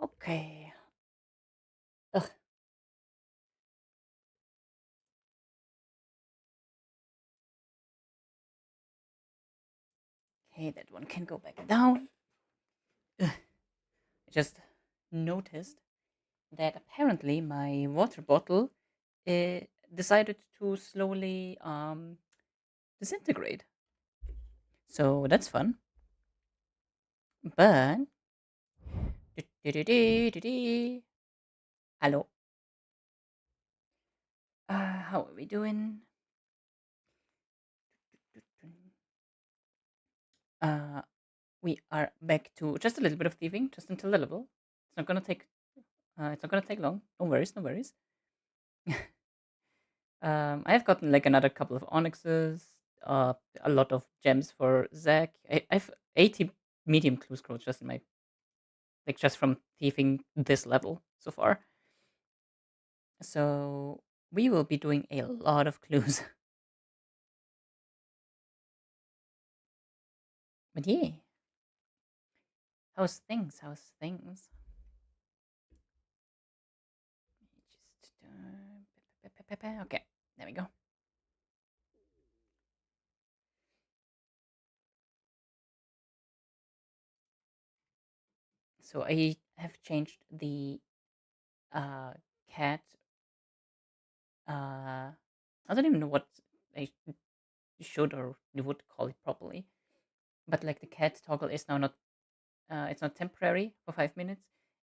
Okay. Ugh. Okay, that one can go back down. Ugh. I just noticed that apparently my water bottle decided to slowly disintegrate. So that's fun. But hello. How are we doing? Uh, we are back to just a little bit of thieving, just until the level. It's not gonna take. It's not gonna take long. No worries. No worries. I have gotten like another couple of onyxes, a lot of gems for Zach. I've 80 medium clue scrolls just in my like just from thieving this level so far. So we will be doing a lot of clues. But yeah, how's things? How's things? Just okay, there we go. So I have changed the uh cat. I don't even know what I should or would call it properly. But like the cat toggle is now not it's not temporary for 5 minutes.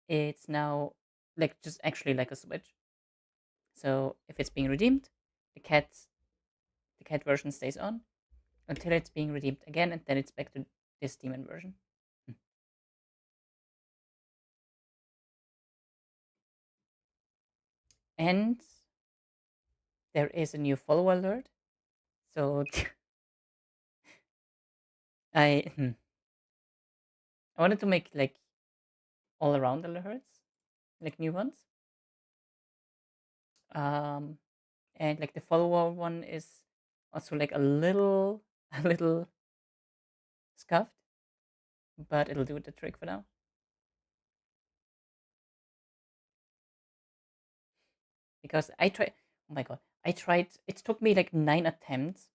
It's now like just actually like a switch. So if it's being redeemed, the cat the cat version stays on until it's being redeemed again, and then it's back to this demon version. Hmm. And there is a new follow alert. So I I wanted to make like all around alerts, like new ones. Um, and like the follower one is also like a little a little scuffed, but it'll do the trick for now. Because I tried. Oh my god, I tried. It took me like 9 attempts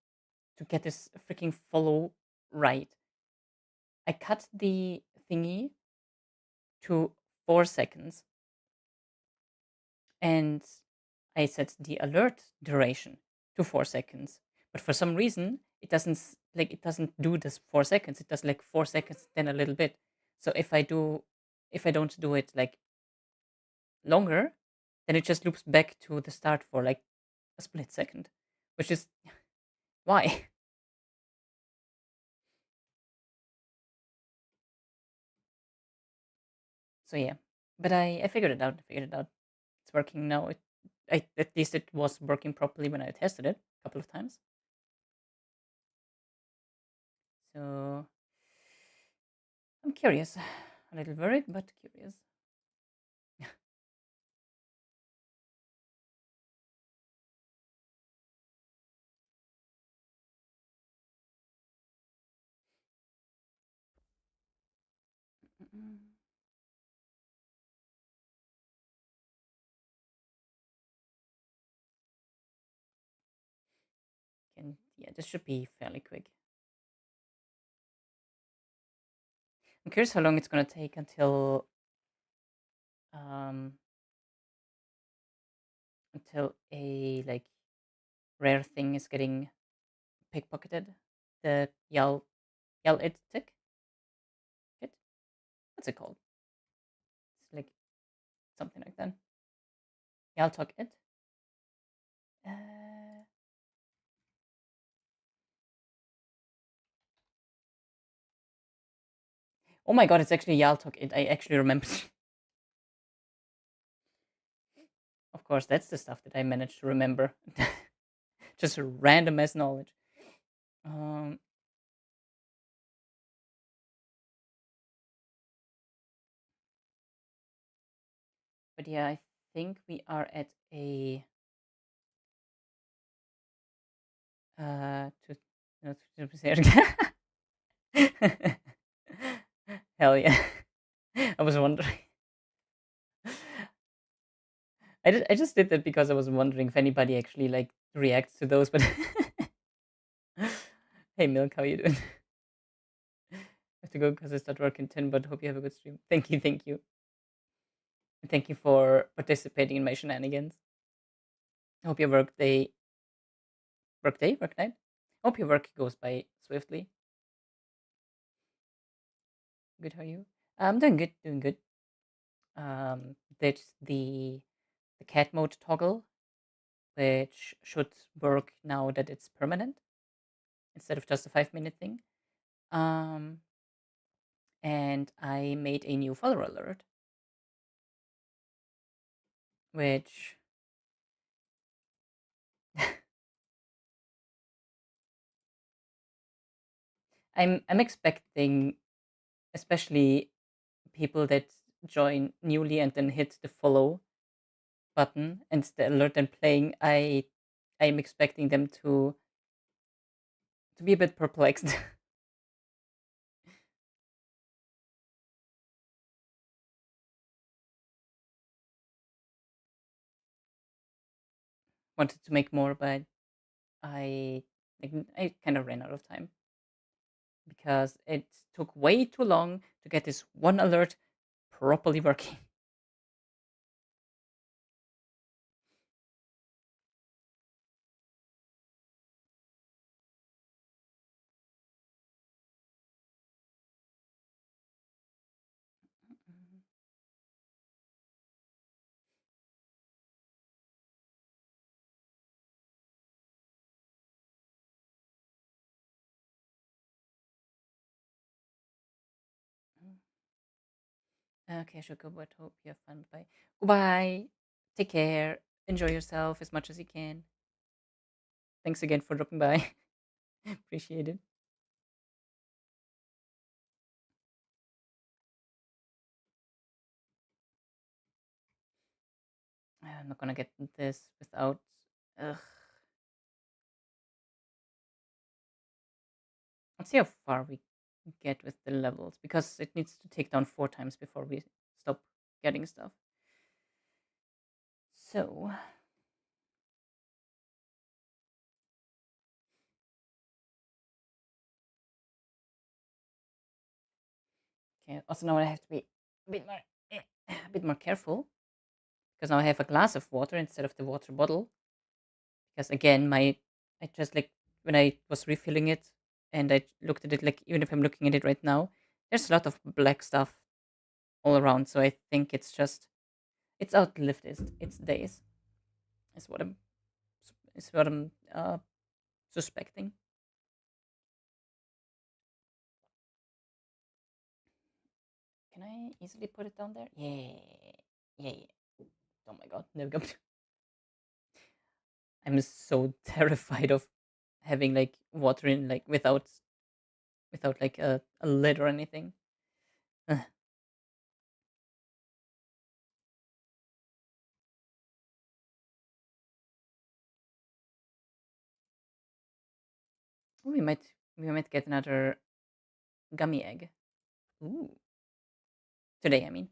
to get this freaking follow right. I cut the thingy to 4 seconds, and I set the alert duration to 4 seconds. But for some reason, it doesn't like it doesn't do this 4 seconds. It does like 4 seconds, then a little bit. So if I don't do it like longer, then it just loops back to the start for like a split second, which is why. So yeah, but I figured it out. I figured it out. It's working now. At least it was working properly when I tested it a couple of times. So I'm curious, a little worried, but curious. Mm-mm. Yeah, this should be fairly quick. I'm curious how long it's gonna take um until a like rare thing is getting pickpocketed. The yell it tick it. What's it called? It's like something like that. Yell talk it. Uh, oh my god, it's actually Yal talk it. I actually remember. Of course, that's the stuff that I managed to remember. Just random ass knowledge. Um, but yeah, I think we are at a to no to say it again. Hell yeah. I was wondering. I just did that because I was wondering if anybody actually like reacts to those. But hey, Milk, how you doing? I have to go because I start work in 10. But hope you have a good stream. Thank you, thank you, and thank you for participating in my shenanigans. I hope your work night. Hope your work goes by swiftly. Good, how are you? I'm doing good, doing good. That's the cat mode toggle, which should work now that it's permanent instead of just a 5 minute thing. Um, and I made a new follower alert, which I'm expecting, especially people that join newly and then hit the follow button and the alert then playing. I'm expecting them to be a bit perplexed. Wanted to make more, but I I kind of ran out of time because it took way too long to get this one alert properly working. Okay, I should go, but hope you have fun. Bye. Goodbye. Take care. Enjoy yourself as much as you can. Thanks again for dropping by. Appreciate it. I'm not gonna get this without. Ugh. Let's see how far we get with the levels because it needs to take down 4 times before we stop getting stuff. So, okay. Also, now I have to be a bit more, a bit more careful because now I have a glass of water instead of the water bottle. Because again, I just like when I was refilling it and I looked at it, like even if I'm looking at it right now, there's a lot of black stuff all around. So I think it's outlived its days. Is what I'm is what I'm suspecting. Can I easily put it down there? Yeah, yeah. Oh my god, there we go. I'm so terrified of having like water in like without like a lid or anything. Ugh. We might get another gummy egg. Ooh, today I mean.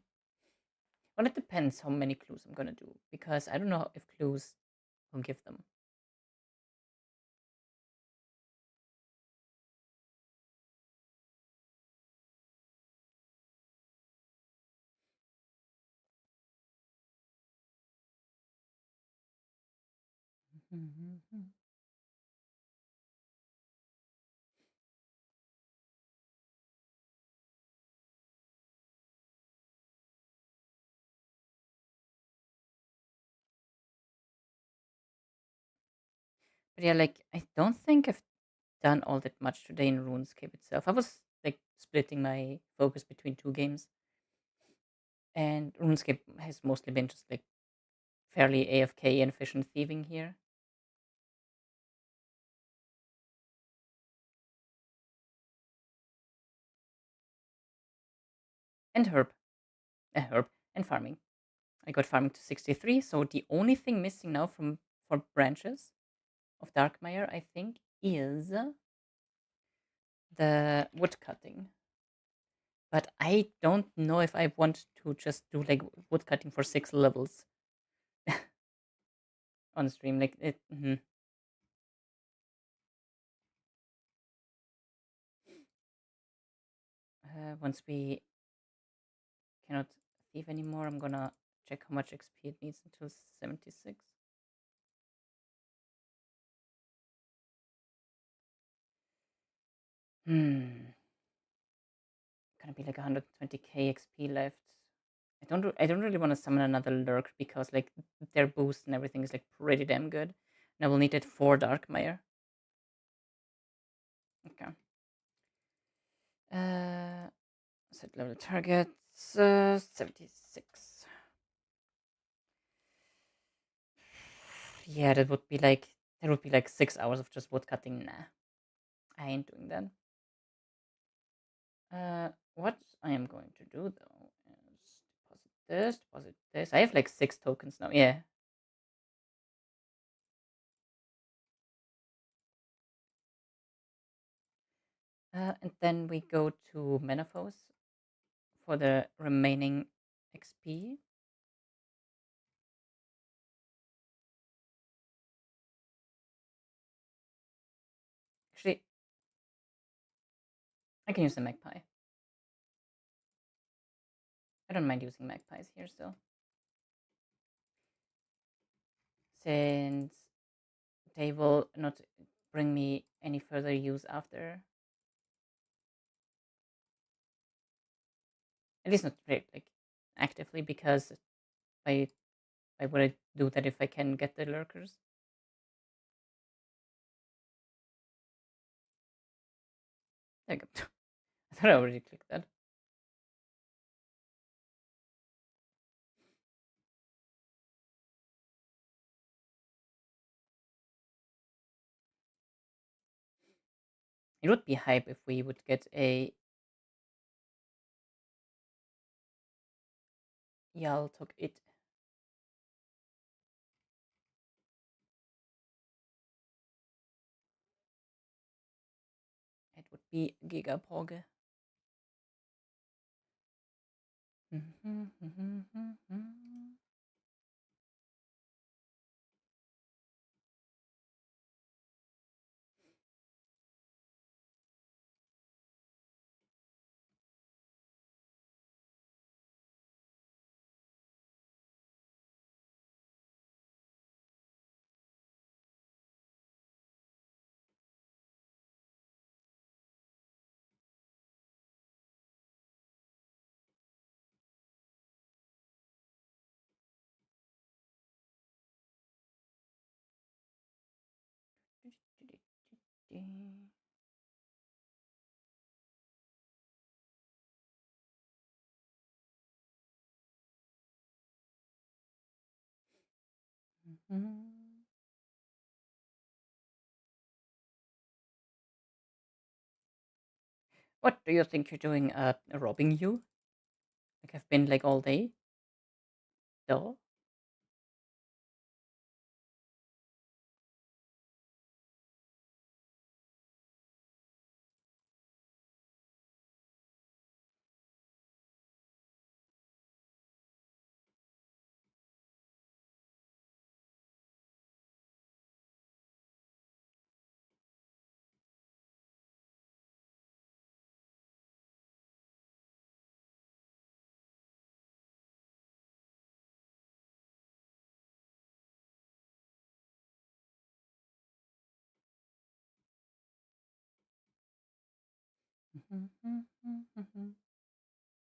Well, it depends how many clues I'm gonna do because I don't know if clues will give them. But yeah, like I don't think I've done all that much today in RuneScape itself. I was like splitting my focus between two games, and RuneScape has mostly been just like fairly AFK and efficient thieving here. And herb, and farming. I got farming to 63, so the only thing missing now from for branches of Darkmire, I think, is the wood cutting. But I don't know if I want to just do like wood cutting for 6 levels. on stream. Like it. Once we cannot thieve anymore, I'm gonna check how much XP it needs until 76. Gonna be like 120k XP left. I don't really want to summon another lurk because like their boost and everything is like pretty damn good. And I will need it for Darkmire. Okay. Set level targets 76. Yeah, that would be like 6 hours of just wood cutting. Nah, I ain't doing that. What I am going to do though is deposit this. I have like 6 tokens now. Yeah. And then we go to Menopause for the remaining XP. Actually, I can use the magpie. I don't mind using magpies here still. Since they will not bring me any further use after. At least not like actively, because why would I do that if I can get the lurkers? There you go. I thought I already clicked that. It would be hype if we would get a Yal took it. It would be Gigapog. What do you think you're doing? Robbing you? Like I've been like all day? No?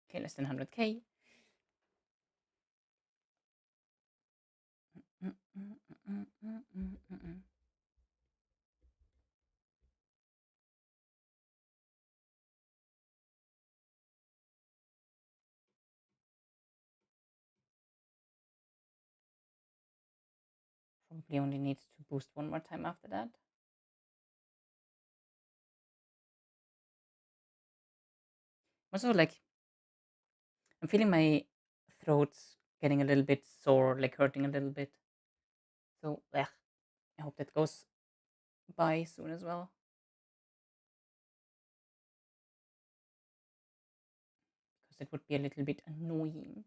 Okay, less than 100k. Probably only needs to boost one more time after that. Also, like, I'm feeling my throat's getting a little bit sore, like hurting a little bit. So, I hope that goes by soon as well. Because it would be a little bit annoying.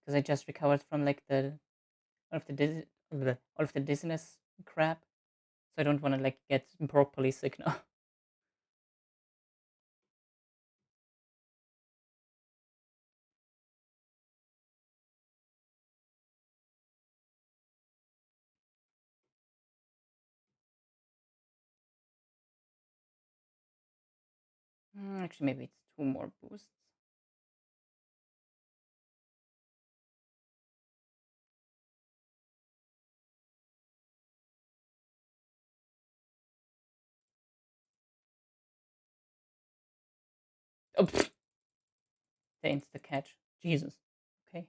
Because I just recovered from like the all of the dizziness crap. So I don't want to like get properly sick now. Actually, maybe it's 2 more boosts. Oh, the insta catch. Jesus. Okay.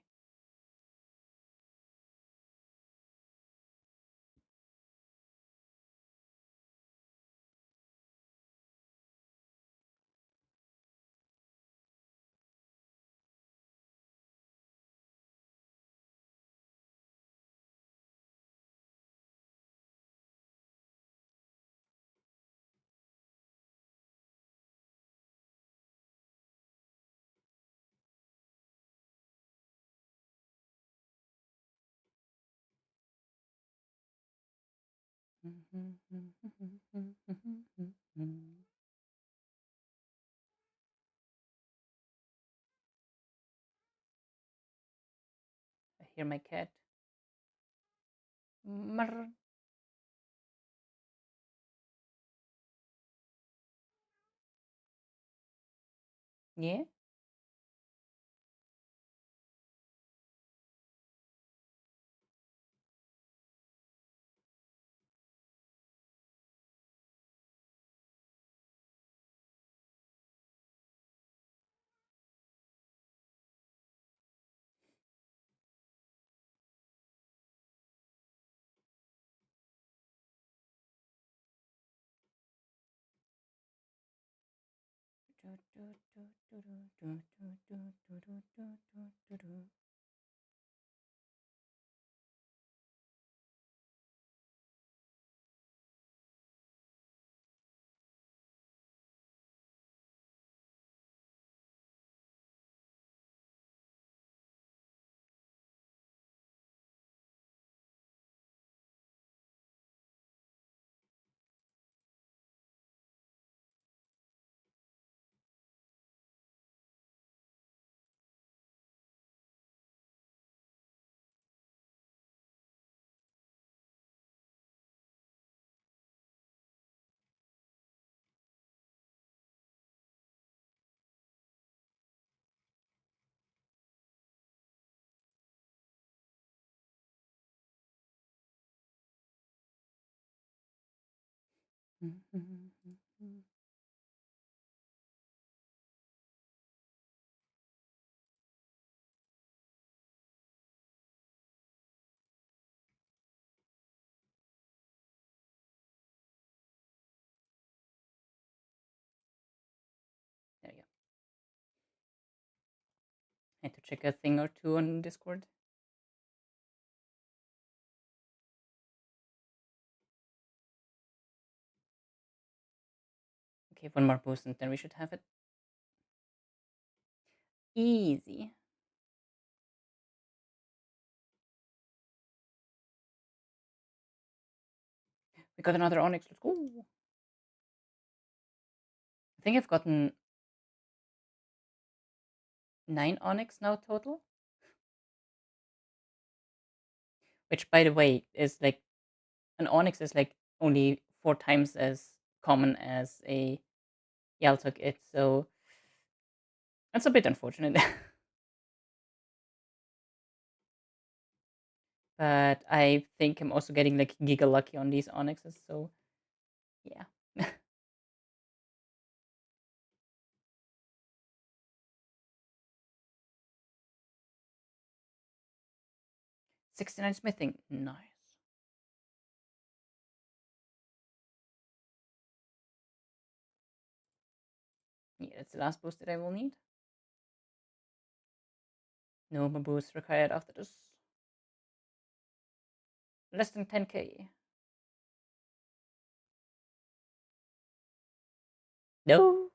I hear my cat. Mrr. Yeah. There you go. I had to check a thing or two on Discord. Okay, 1 more boost and then we should have it. Easy. We got another Onyx. Let's go. I think I've gotten 9 Onyx now total. Which, by the way, is like an Onyx is like only 4 times as common as a Yaltok it. So that's a bit unfortunate. But I think I'm also getting like giga lucky on these Onyxes. So yeah. 69 smithing. Nice. Yeah, that's the last boost that I will need. No more boosts required after this. Less than 10k. No.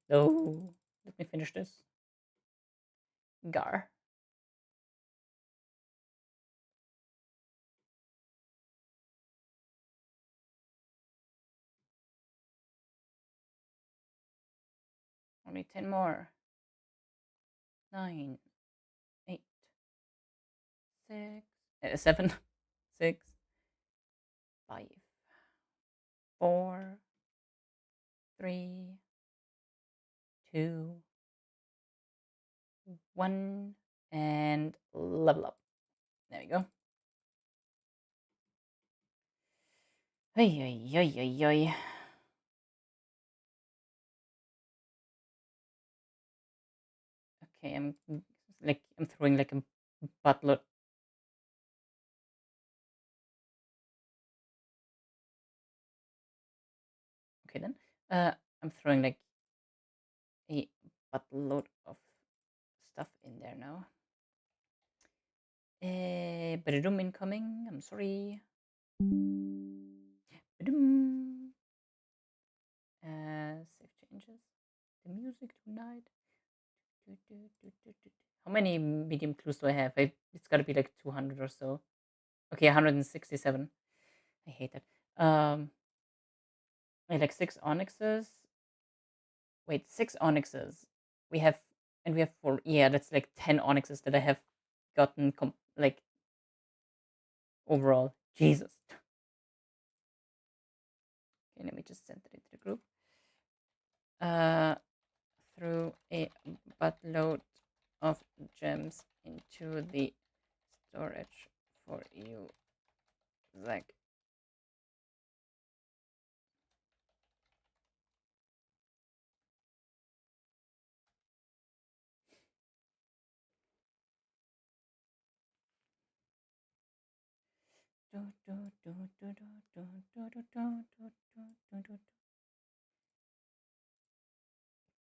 No. Let me finish this. Gar. Only 10 more. 9, 8, 6, 7, 6, 5, 4, 3, 2, 1, and level up. There we go. Ay, ay, ay, ay, ay. Okay, I'm throwing like a buttload. Okay then. I'm throwing like a buttload of stuff in there now. Badum incoming. I'm sorry. Badum. Save changes. The music tonight. How many medium clues do I have? It's got to be like 200 or so. Okay, 167. I hate that. I like 6 onyxes. Wait, 6 onyxes. We have, and we have 4. Yeah, that's like 10 onyxes that I have gotten like overall. Jesus. Okay, let me just send it into the group. Threw a buttload of gems into the storage for you, Zach.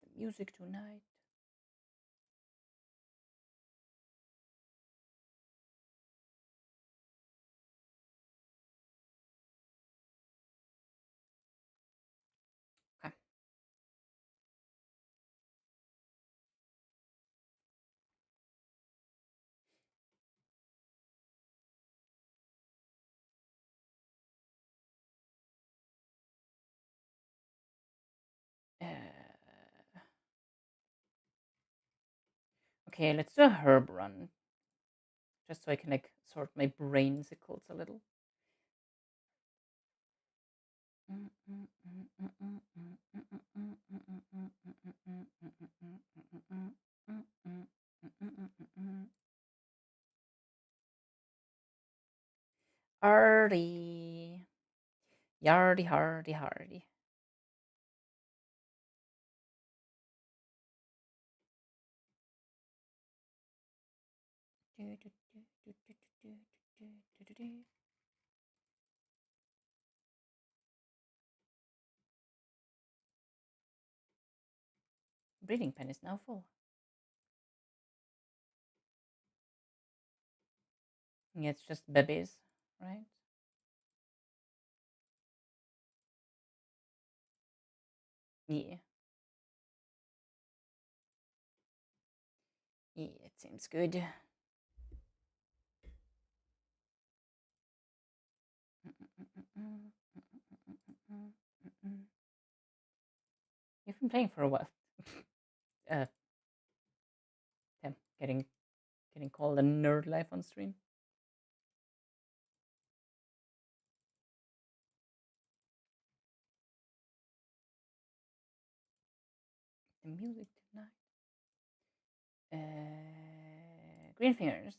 The music tonight. Okay. Okay, let's do a herb run. Just so I can like sort my brainsicles a little. Hardy. Yardy, hardy, hardy. Breeding pen is now full. Yeah, it's just babies, right? Yeah. Yeah, it seems good. You've been playing for a while. Damn, getting called a nerd life on stream. The music tonight. Green fingers.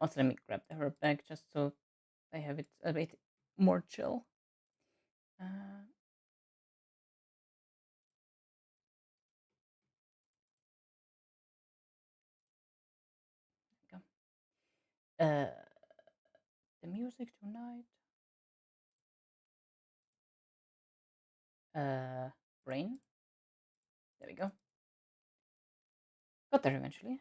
Also, let me grab the herb bag just so I have it a bit more chill. Go. The music tonight. Brain. There we go. Got there eventually.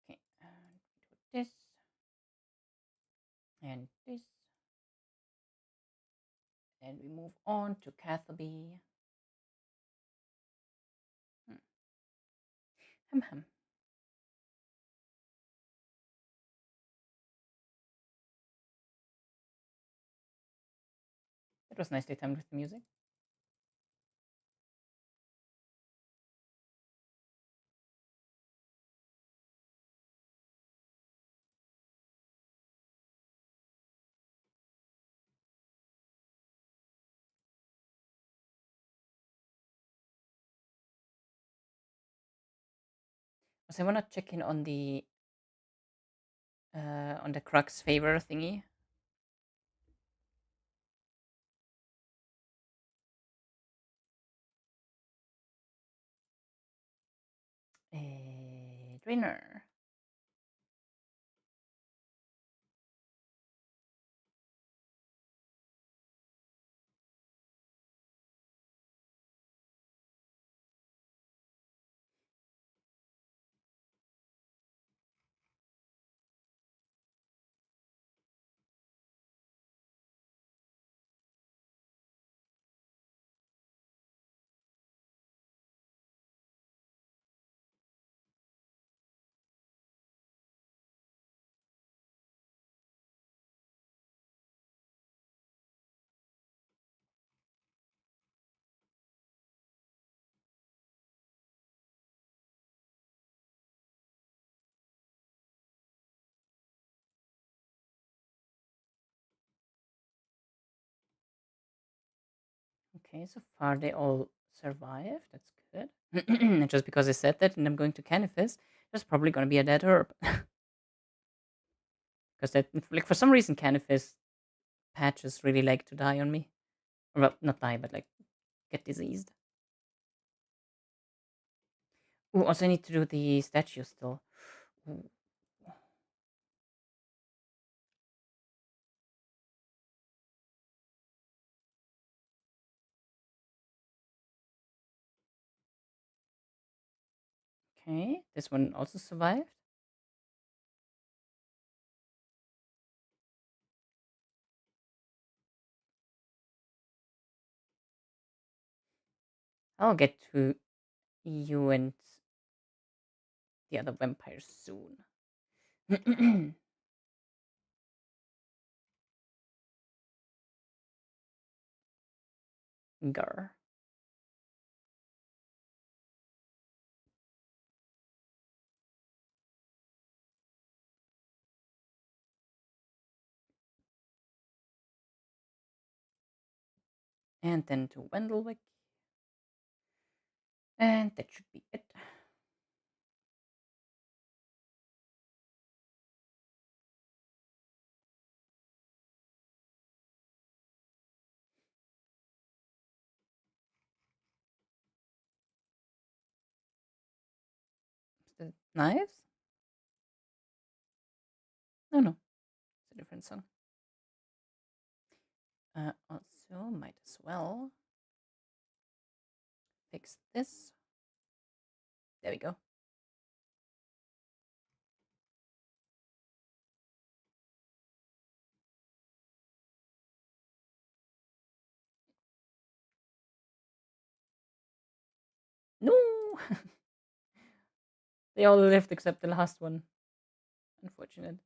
Okay, and do this. and this, and we move on to Catherby. Hmm. Hum hum. That was nicely timed with the music. So I want to check in on the Crux favor thingy. Drainer. Okay, so far they all survived. That's good. Just because I said that and I'm going to Canifis, there's probably going to be a dead herb. Because that, like, for some reason, Canifis patches really like to die on me. Or, well, not die, but like get diseased. Oh, also I need to do the statue still. Ooh. Okay, this one also survived. I'll get to you and the other vampires soon. Gar. And then to Wendelwick. And that should be it. The knives? No, no. It's a different song. Also, might as well fix this. There we go. No! They all lived except the last one. Unfortunate.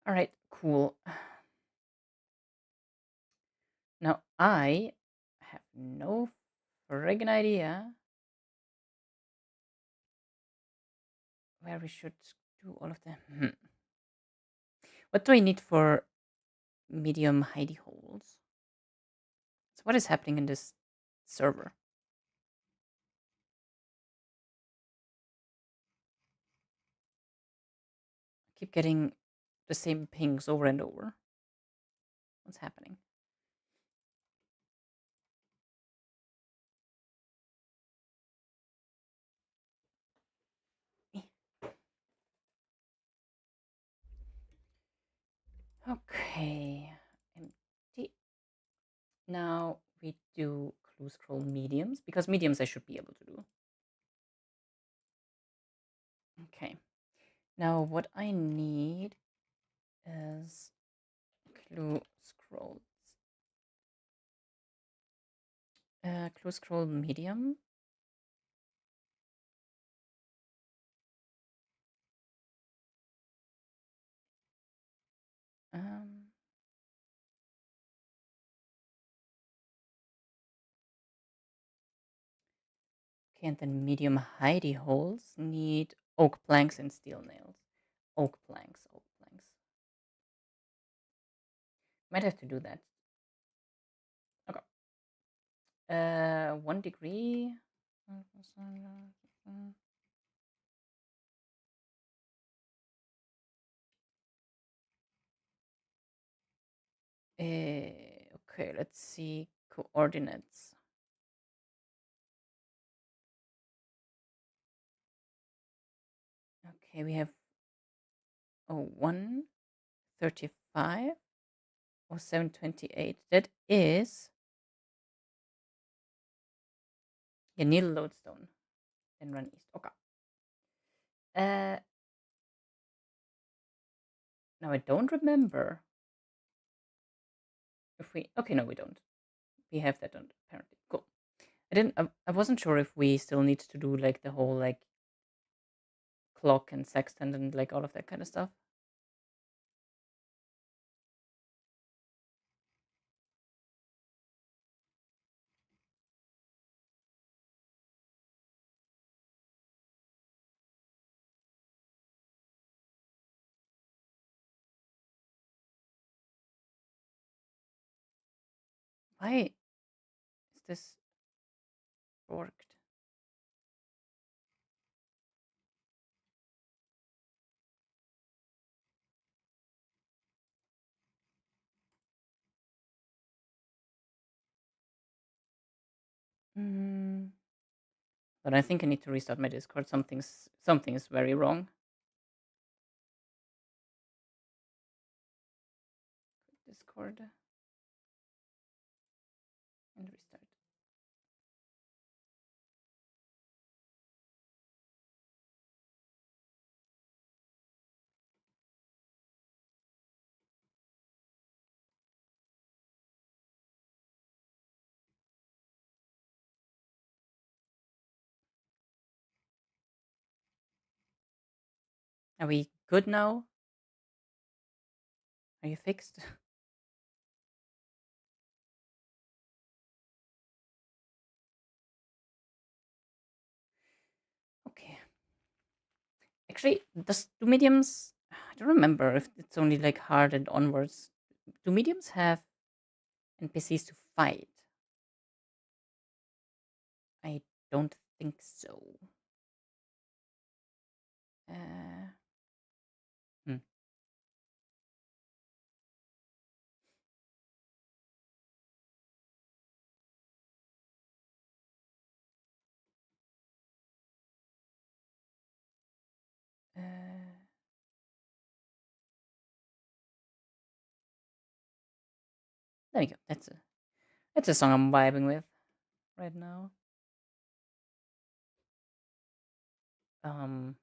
All right, cool. Now I have no friggin' idea where we should do all of them. What do I need for medium hidey holes? So what is happening in this server? I keep getting the same pings over and over. What's happening? Okay, empty. Now we do clue scroll mediums, because mediums I should be able to do. Okay, now what I need is clue scrolls. Clue scroll medium. Um, okay, and then medium hidey holes need oak planks and steel nails. Oak planks, oak planks. Might have to do that. Okay. 1 degree. Okay, let's see coordinates. Okay, we have 135 or 728. That is needle lodestone. Then run east. Okay. Uh, now I don't remember if we. Okay, no, we don't. We have that on apparently. Cool. I didn't. I wasn't sure if we still need to do like the whole like clock and sextant and like all of that kind of stuff. Why is this worked? Mm. But I think I need to restart my Discord. Something is very wrong. Discord and restart. Are we good now? Are you fixed? Okay. Actually, do mediums? I don't remember if it's only like hard and onwards. Do mediums have NPCs to fight? I don't think so. Uh, hmm. uh, there we go. That's a song I'm vibing with right now. In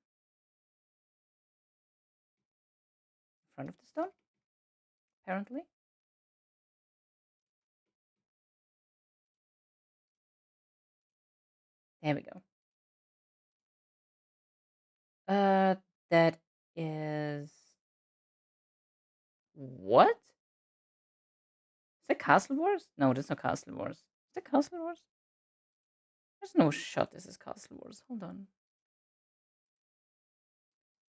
front of the stone, apparently. There we go. That is what? Is that Castle Wars? No, that's not Castle Wars. Is that Castle Wars? There's no shot this is Castle Wars. Hold on.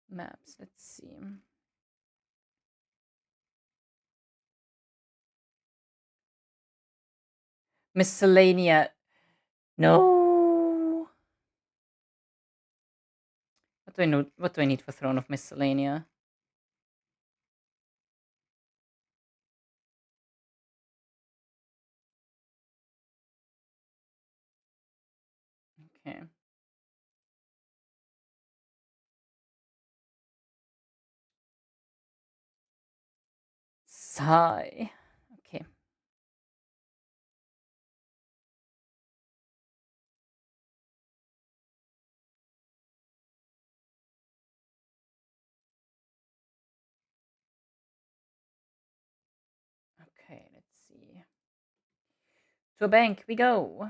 Maps, let's see. Miscellanea. No. What do I know? What do I need for Throne of Miscellanea? Okay. Sigh. Okay. Okay, let's see. To a bank we go.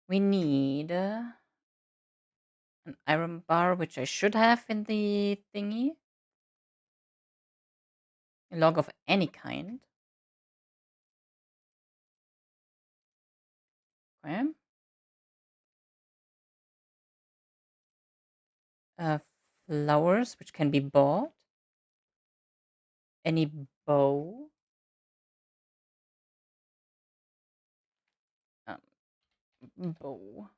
We need an iron bar, which I should have in the thingy. A log of any kind. Okay. Uh, Flowers, which can be bought. Any bow. Bow.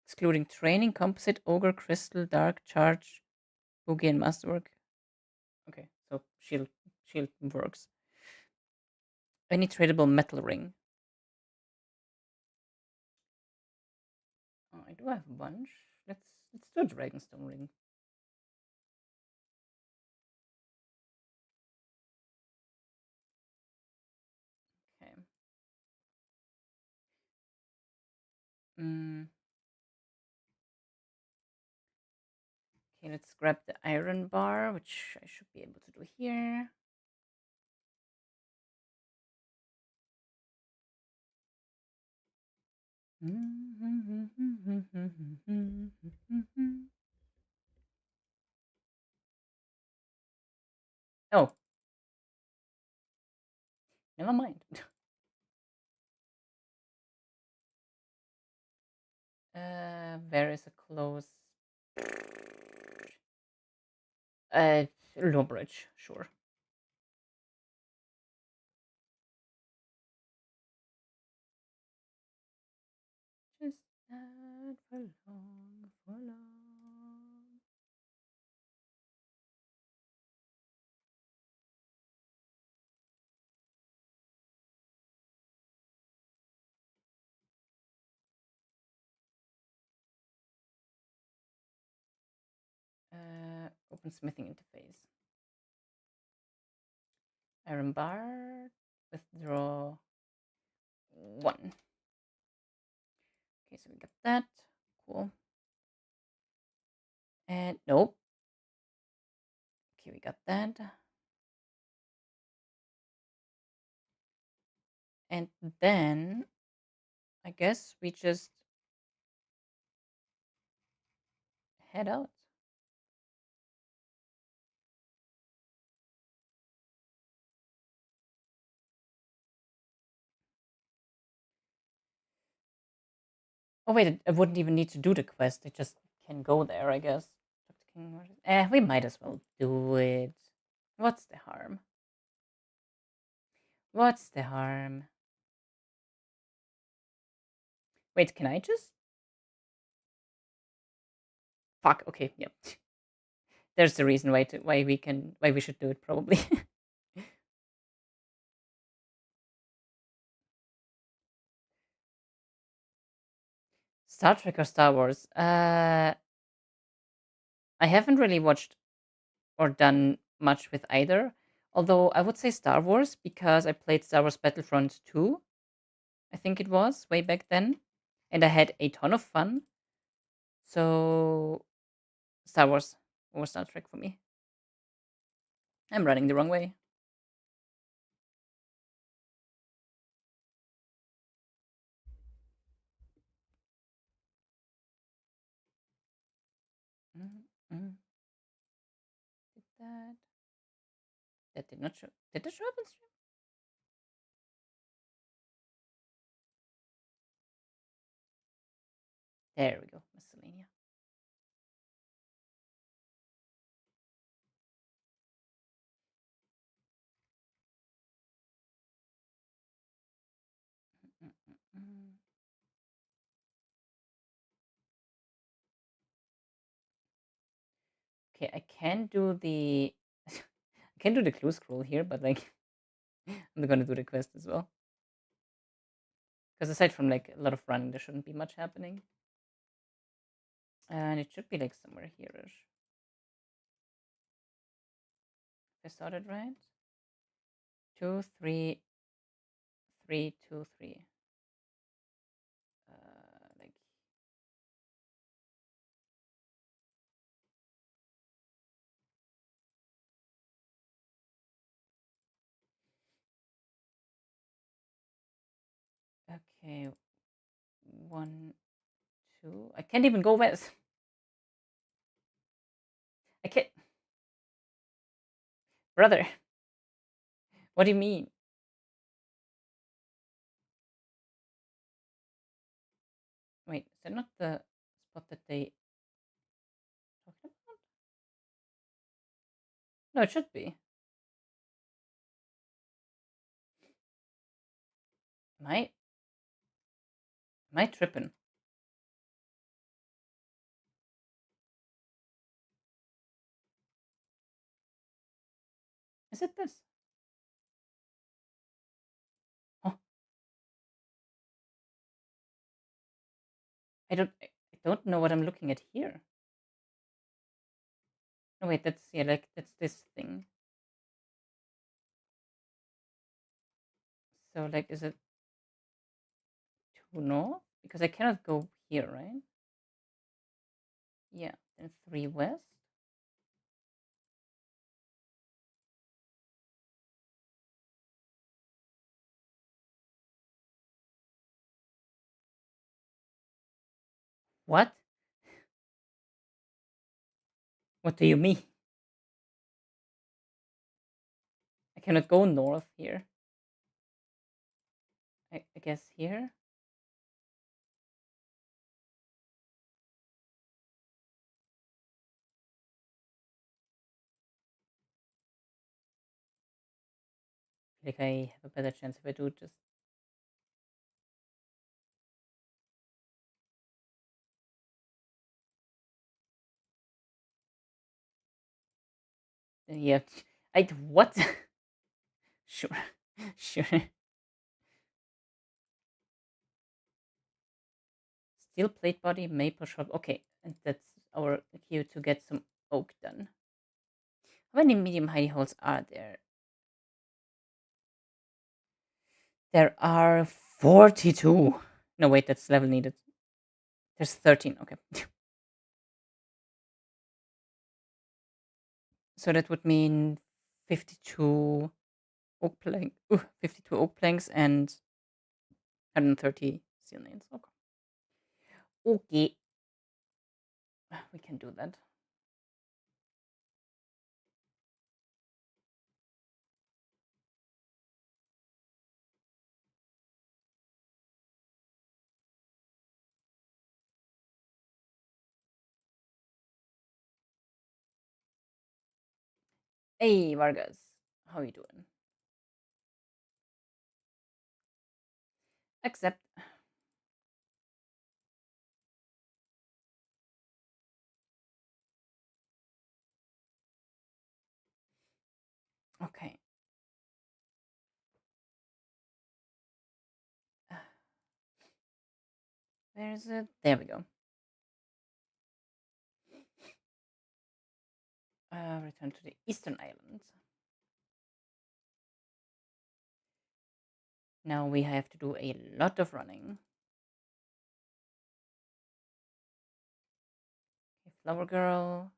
Excluding training, composite, ogre, crystal, dark, charge, boogie, and masterwork. Okay, so shield works. Any tradable metal ring. Oh, I do have a bunch. Let's do a dragonstone ring. Okay. Mm. Okay, let's grab the iron bar, which I should be able to do here. Oh, never mind. Where is a close? Low bridge, sure. Just not for long, for long. Open smithing interface. Iron bar. Withdraw 1. Okay, so we got that. Cool. And nope. Okay, we got that. And then I guess we just head out. Oh wait, I wouldn't even need to do the quest. I just can go there, I guess. We might as well do it. What's the harm? What's the harm? Wait, can I just? Fuck. Okay. Yep. There's the reason why we should do it probably. Star Trek or Star Wars? I haven't really watched or done much with either. Although I would say Star Wars because I played Star Wars Battlefront 2, I think it was, way back then. And I had a ton of fun. So Star Wars or Star Trek for me. I'm running the wrong way. Mm. Did that? That did not show. Did it show up on stream? There we go. Miscellanea. Mm. Okay, I can do the can do the clue scroll here, but like I'm gonna do the quest as well. Because aside from like a lot of running, there shouldn't be much happening. And it should be like somewhere here-ish. If I started right. 2, 3, 3, 2, 3. Like okay, 1, 2. I can't even go west. I can't, brother. What do you mean? Wait, is that not the spot that they talked about? No, it should be. Am I tripping? Is it this? Oh, I don't know what I'm looking at here. No, wait, that's yeah, like that's this thing. So like, is it 2 north? Because I cannot go here, right? Yeah, then 3 west. What? What do you mean? I cannot go north here. I guess here. Like I have a better chance if I do just. Yeah. What? Sure. Sure. Steel plate body, maple shrub. Okay, and that's our cue to get some oak done. How many medium high holes are there? There are 42. No, wait, that's level needed. There's 13. Okay. So that would mean 52 52 oak planks and 130 steel nails. Okay. Okay. We can do that. Hey, Vargas. How you doing? Accept. Okay. Where is it? There we go. Return to the eastern island. Now we have to do a lot of running. Okay, Flower Girl.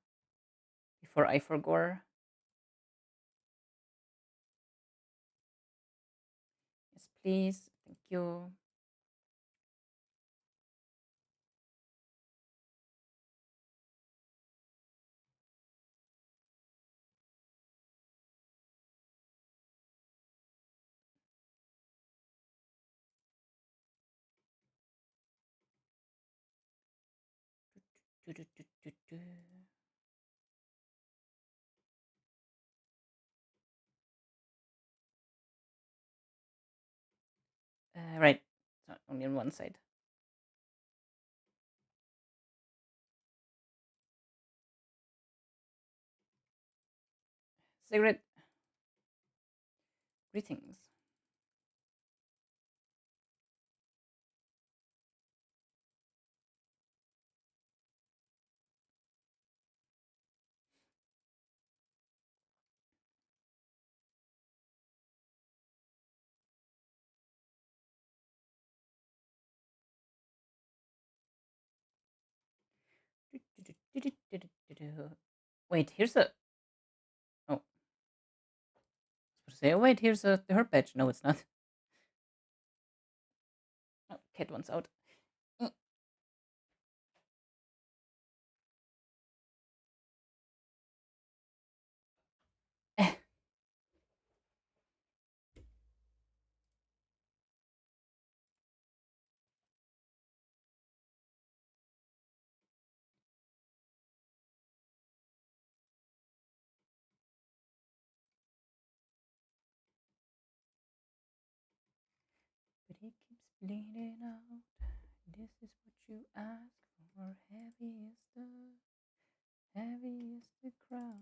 Before I forgot. Yes, please. Thank you. Do, do, do, do, do. Right. It's not only on one side. Cigarette. Greetings. Wait, here's a. Oh, I was supposed to say, oh, wait, here's the herb badge. No, it's not. Oh, cat wants out. Mm. Eh. But he keeps bleeding out. This is what you ask for. Heavy is the crown.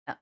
Ah.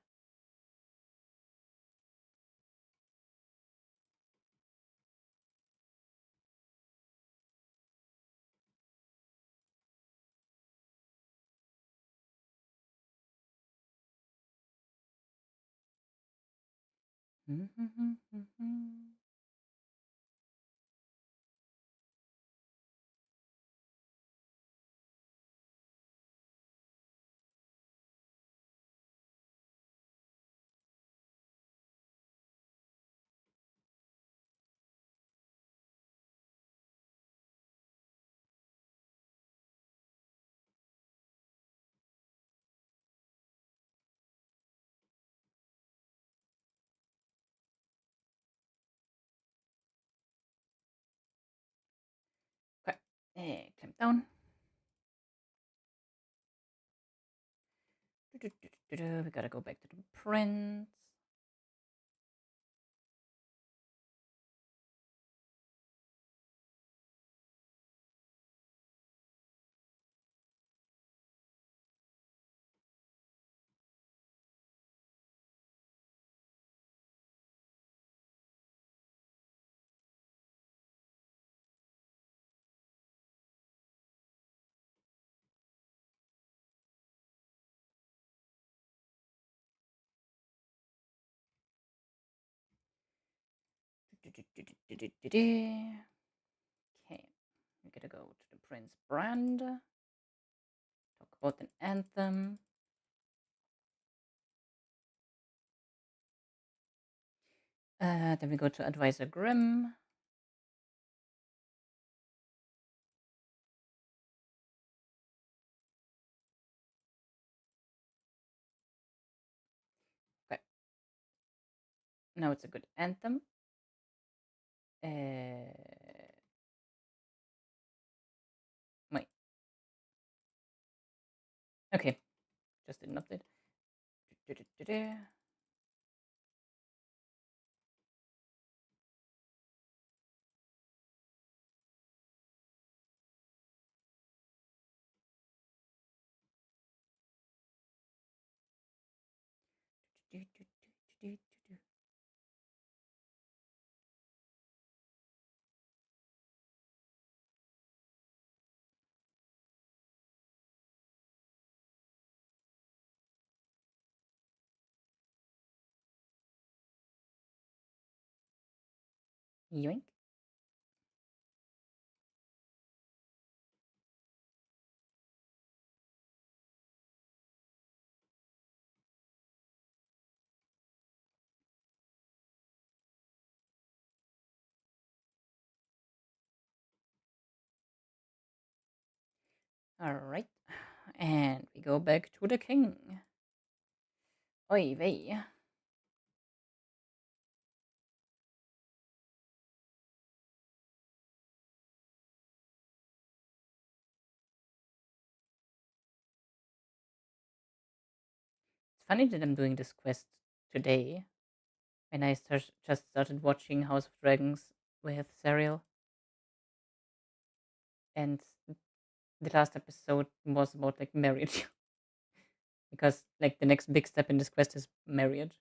Okay. Climb down. We gotta go back to the prince. Okay, we gotta go to the Prince Brand. Talk about an anthem. Then we go to Advisor Grimm. Okay. Now it's a good anthem. Wait. Okay. Just didn't update. Yoink. All right. And we go back to the king. Oy vey. It's funny that I'm doing this quest today when I just started watching House of Dragons with Serial, and the last episode was about like marriage because like the next big step in this quest is marriage.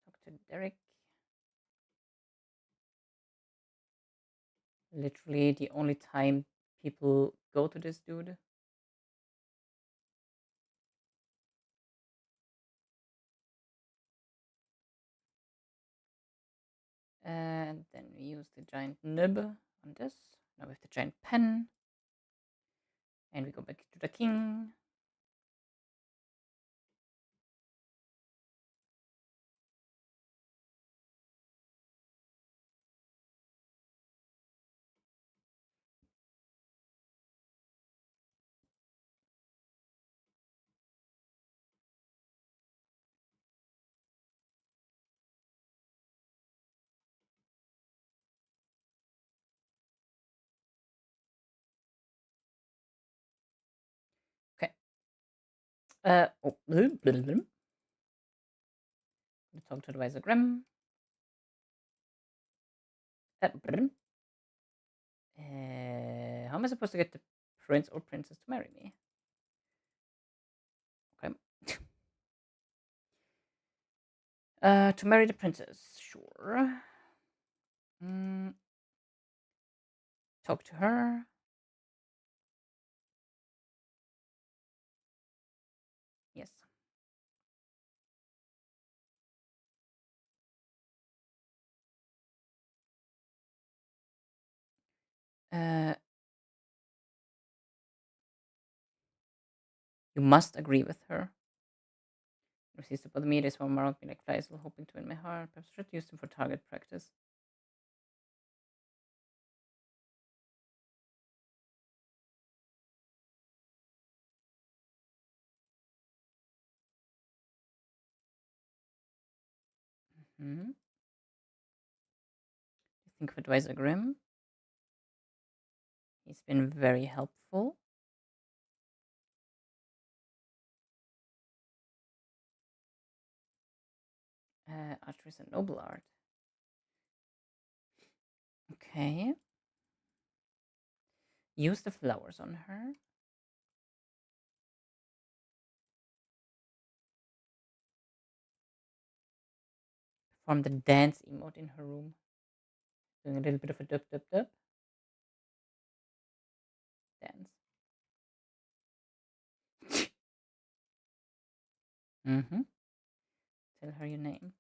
Talk to Derek. Literally the only time people go to this dude. And then we use the giant nib on this. Now with the giant pen. And we go back to the king. Okay. Oh, talk to Advisor Grimm. How am I supposed to get the prince or princess to marry me? Okay. To marry the princess, sure. Talk to her. Yes. You must agree with her. Refuse to bother me. They swarm around me like flies, while hoping to win my heart. Perhaps I should use them for target practice. Think of Advisor Grimm. He's been very helpful. Archery is a noble art. Okay. Use the flowers on her. Perform the dance emote in her room. Doing a little bit of a dub dub dub. Dance. Tell her your name.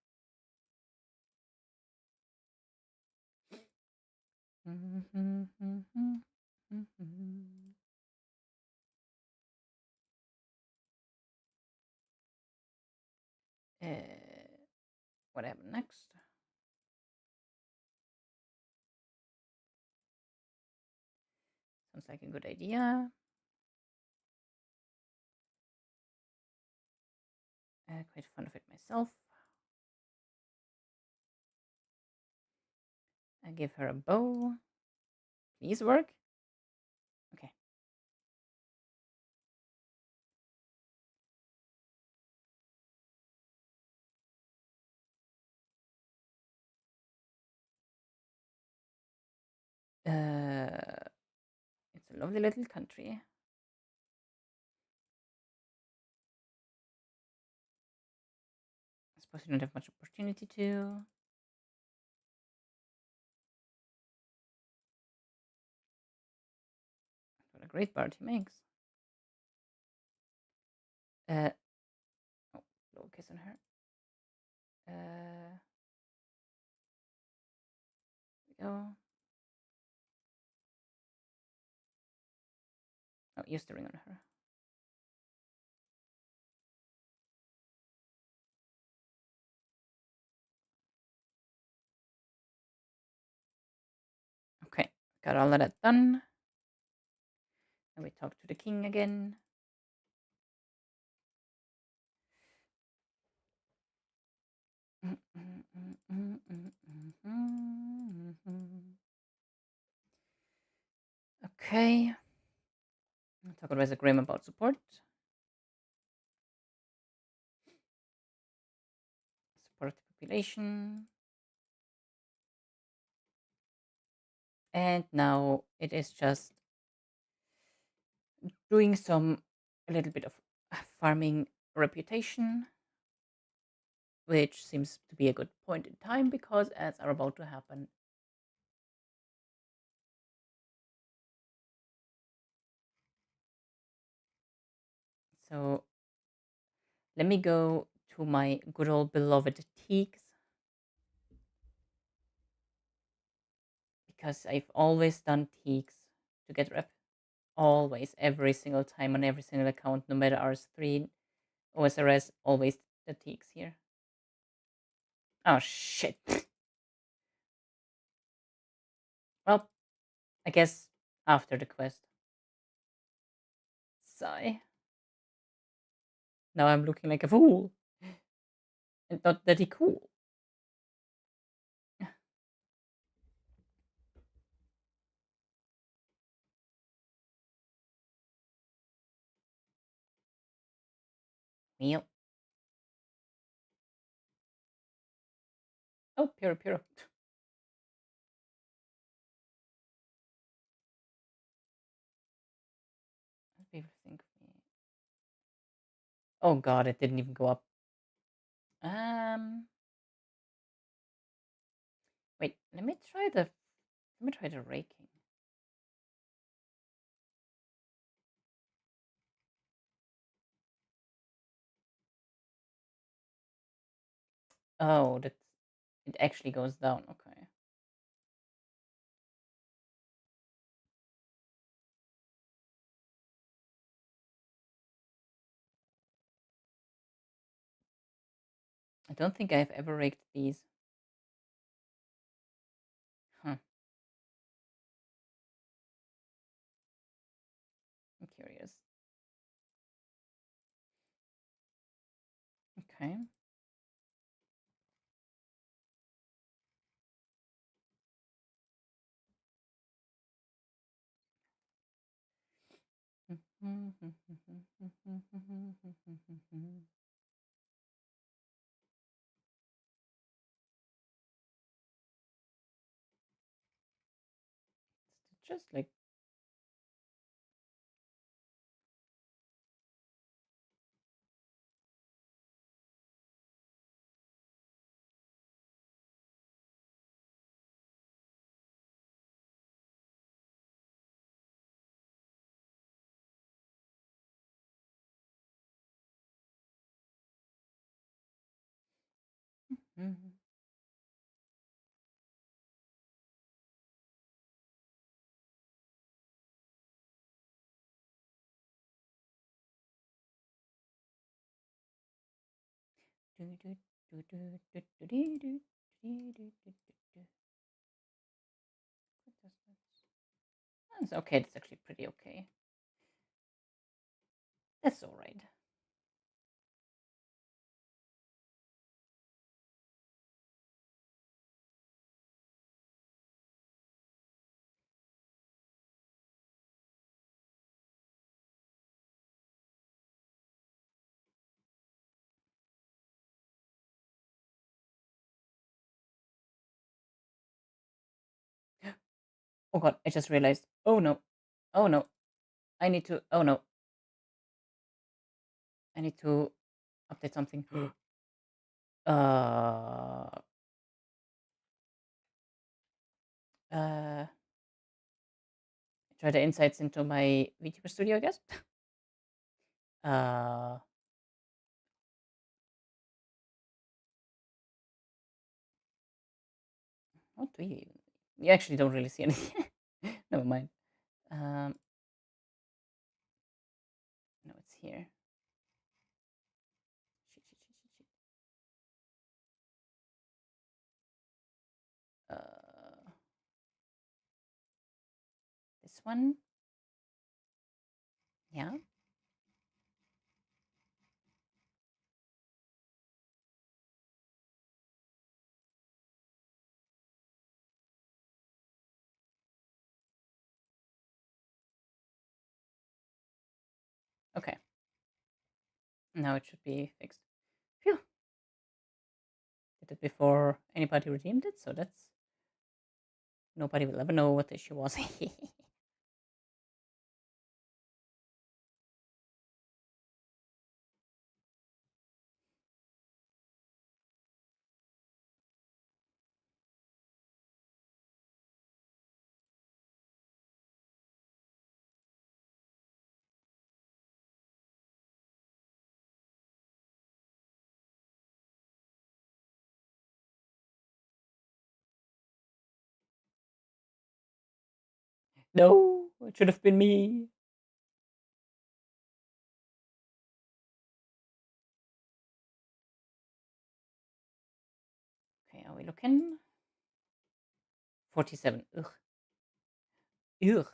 What happened next? Sounds like a good idea. Quite fond of it myself. I give her a bow. Please work. Okay. It's a lovely little country. I suppose you don't have much opportunity to. What a great bard he makes. Oh, blow a kiss on her. There we go. use the ring on her. Okay, got all of that done. And we talk to the king again. Okay. Talk with Advisor Graham about support. Support the population. And now it is just doing a little bit of farming reputation, which seems to be a good point in time because ads are about to happen. So let me go to my good old beloved teaks because I've always done teaks to get rep. Always, every single time on every single account, no matter RS3, OSRS, always the teaks here. Oh shit. Well, I guess after the quest. Sigh. Now I'm looking like a fool. And not that cool. Well. Oh, pure, pure. People think me. Oh god, it didn't even go up. Wait, let me try the raking. Oh, it actually goes down. Okay. I don't think I've ever raked these. Huh. I'm curious. Okay. Just like That's okay. It's actually pretty okay. That's all right. Oh god, I just realized. Oh no. Oh no. I need to. Oh no. I need to update something. uh. Uh. Try the insights into my VTuber studio, I guess. uh. What do you even? You actually don't really see anything. Never mind. Um. here? Shit, shit, shit, shit, shit. This one. Yeah. Okay. Now it should be fixed. Phew. Did it before anybody redeemed it, so that's nobody will ever know what the issue was. No, it should have been me. Okay, are we looking? 47. Ugh. Ugh.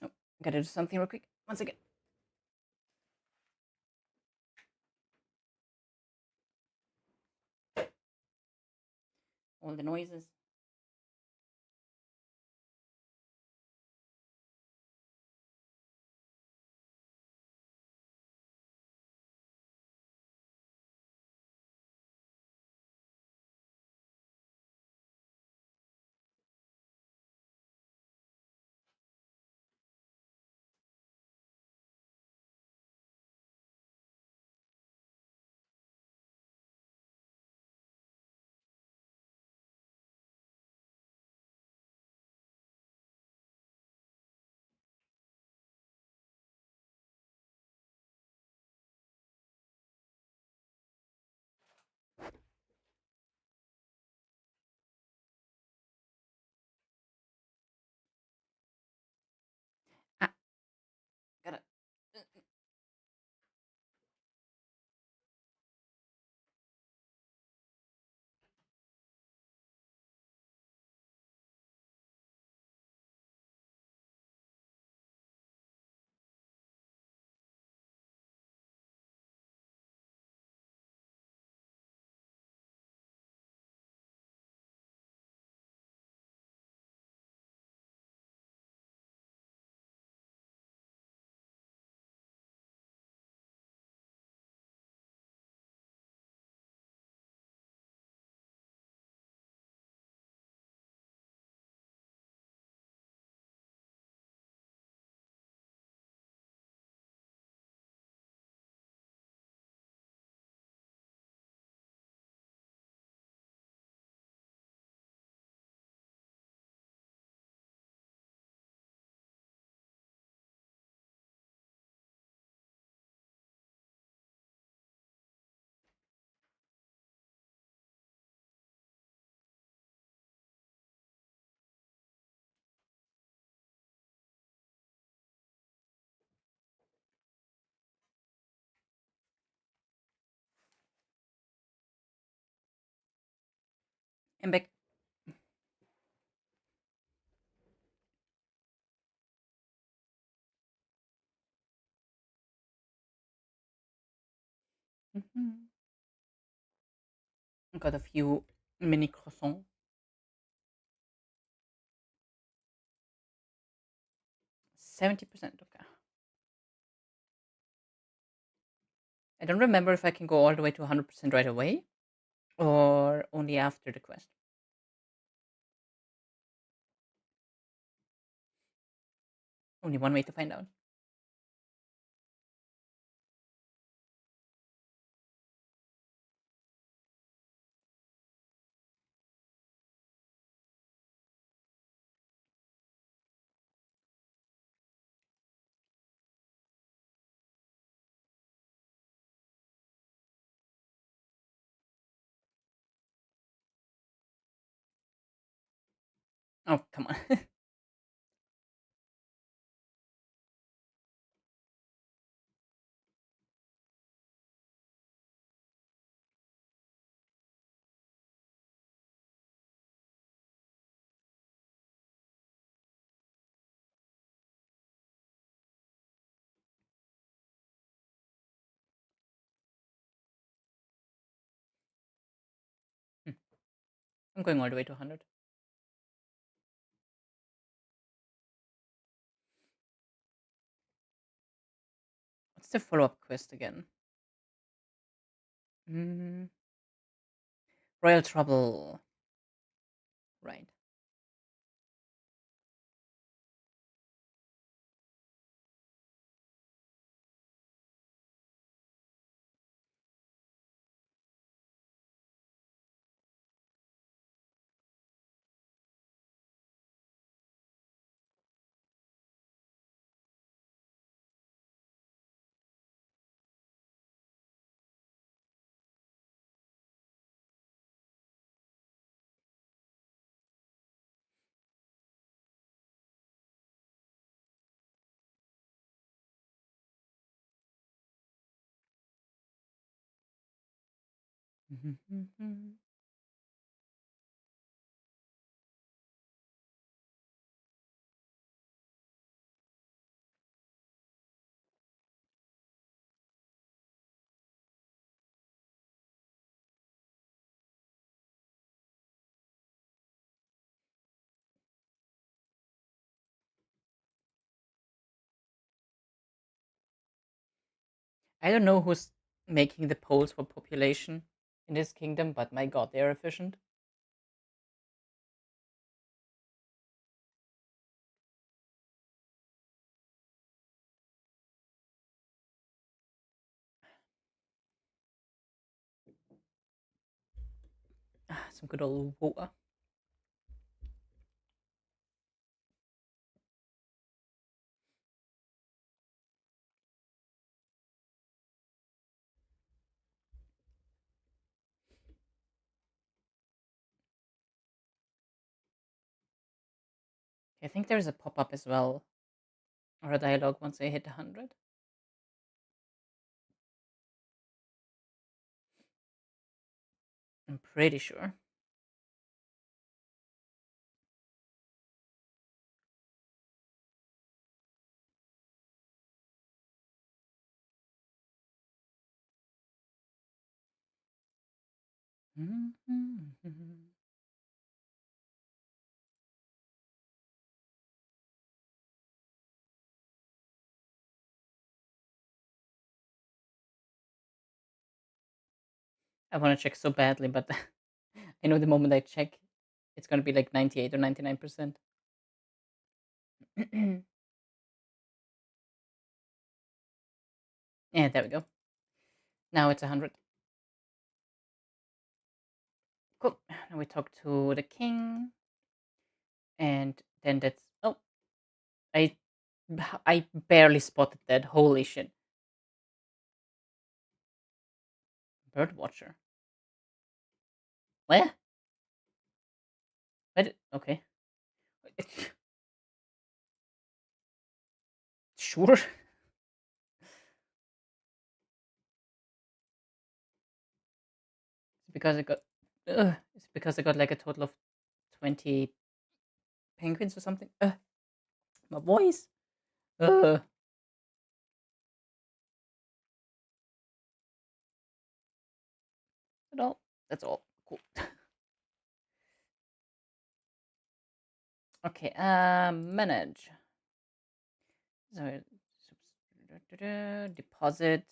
Oh, gotta do something real quick. One second. All the noises. I'm back. I got a few mini croissants. 70%. Okay. I don't remember if I can go all the way to 100% right away or only after the quest. Only one way to find out. Oh, come on. Hmm, I'm going all the way to 100. What's the follow-up quest again? Mm, Royal Trouble. Right. I don't know who's making the polls for population in this kingdom, but my god, they're efficient. Some good old water. I think there's a pop-up as well, or a dialogue once I hit 100. I'm pretty sure. I want to check so badly, but I know the moment I check, it's going to be like 98 or 99%. Yeah, there we go. Now it's 100. Cool. Now we talk to the king. And then that's... Oh, I I barely spotted that. Holy shit. Bird watcher. Where? Okay. Sure. Because I got It's because I got like a total of 20 penguins or something. My voice. Ugh. That's all. That's all. Cool. Okay. Manage. So deposit.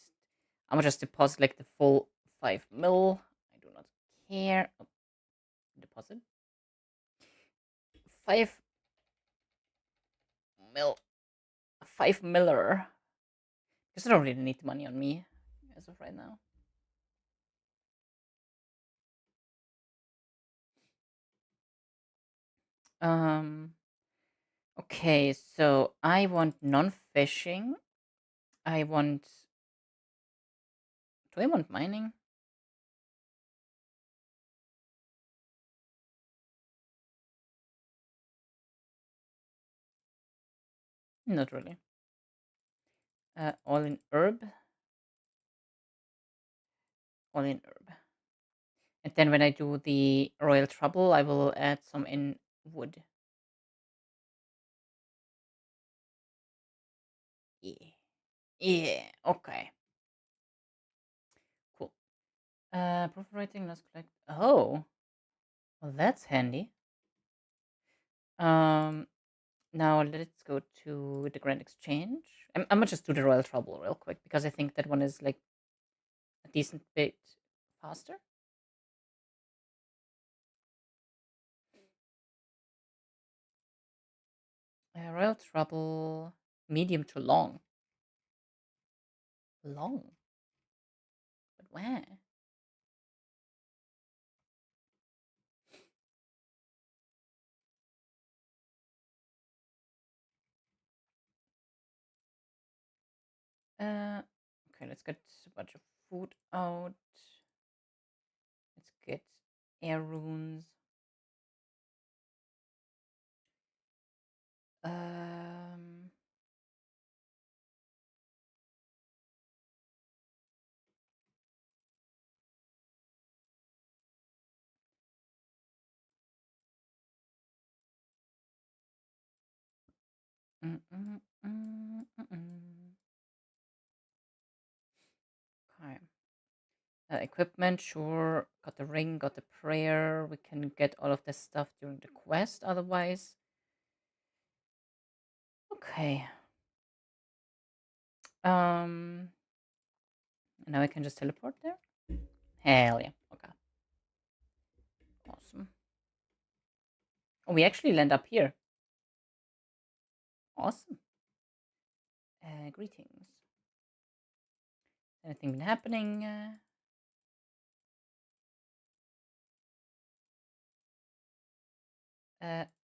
I'm gonna just deposit like the full 5 mil. I do not care. Oh, deposit 5 mil. 5 miller. Because I don't really need the money on me as of right now. Um. Okay, so I want non-fishing. I want. Do I want mining? Not really. All in herb. All in herb. And then when I do the royal trouble, I will add some in wood. Yeah. Yeah. Okay. Cool. Proof of writing, let's collect. Oh, well, that's handy. Um, Now let's go to the Grand Exchange. I'm gonna just do the Royal Trouble real quick because I think that one is like a decent bit faster. Royal Trouble, medium to long. Long, but where? Okay, let's get a bunch of food out. Let's get air runes. Um, mm, mm, mm, mm, mm. Okay. Equipment, sure. Got the ring, got the prayer. We can get all of this stuff during the quest otherwise. Okay. Um, Now I can just teleport there. Hell yeah. Okay. Awesome. Oh, we actually land up here. Awesome. Greetings. Anything been happening?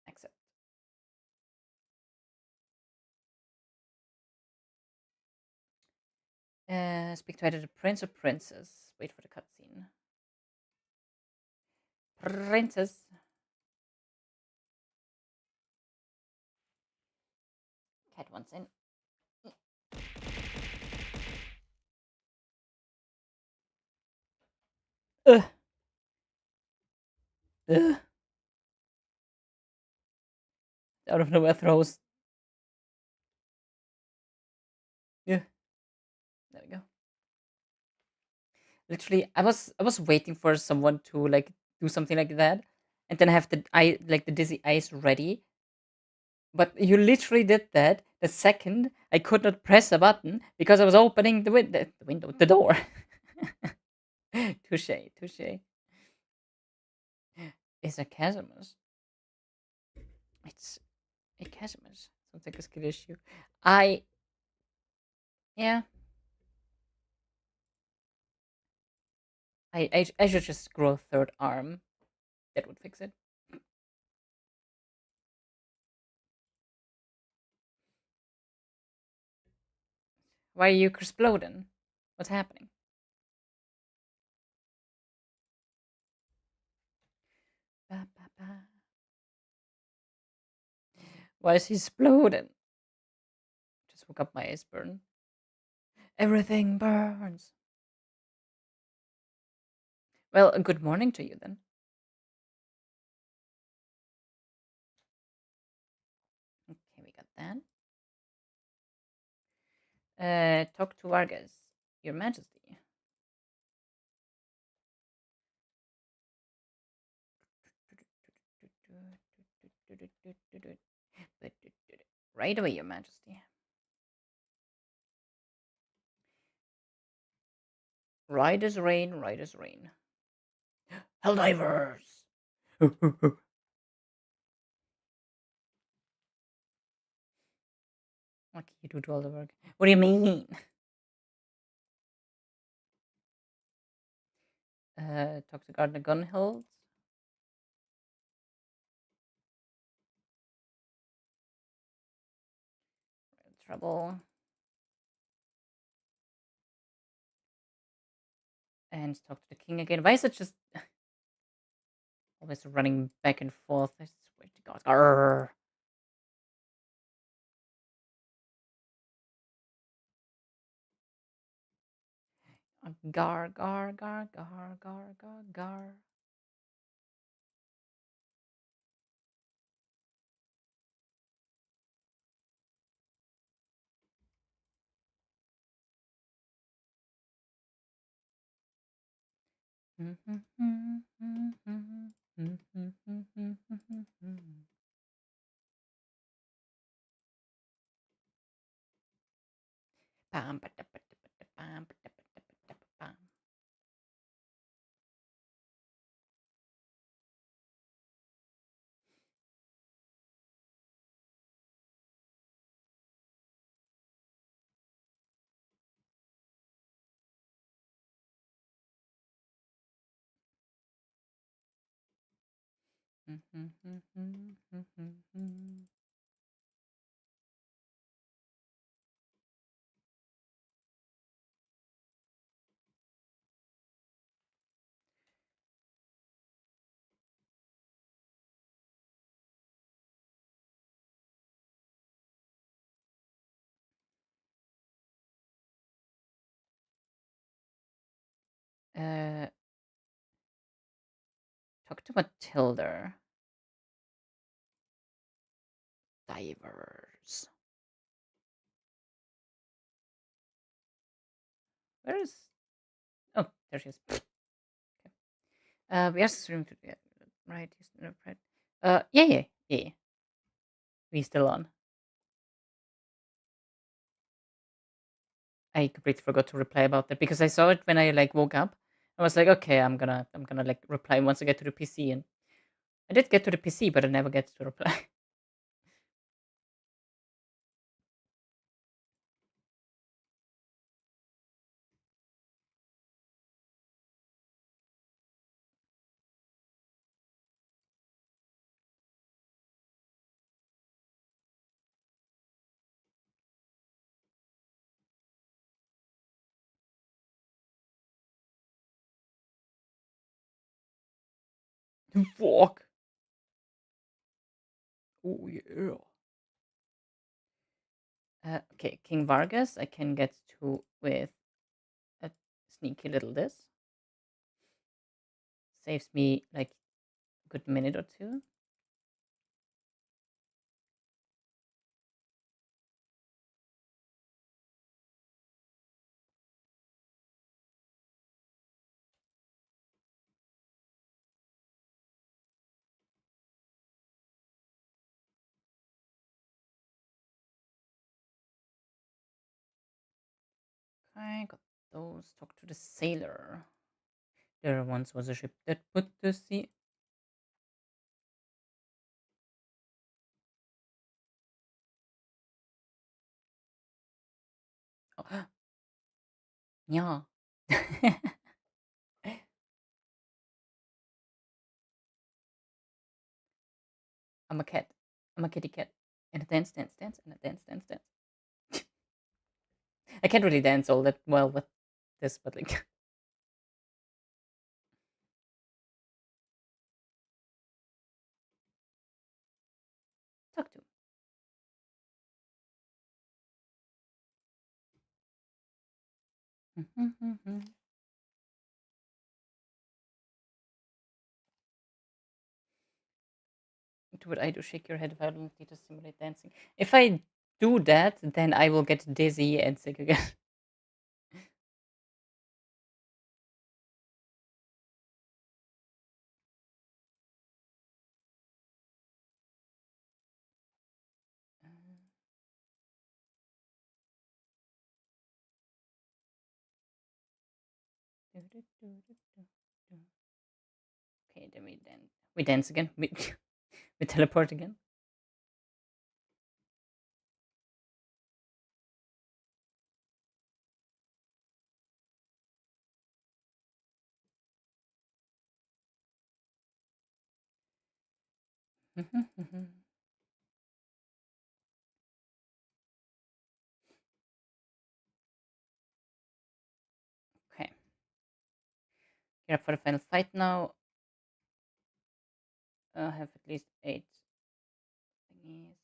Accept. Speak to either the prince or princess. Wait for the cutscene. Princess. Cat wants in. Ugh. Ugh. Out of nowhere throws. Yeah. There we go. Literally, I was waiting for someone to like do something like that, and then have the dizzy eyes ready. But you literally did that the second I could not press a button because I was opening the door. Touche, touche. It's a Casimus. It's a Casimus. Sounds like a skill issue. I Yeah. I should just grow a third arm. That would fix it. Why are you exploding? What's happening? Ba, ba, ba. Why is he exploding? Just woke up my eyes burn. Everything burns. Well, good morning to you then. Talk to Vargas, Your Majesty. Right away, Your Majesty. Right as rain, right as rain. Helldivers! Okay, you do all the work. What do you mean? Talk to Gardner Gunhild. Trouble. And talk to the king again. Why is it just always running back and forth? I swear to God. Arrgh. Gar, gar, gar, gar, gar, gar, gar. Bam, bada, bada, bada, bam, bada, bada, bada, bam. Uh, Talk to Matilda. Divers. Where is? Oh, there she is. We are streaming to right. Right. Yeah. We still on. I completely forgot to reply about that because I saw it when I like woke up. I was like, okay, I'm gonna like reply once I get to the PC, and I did get to the PC, but I never get to reply. Fuck. Oh yeah. Okay, King Vargas, I can get to with a sneaky little this. Saves me like a good minute or two. Okay, got those. Talk to the sailor. There once was a ship that put to sea. Oh, yeah. I'm a cat. I'm a kitty cat. And a dance, dance, dance, and a dance, dance, dance. I can't really dance all that well with this, but like, talk to. What would I do? Shake your head violently to simulate dancing. If I do that, then I will get dizzy and sick again. Okay, then we dance again. We teleport again. Okay, gear up for the final fight now. Have at least 8 thingies.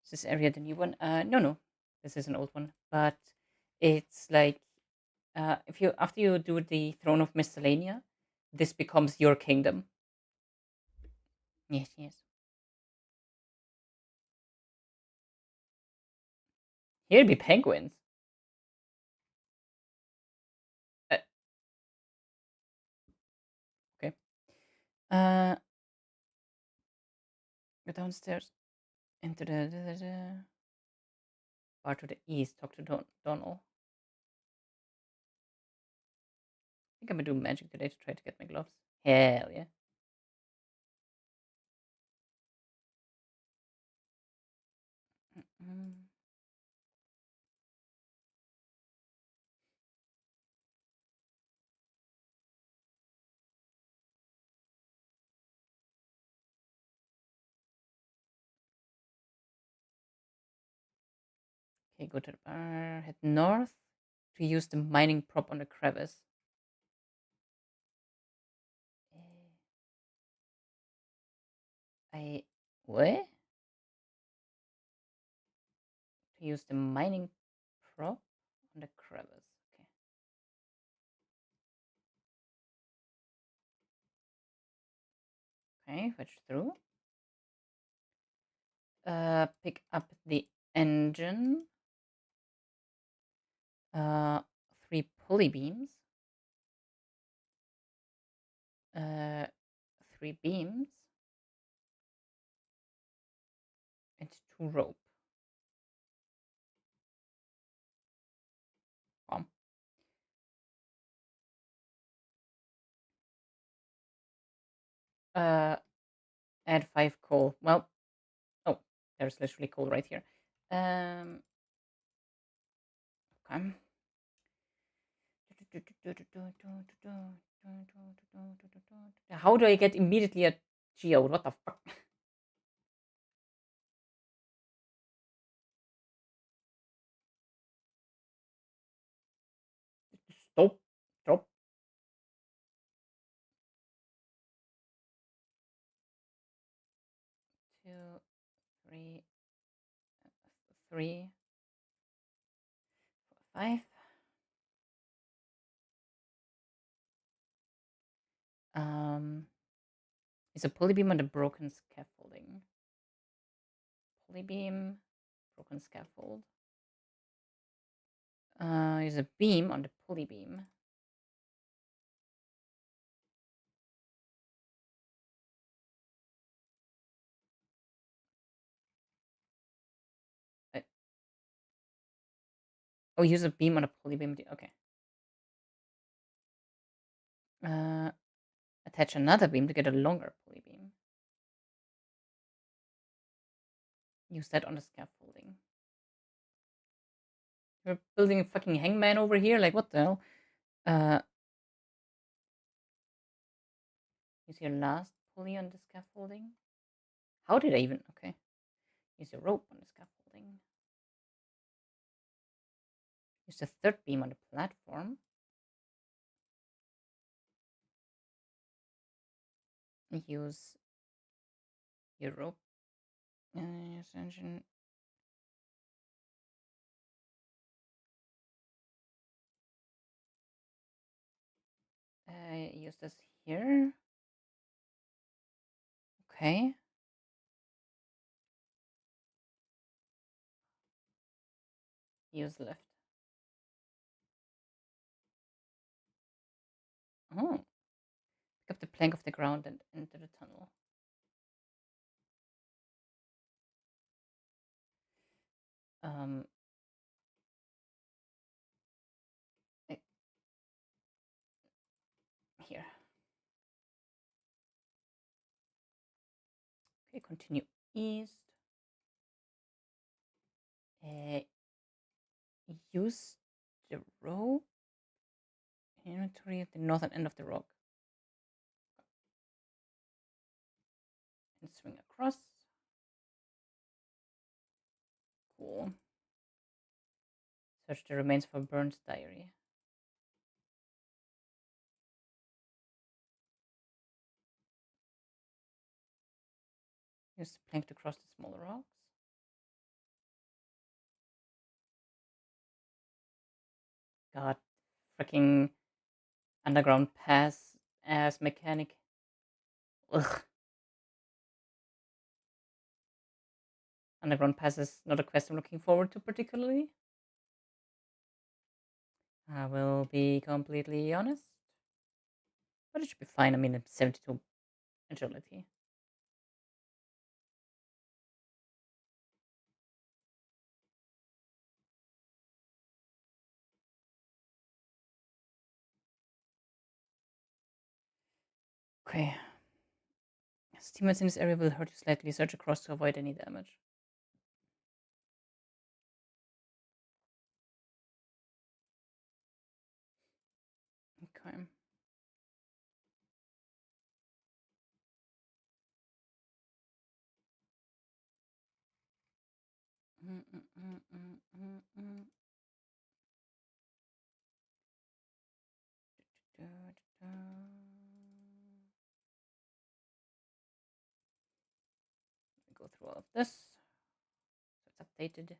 Is this area the new one? No, this is an old one, but it's like if you after you do the Throne of Miscellanea, this becomes your kingdom. Yes, yes. Here be penguins. Uh, okay. Uh, go downstairs into the bar to the east. Talk to Donald. I think I'm gonna do magic today to try to get my gloves. Hell yeah. Mm. Okay, go to the bar. Head north to use the mining prop on the crevice. Eh, I what? To use the mining prop on the crevice. Okay, fetch through. Pick up the engine. 3 pulley beams. 3 beams. And 2 rope. Bomb. Add 5 coal. Well, oh, there's literally coal right here. Okay. How do I get immediately a geode? What the fuck? Stop. Drop. 2, 3, 3, 5. Is a pulley beam on the broken scaffolding. Pulley beam, broken scaffold. Is a beam on the pulley beam. Uh, oh, use a beam on a pulley beam. Okay. Attach another beam to get a longer pulley beam. Use that on the scaffolding. We're building a fucking hangman over here? Like, what the hell? Use your last pulley on the scaffolding. How did I even... Okay. Use your rope on the scaffolding. Use the third beam on the platform. Use your rope. Use engine. use this here. Okay. Use lift. Oh. Pick up the plank of the ground and enter the tunnel. Um, here. Okay, continue east. Use the rope inventory at the northern end of the rock. And swing across. Cool. Search the remains for burned diary. Use the plank to cross the smaller rocks. God, freaking underground pass ass mechanic. Ugh. Underground pass is not a quest I'm looking forward to particularly. I will be completely honest. But it should be fine. I mean, it's 72 agility. Okay. Teammates in this area will hurt you slightly. Search across to avoid any damage. Okay. Go through all of this. So it's updated.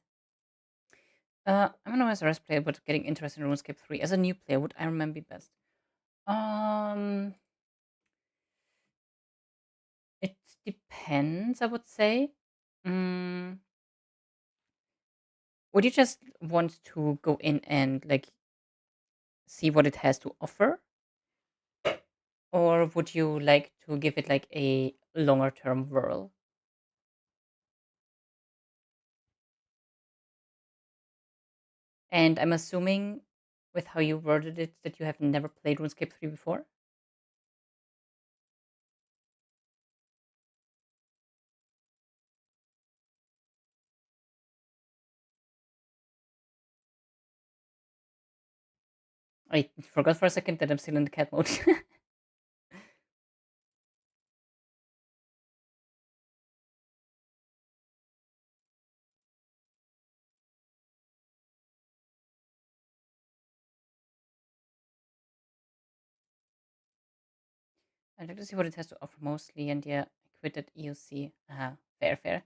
I'm an OSRS player, but getting interested in RuneScape 3. As a new player, would Iron Man be best? It depends, I would say. Mm, would you just want to go in and like see what it has to offer? Or would you like to give it like a longer term whirl? And I'm assuming with how you worded it that you have never played RuneScape 3 before? I forgot for a second that I'm still in the cat mode. I'd like to see what it has to offer mostly, and yeah, I quit at EOC. Fair, fair.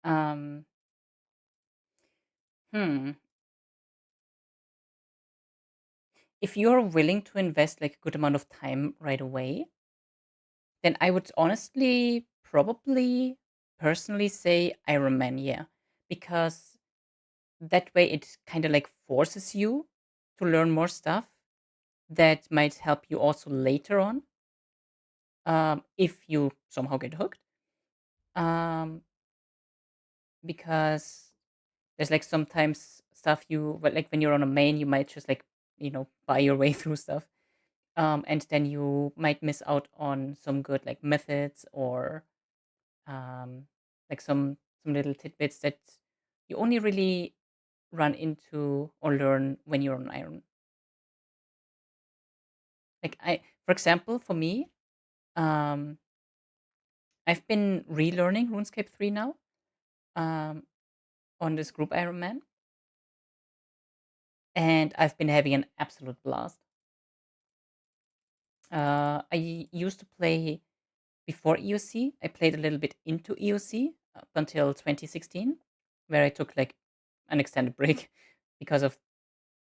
Um, hmm. If you're willing to invest like a good amount of time right away, then I would honestly probably personally say Iron Man, yeah. Because that way it kind of like forces you to learn more stuff that might help you also later on, if you somehow get hooked. Um, because there's like sometimes stuff you well, like when you're on a main, you might just like buy your way through stuff, and then you might miss out on some good like methods or um, like some little tidbits that you only really run into or learn when you're on Iron. Like for example, for me, um, I've been relearning RuneScape 3 now, um, on this group Iron Man, and I've been having an absolute blast. I used to play before EOC. I played a little bit into EOC up until 2016, where I took like an extended break because of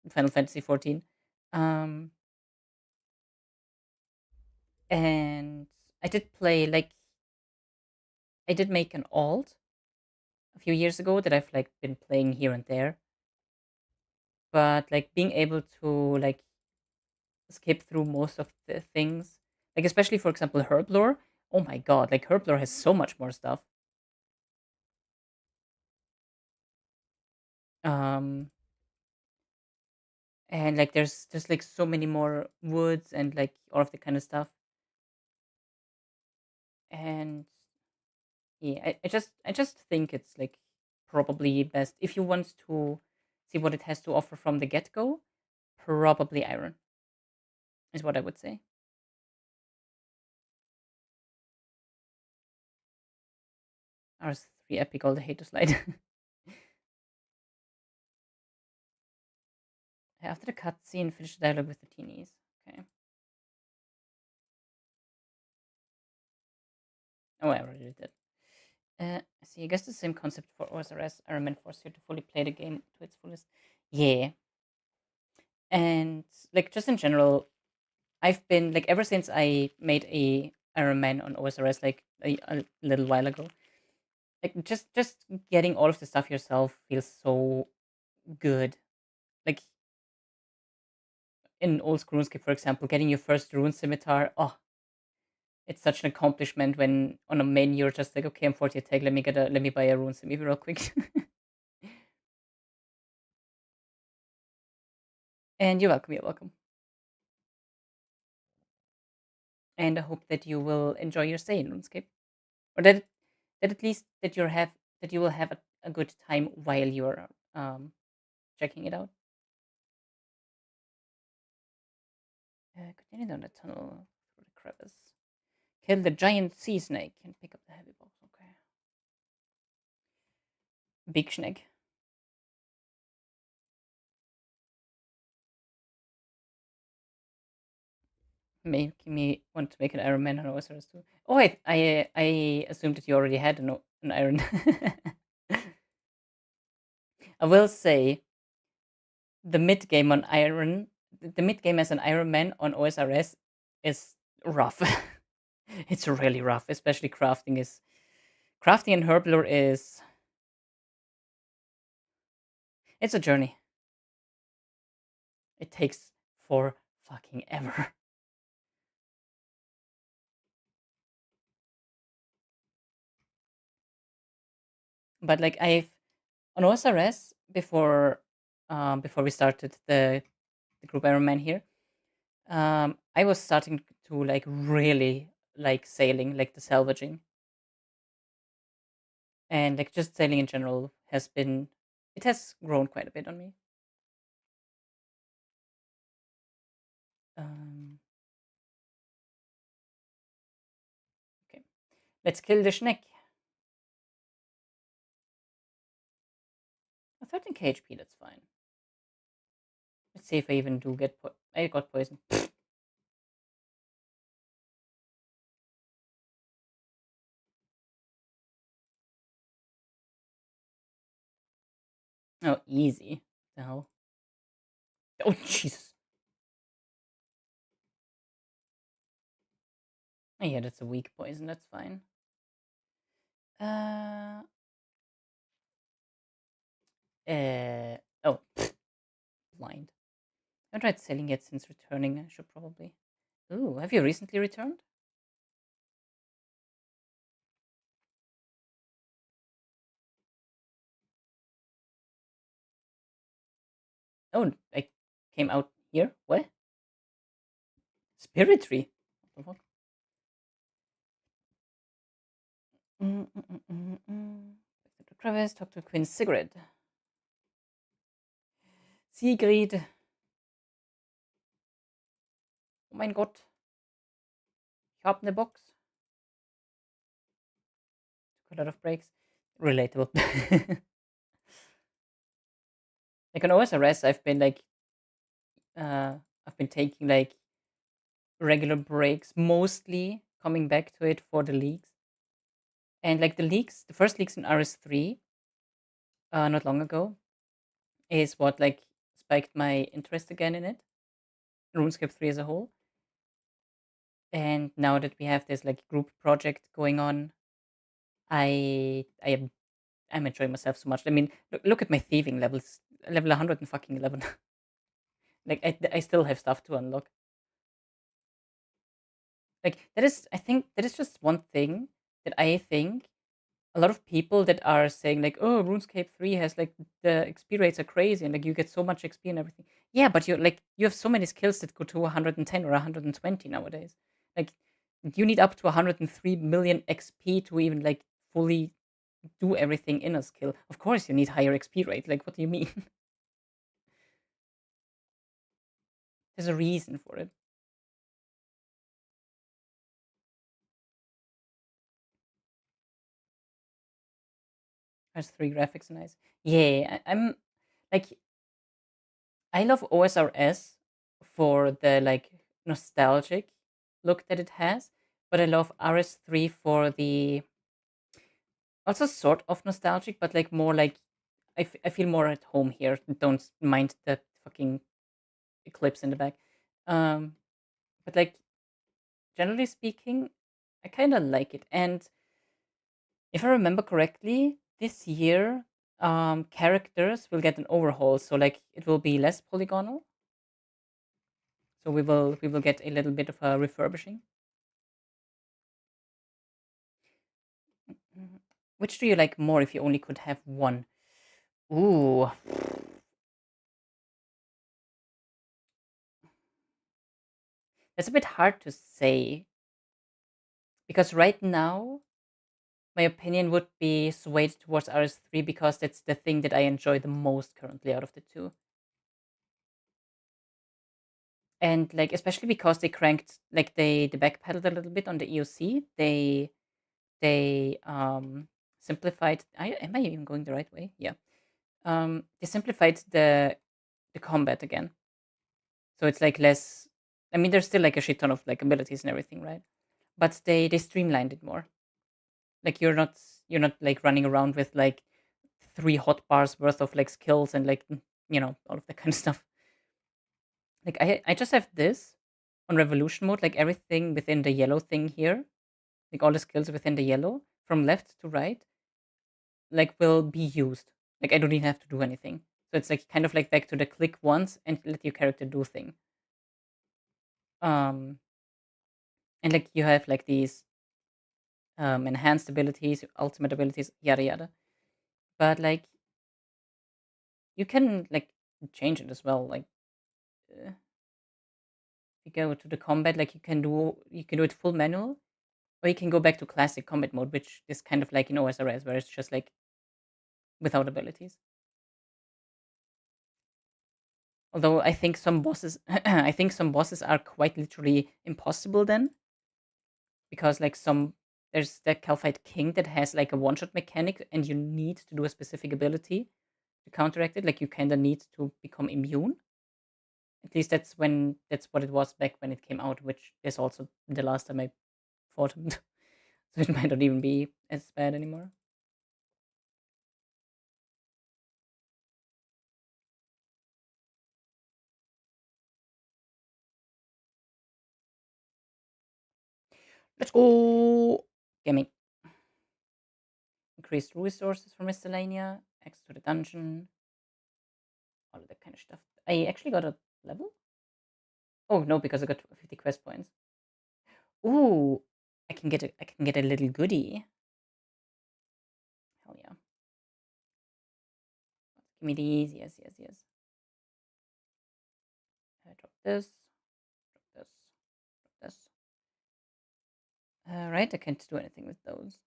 Final Fantasy 14. Um, And I did play like I did make an alt a few years ago that I've like been playing here and there, but like being able to like skip through most of the things, like especially for example herblore. Oh my god, like herblore has so much more stuff. Um, and like there's like so many more woods and like all of the kind of stuff. And yeah, I just think it's like probably best if you want to see what it has to offer from the get go. Probably iron is what I would say. RS3 epic all the hate to slide. After the cutscene, finish the dialogue with the teenies. Okay. Oh, I already did that. See, I guess the same concept for OSRS. Iron Man forces you to fully play the game to its fullest. Yeah, and like just in general, I've been like ever since I made a Iron Man on OSRS like a little while ago. Like just getting all of the stuff yourself feels so good. Like in old school RuneScape, for example, getting your first rune scimitar. Oh, it's such an accomplishment when on a main you're just like, okay, I'm 40 attack. Let me buy a rune scimitar real quick. And you're welcome. You're welcome. And I hope that you will enjoy your stay in RuneScape, or that at least that you will have a good time while you're checking it out. Continue down the tunnel through the crevice. Kill the giant sea snake and pick up the heavy box. Okay. Big snake. Making me want to make an Iron Man on OSRS too. Oh, I assumed that you already had an Iron. I will say the mid game on Iron, the mid game as an Iron Man on OSRS is rough. It's really rough, especially crafting and herblore is it's a journey. It takes for fucking ever. But like I've on OSRS before we started the group Iron Man here, I was starting to like really like sailing, like the salvaging, and like just sailing in general has grown quite a bit on me. Um, okay, let's kill the snake. A 13k HP, that's fine. Let's see if I even do get I got poison. Oh, easy. The hell? Oh, Jesus. Oh, yeah, that's a weak poison. That's fine. Uh, oh, blind. I haven't tried selling it since returning. I should probably. Ooh, have you recently returned? Oh, I came out here. What? Spirit tree. What the fuck? Back to the crevice. Talk to Queen Sigrid. Sigrid. Oh mein Gott. Ich hab ne Box. Took a lot of breaks. Relatable. Like on OSRS, uh, I've been taking like regular breaks, mostly coming back to it for the leagues. And like the first leagues in RS3, not long ago, is what like spiked my interest again in it. RuneScape 3 as a whole. And now that we have this like group project going on, I'm enjoying myself so much. I mean, look at my thieving levels, level 100 and fucking 11. Like I still have stuff to unlock. Like that is, I think that is just one thing that I think a lot of people that are saying like, oh, RuneScape 3 has like the XP rates are crazy and like you get so much XP and everything. Yeah, but you have so many skills that go to 110 or 120 nowadays. Like you need up to 103 million XP to even like fully do everything in a skill. Of course you need higher XP rate. Like what do you mean? There's a reason for it. RS3 graphics are nice. Yeah, I'm like I love OSRS for the like nostalgic look that it has, but I love RS3 for the also sort of nostalgic, but like more like I feel more at home here. Don't mind the fucking eclipse in the back. Um, but like generally speaking, I kind of like it. And if I remember correctly, this year characters will get an overhaul, so like it will be less polygonal. So we will get a little bit of a refurbishing. Mhm. Which do you like more if you only could have one? Ooh, that's a bit hard to say because right now my opinion would be swayed towards RS3 because that's the thing that I enjoy the most currently out of the two. And like especially because they cranked like they backpedaled a little bit on the EOC. They simplified. Am I even going the right way? Yeah. They simplified the combat again. So it's like less. I mean, there's still like a shit ton of like abilities and everything, right? But they streamlined it more. Like you're not like running around with like three hot bars worth of like skills and like all of that kind of stuff. Like I just have this on revolution mode, like everything within the yellow thing here, like all the skills within the yellow from left to right, like will be used. Like I don't even have to do anything. So it's like kind of like back to the click once and let your character do thing. Um, and like you have like these enhanced abilities, ultimate abilities, yada yada. But like you can like change it as well. Like if you go to the combat, like you can do it full manual, or you can go back to classic combat mode, which is kind of like in OSRS, where it's just like without abilities. Although I think some bosses, I think some bosses are quite literally impossible then, because like there's that Calphite King that has like a one shot mechanic, and you need to do a specific ability to counteract it. Like you kind of need to become immune. At least that's what it was back when it came out, which is also the last time I fought him. So it might not even be as bad anymore. Let's go! Gaming. Increased resources for miscellanea, access to the dungeon, all of that kind of stuff. I actually got a level? Oh no, because I got 50 quest points. Ooh, I can get a little goodie. Hell yeah. Give me these. Yes, yes, yes. Drop this, drop this, drop this. Right, I can't do anything with those.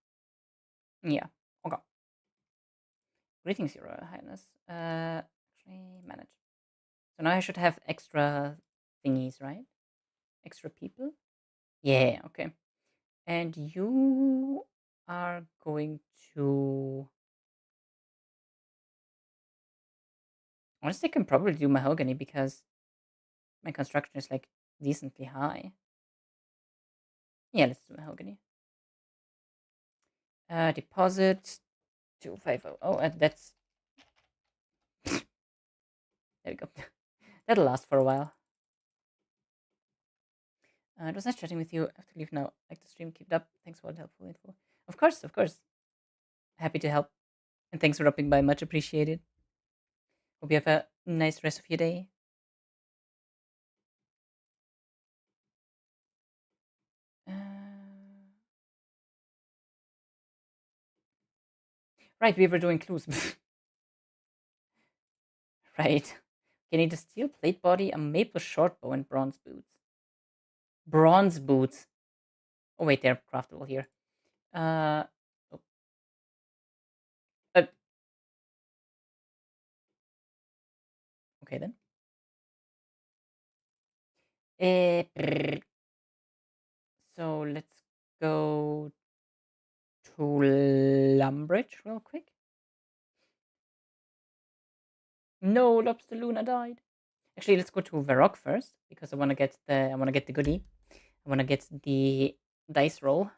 Yeah. Okay. Greetings, Your Highness. Actually, manage. So now I should have extra thingies, right? Extra people? Yeah, okay. And you are going to. Honestly, I can probably do mahogany because my construction is like decently high. Yeah, let's do mahogany. Deposit 2500. Oh, that's. There we go. That'll last for a while. It was nice chatting with you. I have to leave now. Like the stream, keep it up. Thanks for all the helpful info. Of course, of course. Happy to help. And thanks for dropping by. Much appreciated. Hope you have a nice rest of your day. Uh, right, we were doing clues. Right. You need a steel plate body, a maple short bow, and bronze boots. Bronze boots. Oh wait, they're craftable here. Uh, oh, uh, okay then. So let's go to Lumbridge real quick. No, Lobster Luna died. Actually, let's go to Varrock first because I want to get the goodie. I want to get the dice roll.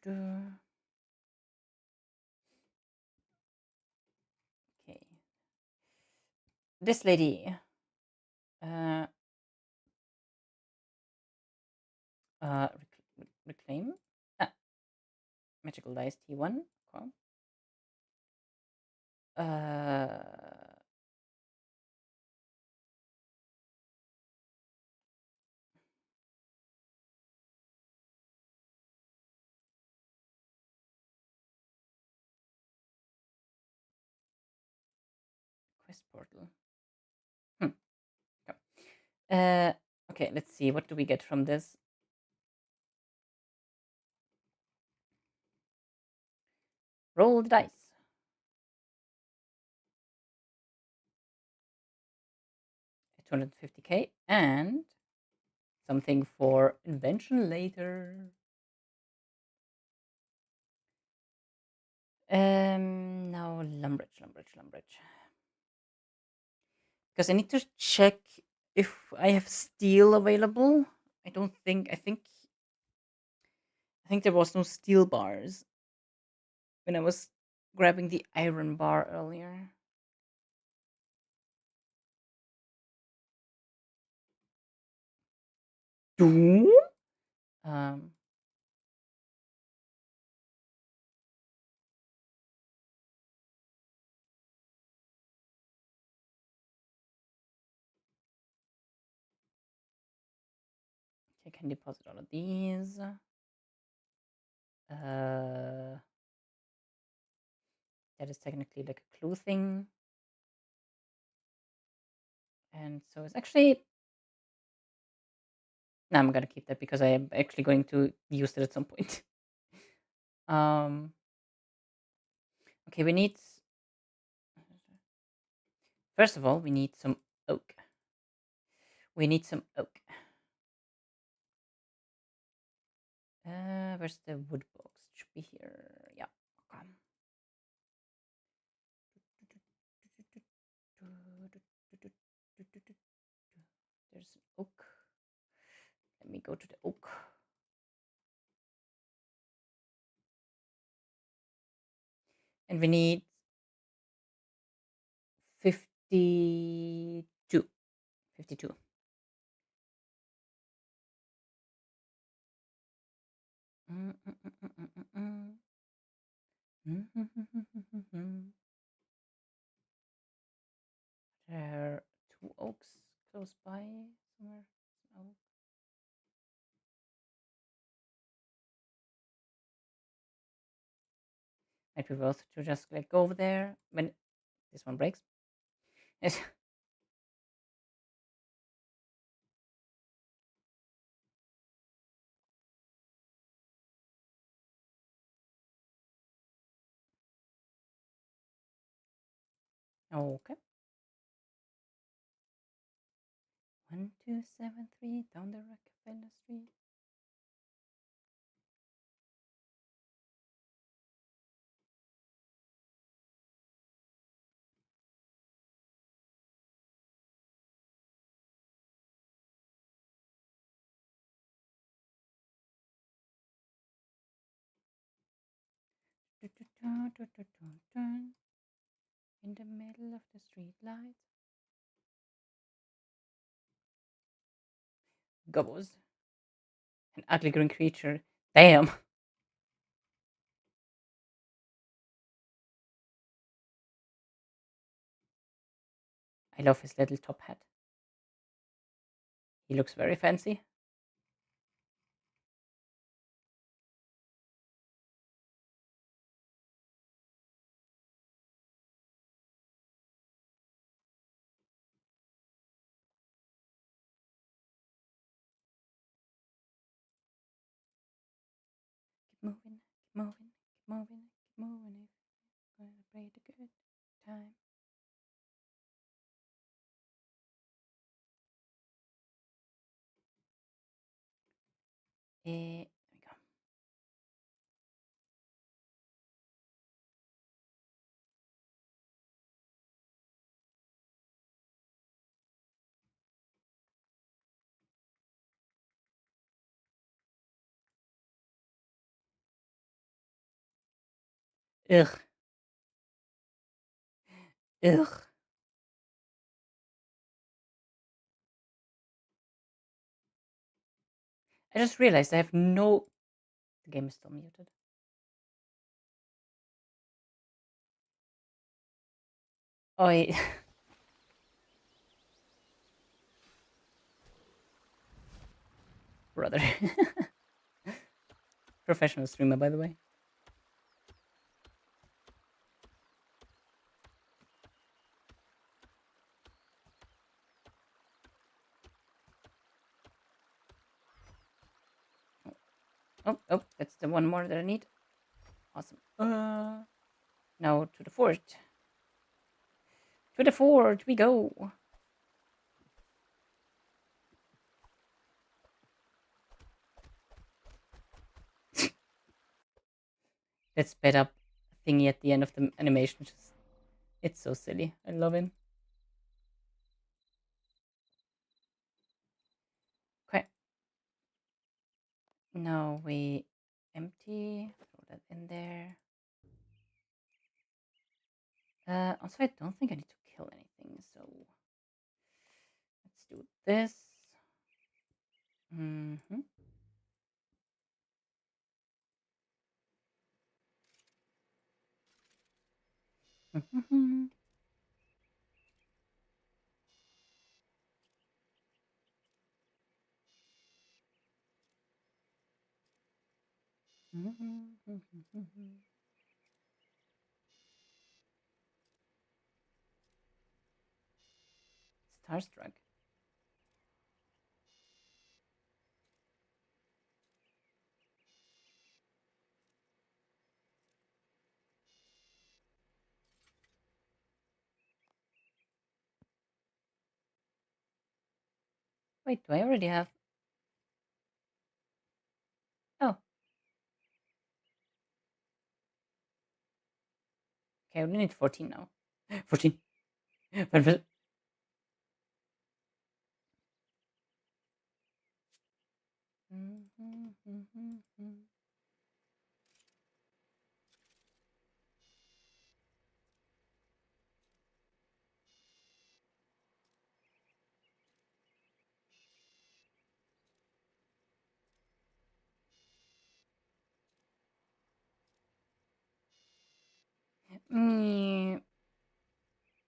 Okay. This lady. Uh, reclaim. Ah, magical dice T1. Okay. Uh, quest portal. Hmm. Okay. Okay, let's see. What do we get from this? Roll the dice. 250k and something for invention later. Now Lumbridge. Because I need to check if I have steel available. I think there was no steel bars when I was grabbing the iron bar earlier. Doom? Um, I can deposit all of these. That is technically like a clue thing. And so it's actually. No, I'm gonna keep that because I am actually going to use it at some point. um, okay, we need. First of all, we need some oak. We need some oak. Where's the wood box? It should be here. Yeah. Okay. There's an oak. Let me go to the oak. And we need 52. 52. There are two oaks close by somewhere. Oak. Might be worth to just like go over there when this one breaks. Okay. 1273 down the Rockefeller Street. in the middle of the street light. Gobos. An ugly green creature. Damn. I love his little top hat. He looks very fancy. Keep moving, keep moving, keep moving, keep moving. Celebrate a good time. There we go. Ugh. Ugh. I just realized I have no. The game is still muted. Oh, brother. Professional streamer, by the way. Oh, that's the one more that I need. Awesome. Now to the fort. To the fort we go. That sped up thingy at the end of the animation. It's so silly. I love him. Okay. Now we empty. Throw that in there. Also, I don't think I need to kill anything, so let's do this. Mm-hmm. Mm-hmm. Mm-hmm. Starstruck. Wait, do I already have? Oh, okay. We need 14 now. 14. Perfect.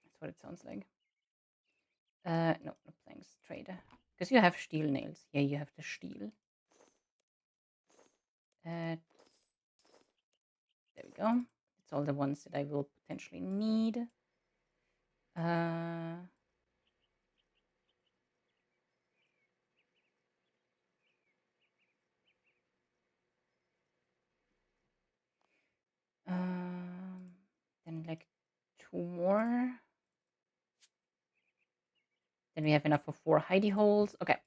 That's what it sounds like. No, not planks. Trade. Because you have steel nails. Yeah, you have the steel. There we go. It's all the ones that I will potentially need. Then like 2 more. Then we have enough for 4 hidey holes. Okay.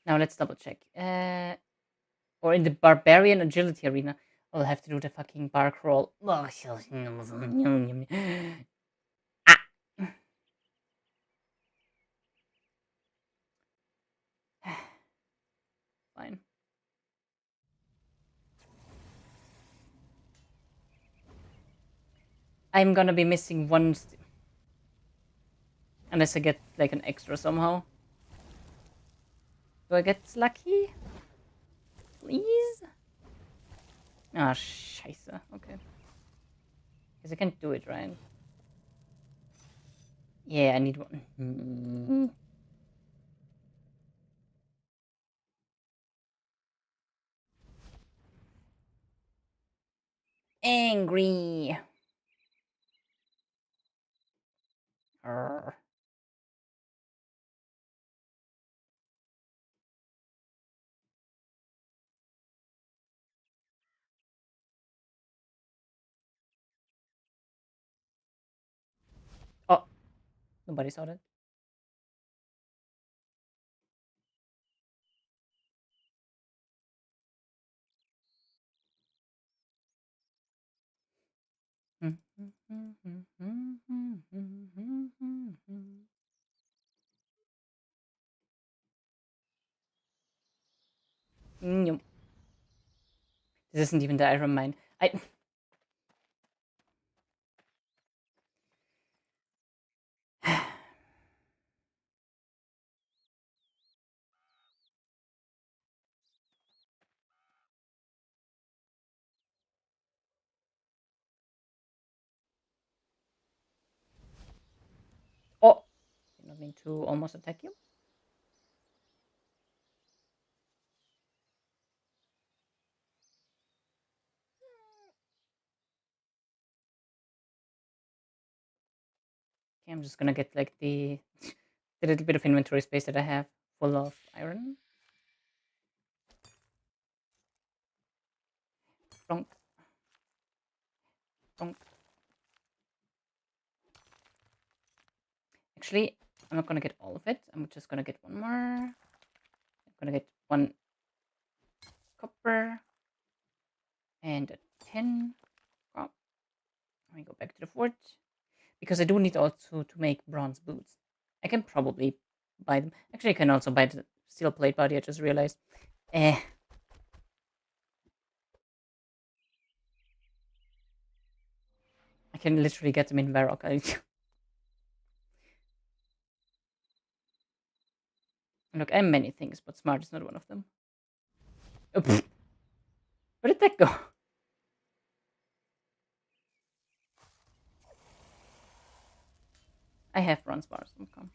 Now let's double check. Or in the barbarian agility arena, I'll have to do the fucking bar crawl. Ah. Fine. I'm gonna be missing one. Unless I get like an extra somehow. Do I get lucky? Please? Ah, scheiße. Okay. Because I can't do it, right? Yeah, I need one. Angry. Arr. Oh, nobody saw that. Nope. This isn't even the Iron Mine. Oh, did not mean to almost attack you. Okay, I'm just gonna get like the little bit of inventory space that I have full of iron. Bonk. Bonk. Actually, I'm not gonna get all of it. I'm just gonna get one more. I'm gonna get one copper and a tin. Oh, let me go back to the fort. Because I do need also to make bronze boots. I can probably buy them. Actually, I can also buy the steel plate body, I just realized. Eh. I can literally get them in Varrock. Look, I'm many things, but smart is not one of them. Oh, where did that go? I have bronze bars. Okay.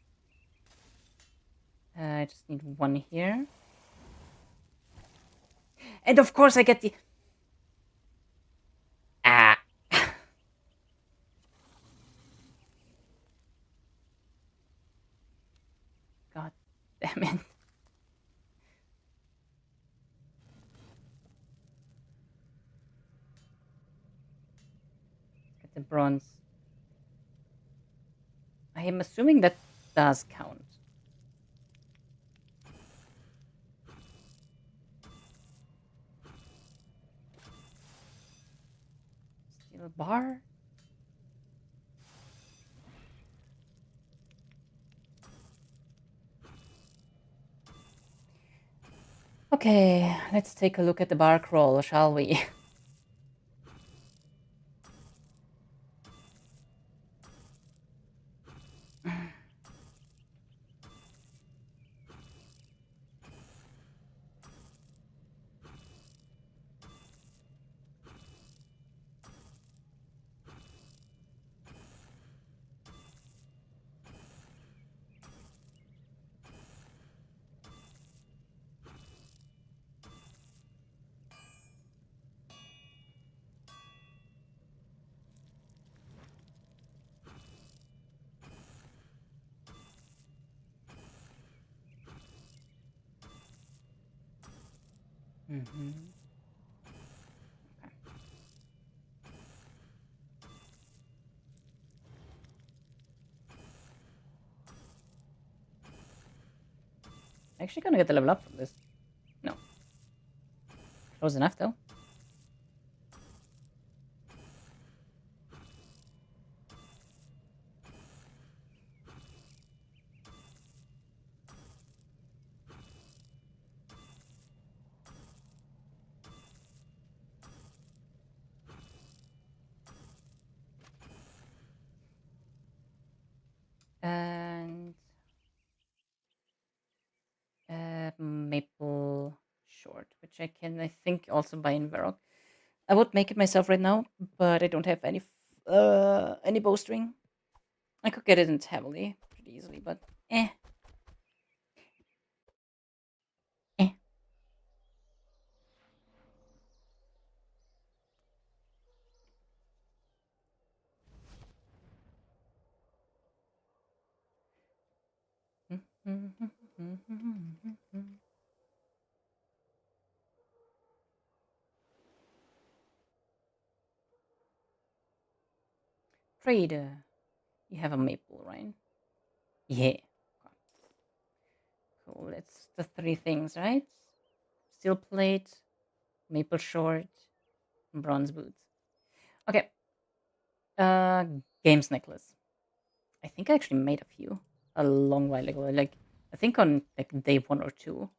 I just need one here. And of course I get the... Ah. God damn it. Get the bronze. I am assuming that does count. Steel bar? Okay, let's take a look at the bar crawl, shall we? Mm-hmm. Okay. Actually gonna get the level up from this. No. Close enough though. And sword, which I can, I think, also buy in Varrock. I would make it myself right now, but I don't have any bowstring. I could get it in heavily pretty easily, but eh, eh. Trader, you have a maple, right? Yeah. Cool. It's the three things, right? Steel plate, maple short, and bronze boots. Okay. Uh, games necklace. I think I actually made a few a long while ago. Like I think on like day 1 or 2.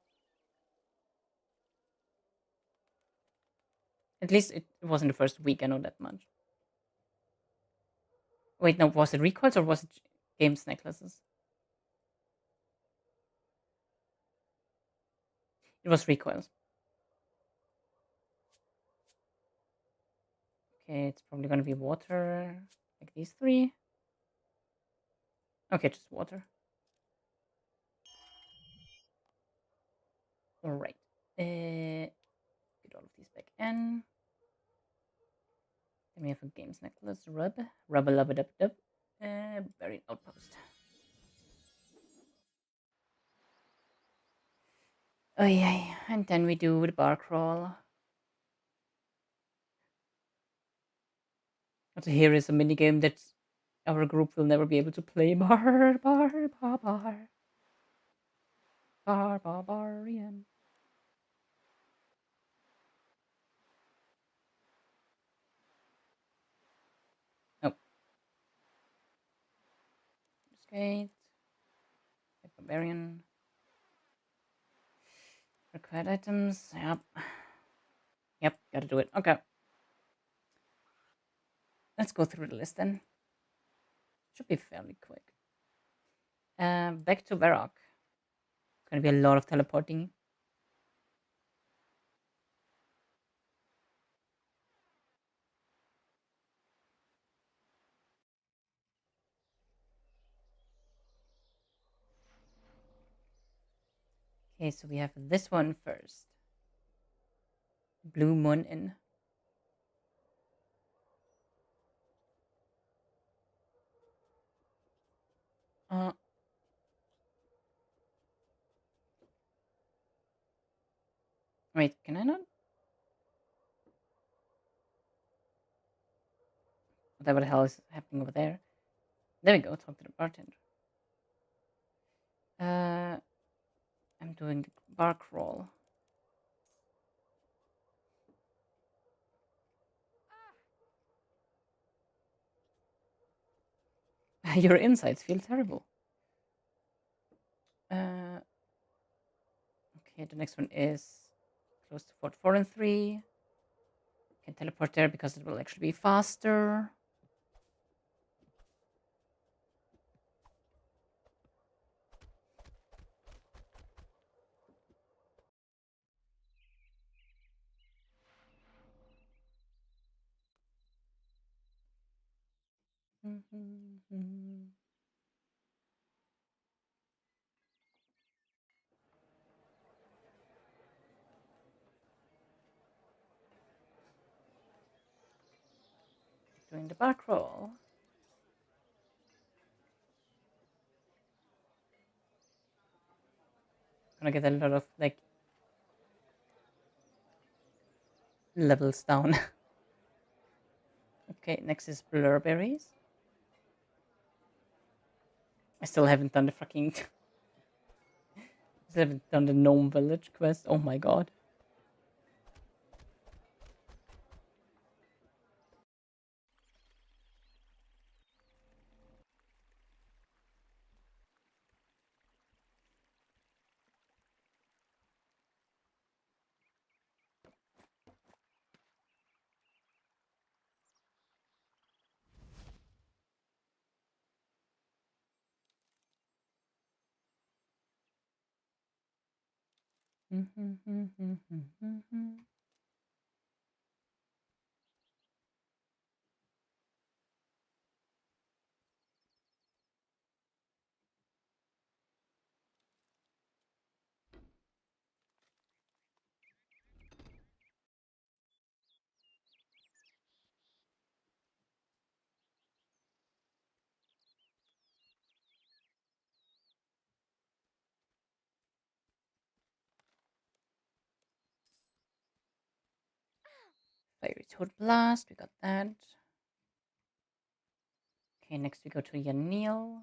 At least it wasn't the first week. I know that much. Wait, no, was it recoils or was it games necklaces? It was recoils. Okay, it's probably gonna be water, like these three. Okay, just water. All right. Get all of these back in. Then we have a games necklace. Rub a lub a dub dub. Buried outpost. Oh yeah, and then we do the bar crawl. So here is a mini game that our group will never be able to play. Barbarian. Oh, skate. Barbarian. Required items. Yep. Yep, gotta do it. Okay. Let's go through the list then. Should be fairly quick. Back to Varrock. Gonna be a lot of teleporting. Okay, so we have this one first. Blue Moon Inn. Uh, wait, can I not? Whatever the hell is happening over there. There we go, talk to the bartender. I'm doing the bar crawl. Your insides feel terrible. Okay, the next one is close to Fort 4 and 3. Can teleport there because it will actually be faster. Doing the bar crawl. Gonna get a lot of like levels down. Okay, next is blurberries. I still haven't done the fucking. Still haven't done the gnome village quest. Oh my god. Fiery Toad Blast, we got that. Okay, next we go to Yanil.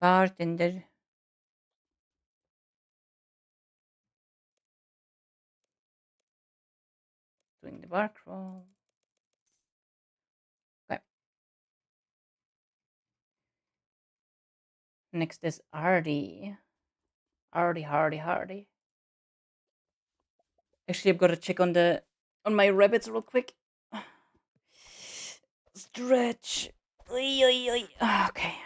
Bartender. Doing the bar crawl. Okay. Next is Hardy. Hardy. Actually, I've got to check on my rabbits real quick. Stretch. Okay.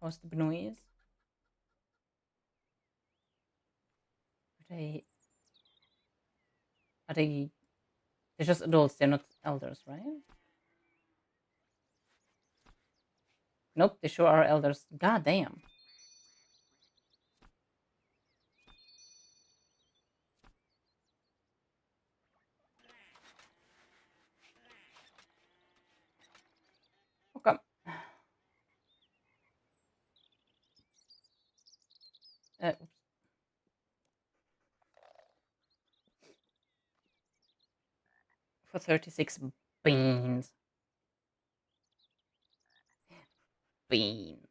How's the noise? Are they? They're just adults. They're not elders, right? Nope. They sure are elders. God damn. Okay. For 36 beans. Beans.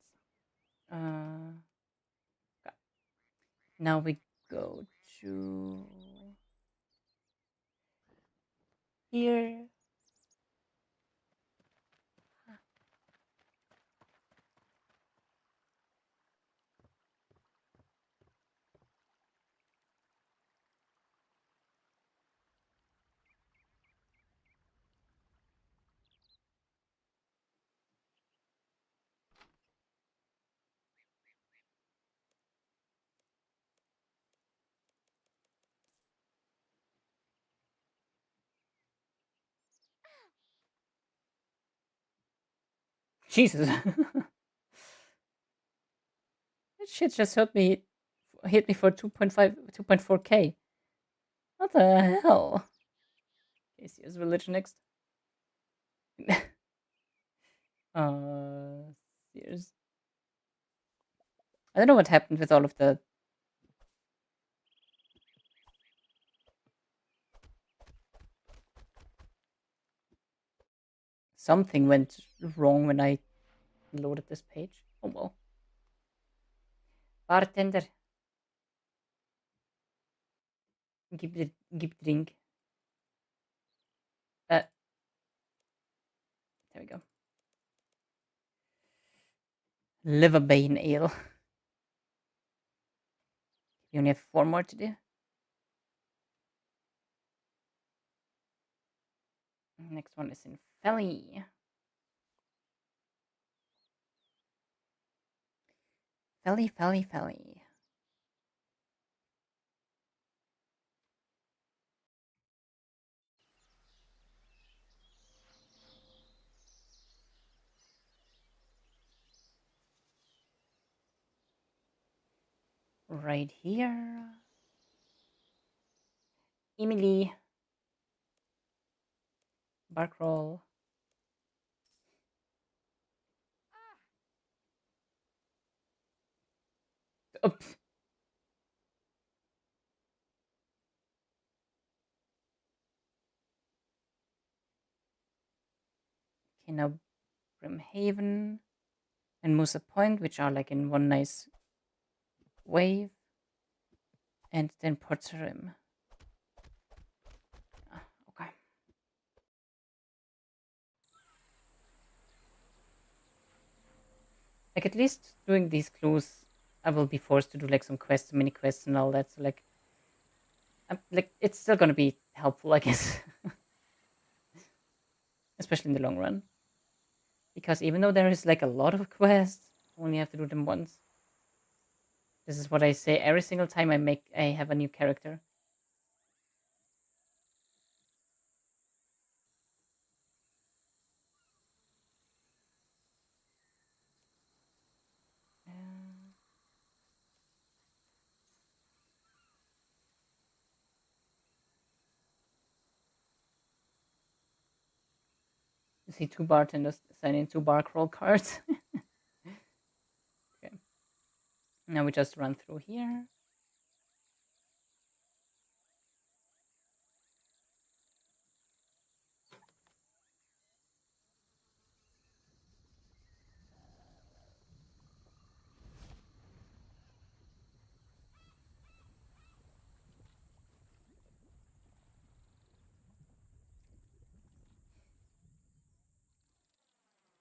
Okay. Now we go to here. Jesus. That shit just hit me for 2.5, 2.4k. What the hell? Casey's religion next. Sears. I don't know what happened with all of the. Something went wrong when I loaded this page. Oh well. Bartender. Give drink. There we go. Liverbane ale. You only have 4 more to do. Next one is in Felly. Felly. Right here. Emily. Barkroll. Oops. Okay, now Brimhaven and Musa Point, which are like in one nice wave. And then Portserim. Like at least doing these clues, I will be forced to do like some quests, mini quests, and all that. So like it's still gonna be helpful, I guess, especially in the long run. Because even though there is like a lot of quests, I only have to do them once. This is what I say every single time I have a new character. Uh, you see two bartenders signing two bar crawl cards. Okay. Now we just run through here.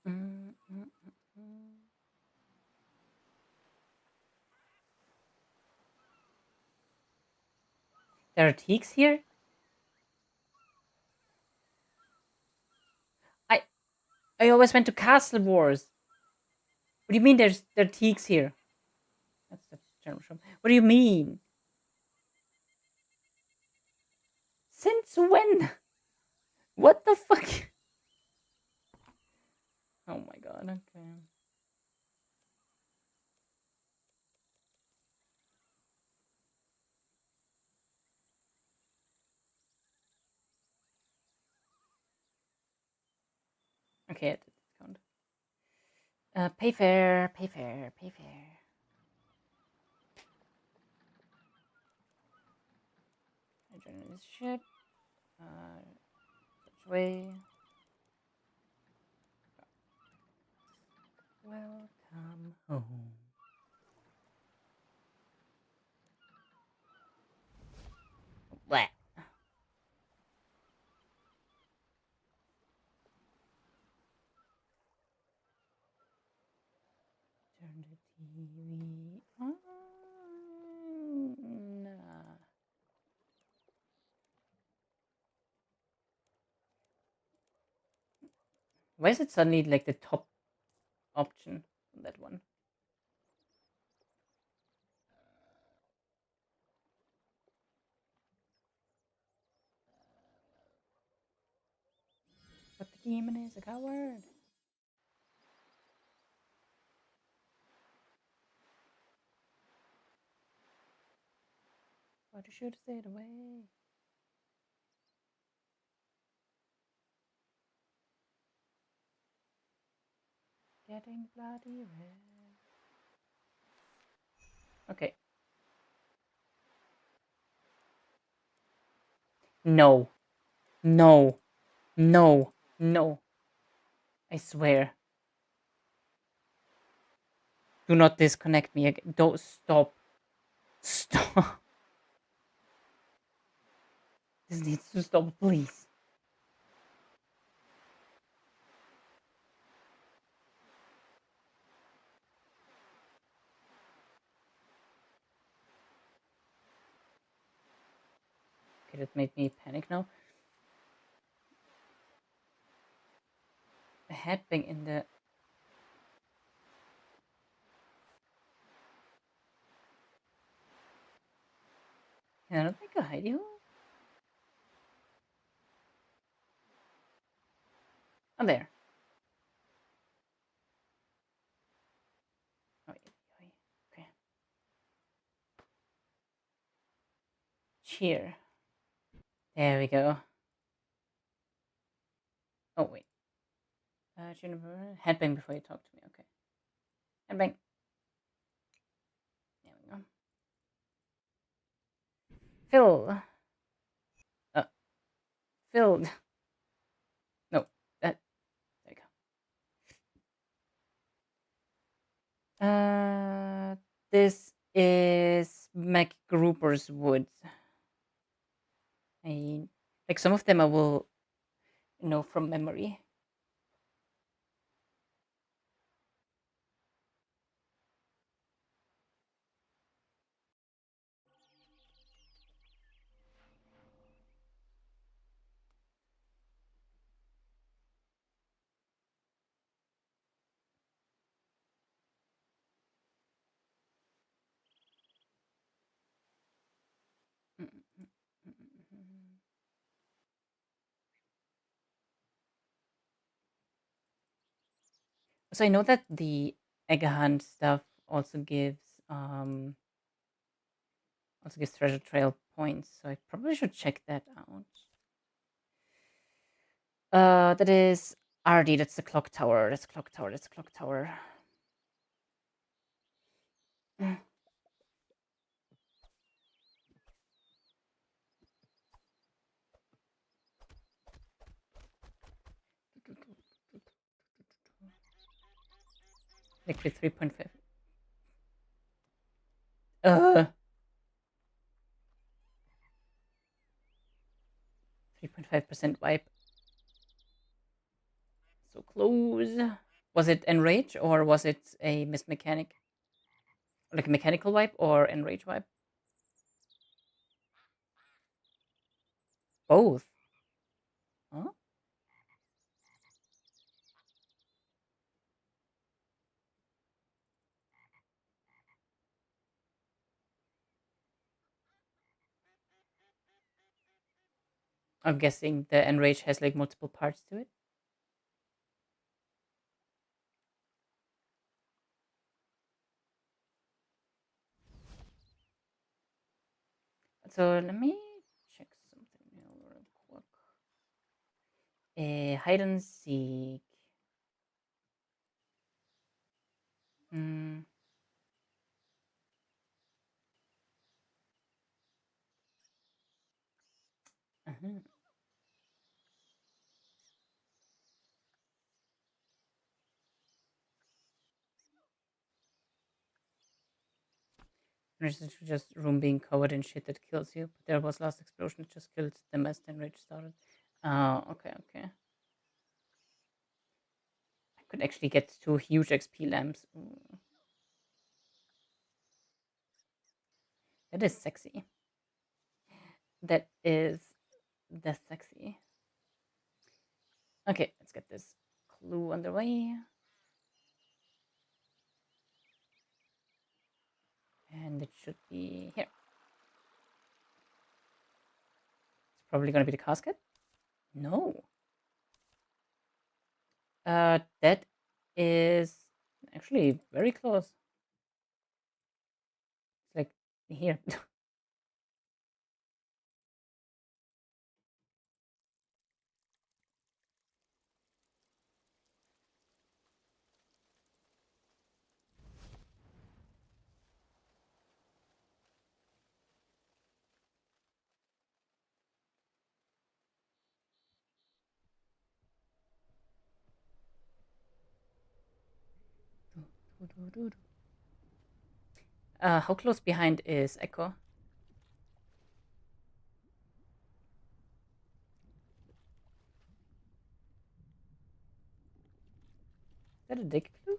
Mm, mm, mm, mm. There are teaks here? I I always went to Castle Wars. What do you mean there are teaks here? That's the German shop. What do you mean? Since when? What the fuck? Oh my god, okay. Okay, at the discount. Pay fair, pay fair, pay fair. I join this ship. Which way? Welcome home. Blah. Turn the TV on. Nah. Why is it suddenly like the top option on that one? But the demon is a coward. But you should have stayed away. Getting bloody red. Okay. No. No. No. No. I swear. Do not disconnect me again. Don't stop. Stop. This needs to stop, please. Okay, that made me panic now. A headbang in the. Can I not make a hidey hole? Oh, there. Oh, okay. Cheer. There we go. Oh, wait. Headbang before you talk to me. Okay. Headbang. There we go. Fill. Filled. No. That. There you go. This is MacGruber's Woods. Like some of them I will know from memory. So I know that the egg hunt stuff also gives treasure trail points, so I probably should check that out. That is RD. That's the clock tower. That's clock tower. That's clock tower. Liquid 3.5. 3.5% wipe. So close. Was it enrage or was it a missed mechanic? Like a mechanical wipe or enrage wipe? Both. Huh? I'm guessing the enrage has like multiple parts to it. So let me check something here real quick. Hide and seek. Hmm. Uh-huh. It's just room being covered in shit that kills you. But there was last explosion that just killed them as the enrage started. Okay, okay. I could actually get two huge XP lamps. Ooh, that is sexy. That is that's sexy. Okay, let's get this clue underway. And it should be here. It's probably gonna be the casket. No. That is actually very close. It's like here. How close behind is Echo? Is that a dig clue?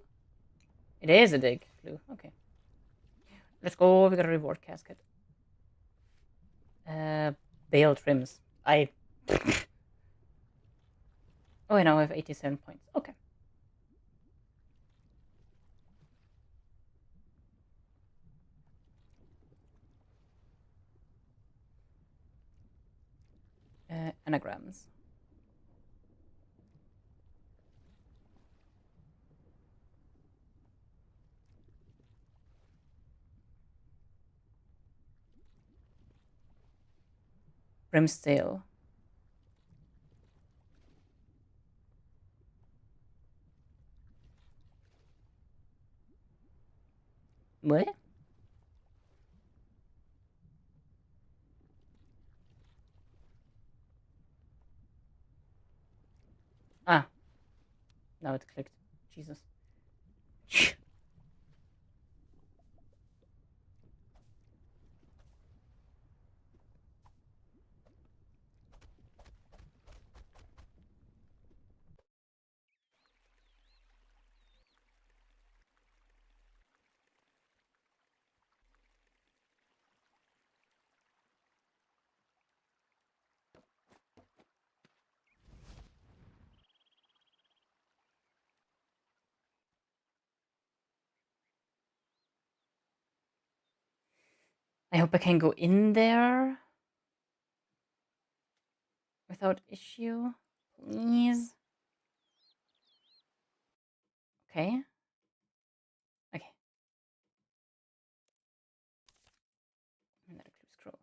It is a dig clue. Okay. Let's go. We got a reward casket. Uh, Bale trims. I. Oh, I now have 87 points. Okay. Anagrams. Brimstale. What? Ah, now it clicked. Jesus. I hope I can go in there without issue. Please. Okay. Okay. Another clue scroll.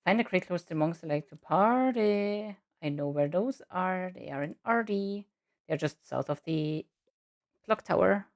Find a crate close to monks that like to party. I know where those are. They are in RD. They're just south of the clock tower.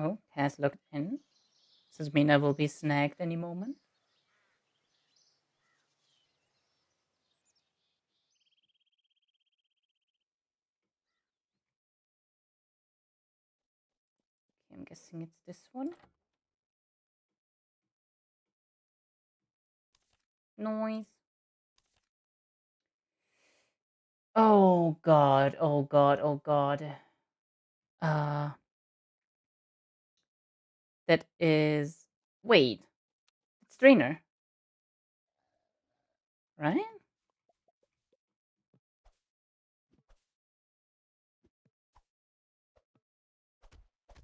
Oh, has logged in. Does this mean I will be snagged any moment? Okay, I'm guessing it's this one. Noise. Oh god, oh god, oh god. Uh that is wait, it's Drainer, right?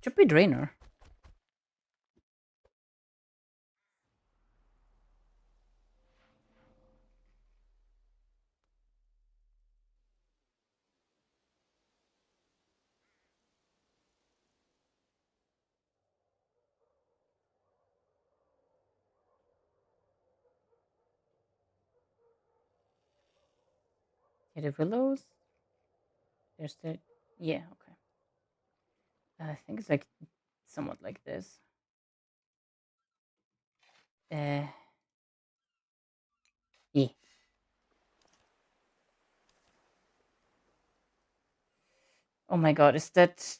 Should be Drainer. Yeah, the willows. There's the yeah, okay. I think it's like somewhat like this. Uh yeah. Oh my god, is that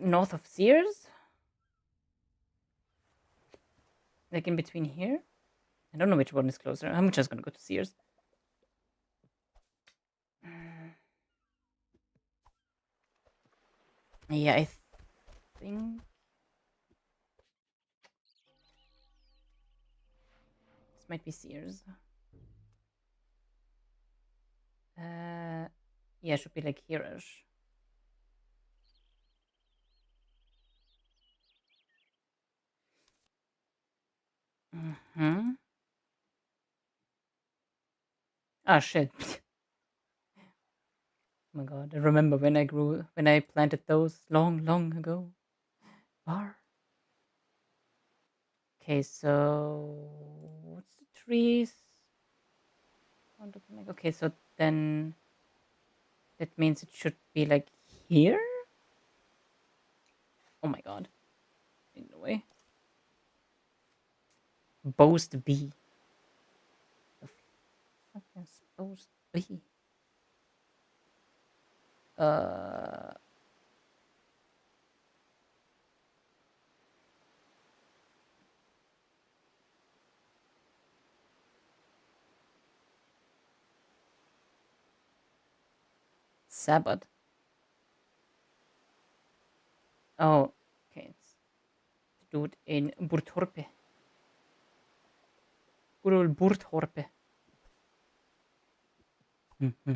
north of Sears? Like in between here? I don't know which one is closer. I'm just gonna go to Sears. Yeah, I think this might be Sears. Yeah, it should be like here-ish. Mm-hmm. Ah, shit. Oh my god, I remember when I planted those long, long ago. Bar. Okay, so what's the trees? Okay, so then that means it should be like here? Oh my god. In the way. Supposed to be. The fuck is supposed to be? Uh Sabbath. Oh, okay, it's the dude in Burtorpe. Good old Burtorpe. Mm-hmm.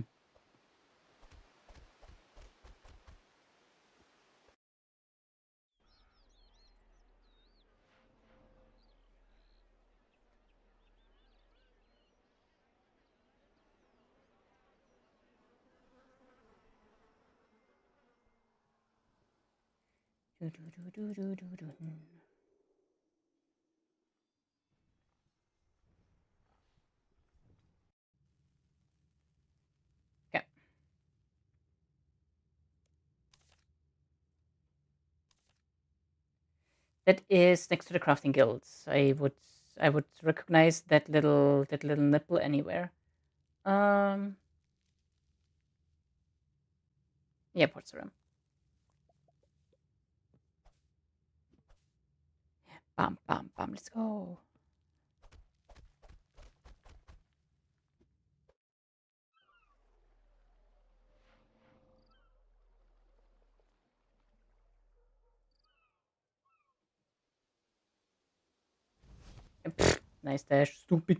Okay. That is next to the crafting guilds. I would recognize that little nipple anywhere. Um yeah, Port Sarim. Bam, bam, bam. Let's go. Pfft, nice dash. Stupid.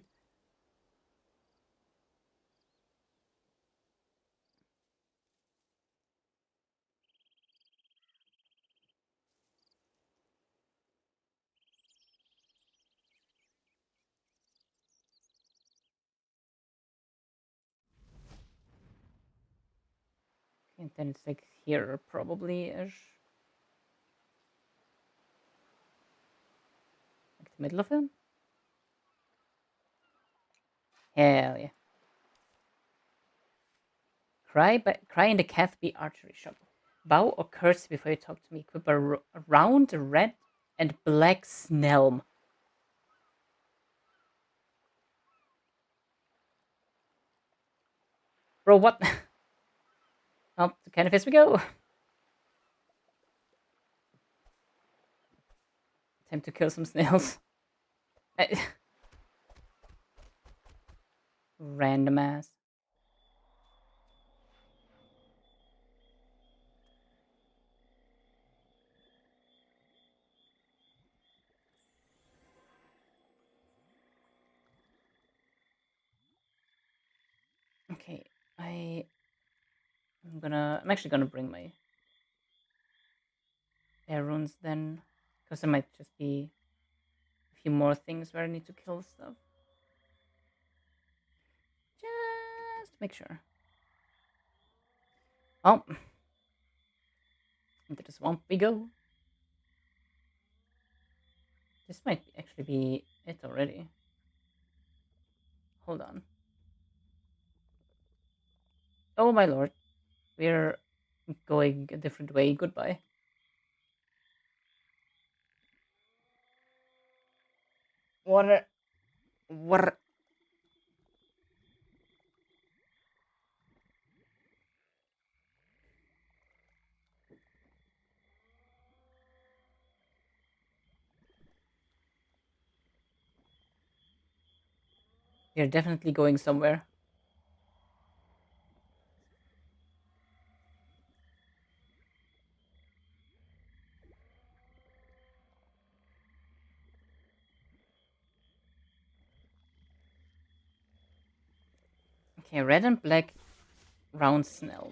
And then it's like here, probably-ish. Like the middle of him? Hell yeah. Cry in the Cathby archery shop. Bow or curse before you talk to me. Equip a round, red, and black Snelm. Bro, what? Up to Canifest we go. Time to kill some snails. Random ass. Okay, I'm actually gonna bring my air runes then, because there might just be a few more things where I need to kill stuff. Just to make sure. Oh, into the swamp we go. This might actually be it already. Hold on. Oh my lord. We're going a different way. Goodbye. Water. Water. We're definitely going somewhere. Okay, red and black round Snell.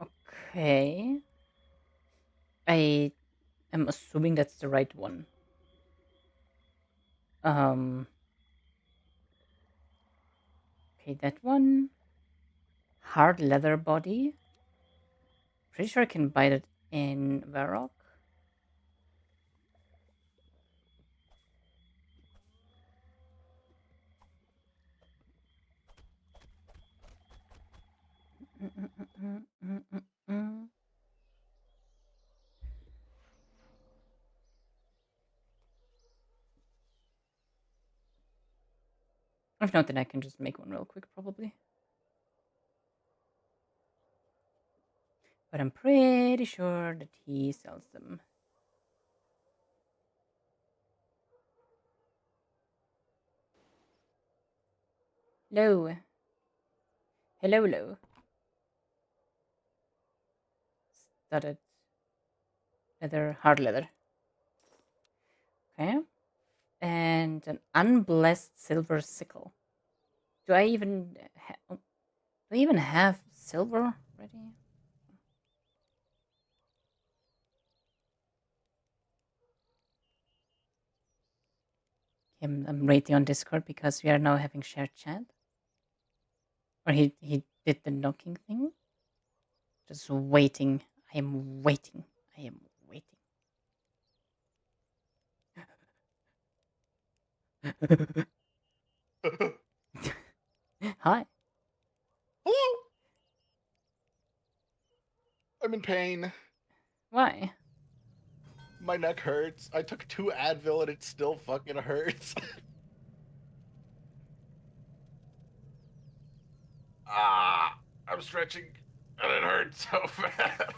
Okay. I am assuming that's the right one. Okay, that one. Hard leather body. Pretty sure I can bite it in Varrock. If not, then I can just make one real quick, probably. But I'm pretty sure that he sells them. Hello. Hello, hello. Studded leather, hard leather. Okay. And an unblessed silver sickle. Do I even have silver ready? I'm rating on Discord because we are now having shared chat. Or he did the knocking thing. Just waiting. I am waiting. I am waiting. Hi. Hello. I'm in pain. Why? My neck hurts. I took 2 Advil and it still fucking hurts. I'm stretching. And it hurts so bad.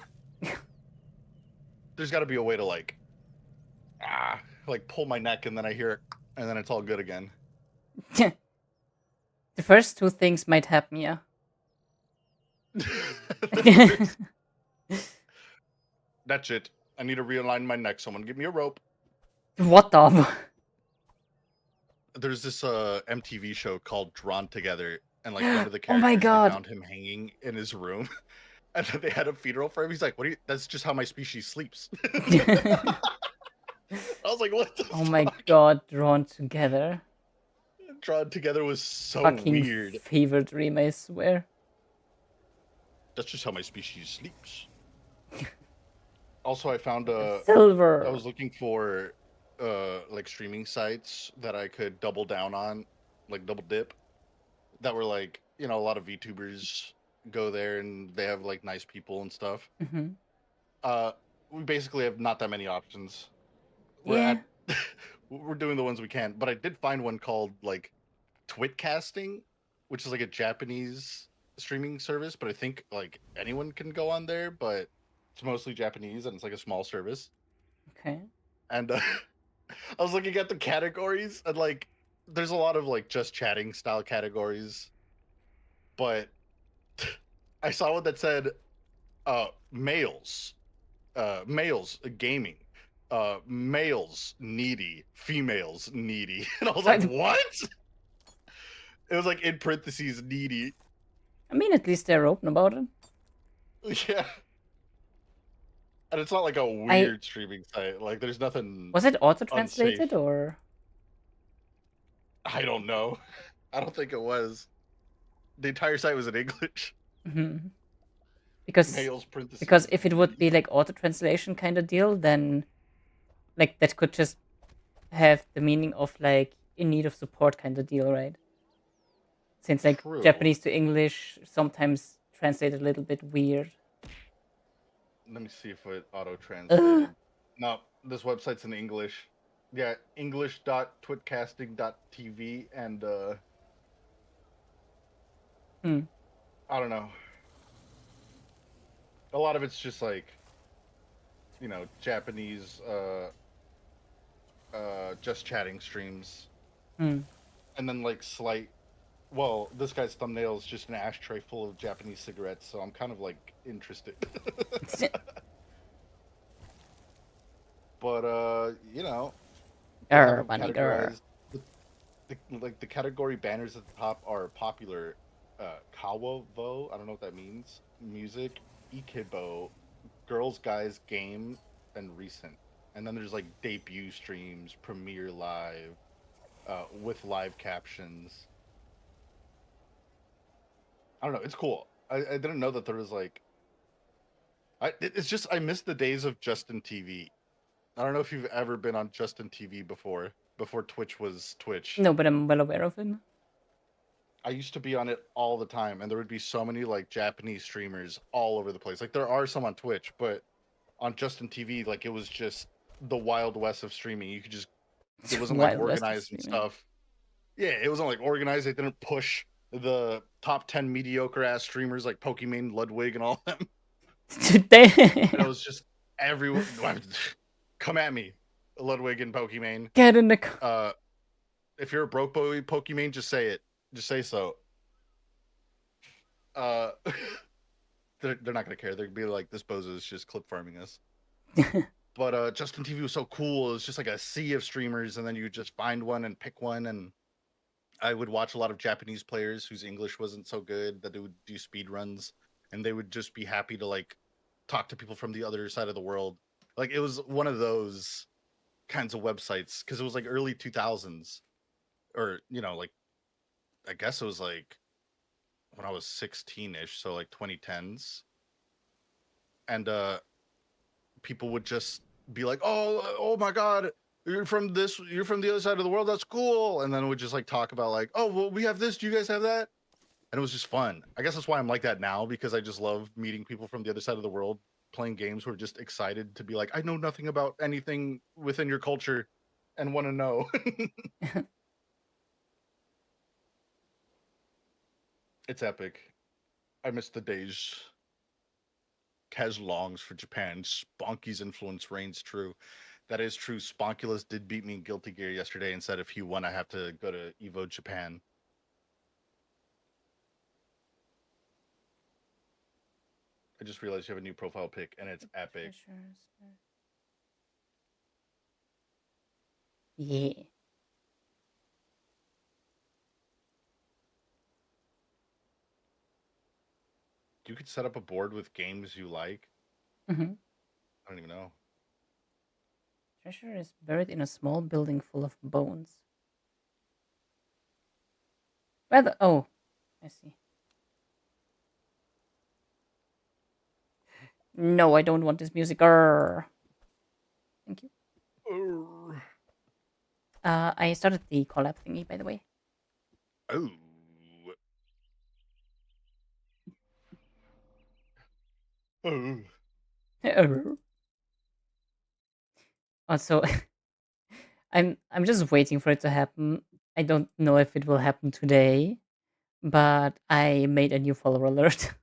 There's got to be a way to like pull my neck and then I hear it and then it's all good again. The first two things might happen, yeah. There's- That's it. I need to realign my neck. Someone give me a rope. What the? There's this MTV show called Drawn Together, and like one of the Oh my characters they god. found him hanging in his room, and then they had a funeral for him. He's like, "What? That's just how my species sleeps." I was like, "What the Oh my fuck?" god, drawn together. Drawn Together was so Fucking weird. fever dream, I swear. That's just how my species sleeps. Also, I found I Silver. was looking for like streaming sites that I could double down on, like double dip, that were like, a lot of VTubers go there and they have like nice people and stuff. Hmm. Uh we basically have not that many options. We're Yeah. at we're doing the ones we can, but I did find one called like Twitcasting, which is like a Japanese streaming service, but I think like anyone can go on there, but it's mostly Japanese and it's like a small service. Okay. And I was looking at the categories and like there's a lot of like just chatting style categories, but I saw one that said males, gaming, males needy, females needy. And I was like, I what? It was like in parentheses needy. mean, at least they're open about it. Yeah. And it's not like a I weird streaming site. Like there's nothing Was it auto unsafe. translated or? I don't know. I don't think it was. The entire site was in English. Mhm. Because Males because parentheses if it would needy. be like auto translation kind of deal, then like that could just have the meaning of like in need of support kind of deal, right? Since like True. Japanese to English sometimes translate a little bit weird. Let me see if it auto Ugh. translated. No, this website's in English. Yeah, english.twitcasting.tv and Hmm. I don't know. A lot of it's just like, Japanese just chatting streams. Hmm. And then like slight well, this guy's thumbnail is just an ashtray full of Japanese cigarettes, so I'm kind of like interested. But they have Grr, them bunny grr. categorized. The category banners at the top are popular, Kawavo, I don't know what that means, music, Ikibo, girls, guys, game, and recent. And then there's like debut streams, premiere live, with live captions. I don't know. It's cool. I didn't know that there was like. It's just I miss the days of Justin TV. I don't know if you've ever been on Justin TV before Twitch was Twitch. No, but I'm well aware of it. I used to be on it all the time, and there would be so many like Japanese streamers all over the place. Like there are some on Twitch, but on Justin TV, like it was just the wild west of streaming. You could just it wasn't like Wild West of organized and streaming. stuff. Yeah, it wasn't like organized. They didn't push the top 10 mediocre ass streamers like Pokimane, Ludwig, and all them. And it Damn. was just everyone come at me, Ludwig and Pokimane. Get in the car. If you're a broke boy Pokimane, just say it. Just say so. Uh, they're not gonna care. They're gonna be like, this bozo is just clip farming us. But Justin TV was so cool. It was just like a sea of streamers, and then you just find one and pick one. And I would watch a lot of Japanese players whose English wasn't so good that they would do speed runs, and they would just be happy to like talk to people from the other side of the world. Like it was one of those kinds of websites because it was like early 2000s, or like I guess it was like when I was 16ish, so like 2010s, and people would just be like, oh my god, you're from the other side of the world, that's cool, and then would just like talk about like, oh well, we have this, do you guys have that? And it was just fun. I guess that's why I'm like that now, because I just love meeting people from the other side of the world, playing games who are just excited to be like, I know nothing about anything within your culture and want to know. It's epic. I miss the days. Kez longs for Japan. Sponky's influence reigns true. That is true. Sponkulus did beat me in Guilty Gear yesterday and said if he won, I have to go to Evo Japan. I just realized you have a new profile pic and it's epic. Yeah. You could set up a board with games you like. Mm-hmm. I don't even know. Treasure is buried in a small building full of bones. Where the... Oh, I see. No, I don't want this music. Arr. Thank you. I started the collab thingy, by the way. Oh. Oh. Also, I'm just waiting for it to happen. I don't know if it will happen today, but I made a new follower alert.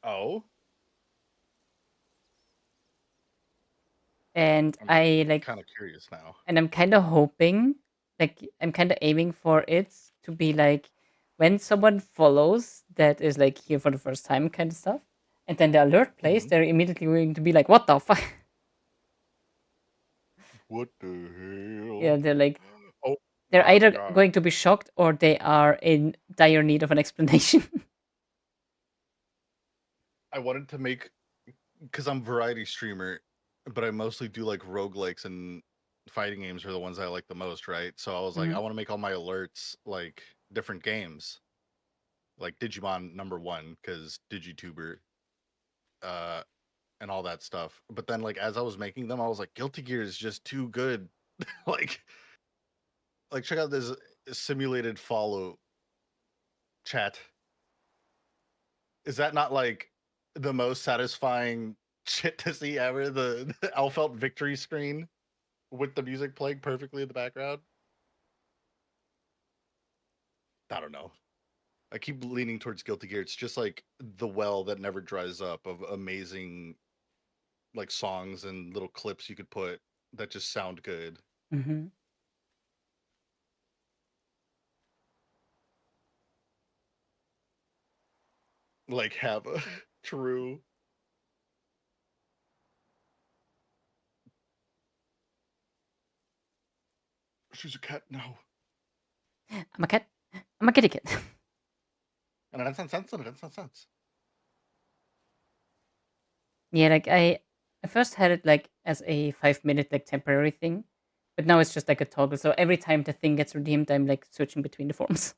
Oh. And I'm I like kind of curious now. and I'm kind of hoping, like I'm kind of aiming for it to be like when someone follows that is like here for the first time kind of stuff, and then the alert plays, Mhm. they're immediately going to be like, "What the fuck?" What the hell? Yeah, they're like, Oh they're my either god. going to be shocked or they are in dire need of an explanation. I wanted to make, because I'm variety streamer, but I mostly do like roguelikes and fighting games are the ones I like the most, right? So I was like, I Mhm. want to make all my alerts like different games, like Digimon #1 because Digituber, uh, and all that stuff. But then like as I was making them, I was like, Guilty Gear is just too good. like, check out this simulated follow chat. Is that not like the most satisfying shit to see ever? The Alfelt victory screen with the music playing perfectly in the background. I don't know. I keep leaning towards Guilty Gear. It's just like the well that never dries up of amazing like songs and little clips you could put that just sound good. Mhm. Like have a true. She's a cat now. I'm a cat. I'm a kitty cat. And that's sense. Yeah, like I first had it like as a 5 minute like temporary thing, but now it's just like a toggle. So every time the thing gets redeemed, I'm like switching between the forms.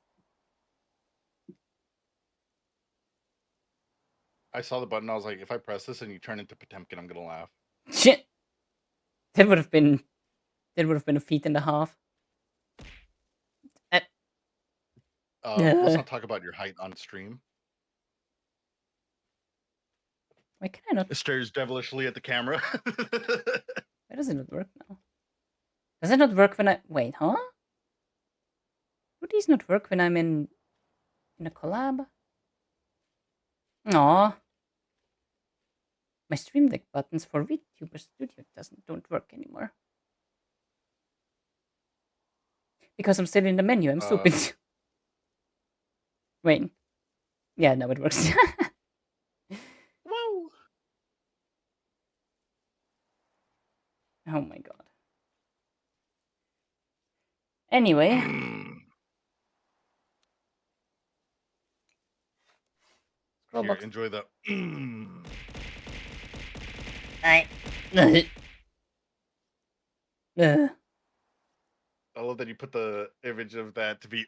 I saw the button. I was like, if I press this and you turn into Potemkin, I'm gonna laugh. Shit, that would have been a feat and a half. Uh, Let's uh, not talk about your height on stream. why can I not? It stares devilishly at the camera. Why does it not work now? Does it not work when I wait? Huh? Do these not work when I'm in a collab? Aw, my Stream Deck buttons for VTuber Studio don't work anymore because I'm still in the menu. I'm stupid. Wait, yeah, now it works. Whoa! Oh my god. Anyway, Here, Scrollbox. enjoy the. I. I love that you put the image of that to be.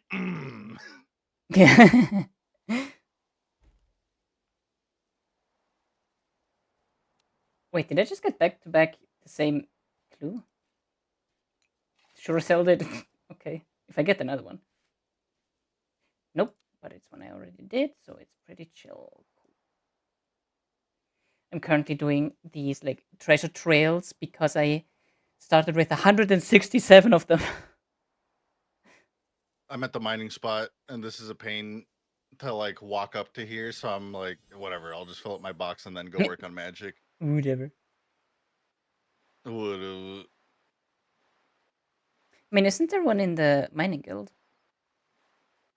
Yeah. Wait, did I just get back to back the same clue? Sure as hell did. Okay, if I get another one. Nope, but it's one I already did, so it's pretty chill. I'm currently doing these like treasure trails because I started with 167 of them. I'm at the mining spot, and this is a pain to like walk up to here, so I'm like, whatever. I'll just fill up my box and then go work on magic. Whatever. Would I mean, isn't there one in the mining guild?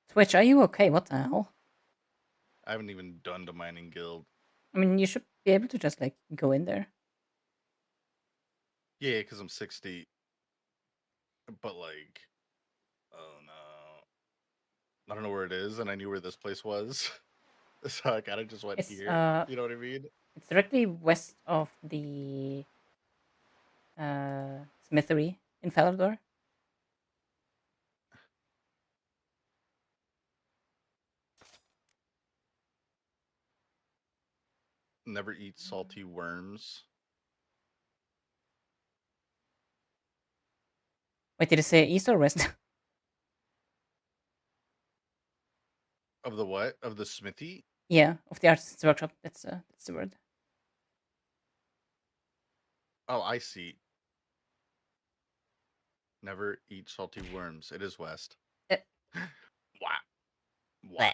Twitch, are you okay? What the hell? I haven't even done the mining guild. I mean, you should be able to just like go in there. Yeah, because I'm 60. But like, oh no, I don't know where it is, and I knew where this place was, so I kind of just went It's here. You know what I mean? it's directly west of the smithery in Falador. Never eat salty worms. Wait, did it say east or west? Of the what? Of the smithy? Yeah, of the artist's workshop. That's the word. Oh, I see. Never eat salty worms. It is west. Uh, Wow. Wow. bleh.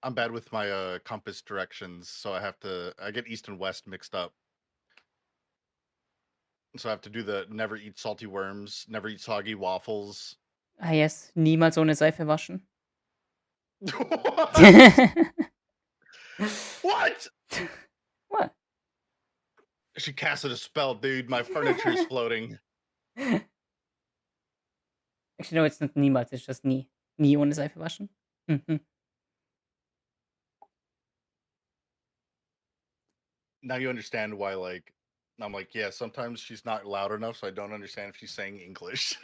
I'm bad with my compass directions, so I get east and west mixed up. So I have to do the never eat salty worms, never eat soggy waffles. Ah yes, niemals ohne Seife waschen. What? What? What? She casted a spell, dude. My furniture is floating. Actually, no, it's not niemals. It's just nie. Nie ohne Seife waschen. Mhm. Now you understand why, like, I'm like, yeah, sometimes she's not loud enough, so I don't understand if she's saying English.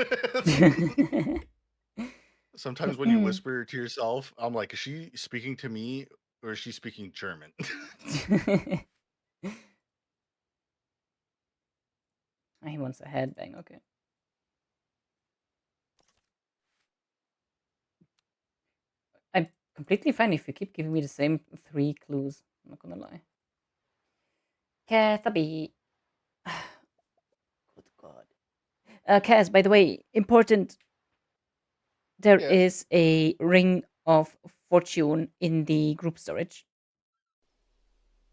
Sometimes when you whisper to yourself, I'm like, is she speaking to me or is she speaking German? He wants a headbang. Okay. I'm completely fine if you keep giving me the same 3 clues. I'm not gonna lie. Cathaby. Good God. Kaz, by the way, important. There Yes. is a ring of fortune in the group storage.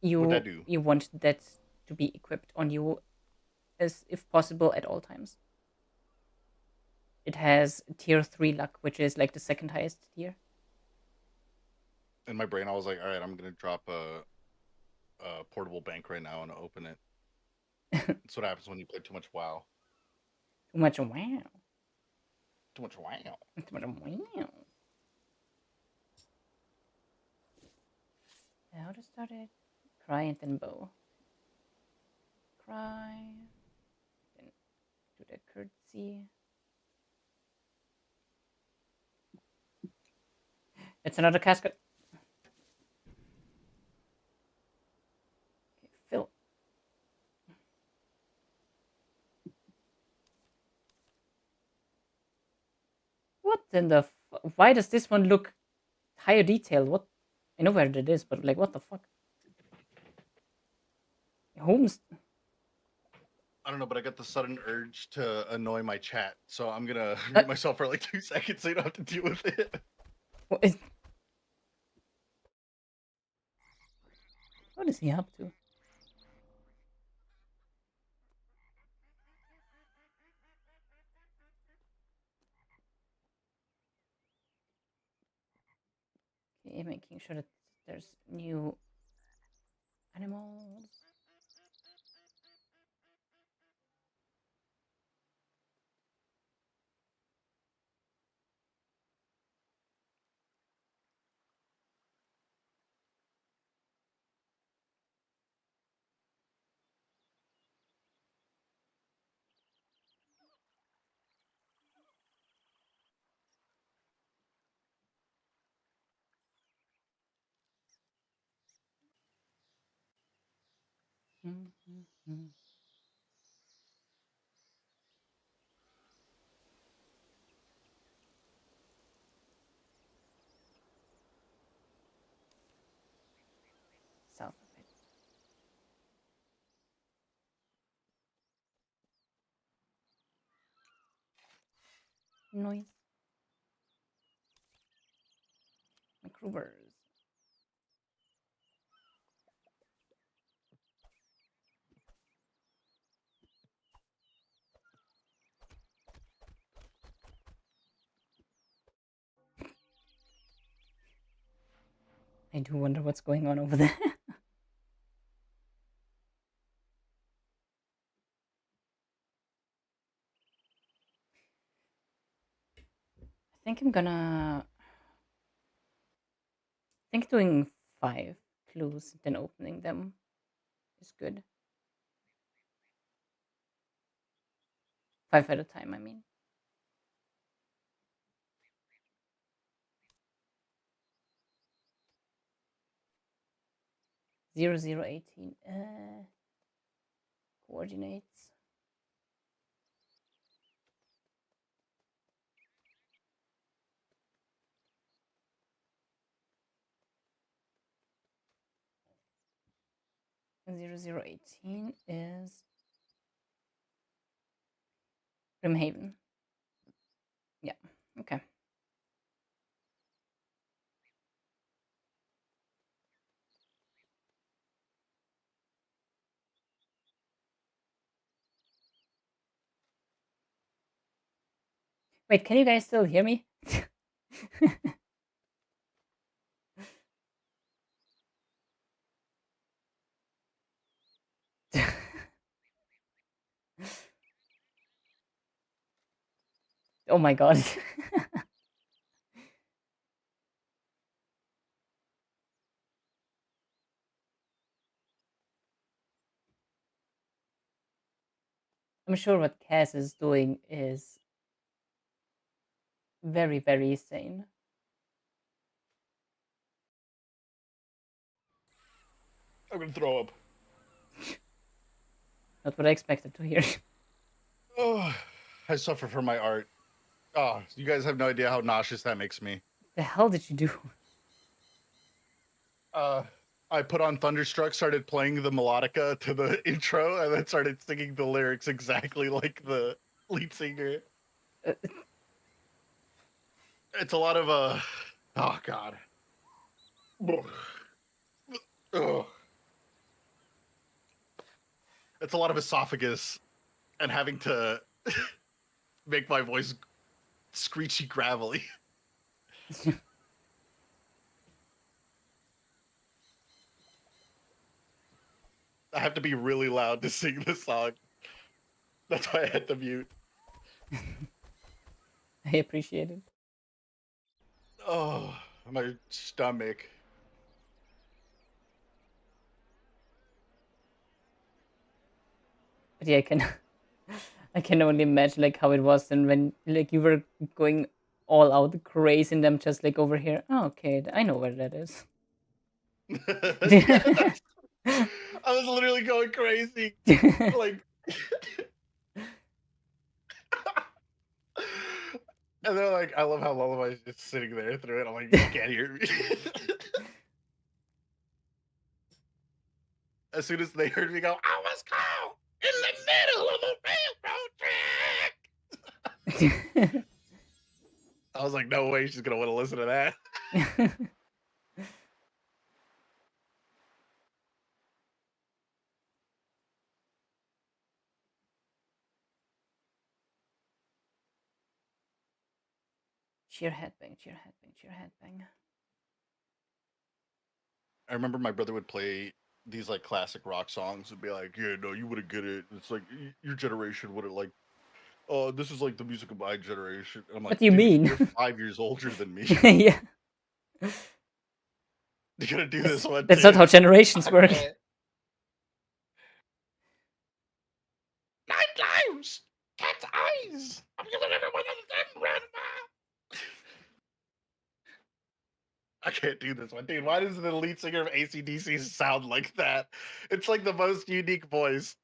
What'd I You do? you want that to be equipped on you as if possible at all times. It has tier 3 luck, which is like the second highest tier. In my brain, I was like, all right, I'm going to drop a portable bank right now and open it. That's what happens when you play too much WoW. Too much wow. Too much WoW. Too much wow. How to start it? Cry and then bow. Cry. Then do the curtsy. It's another casket. Okay, fill. What in the why does this one look higher detail? What? I know where it is, but like, what the fuck? Homes. I don't know, but I got the sudden urge to annoy my chat, so I'm going to Uh, mute myself for like 2 seconds so you don't have to deal with it. What is he up to? Okay, making sure that there's new animals. Mm-hmm. South of it. Noise. improvers. I do wonder what's going on over there. I think I'm gonna. I think doing 5 clues, then opening them is good. 5 at a time, I mean. 0018. Coordinates. And 0018 is Grimhaven. Yeah, okay. Wait, can you guys still hear me? Oh my god. I'm sure what Cass is doing is very, very sane. I'm gonna throw up. Not what I expected to hear. Oh, I suffer from my art. Oh, you guys have no idea how nauseous that makes me. The hell did you do? I put on Thunderstruck, started playing the melodica to the intro, and then started singing the lyrics exactly like the lead singer. It's a lot of oh god. Ugh. It's a lot of esophagus and having to make my voice screechy gravelly. I have to be really loud to sing this song. That's why I had to mute. I appreciate it. Oh, my stomach. But yeah, I can only imagine like how it was and when like you were going all out crazy and them just like over here. Oh, okay, I know where that is. Yeah, I was literally going crazy. Like, and they're like, I love how Lullaby's just sitting there through it. I'm like, you can't hear me. As soon as they heard me go, I was caught in the middle of a railroad track. I was like, no way she's gonna want to listen to that. Cheer headbang, cheer headbang, cheer headbang. I remember my brother would play these like classic rock songs and be like, yeah, no, you wouldn't get it. It's like your generation wouldn't like, oh, this is like the music of my generation. And I'm like, What do you dude, mean? you're 5 years older than me. Yeah. You gotta do this one That's not too. how generations work. Nine lives, cat's eyes. I'm killing every one of them, grandma. I can't do this one, dude. Why does the lead singer of AC/DC sound like that? It's like the most unique voice.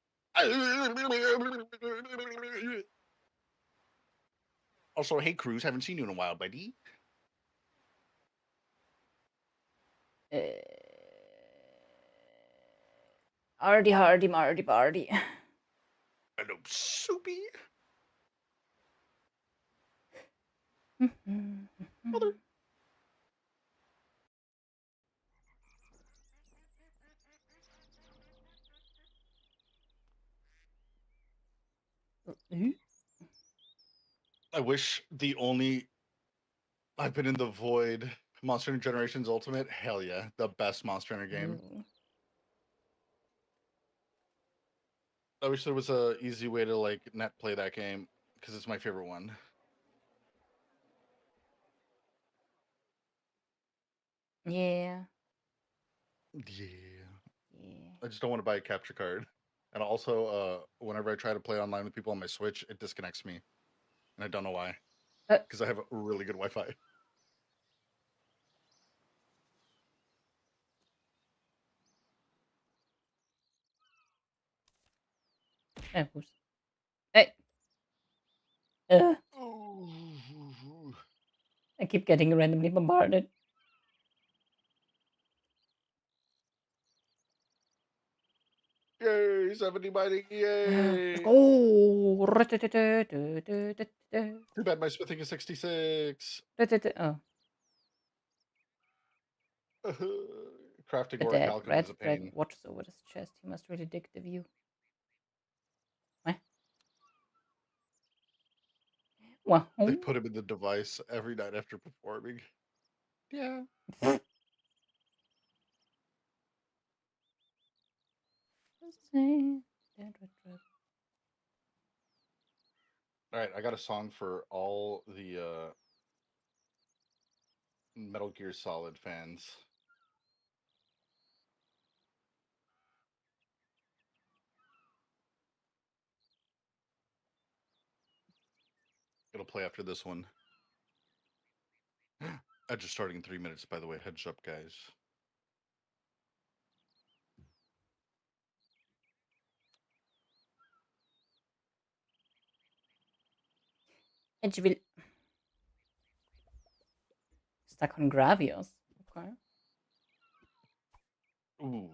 Also, hey, Cruz, haven't seen you in a while, buddy. Uh, Ardy, hardy, mardy, bardy. Hello, Soupy. Mother. I wish the only I've been in the void. Monster Hunter Generations Ultimate, hell yeah, the best Monster Hunter game. Ooh. I wish there was a easy way to like net play that game because it's my favorite one. Yeah. Yeah, Yeah. I just don't want to buy a capture card. And also, whenever I try to play online with people on my Switch, it disconnects me, and I don't know why. Uh, Because I have really good Wi-Fi. who's... Hey. Uh, Ooh. I keep getting randomly bombarded. Yay, 70 mining, Let's yay! go. Too bad my smithing is 66. Oh, Crafting the dead orichalcum red is a dragon pain. watches over his chest. He must really dig the view. Wow. They put him in the device every night after performing. Yeah. All right, I got a song for all the Metal Gear Solid fans. It'll play after this one. Edge is starting in 3 minutes, by the way. Heads up, guys. Edge will stuck on Gravios. Okay. Ooh.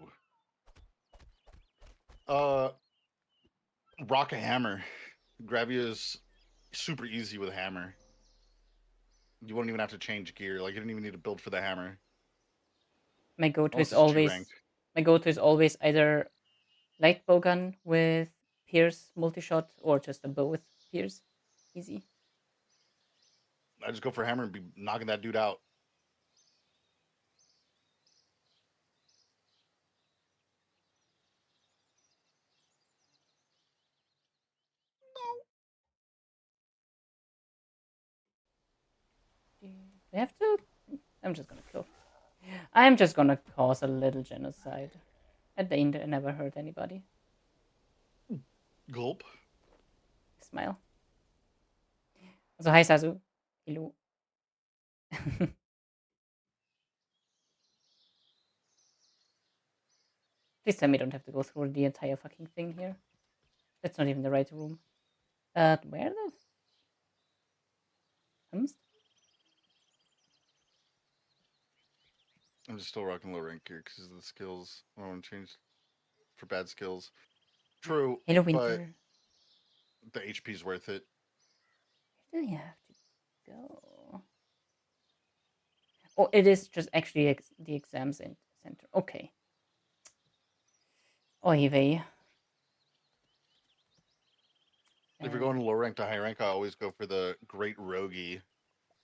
Rock a hammer. Gravia is super easy with hammer. You won't even have to change gear. Like you didn't even need to build for the hammer. My go-to is Unless it's G rank. always either light bowgun with Pierce multi-shot or just a bow with Pierce. Easy. I just go for hammer and be knocking that dude out. Do I have to? I'm just gonna kill. I'm just gonna cause a little genocide. At the end, I never hurt anybody. Gulp. Smile. Also, hi Sasu. Hello. Please tell me I don't have to go through the entire fucking thing here. That's not even the right room. Where this? Hamst? I'm just still rocking low rank gear because of the skills. I don't want to change for bad skills. True, Hello, but Winter. the HP is worth it. Where do you have to go? Oh, it is just actually the exam center. Okay. Oy vey. If you're going low rank to high rank, I always go for the Great Rogi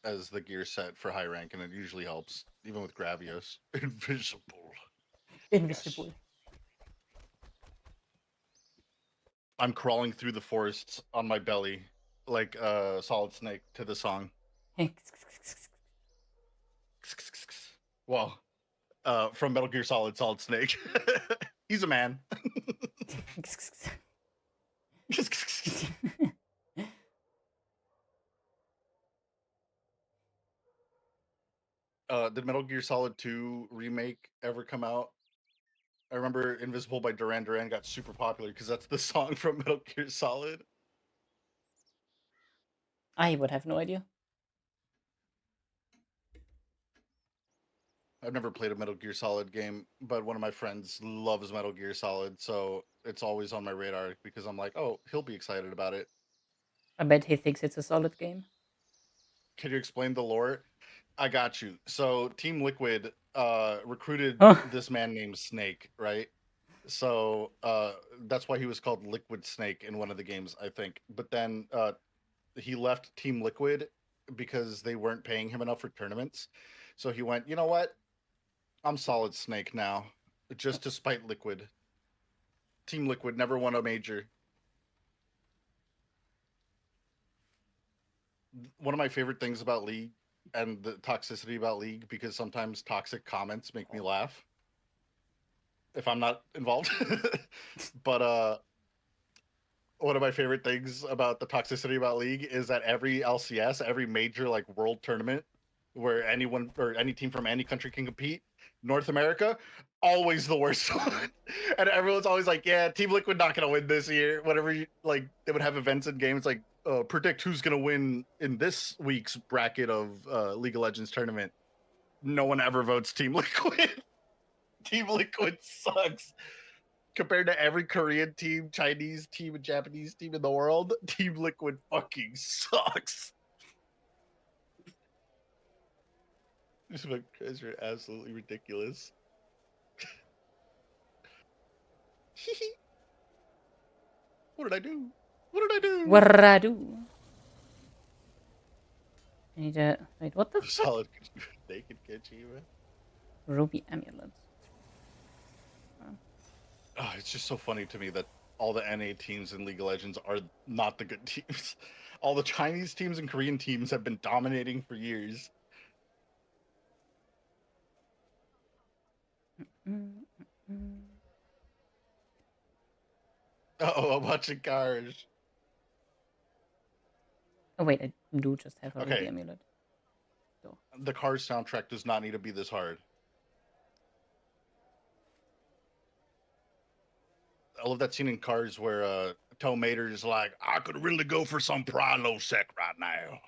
as the gear set for high rank, and it usually helps, even with Gravios. Invisible. Invisible. Yes. I'm crawling through the forests on my belly like a Solid Snake to the song. Well, from Metal Gear Solid, Solid Snake. He's a man. Did Metal Gear Solid 2 remake ever come out? I remember Invisible by Duran Duran got super popular because that's the song from Metal Gear Solid. I would have no idea. I've never played a Metal Gear Solid game, but one of my friends loves Metal Gear Solid, so it's always on my radar because I'm like, oh, he'll be excited about it. I bet he thinks it's a solid game. Can you explain the lore? I got you. So Team Liquid recruited Huh? this man named Snake, right? So that's why he was called Liquid Snake in one of the games, I think. But then he left Team Liquid because they weren't paying him enough for tournaments. So he went, you know what? I'm Solid Snake now, just to spite Liquid. Team Liquid never won a major. One of my favorite things about League and the toxicity about League, because sometimes toxic comments make me laugh if I'm not involved. But one of my favorite things about the toxicity about League is that every LCS, every major like world tournament where anyone or any team from any country can compete, North America, always the worst one. And everyone's always like, yeah, Team Liquid not gonna win this year. Whatever you, like they would have events and games like predict who's gonna win in this week's bracket of League of Legends tournament. No one ever votes Team Liquid. Team Liquid sucks compared to every Korean team, Chinese team, and Japanese team in the world. Team Liquid fucking sucks. These guys are absolutely ridiculous. What did I do? What did I do? What did I do? I need to wait. What the fuck? Solid naked Kojima. Ruby amulets. Oh, it's just so funny to me that all the NA teams in League of Legends are not the good teams. All the Chinese teams and Korean teams have been dominating for years. Oh, I'm watching cars. Oh wait, I do just have a ruby Okay, amulet. So. the Cars soundtrack does not need to be this hard. I love that scene in Cars where Tow Mater is like, I could really go for some Prilosec right now.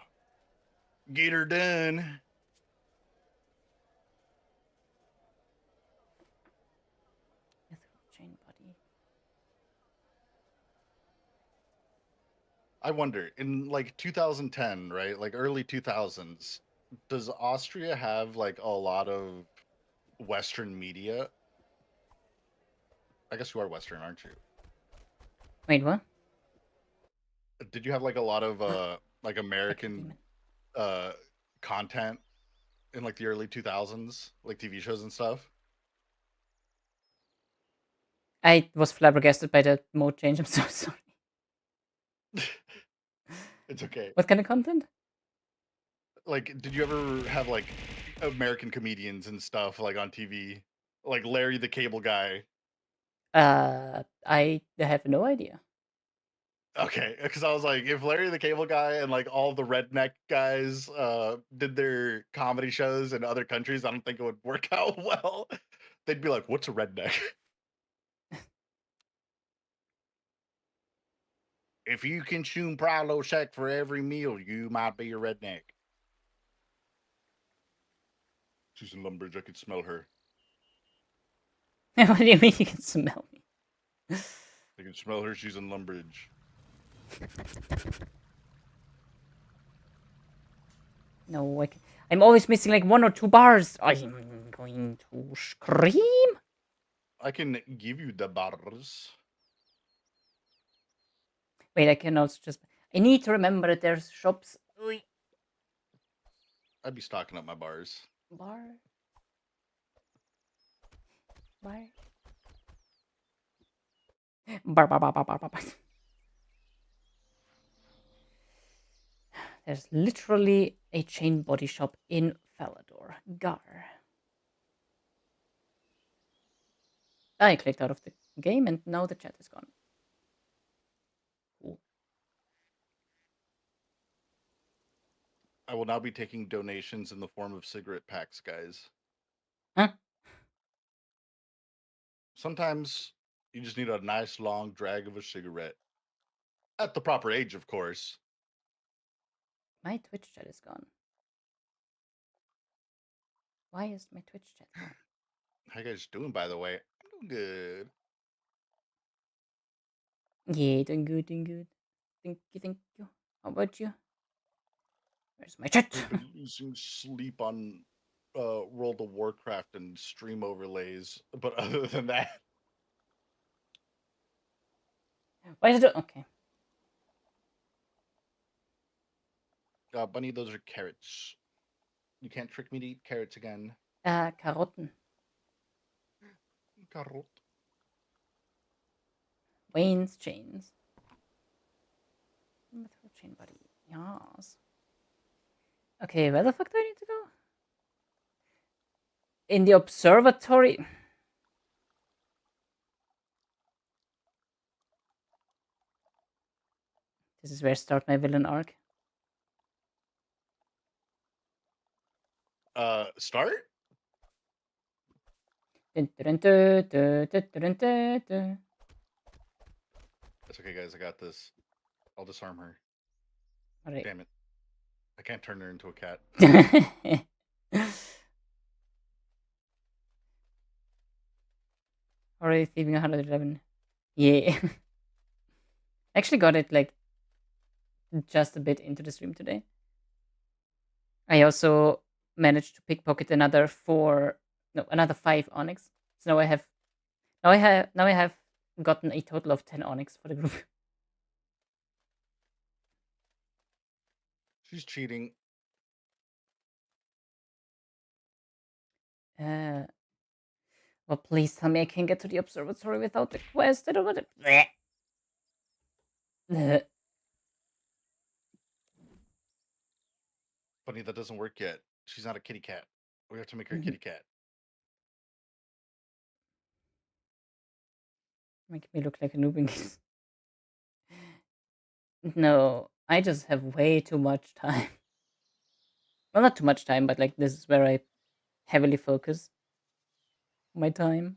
Get her done. Chain body. I wonder, in like 2010, right? Like early 2000s, does Austria have like a lot of Western media? I guess you are Western, aren't you? Wait, what? Did you have like a lot of like Fucking American demon. uh content in like the early 2000s, like TV shows and stuff? I was flabbergasted by the mode change. I'm so sorry. It's okay. What kind of content? Like, did you ever have like American comedians and stuff like on TV, like Larry the Cable Guy? I have no idea. Okay, because I was like, if Larry the Cable Guy and like all the redneck guys did their comedy shows in other countries, I don't think it would work out well. They'd be like, "What's a redneck?" If you consume Prilosec for every meal, you might be a redneck. She's in Lumbridge. I could smell her. What do you mean you can smell me? I can smell her. She's in Lumbridge. No, I'm always missing like 1 or 2 bars. I'm going to scream. I can give you the bars. Wait, I can also just. I need to remember that there's shops. I'd be stocking up my bars. Bar. Bar. Bar. There's literally a chain body shop in Falador. Gar. I clicked out of the game and now the chat is gone. Cool. I will now be taking donations in the form of cigarette packs, guys. Huh? Sometimes you just need a nice long drag of a cigarette. At the proper age, of course. My Twitch chat is gone. Why is my Twitch chat gone? How you guys doing, by the way? I'm doing good. Yeah, doing good, doing good. Thank you, thank you. How about you? Where's my chat? I've been losing sleep on World of Warcraft and stream overlays, but other than that, Why is it? Okay. Bunny, those are carrots. You can't trick me to eat carrots again. Karotten. Carrot. Wayne's chains. Metal chain body. Yes. Okay, where the fuck do I need to go? In the observatory. This is where I start my villain arc. Start? Dun, dun, dun, dun, dun, dun, dun, dun. It's okay, guys. I got this. I'll disarm her. Alright. Damn it. I can't turn her into a cat. Already thieving 111. Yeah. Actually got it like just a bit into the stream today. I also managed to pickpocket another 5 onyx. So now I have gotten a total of 10 onyx for the group. She's cheating. Well, please tell me I can get to the observatory without the quest. I don't want to. Bunny, that doesn't work yet. She's not a kitty cat. We have to make her a kitty cat. Make me look like a noob. No, I just have way too much time. Well, not too much time, but like this is where I heavily focus my time.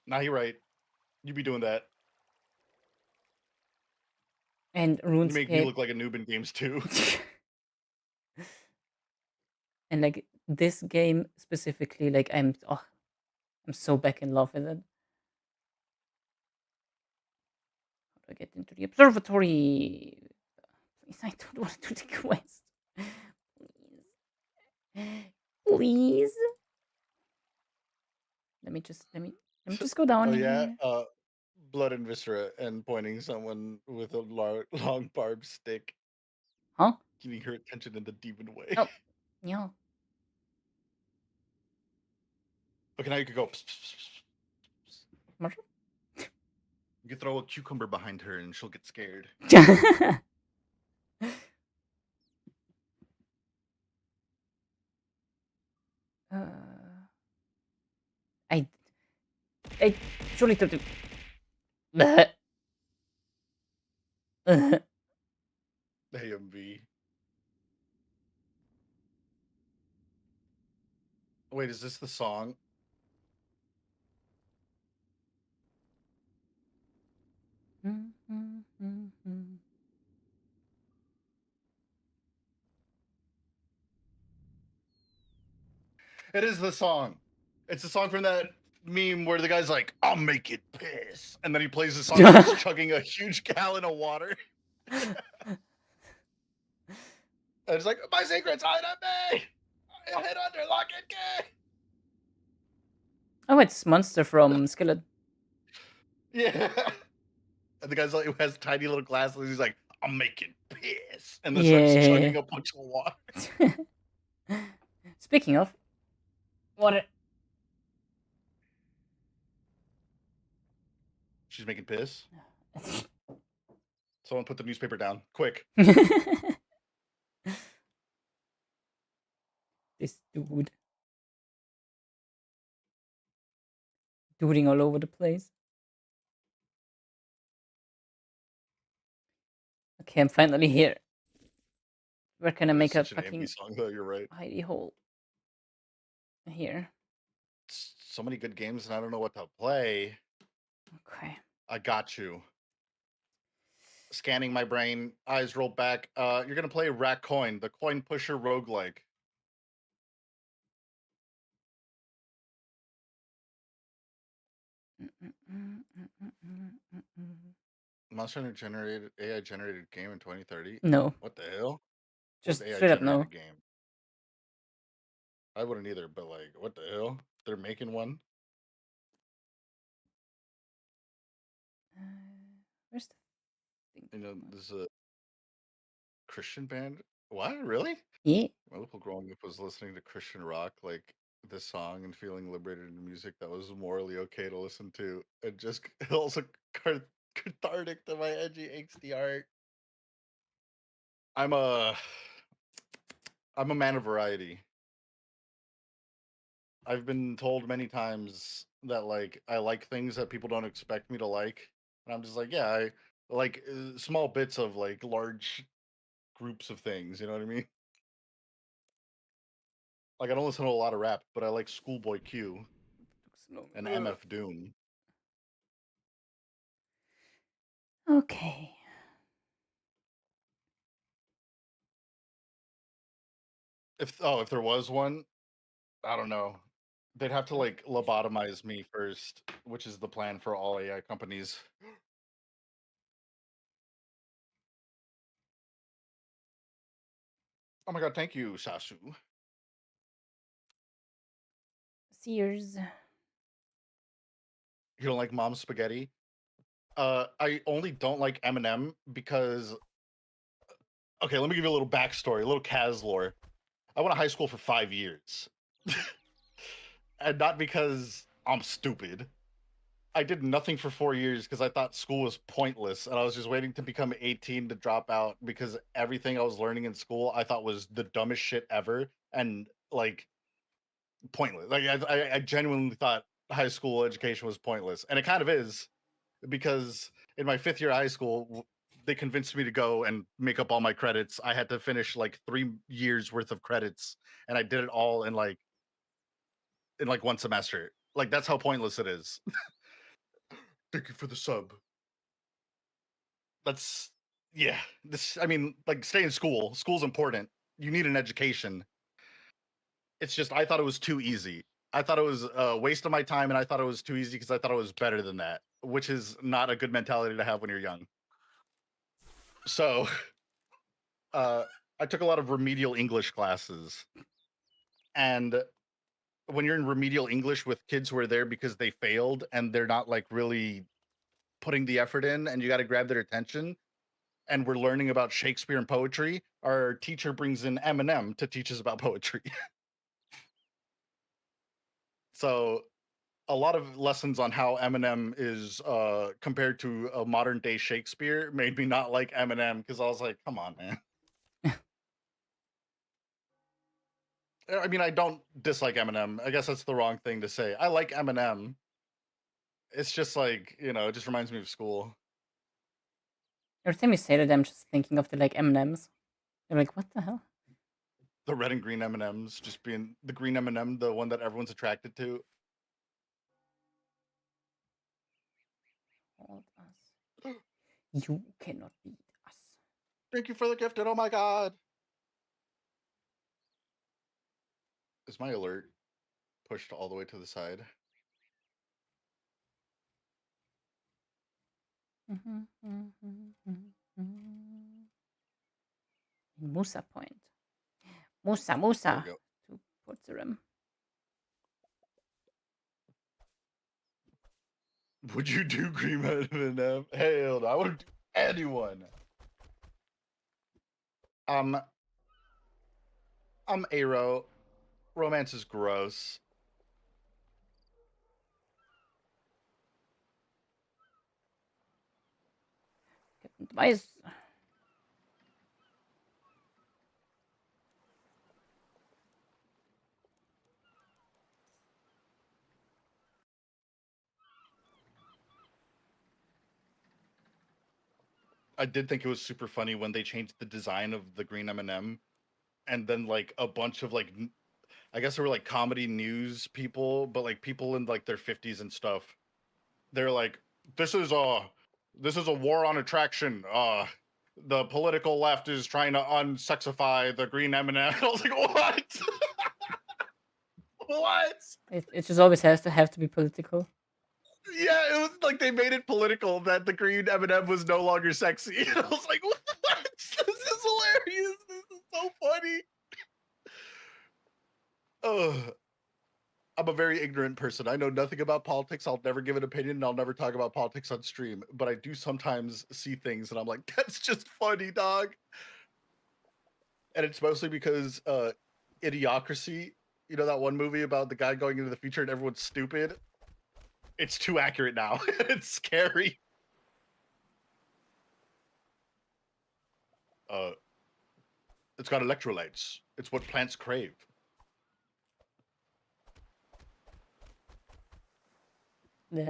Nah, you're right. You be doing that. And You make me RuneScape. look like a noob in games too. And like this game specifically, like I'm so back in love with it. How do I get into the observatory? Please, I don't want to do the quest. Please. Please. Let me just go down Oh yeah. here. Blood and viscera and pointing someone with a long barbed stick, Huh? getting her attention in the demon way. Oh, yeah. Okay, now you could go. Pss, pss, pss, pss. You could throw a cucumber behind her and she'll get scared. uh, I surely took the. AMV. Wait, is this the song? It is the song. It's the song from that meme where the guy's like, "I'll make it piss," and then he plays the song and he's chugging a huge gallon of water. And it's like, "My secret's hide at me. I hid under lock and key." Oh, it's Monster from Skillet. Yeah. And the guy's like, who has tiny little glasses. He's like, "I'm making piss," and then starts chugging Yeah. a bunch of water. Speaking of water. She's making piss. Someone put the newspaper down, quick. This dude. Duding all over the place. Okay, I'm finally here. Where can I It is make a such an AMV fucking song, though. You're right. hidey hole? Here. So many good games, and I don't know what to play. Okay. I got you. Scanning my brain, eyes rolled back. You're gonna play Rat Coin, the coin pusher roguelike. Monster Hunter generated AI generated game in 2030. No. What the hell? What's Just AI straight up no. generated game? I wouldn't either, but like, what the hell? They're making one. Where's the thing? You know, this is a Christian band. What? Really? Yeah. My local growing up was listening to Christian rock, like this song, and feeling liberated in music that was morally okay to listen to, and just also cathartic to my edgy, angsty heart. I'm a I'm a man of variety. I've been told many times that like I like things that people don't expect me to like, and I'm just like, yeah, I like small bits of like large groups of things. You know what I mean? Like I don't listen to a lot of rap, but I like Schoolboy Q and MF Doom. Okay. If there was one, I don't know. They'd have to like lobotomize me first, which is the plan for all AI companies. Oh my god, thank you, Sasu. Sears. You don't like mom's spaghetti? I only don't like Eminem because okay, let me give you a little backstory, a little Kaz lore. I went to high school for 5 years. And not because I'm stupid. I did nothing for 4 years because I thought school was pointless, and I was just waiting to become 18 to drop out because everything I was learning in school I thought was the dumbest shit ever and like pointless. Like I genuinely thought high school education was pointless, and it kind of is because in my 5th year of high school they convinced me to go and make up all my credits. I had to finish like 3 years worth of credits, and I did it all in like one semester. Like that's how pointless it is. Thank you for the sub. That's yeah. This I mean, like stay in school. School's important. You need an education. It's just I thought it was too easy. I thought it was a waste of my time, and I thought it was too easy because I thought it was better than that, which is not a good mentality to have when you're young. So, uh, I took a lot of remedial English classes, and when you're in remedial English with kids who are there because they failed and they're not like really putting the effort in, and you got to grab their attention, and we're learning about Shakespeare and poetry, our teacher brings in Eminem to teach us about poetry. So a lot of lessons on how Eminem is compared to a modern day Shakespeare made me not like Eminem because I was like, come on, man. I mean, I don't dislike Eminem. I guess that's the wrong thing to say. I like Eminem. It's just like, it just reminds me of school. Every time you say that, I'm just thinking of the like M&Ms. They're like, what the hell? The red and green M&Ms just being the green M&M, the one that everyone's attracted to. Hold us. You cannot beat us. Thank you for the gift, and oh my god. Is my alert pushed all the way to the side? Musa Point. Musa, There we Musa. go. To Putzerim. Would you do Green M&M? Hell no, I wouldn't do anyone. Um, I'm Aero. Romance is gross. Why is... I did think it was super funny when they changed the design of the green M&M, and then like a bunch of like I guess there were like comedy news people, but like people in like their 50s and stuff. They're like, this is a war on attraction. The political left is trying to unsexify the green M&M. I was like, what? What? It just always has to have to be political. Yeah, it was like they made it political that the green M&M was no longer sexy. I was like, what? This is hilarious. This is so funny. Ugh. I'm a very ignorant person. I know nothing about politics. I'll never give an opinion, and I'll never talk about politics on stream. But I do sometimes see things, and I'm like, that's just funny, dog. And it's mostly because Idiocracy, you know that one movie about the guy going into the future and everyone's stupid? It's too accurate now. It's scary. Uh, it's got electrolytes. It's what plants crave. Yeah.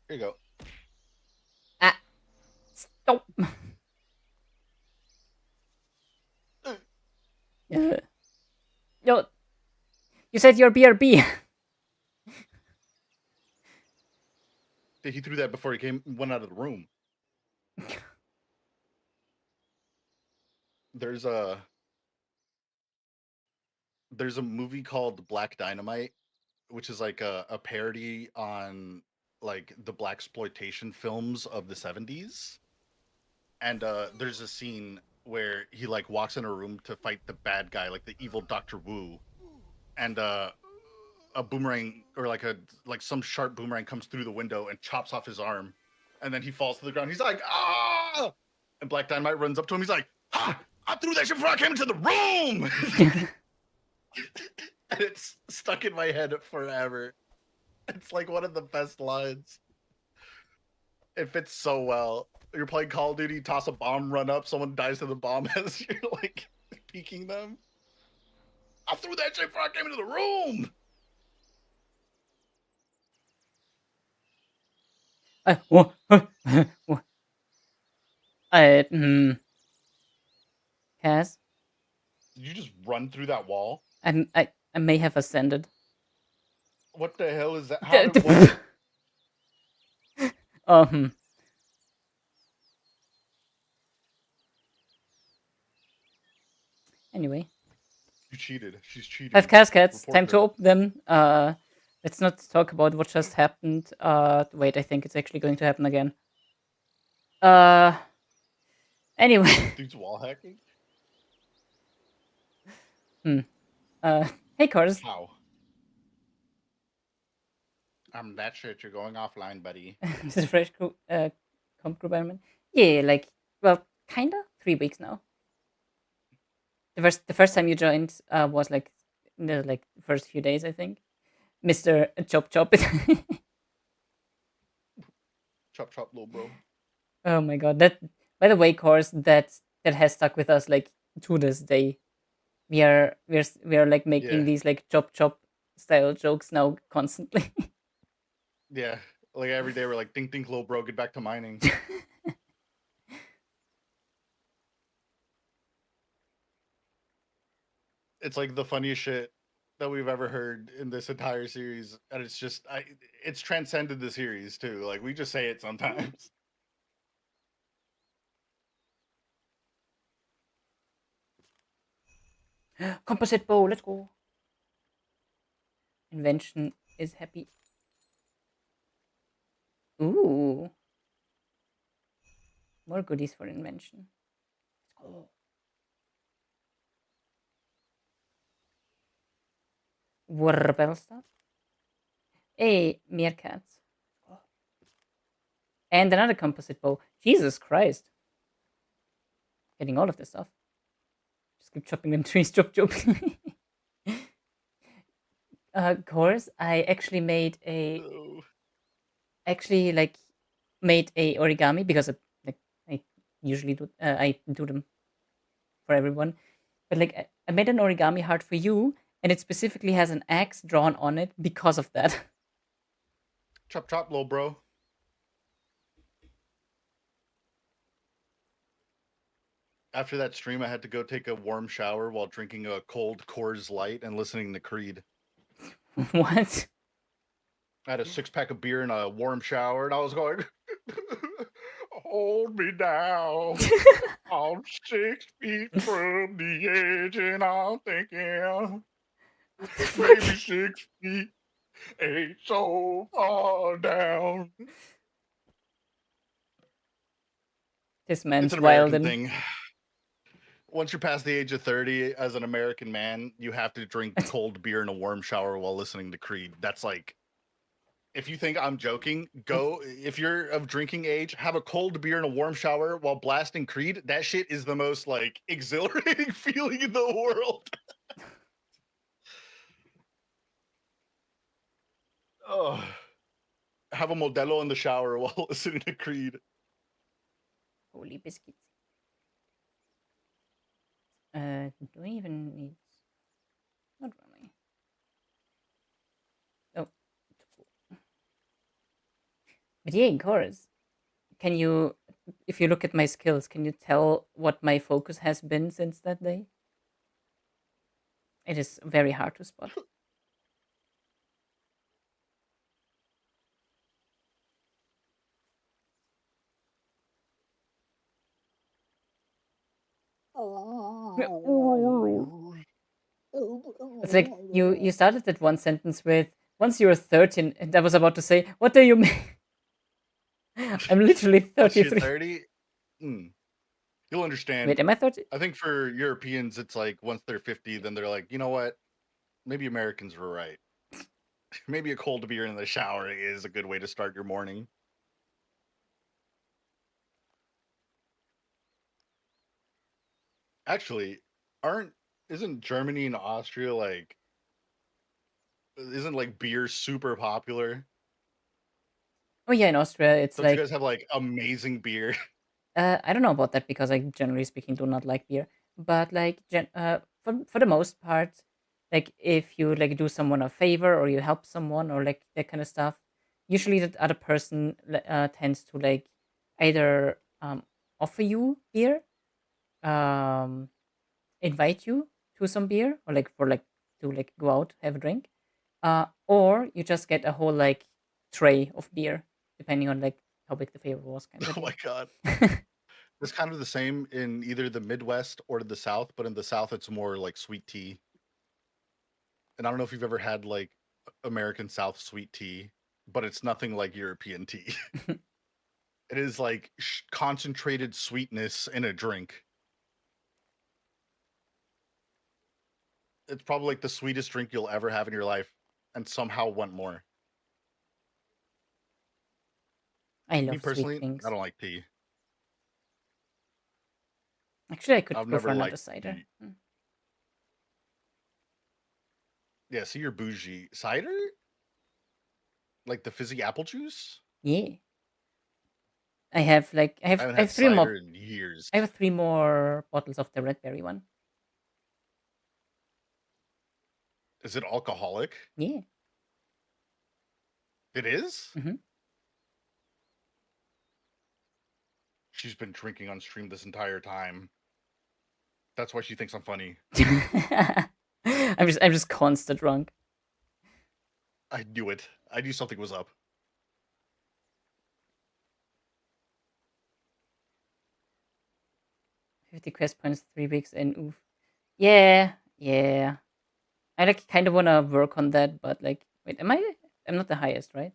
Here you go. Ah, stop. Uh, no, you said you're BRB. He threw that before he went out of the room. There's a movie called Black Dynamite, which is like a parody on like the black exploitation films of the 70s. And there's a scene where he like walks in a room to fight the bad guy, like the evil Dr. Wu, and a boomerang or like some sharp boomerang comes through the window and chops off his arm, and then he falls to the ground. He's like, ah! And Black Dynamite runs up to him. He's like, ha! I threw that shit before I came into the room. And it's stuck in my head forever. It's like one of the best lines. It fits so well. You're playing Call of Duty, toss a bomb, run up, someone dies to the bomb as you're like peeking them. I threw that shit before I came into the room. Cass, Did you just run through that wall? I may have ascended. What the hell is that? How did what? Um. Anyway, You cheated. She's cheating. 5 cascades. Report Time her. to open them. Let's not talk about what just happened. Wait, I think it's actually going to happen again. Anyway. Dude's wall hacking? Hey, Cars. How? That shit. You're going offline, buddy. This is fresh comp group environment. Yeah, like, well, kinda 3 weeks now. The first time you joined was like in the like first few days, I think. Mr. Chop Chop. Chop chop, little bro. Oh my god! That, by the way, course that has stuck with us like to this day. We are like making these like chop chop style jokes now constantly. Yeah, like every day we're like, dink dink, little bro, get back to mining. It's like the funniest shit that we've ever heard in this entire series, and it's just it's transcended the series too. Like we just say it sometimes. Composite bow, let's go. Invention is happy. Ooh. More goodies for invention. Let's go. Warbel stuff. Hey, meerkats. And another composite bow. Jesus Christ. Getting all of this stuff. Just keep chopping them trees, chop chop. Course, I actually made a origami because I usually do I do them for everyone, but like I made an origami heart for you, and it specifically has an axe drawn on it because of that. Chop chop, little bro. After that stream, I had to go take a warm shower while drinking a cold Coors Light and listening to Creed. What? I had a 6-pack of beer and a warm shower, and I was going, hold me down. I'm 6 feet from the edge, and I'm thinking, maybe 6 feet ain't so far down. This man's It's an wild American and thing. once you're past the age of 30, as an American man, you have to drink cold beer in a warm shower while listening to Creed. That's like, if you think I'm joking, go. If you're of drinking age, have a cold beer in a warm shower while blasting Creed. That shit is the most like exhilarating feeling in the world. Oh, have a Modelo in the shower while listening to Creed. Holy biscuits. Do I even need? Not really. Oh, but yeah, in chorus. Can you, if you look at my skills, can you tell what my focus has been since that day? It is very hard to spot. It's like you started that one sentence with once you were 13, and I was about to say, what do you mean? I'm literally Once you're 33. 30, you'll understand. Wait, am I 30? I think for Europeans, it's like once they're 50, then they're like, you know what? Maybe Americans were right. Maybe a cold beer in the shower is a good way to start your morning. Actually, aren't isn't Germany and Austria like isn't like beer super popular? Oh yeah, in Austria, it's Don't you like guys have like amazing beer? I don't know about that because I generally speaking do not like beer. But like for the most part, like if you like do someone a favor or you help someone or like that kind of stuff, usually that other person tends to like either offer you beer, um, invite you to some beer or like for like to like go out have a drink, or you just get a whole like tray of beer depending on like how big the favor was, kind of a Oh my thing. god. It's kind of the same in either the Midwest or the South, but in the South it's more like sweet tea. And I don't know if you've ever had like American South sweet tea, but it's nothing like European tea. It is like concentrated sweetness in a drink. It's probably like the sweetest drink you'll ever have in your life, and somehow want more. I Me love sweet personally, I things. don't like tea. Actually, I could I've go for never another liked cider. tea. Yeah, see, you're bougie. Cider? Like the fizzy apple juice? Yeah, I have like I haven't I had have three more. cider in years. I have 3 more bottles of the red berry one. Is it alcoholic? Yeah. It is? Hmm. She's been drinking on stream this entire time. That's why she thinks I'm funny. I'm just constant drunk. I knew it. I knew something was up. 50 quest points, 3 weeks in. Oof. Yeah, yeah. I like kind of wanna work on that, but like, wait, am I? I'm not the highest, right?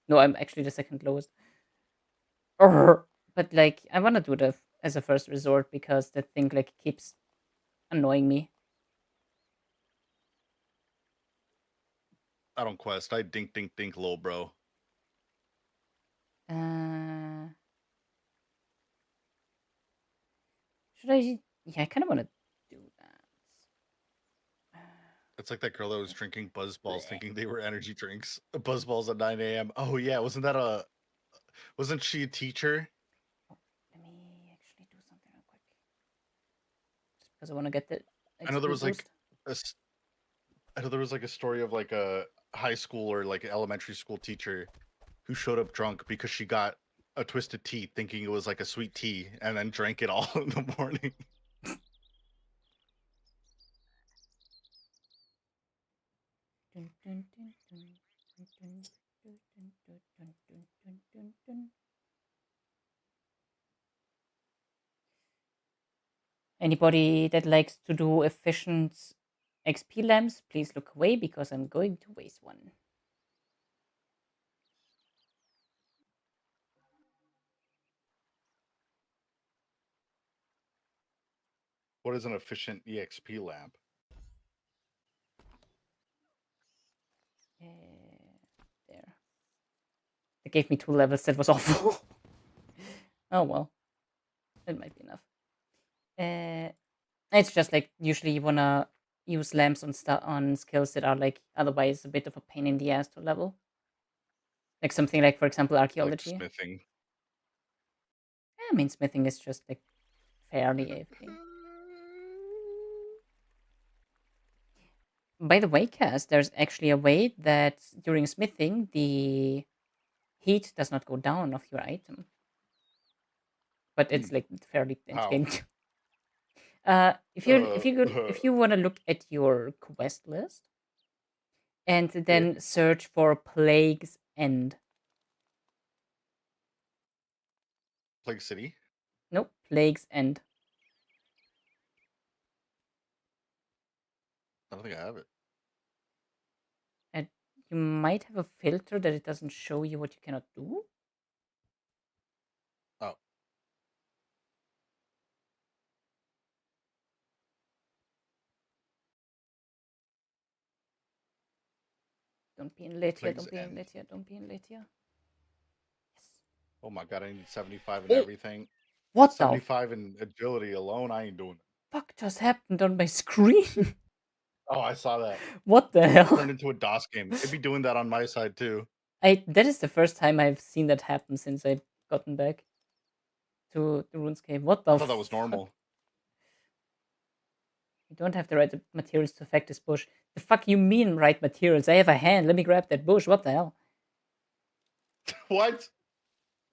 No, I'm actually the second lowest. Urgh. But like, I wanna do that as a first resort because that thing like keeps annoying me. I don't quest. I dink dink dink lol bro. Uh, should I? Yeah, I kind of want to do that. It's like that girl that was drinking buzz balls Bleh. thinking they were energy drinks. Buzz balls at 9 a.m. Oh yeah, wasn't she a teacher? Oh, let me actually do something real quick, just because I want to get the I know there XP was like boost. a I know there was like a story of like a high school or like elementary school teacher who showed up drunk because she got a twisted tea thinking it was like a sweet tea and then drank it all in the morning. Dun, dun, dun, dun, dun, dun, dun, dun, dun, dun, dun, dun, dun, dun. Anybody that likes to do efficient XP lamps, please look away because I'm going to waste one. What is an efficient EXP lamp? There. It gave me 2 levels. That was awful. Oh well, it might be enough. It's just like usually you wanna use lamps on skills that are like otherwise a bit of a pain in the ass to level. Like something like, for example, Like archaeology. smithing. I mean, smithing is just like fairly AFK. By the way, Cass, there's actually a way that during smithing the heat does not go down of your item, but it's like fairly end How? game. If you want to look at your quest list and then search for Plague's End. Plague City? Nope, Plague's End. I don't think I have it. And you might have a filter that it doesn't show you what you cannot do. Oh. Don't be in late here, Plague's don't be in End. late here, don't be in late here. Yes. Oh my god, I need 75 and Oh, everything. what the 75 in agility alone, I ain't doing it. fuck just happened on my screen? Oh, I saw that. What the hell? Turned into a DOS game. It'd be doing that on my side too. That is the first time I've seen that happen since I've gotten back to RuneScape. What the I thought that was normal. You don't have the right materials to affect this bush. The fuck you mean right materials? I have a hand. Let me grab that bush. What the hell? What?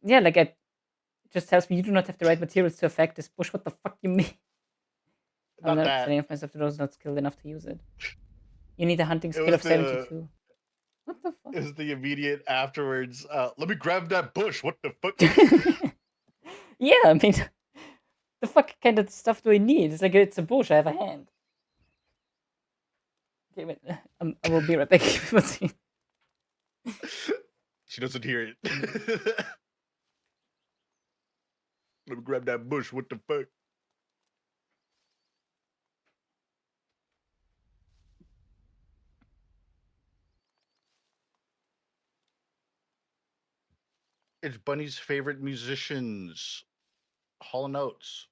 Yeah, like it just tells me you do not have the right materials to affect this bush. What the fuck you mean? I'm Not not that. setting up myself to those not skilled enough to use it. You need a hunting It skill was of the 72. What the fuck? it was the immediate afterwards. Let me grab that bush. What the fuck? Yeah, I mean, the fuck kind of stuff do I need? It's like it's a bush. I have a hand. Okay, wait. I will be right back. She doesn't hear it. Let me grab that bush. What the fuck? It's Bunny's favorite musicians. Hall & Oates.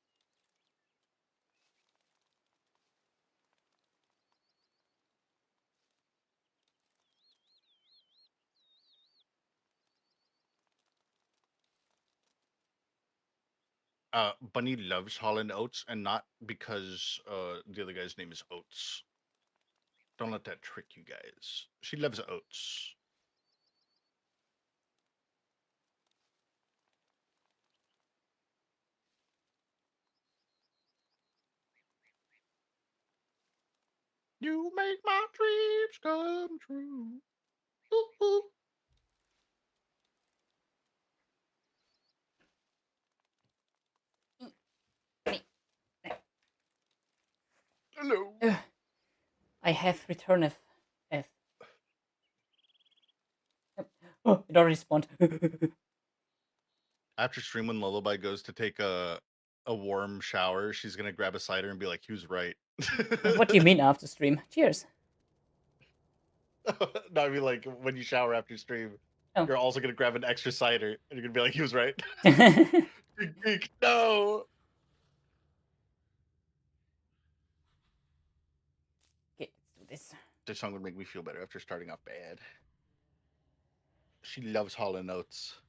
Bunny loves Hall & Oates, and not because the other guy's name is Oates. Don't let that trick you guys. She loves Oates. You make my dreams come true. Ooh, ooh. Hello. I have return F. Oh, it already spawned. After stream, when Lullaby goes to take a warm shower, she's gonna grab a cider and be like, "He was right." What do you mean after stream? Cheers. No, I mean like when you shower after stream, Oh. you're also gonna grab an extra cider and you're gonna be like, "He was right." Okay, No. let's do this. This song would make me feel better after starting off bad. She loves Hall & Oates.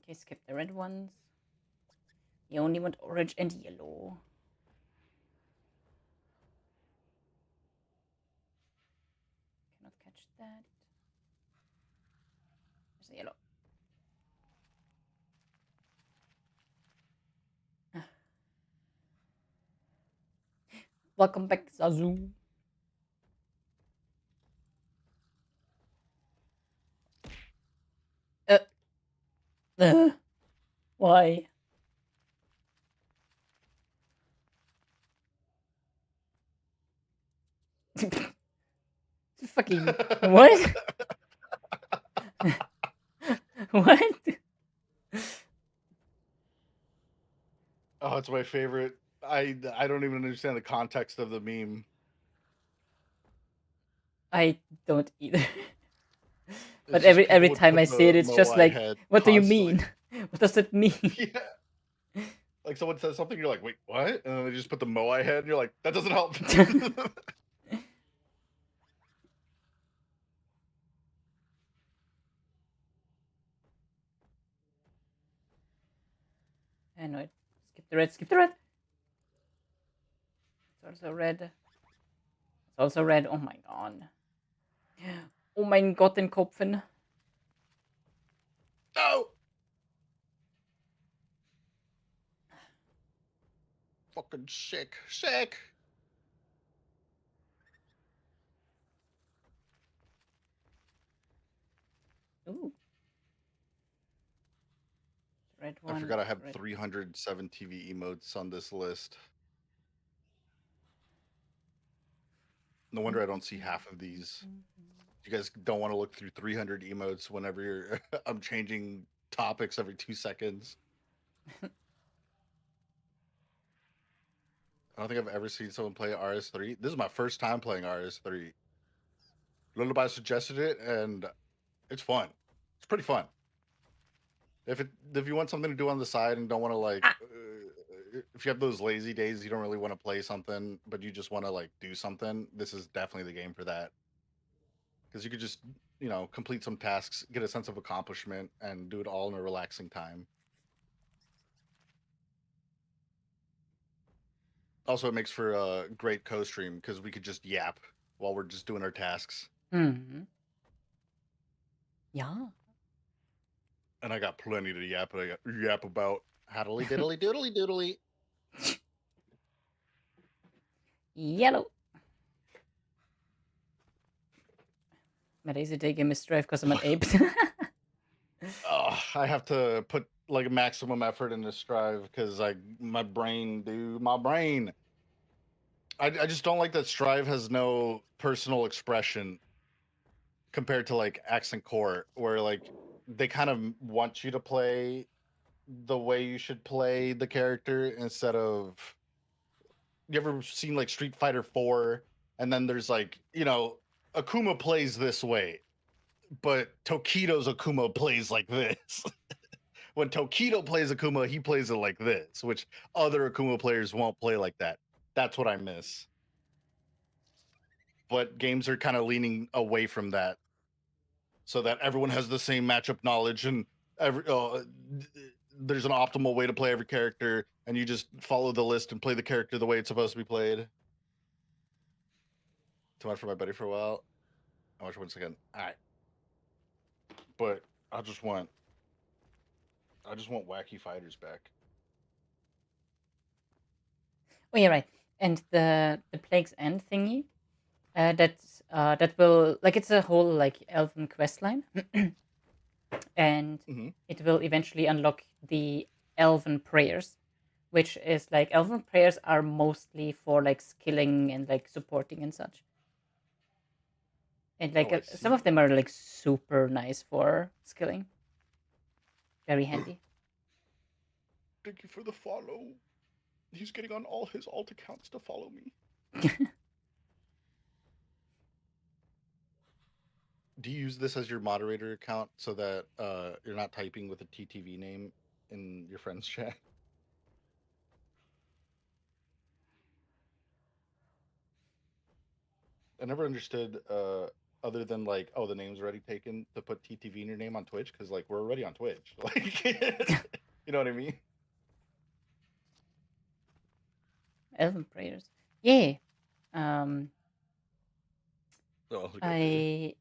Okay, skip the red ones. You only want orange and yellow. Cannot catch that. There's a yellow. Welcome back, Zazu. Why? Fucking what? What? Oh, it's my favorite. I don't even understand the context of the meme. I don't either. But It's just every people would time put I see it, the it's just moai like, head what do you constantly. mean? What does that mean? Yeah. Like someone says something, you're like, wait, what? And then they just put the moai head, and you're like, that doesn't help. I know it. Skip the red. Skip the red. It's also red. It's also red. Oh my god. Oh mein Gott, den Kopfen. No! Fucking sick. Sick! Ooh. Red I one. forgot I have Red. 307 TV emotes on this list. No wonder I don't see half of these. You guys don't want to look through 300 emotes whenever you're I'm changing topics every 2 seconds. I don't think I've ever seen someone play RS3. This is my first time playing RS3. Lullaby suggested it, and it's fun. It's pretty fun. If you want something to do on the side and don't want to Ah. if you have those lazy days, you don't really want to play something, but you just want to like do something. This is definitely the game for that because you could just complete some tasks, get a sense of accomplishment, and do it all in a relaxing time. Also, it makes for a great co-stream because we could just yap while we're just doing our tasks. Hmm. Yeah. And I got plenty to yap about. Haddly diddly doodly doodly. Yellow. Maar deze day game is strife because I'm an ape. Oh, I have to put like maximum effort into Strive because my brain, dude, my brain. I just don't like that Strive has no personal expression compared to like Accent Core, where like they kind of want you to play the way you should play the character instead of you ever seen like Street Fighter 4 and then there's like, Akuma plays this way, but Tokido's Akuma plays like this. When Tokido plays Akuma, he plays it like this, which other Akuma players won't play like that. That's what I miss. But games are kind of leaning away from that so that everyone has the same matchup knowledge and there's an optimal way to play every character and you just follow the list and play the character the way it's supposed to be played. Too much for my buddy for a while. How much once again? All right. But I just want wacky fighters back. Oh yeah, right. And the Plague's End thingy, that will like it's a whole like elven quest line, and Mm-hmm. it will eventually unlock the elven prayers, which is like elven prayers are mostly for like skilling and like supporting and such. And like Oh, I some of see. them are like super nice for skilling, very handy. Thank you for the follow. He's getting on all his alt accounts to follow me. Do you use this as your moderator account so that you're not typing with a TTV name in your friends chat? I never understood other than like, oh, the name's already taken to put TTV in your name on Twitch because like we're already on Twitch. Like, you know what I mean? Elven prayers, yeah. Um, Oh, look at this.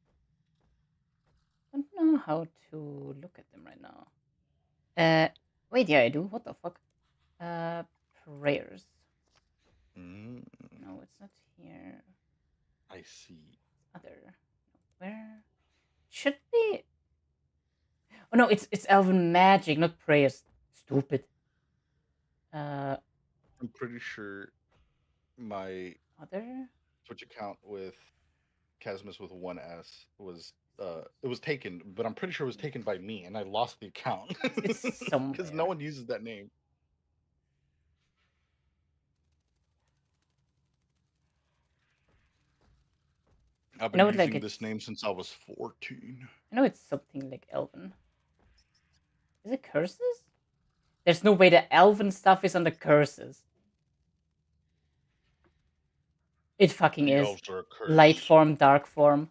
I don't know how to look at them right now. Uh, wait, yeah, I do. What the fuck? Uh, prayers. Mm, No, it's not here. I see. Other. Where should be? Oh no, it's elven magic, not prayers. Stupid. Uh, I'm pretty sure my other. Twitch account with Casmus with one S was it was taken, but I'm pretty sure it was taken by me, and I lost the account It's because no somewhere. one uses that name. I've I been know it like using this it's. name since I was 14. I know it's something like elven. Is it curses? There's no way the elven stuff is on the curses. It fucking The is. elves are a Light curse. form, dark form,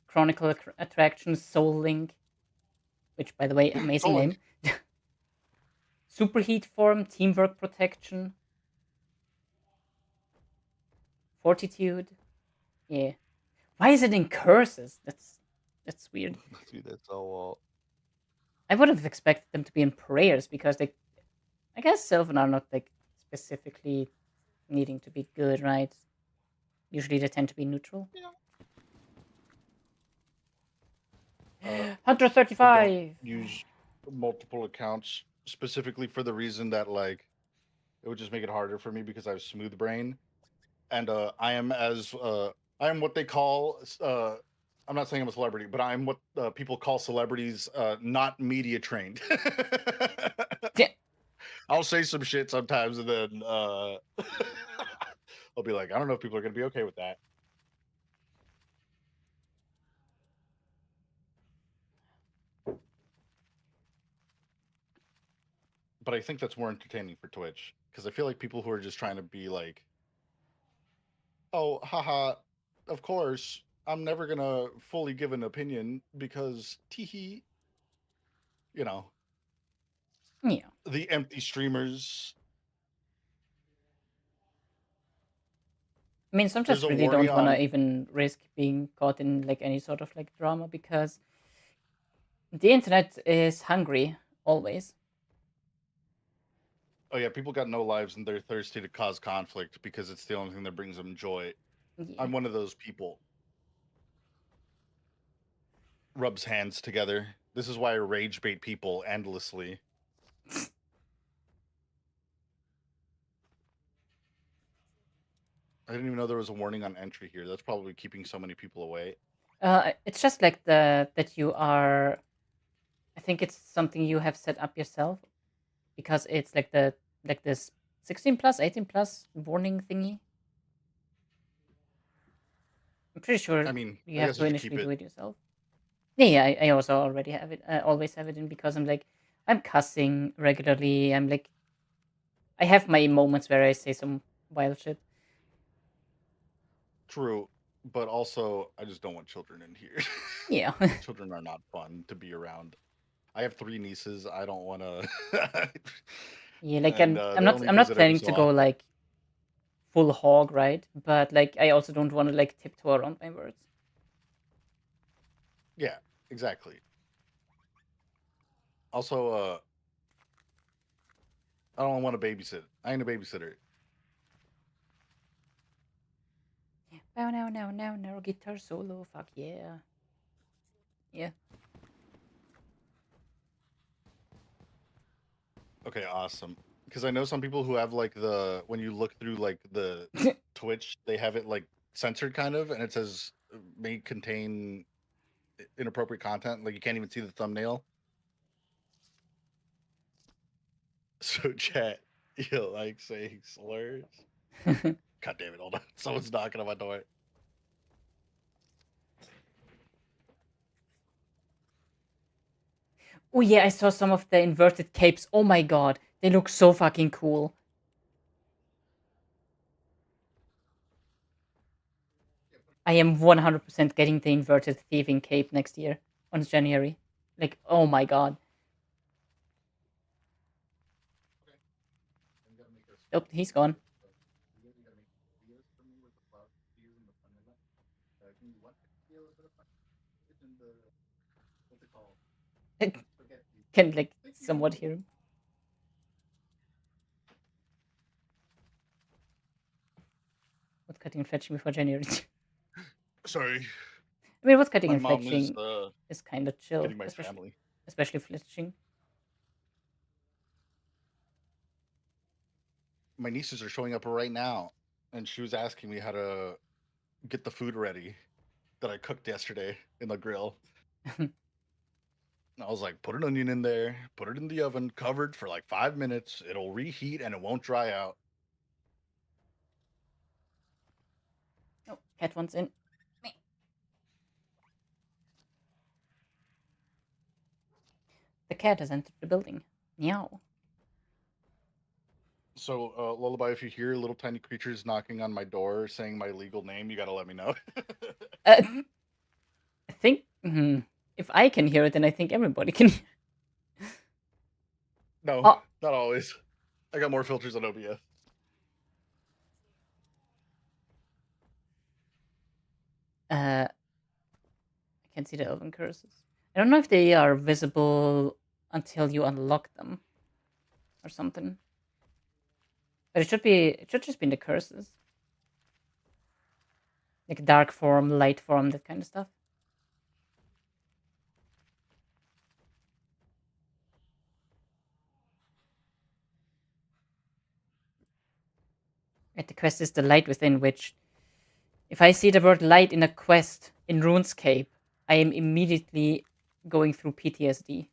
chronicle attraction, soul link. Which, by the way, amazing Soul name. Link. Superheat form, teamwork protection, fortitude. Yeah. Why is it in curses? That's weird. Dude, that's all. I would have expected them to be in prayers because they, I guess, Sylvan are not like specifically needing to be good, right? Usually they tend to be neutral. Yeah. Uh, I don't 135. use multiple accounts specifically for the reason that like it would just make it harder for me because I have smooth brain, and I am what they call I'm not saying I'm a celebrity, but I'm what people call celebrities, not media trained. Yeah. I'll say some shit sometimes, and then I'll be like, I don't know if people are gonna be okay with that. But I think that's more entertaining for Twitch because I feel like people who are just trying to be like, oh, haha, of course, I'm never gonna fully give an opinion because teehee, you know, Yeah. the empty streamers. I mean, There's sometimes a really warning don't want to on. even risk being caught in like any sort of like drama because the internet is hungry always. Oh yeah, people got no lives and they're thirsty to cause conflict because it's the only thing that brings them joy. Yeah. I'm one of those people. Rubs hands together. This is why I rage bait people endlessly. I didn't even know there was a warning on entry here. That's probably keeping so many people away. It's just like the that you are. I think it's something you have set up yourself because it's like the like this 16 plus, 18 plus warning thingy. I'm pretty sure I mean, you I have guess to I should keep initially do it. it yourself. Yeah, yeah. I also already have it. I always have it in because I'm like I'm cussing regularly. I'm like I have my moments where I say some wild shit. True, but also I just don't want children in here. Yeah. Children are not fun to be around. I have three nieces. I don't want to. Yeah, like And I'm they not only I'm not visit every planning so to go often. like full hog, right? But like I also don't want to like tiptoe around my words. Yeah, exactly. Also, I don't want to babysit. I ain't a babysitter. Oh no no no no guitar solo, fuck yeah. Yeah. Okay, awesome. Because I know some people who have like the when you look through like the Twitch, they have it like censored kind of, and it says may contain inappropriate content. Like you can't even see the thumbnail. So chat, you like saying slurs? God damn it! Hold on, someone's knocking on my door. Oh yeah, I saw some of the inverted capes. Oh my god, they look so fucking cool. I am 100% getting the inverted thieving cape next year on January. Like, oh my god. Oh, he's gone. I can like somewhat hear him. What's cutting and fetching before January? Sorry, I mean, what's cutting my and mom is fetching is kind of chill, getting my especially. family. especially fletching. My nieces are showing up right now, and she was asking me how to get the food ready that I cooked yesterday in the grill. And I was like, put an onion in there, put it in the oven, covered for like 5 minutes. It'll reheat and it won't dry out. Oh, cat wants in. The cat has entered the building. Meow. So, Lullaby, if you hear little tiny creatures knocking on my door saying my legal name, you gotta let me know. Uh, I think if I can hear it, then I think everybody can. No, Oh, not always. I got more filters on OBS. I can see the elven curses. I don't know if they are visible until you unlock them or something. But it should be. It should just be in the curses, like dark form, light form, that kind of stuff. Right, the quest is the light within, which, if I see the word light in a quest in RuneScape, I am immediately going through PTSD.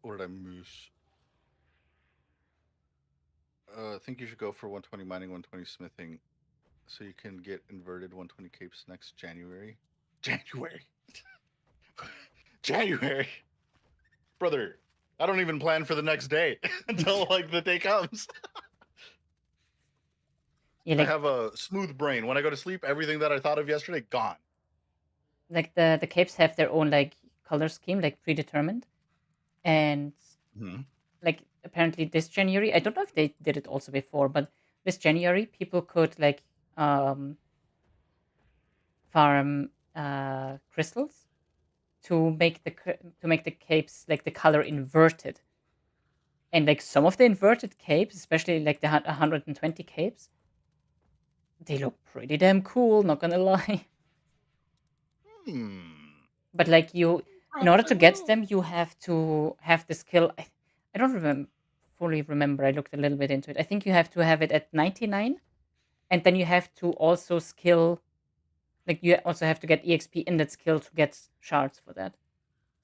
Where did I moose? I think you should go for 120 mining, 120 smithing, so you can get inverted 120 capes next January. January. January. Brother, I don't even plan for the next day until like the day comes. Yeah, I have a smooth brain. When I go to sleep, everything that I thought of yesterday gone. like the capes have their own like color scheme, like predetermined, and Mm-hmm. like apparently this January, I don't know if they did it also before, but this January people could like um farm crystals to make the capes like the color inverted. And like some of the inverted capes, especially like the 120 capes, they look pretty damn cool, not gonna lie. Hmm. But like you, in order Perhaps I to get will. them, you have to have the skill. I don't fully remember. I looked a little bit into it. I think you have to have it at 99, and then you have to also skill. Like you also have to get EXP in that skill to get shards for that.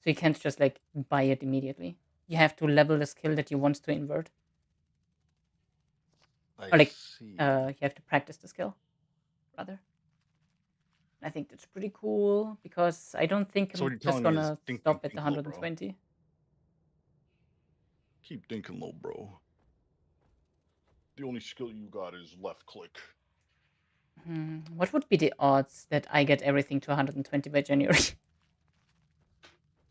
So you can't just like buy it immediately. You have to level the skill that you want to invert, I or like see. you have to practice the skill rather. I think that's pretty cool because I don't think So what I'm you're just telling me is gonna dink, dink, stop at dink, little bro. 120. Keep dinking, little bro. The only skill you got is left click. What would be the odds that I get everything to 120 by January?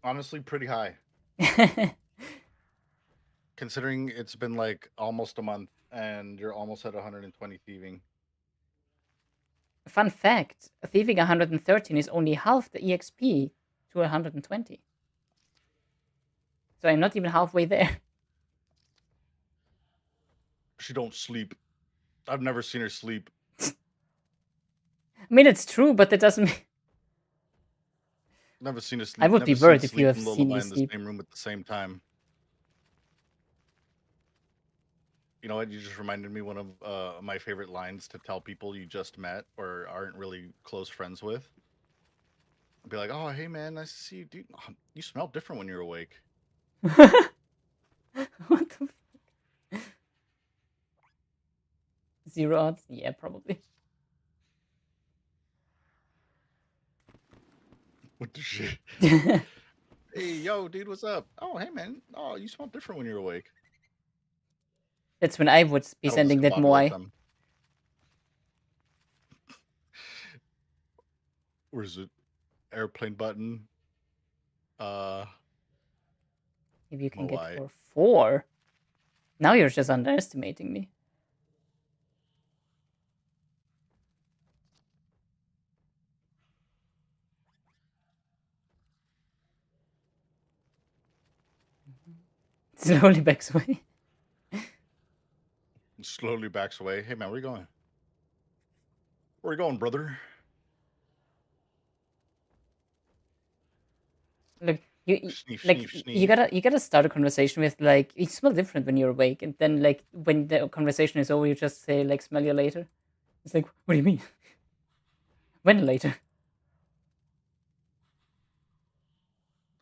Honestly, pretty high. Considering it's been like almost a month and you're almost at 120 thieving. Fun fact, thieving 113 is only half the EXP to 120. So I'm not even halfway there. She don't sleep. I've never seen her sleep. I mean, it's true, but that doesn't mean... Never seen her I sleep. would be Never seen worried if you sleep have and seen me lullaby in the sleep. same room at the same time. You know what? You just reminded me one of my favorite lines to tell people you just met or aren't really close friends with. I'd be like, "Oh, hey man, nice to see you, dude. Oh, you smell different when you're awake." What the Zero odds? Yeah, probably. What the shit? Hey, yo, dude, what's up? Oh, hey man. Oh, you smell different when you're awake. That's when I would be I don't sending that discombobulate Moai. them. Where is it? Airplane button. Uh, Maybe you can get Moai. for 4. Now you're just underestimating me. Slowly backs away. Slowly backs away. Hey man, where you going? Where you going, brother? Like you Sneef, like sneef, you sneef. gotta start a conversation with like you smell different when you're awake, and then like when the conversation is over, you just say like smell you later. It's like, what do you mean? When later?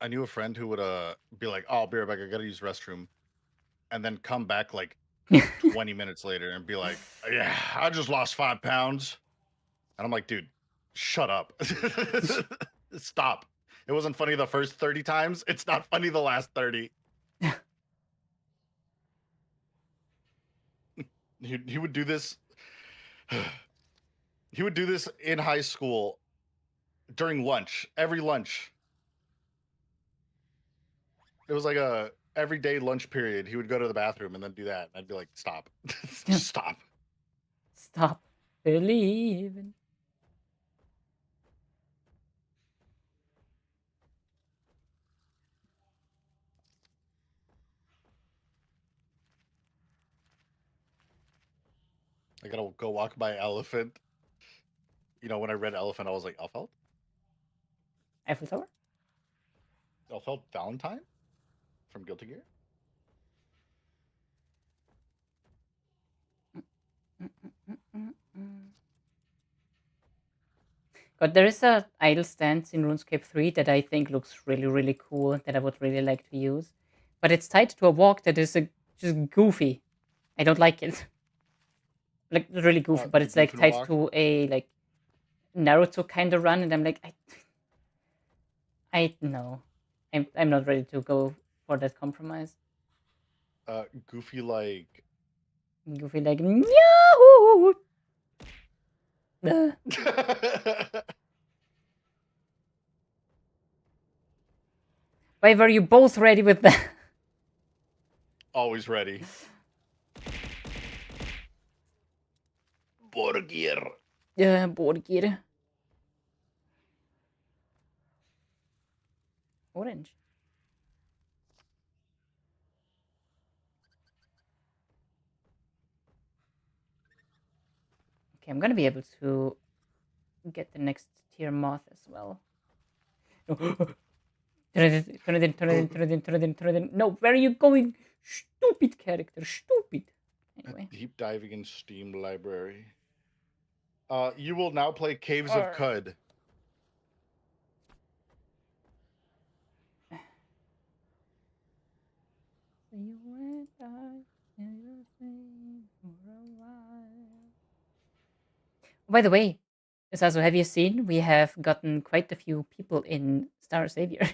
I knew a friend who would be like, "Oh, I'll be right back. I gotta use the restroom," and then come back like 20 minutes later and be like, "Yeah, I just lost 5 pounds," and I'm like, "Dude, shut up, stop. It wasn't funny the first 30 times. It's not funny the last 30." He would do this. He would do this in high school during lunch, every lunch. It was like a everyday lunch period. He would go to the bathroom and then do that. And I'd be like, "Stop, just stop." Stop believing. I gotta go walk by elephant. You know, when I read elephant, I was like, Elfeld? Eiffel Tower. Elfeld Valentine from Guilty Gear? But there is a idle stance in RuneScape 3 that I think looks really, really cool that I would really like to use. But it's tied to a walk that is just goofy. I don't like it. Like really goofy, but The it's like Goofin tied Walk. to a like Naruto kind of run, and I'm like, I no, I'm not ready to go for that compromise. Goofy like. Goofy like Yahoo! Why were you both ready with that? Always ready. Borgir. Yeah, Borgir. Orange. Okay, I'm gonna be able to get the next tier moth as well. Turn it in, turn it in, turn it in, turn it in, turn it in, turn it in. No, where are you going? Stupid character, stupid. Anyway. Deep diving in Steam library. You will now play Caves of Arr. Cud. You and I in the same for a while. By the way, Sasu, have you seen? We have gotten quite a few people in Star Savior.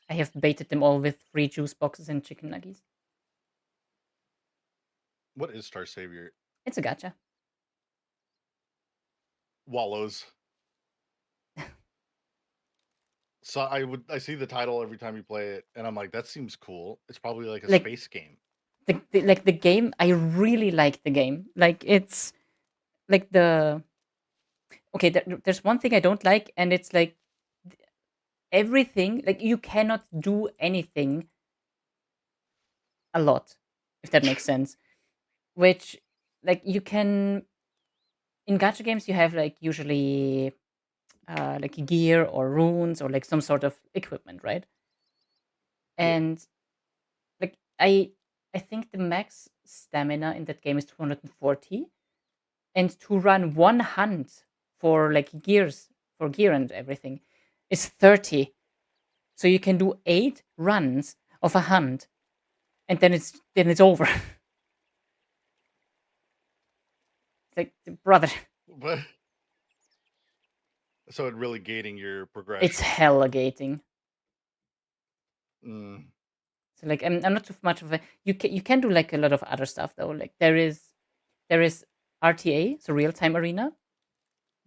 I have baited them all with free juice boxes and chicken nuggies. What is Star Savior? It's a gacha. Wallows. So I see the title every time you play it, and I'm like, that seems cool. It's probably like a Like space game. like the game, I really like the game. Like it's like the okay. There's one thing I don't like, and it's like everything. Like you cannot do anything a lot, if that makes sense. Which like you can in gacha games you have like usually like gear or runes or like some sort of equipment, right? Yeah. And like I think the max stamina in that game is 240, and to run one hunt for like gears for gear and everything is 30. So you can do 8 runs of a hunt, and then it's over. It's like brother, But so it really gating your it's progression. hella gating. Mm. So like I'm not too much of a you can do like a lot of other stuff though. Like there is RTA, so real time arena,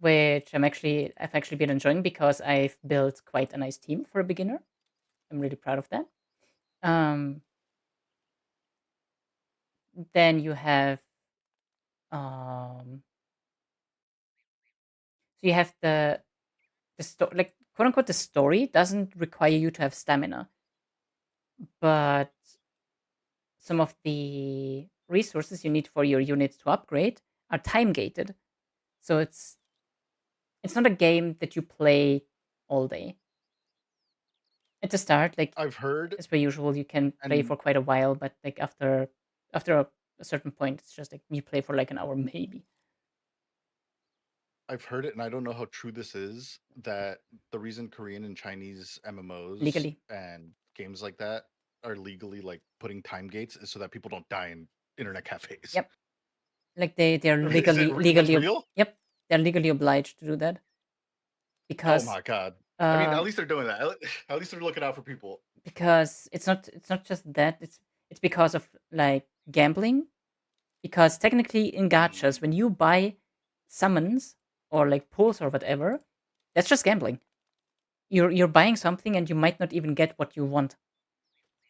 which I've actually been enjoying because I've built quite a nice team for a beginner. I'm really proud of that. Um, then you have so you have the story, like quote unquote the story doesn't require you to have stamina, but some of the resources you need for your units to upgrade are time gated. So it's not a game that you play all day. At the start, like I've heard as per usual, you can play and for quite a while, but like after a certain point, it's just like you play for like an hour maybe. I've heard it, and I don't know how true this is, that the reason Korean and Chinese MMOs Legally. and games like that are legally like putting time gates is so that people don't die in internet cafes. Yep. Like they're Is it that's real? yep, they're legally obliged to do that Oh because my god. I mean, at um least they're doing that. At least they're looking out for people. because it's not just that, it's because of like gambling. Because technically in Mhm. gachas, when you buy summons or like pulls or whatever, that's just gambling. You're buying something and you might not even get what you want.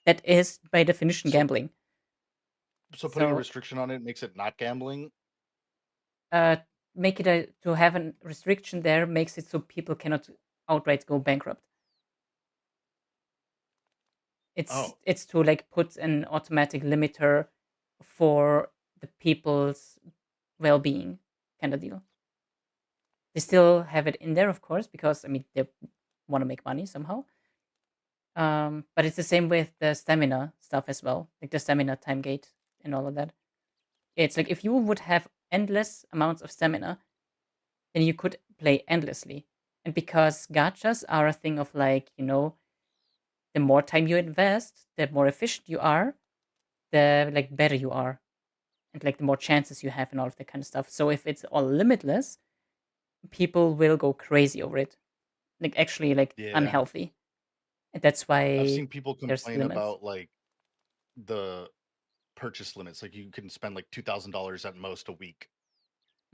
That is by definition So gambling. so putting a So restriction on it makes it not gambling? uh, make it a to have a restriction there makes it so people cannot outright go bankrupt. Oh, It's to like put an automatic limiter for the people's well-being kind of deal. They still have it in there, of course, because I mean they want to make money somehow. But it's the same with the stamina stuff as well, like the stamina time gate and all of that. It's like if you would have endless amounts of stamina, then you could play endlessly. And because gachas are a thing of like, the more time you invest, the more efficient you are, the like better you are, and like the more chances you have and all of that kind of stuff. So if it's all limitless, people will go crazy over it, like actually like yeah. unhealthy. And that's I've why seen people there's complain limits. about like the purchase limits. Like you can spend like $2,000 at most a week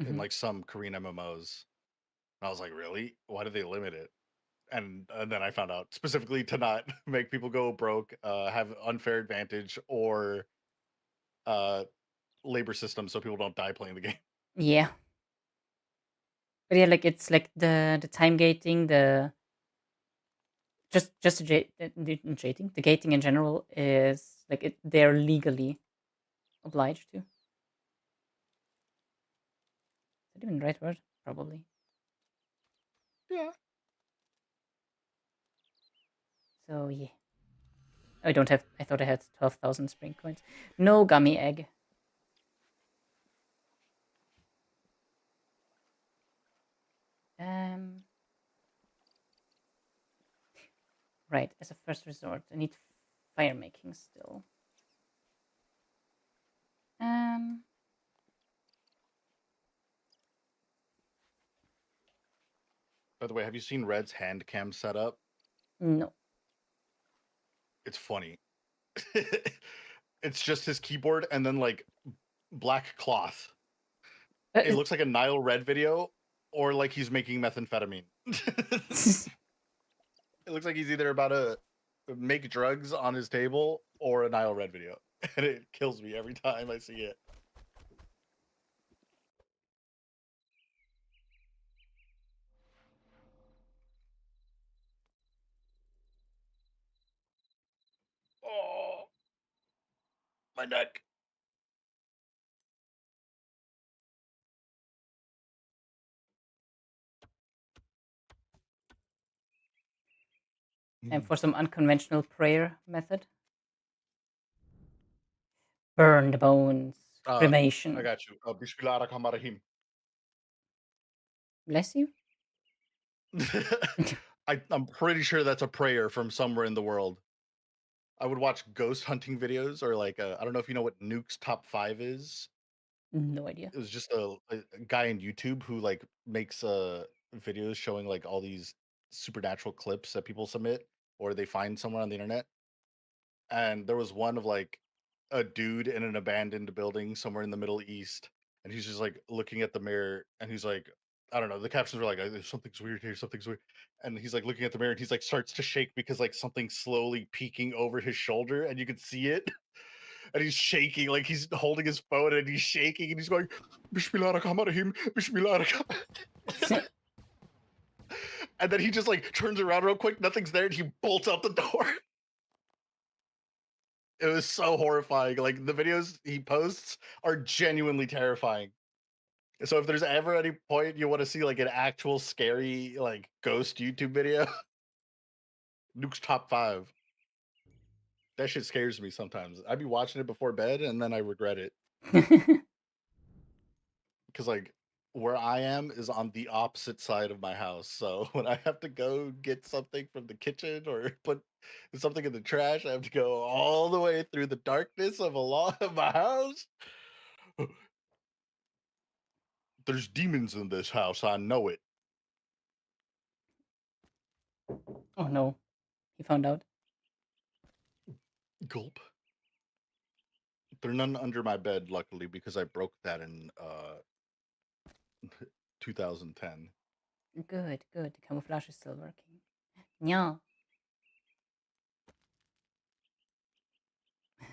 in Hmm. like some Korean MMOs. And I was like, really? Why do they limit it? And then I found out specifically to not make people go broke, have unfair advantage, or uh, labor system so people don't die playing the game. Yeah, but yeah, like it's like the time gating, the just the gating, the gating in general is like they're legally obliged to. Is that even the right word? Probably. Yeah. So yeah, I don't have. I thought I had 12,000 spring coins. No gummy egg. Um, right. As a first resort, I need fire making still. Um, By the way, have you seen Red's hand cam setup? no. It's funny. It's just his keyboard and then like black cloth. It looks like a Nile Red video, or like he's making methamphetamine. It looks like he's either about to make drugs on his table or a Nile Red video. And it kills me every time I see it. Oh, my neck. And Mm. for some unconventional prayer method, burn the bones, Uh, I cremation. got you. Bismillah ar-Rahman ar-Rahim. Bless you. I'm pretty sure that's a prayer from somewhere in the world. I would watch ghost hunting videos, or like I don't know if you know what Nuke's top five is. No idea. It was just a guy on YouTube who like makes videos showing like all these supernatural clips that people submit or they find somewhere on the internet. And there was one of like a dude in an abandoned building somewhere in the Middle East, and he's just like looking at the mirror, and he's like, I don't know. The captions were like, "There's something's weird here. Something's weird," and he's like looking at the mirror, and he's like starts to shake because like something's slowly peeking over his shoulder, and you can see it, and he's shaking like he's holding his phone, and he's shaking, and he's going, "Bismillah ar-Rahman ar-Rahim, Bismillah ar-Rahman." And then he just like turns around real quick, nothing's there, and he bolts out the door. It was so horrifying. Like the videos he posts are genuinely terrifying. So if there's ever any point you want to see like an actual scary like ghost YouTube video, Nuke's top 5. That shit scares me sometimes. I be watching it before bed and then I regret it because like where I am is on the opposite side of my house. So when I have to go get something from the kitchen or put something in the trash, I have to go all the way through the darkness of a lot of my house. There's demons in this house. I know it. Oh no, he found out. Gulp. There are none under my bed, luckily, because I broke that in 2010. Good, good. The camouflage is still working. Yeah.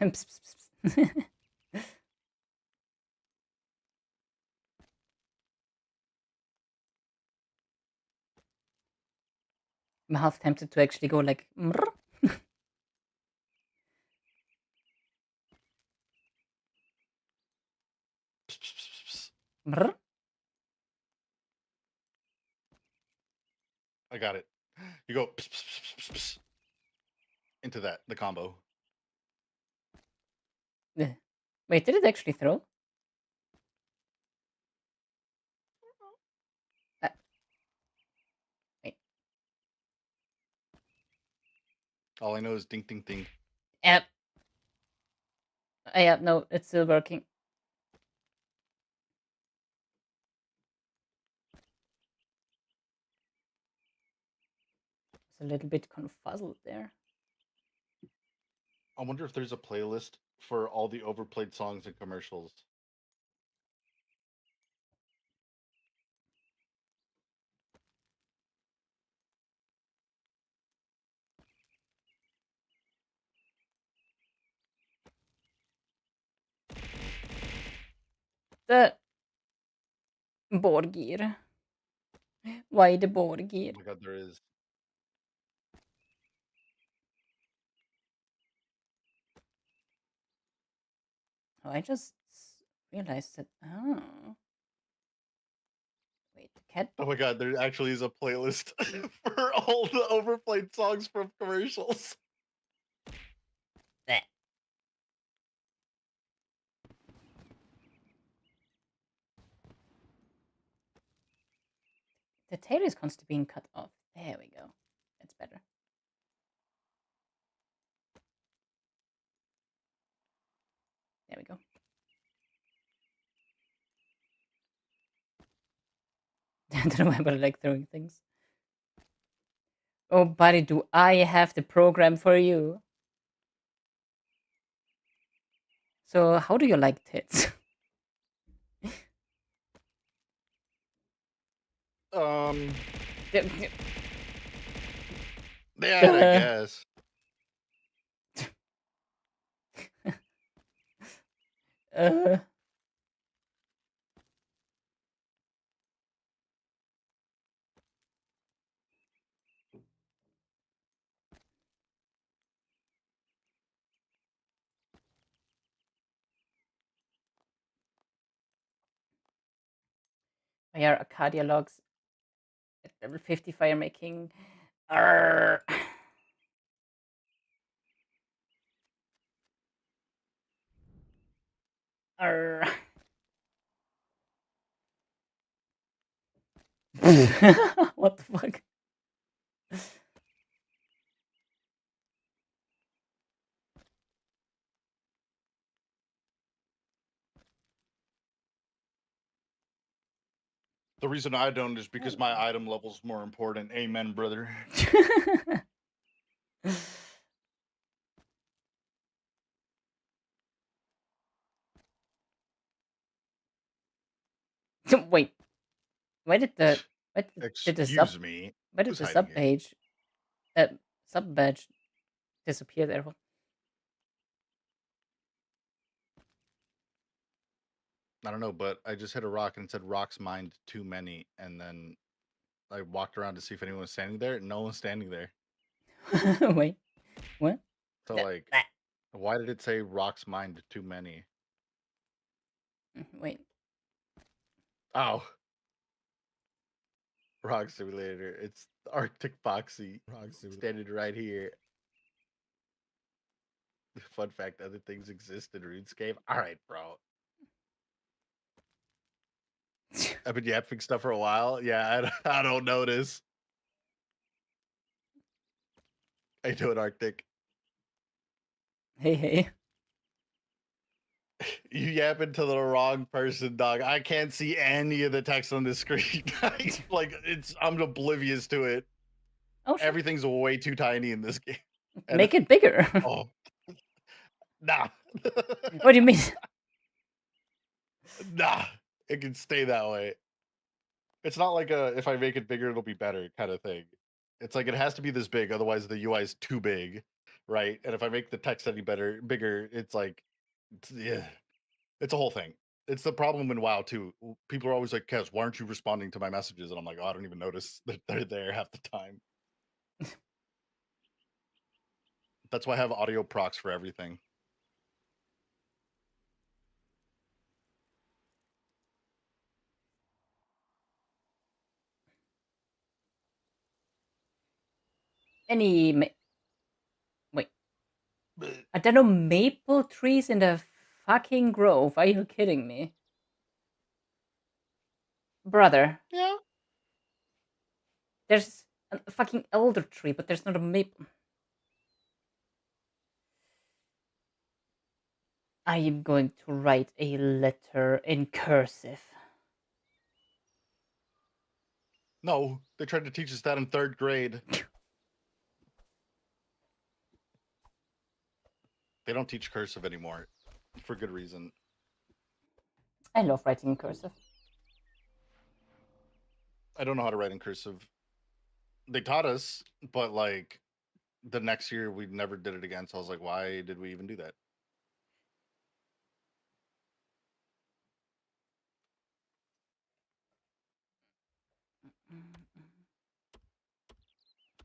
Psst, psst, psst. I'm half tempted to actually go like. "Mrr." Mrr. I got it. You go into that, the combo. Wait, did it actually throw? Uh, wait. All I know is ding, ding, ding. Yep. Yeah, no, it's still working. It's a little bit confuzzled there. I wonder if there's a playlist for all the overplayed songs and commercials. The Borgir. Why the Oh Borgir? my god, there is. Oh, I just realized that. Oh. Wait, the cat. Oh my god, there actually is a playlist for all the overplayed songs from commercials. Bleh. The tail is constantly being cut off. There we go. That's better. There we go. I don't know why, but I like throwing things. Oh, buddy, do I have the program for you? So, how do you like tits? Um, uh, that I guess. uh, yeah, Arcadia logs at level 50 fire making. Arr. Arr. What the fuck? The reason I don't is because my item level's more important. Amen, brother. Wait, why did the did the sub Excuse me. why did Who's the hiding sub here? page sub badge disappear there? I don't know, but I just hit a rock and it said rocks mined too many, and then I walked around to see if anyone was standing there. No one's standing there. Wait, what? So like, why did it say rocks mined too many? Wait. Oh, Rock Simulator. It's Arctic Foxy. Standing right here. Fun fact: other things exist in RuneScape. All right, bro. I've been yapping stuff for a while. Yeah, I don't notice. I do it, Arctic. Hey, hey. You yapping to the wrong person, dog. I can't see any of the text on the screen. Like I'm oblivious to it. Oh, shit. Everything's way too tiny in this game. And Make it bigger. oh, nah. What do you mean? Nah. It can stay that way. It's not like a if I make it bigger it'll be better kind of thing. It's like it has to be this big, otherwise the UI is too big, right? And if I make the text any bigger, it's like yeah. It's a whole thing. It's the problem in WoW too. People are always like, "Kez, why aren't you responding to my messages?" And I'm like, "Oh, I don't even notice that they're there half the time." That's why I have audio procs for everything. Wait. I don't know, maple trees in the fucking grove. Are you kidding me? Brother, Yeah. there's a fucking elder tree, but there's not a maple. I am going to write a letter in cursive. No, they tried to teach us that in 3rd grade. They don't teach cursive anymore for good reason. I love writing in cursive. I don't know how to write in cursive. They taught us, but like the next year we never did it again. So I was like, why did we even do that?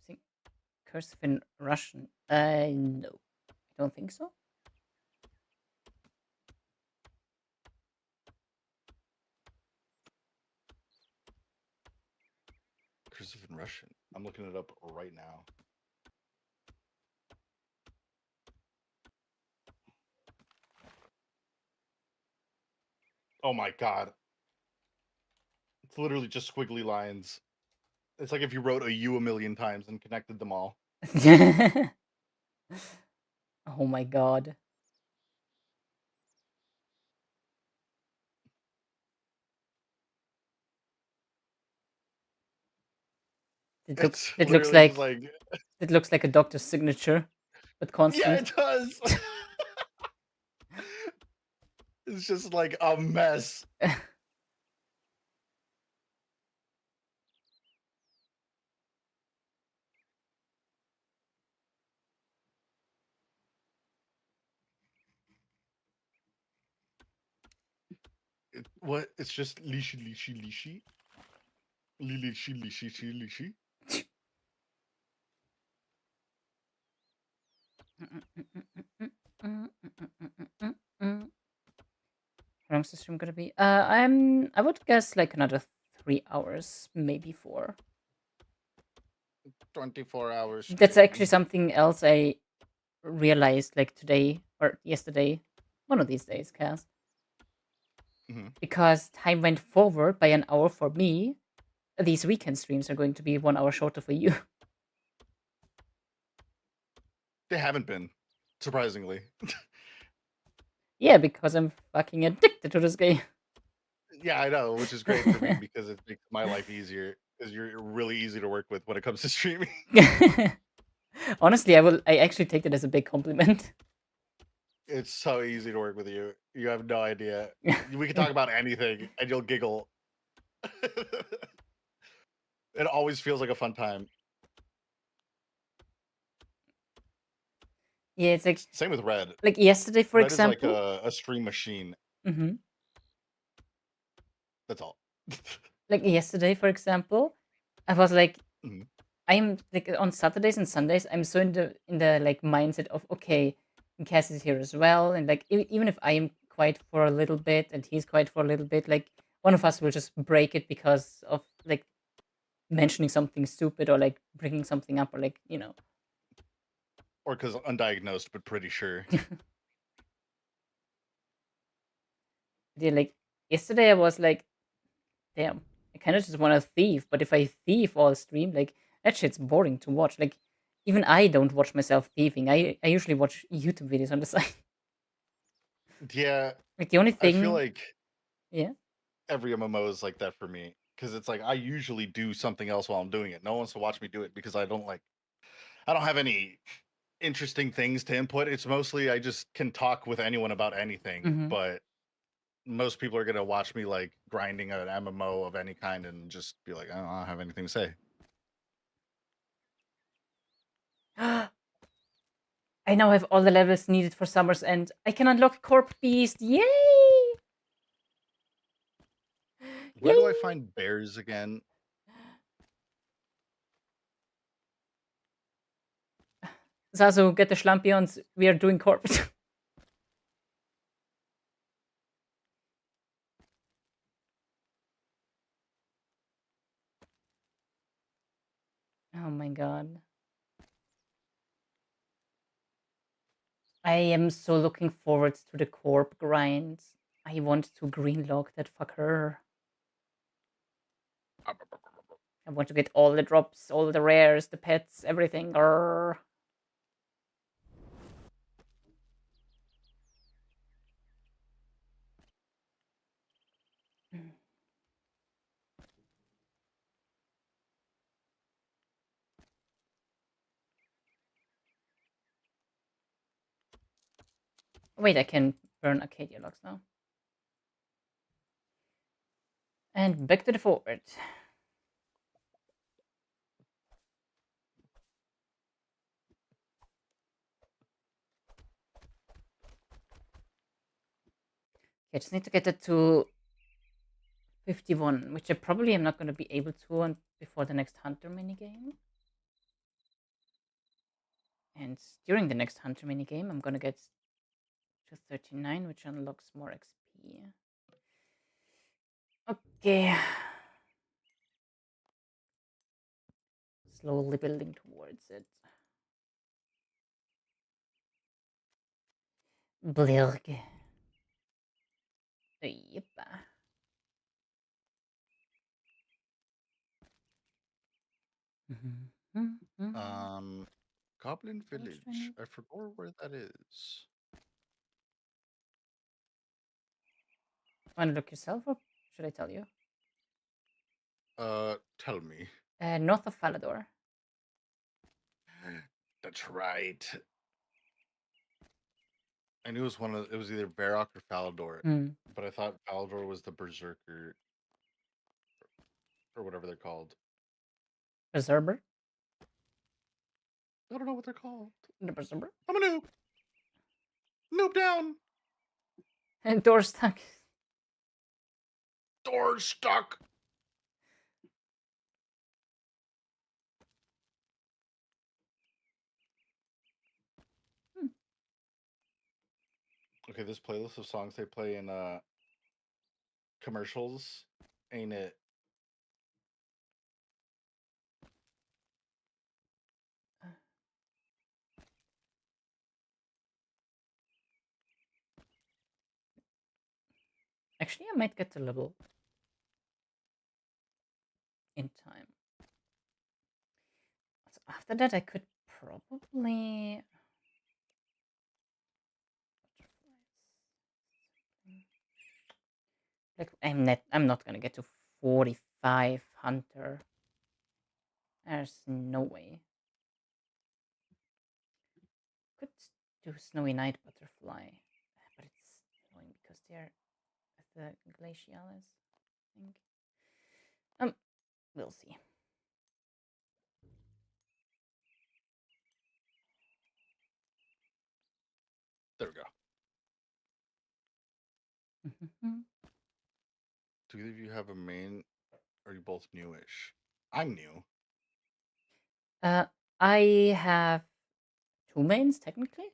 Using cursive in Russian? No, I don't think so. Cursive in Russian. I'm looking it up right now. Oh my god. It's literally just squiggly lines. It's like if you wrote a U a million times and connected them all. Oh my god. It's It looks literally just like like it looks like a doctor's signature, but yeah, constant. it does. It's just like a mess. What? It's just lishi lishi lishi. Lishi lishi lishi. How long is the stream gonna be? I would guess like another 3 hours, maybe 4. 24 hours. That's actually something else I realized like today or yesterday, one of these days, Cass. Mm-hmm. Because time went forward by an hour for me, these weekend streams are going to be 1 hour shorter for you. They haven't been, surprisingly. Yeah, because I'm fucking addicted to this game. Yeah, I know, which is great for me because it makes my life easier. Because you're really easy to work with when it comes to streaming. Honestly, I actually take that as a big compliment. It's so easy to work with you. You have no idea. We can talk about anything and you'll giggle. It always feels like a fun time. Yeah, it's like Same with Red. yesterday, for Red is like example. a stream machine. Mhm. That's all. Like yesterday, for example, I was like, Mhm. I'm like on Saturdays and Sundays, I'm so in the like mindset of okay, Cass is here as well, and like even if I am quiet for a little bit and he's quiet for a little bit, like one of us will just break it because of like mentioning something stupid or like bringing something up or like, you know. Or because undiagnosed, but pretty sure. Like yesterday I was like, damn, I kind of just want to thief, but if I thief all stream, like that shit's boring to watch. Like even I don't watch myself thieving. I usually watch YouTube videos on the side. Yeah, Like the only I feel thing, like yeah. every MMO is like that for me because it's like I usually do something else while I'm doing it. No one wants to watch me do it because I don't have any interesting things to input. It's mostly I just can talk with anyone about anything, Mm-hmm. but most people are gonna watch me like grinding an MMO of any kind and just be like, I don't have anything to say. I now have all the levels needed for Summer's End. I can unlock Corp Beast. Yay! Where do I Yay! find bears again? Zazu, get the Schlampions. We are doing Corp. Oh my god. I am so looking forward to the Corp grind. I want to greenlock that fucker. I want to get all the drops, all the rares, the pets, everything. Grrr. Wait, I can burn Arcadia logs now. And back to the forward. I just need to get it to 51, which I probably am not going to be able to before the next Hunter minigame. And during the next Hunter minigame, I'm going to get to 39, which unlocks more XP. Okay. Slowly building towards it. Blirg. Yep. Um, Goblin How much do I Village. need? I forgot where that is. Want to look yourself or should I tell you? Tell me. North of Falador. That's right. I knew it was either Varrock or Falador, Hmm. but I thought Falador was the Berserker or whatever they're called. Berserker? I don't know what they're called. The Berserker? I'm a noob. Noob down. And door stuck. Door stuck. Hmm. Okay, this playlist of songs they play in commercials, ain't it? Actually, I might get the level in time. So after that, I could probably. Like I'm not gonna get to 45 Hunter. There's no way. Could do Snowy Night Butterfly, but it's annoying because they're at the Glacialis, I think. We'll see. There we go. Do either of you have a main? Or are you both newish? I'm new. I have two mains technically.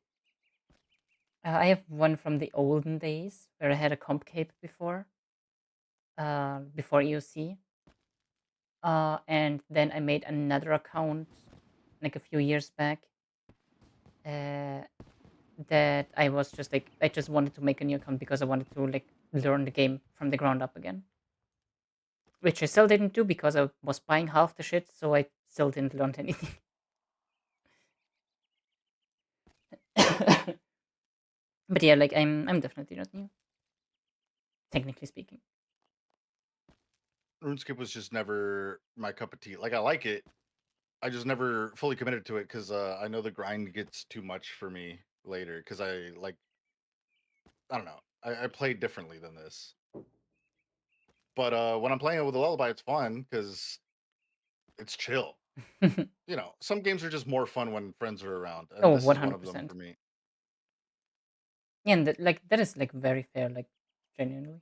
I have one from the olden days where I had a comp cape before EOC. And then I made another account like a few years back. Uh, that I was just like I just wanted to make a new account because I wanted to like learn the game from the ground up again, which I still didn't do because I was buying half the shit, so I still didn't learn anything. But yeah, like I'm definitely not new, technically speaking. RuneScape was just never my cup of tea. Like I like it, I just never fully committed to it because I know the grind gets too much for me later. Because I don't know, I play differently than this. But when I'm playing it with a lullaby, it's fun because it's chill. You know, some games are just more fun when friends are around, and Oh, this is one of them 100%. for me. Yeah, and like that is like very fair, like genuinely.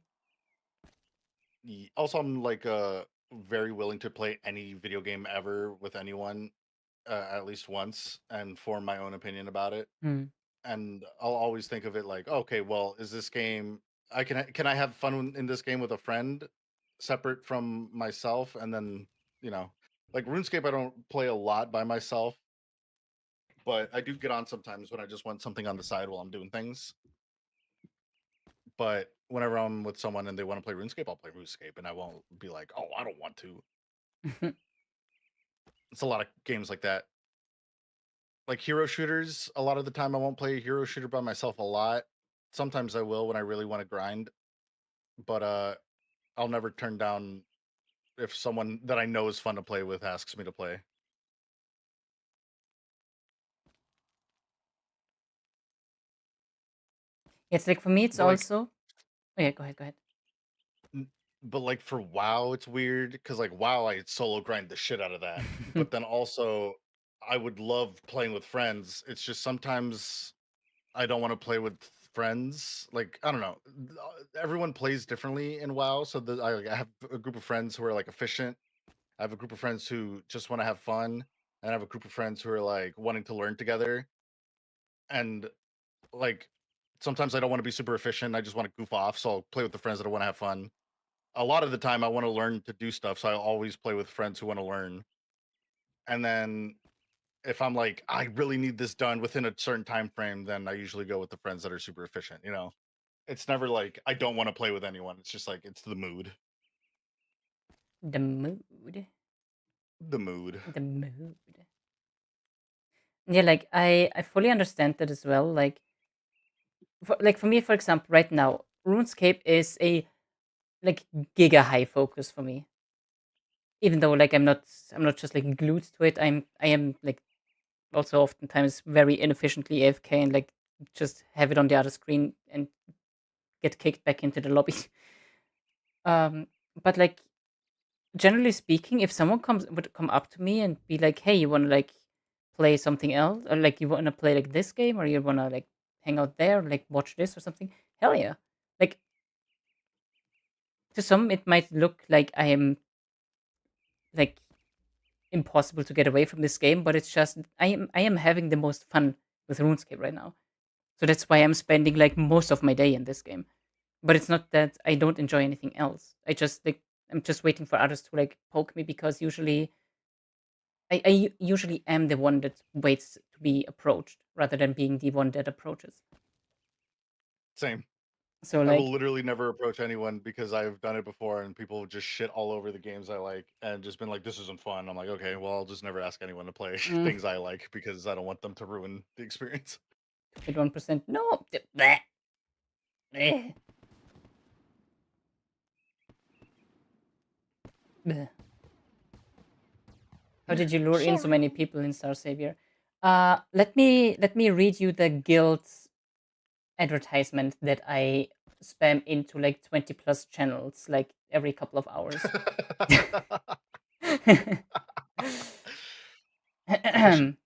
Also, I'm like very willing to play any video game ever with anyone at least once and form my own opinion about it. Hmm. And I'll always think of it like, okay, well, is this game can I have fun in this game with a friend separate from myself? And then, you know, like RuneScape, I don't play a lot by myself, but I do get on sometimes when I just want something on the side while I'm doing things. But whenever I'm with someone and they want to play RuneScape, I'll play RuneScape, and I won't be like, oh, I don't want to. It's a lot of games like that. Like hero shooters, a lot of the time I won't play a hero shooter by myself a lot. Sometimes I will when I really want to grind, but I'll never turn down if someone that I know is fun to play with asks me to play. It's like for me, it's But like, also. Oh, yeah, go ahead, go ahead. n- but like for WoW, it's weird because like WoW, I solo grind the shit out of that. But then also, I would love playing with friends. It's just sometimes I don't want to play with friends. Like I don't know, everyone plays differently in WoW. So I have a group of friends who are like efficient. I have a group of friends who just want to have fun, and I have a group of friends who are like wanting to learn together. And like sometimes I don't want to be super efficient. I just want to goof off. So I'll play with the friends that I want to have fun. A lot of the time, I want to learn to do stuff. So I always play with friends who want to learn. And then if I'm like, I really need this done within a certain time frame, then I usually go with the friends that are super efficient. You know, it's never like I don't want to play with anyone. It's just like it's the mood. The mood. The mood. The mood. Yeah, like I fully understand that as well. Like for me, for example, right now, RuneScape is a like giga high focus for me. Even though like I'm not just like glued to it. I am like also oftentimes very inefficiently AFK and like just have it on the other screen and get kicked back into the lobby. um, but like generally speaking, if someone would come up to me and be like, "Hey, you want to like play something else, or like you want to play like this game, or you want to like hang out there, like watch this or something?" Hell yeah! Like to some, it might look like I am like impossible to get away from this game, but it's just I am having the most fun with RuneScape right now. So that's why I'm spending like most of my day in this game. But it's not that I don't enjoy anything else. I'm just waiting for others to like poke me because usually I usually am the one that waits to be approached rather than being the one that approaches. Same. So I will like, literally never approach anyone because I've done it before and people just shit all over the games I like and just been like, this isn't fun. I'm like, okay, well, I'll just never ask anyone to play mm, things I like because I don't want them to ruin the experience. 21%. No. Bleh, bleh, bleh. How did you lure in so Sorry. many people in Star Savior? Let me read you the guild's advertisement that I spam into like 20 plus channels like every couple of hours. Efficient.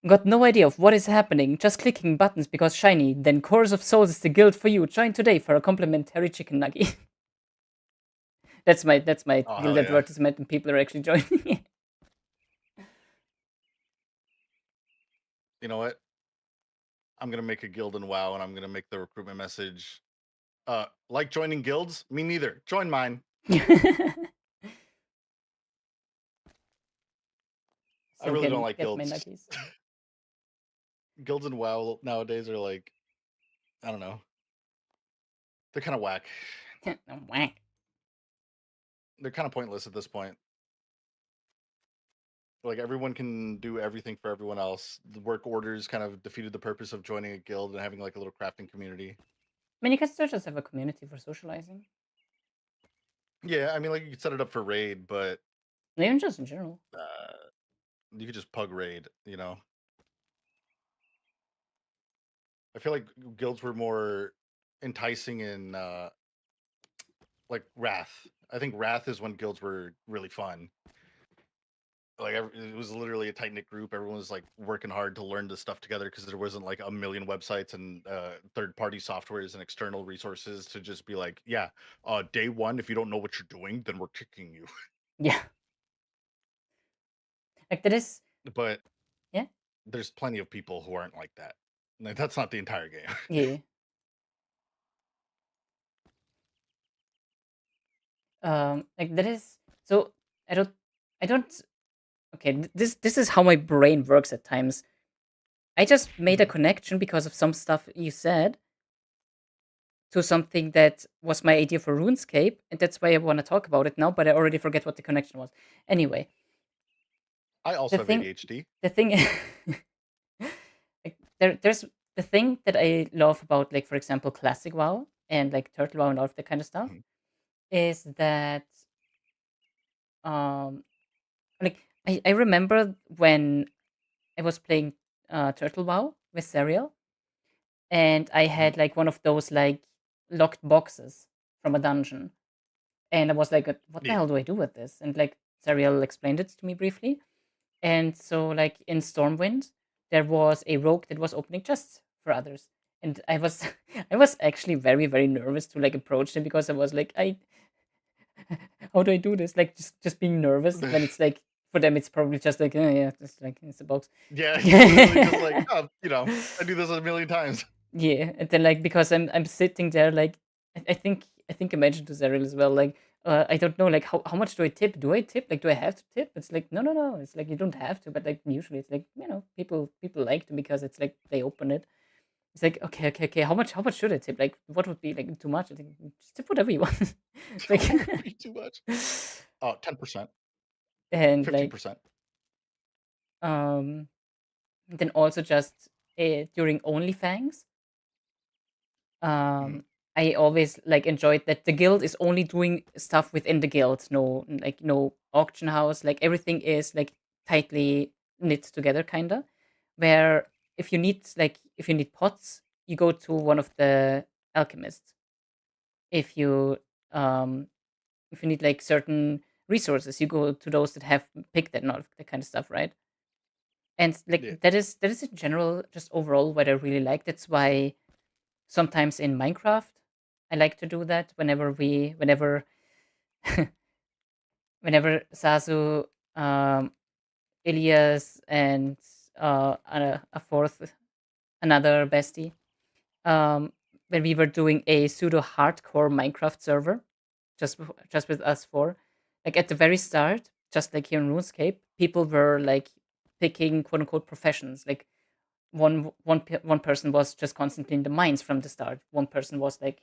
Got no idea of what is happening. Just clicking buttons because shiny. Then Chorus of Souls is the guild for you. Join today for a complimentary chicken nugget. That's my Oh, guild hell yeah. advertisement, and people are actually joining. You know what? I'm going to make a guild in WoW and I'm going to make the recruitment message. Like joining guilds? Me neither. Join mine. I so I really don't can like get my guilds. nuggies. Guilds in WoW nowadays are like, I don't know, they're kind of whack. Whack. They're kind of pointless at this point. Like everyone can do everything for everyone else. The work orders kind of defeated the purpose of joining a guild and having like a little crafting community. I mean, you can still just have a community for socializing. Yeah, I mean, like you could set it up for raid, but Even just in general. uh, you could just pug raid. You know, I feel like guilds were more enticing in like Wrath. I think Wrath is when guilds were really fun. Like it was literally a tight knit group. Everyone was like working hard to learn this stuff together because there wasn't like a million websites and third party softwares and external resources to just be like, yeah, day one, if you don't know what you're doing, then we're kicking you. Yeah. Like that is, But yeah, there's plenty of people who aren't like that. Like, that's not the entire game. yeah. Like that is, so I don't, I don't. Okay, this is how my brain works at times. I just made a Mhm. connection because of some stuff you said to something that was my idea for RuneScape, and that's why I want to talk about it now. But I already forget what the connection was. Anyway, I the also have thing, ADHD. the thing, like there's the thing that I love about, like, for example, classic WoW and like Turtle WoW and all of that kind of stuff Mhm. is that um like I remember when I was playing Turtle WoW with Serial, and I Mhm. had like one of those like locked boxes from a dungeon, and I was like, "What the Yeah. hell do I do with this?" And like Serial explained it to me briefly, and so like in Stormwind, there was a rogue that was opening chests for others, and I was I was actually very very nervous to like approach them because I was like, I how do I do this? Like just being nervous when it's like for them it's probably just like, oh yeah, just like it's a box. Yeah, it's literally just like, oh, I do this a million times. Yeah, and then like because I'm sitting there like I think I mentioned to Zeril as well like I don't know like how much do I tip? Do I tip? Like do I have to tip? It's like no. It's like you don't have to, but like usually it's like people like to because it's like they open it. It's like okay. How much should I tip? Like what would be like too much? I think just tip whatever you want. It's like What would be too much? 10%, and like 15%. um then also just during OnlyFans. Mhm. Um, I always like enjoyed that the guild is only doing stuff within the guild. No, like no auction house. Like everything is like tightly knit together, kinda. Where if you need pots, you go to one of the alchemists. If you um if you need like certain resources, you go to those that have picked that and all of that kind of stuff, right? And like Yeah. that is in general just overall what I really like. That's why sometimes in Minecraft, I like to do that whenever Sasu, Ilias, and a fourth, another bestie, um, when we were doing a pseudo hardcore Minecraft server, just with us four, like at the very start, just like here in RuneScape, people were like picking quote unquote professions. Like one person was just constantly in the mines from the start. One person was like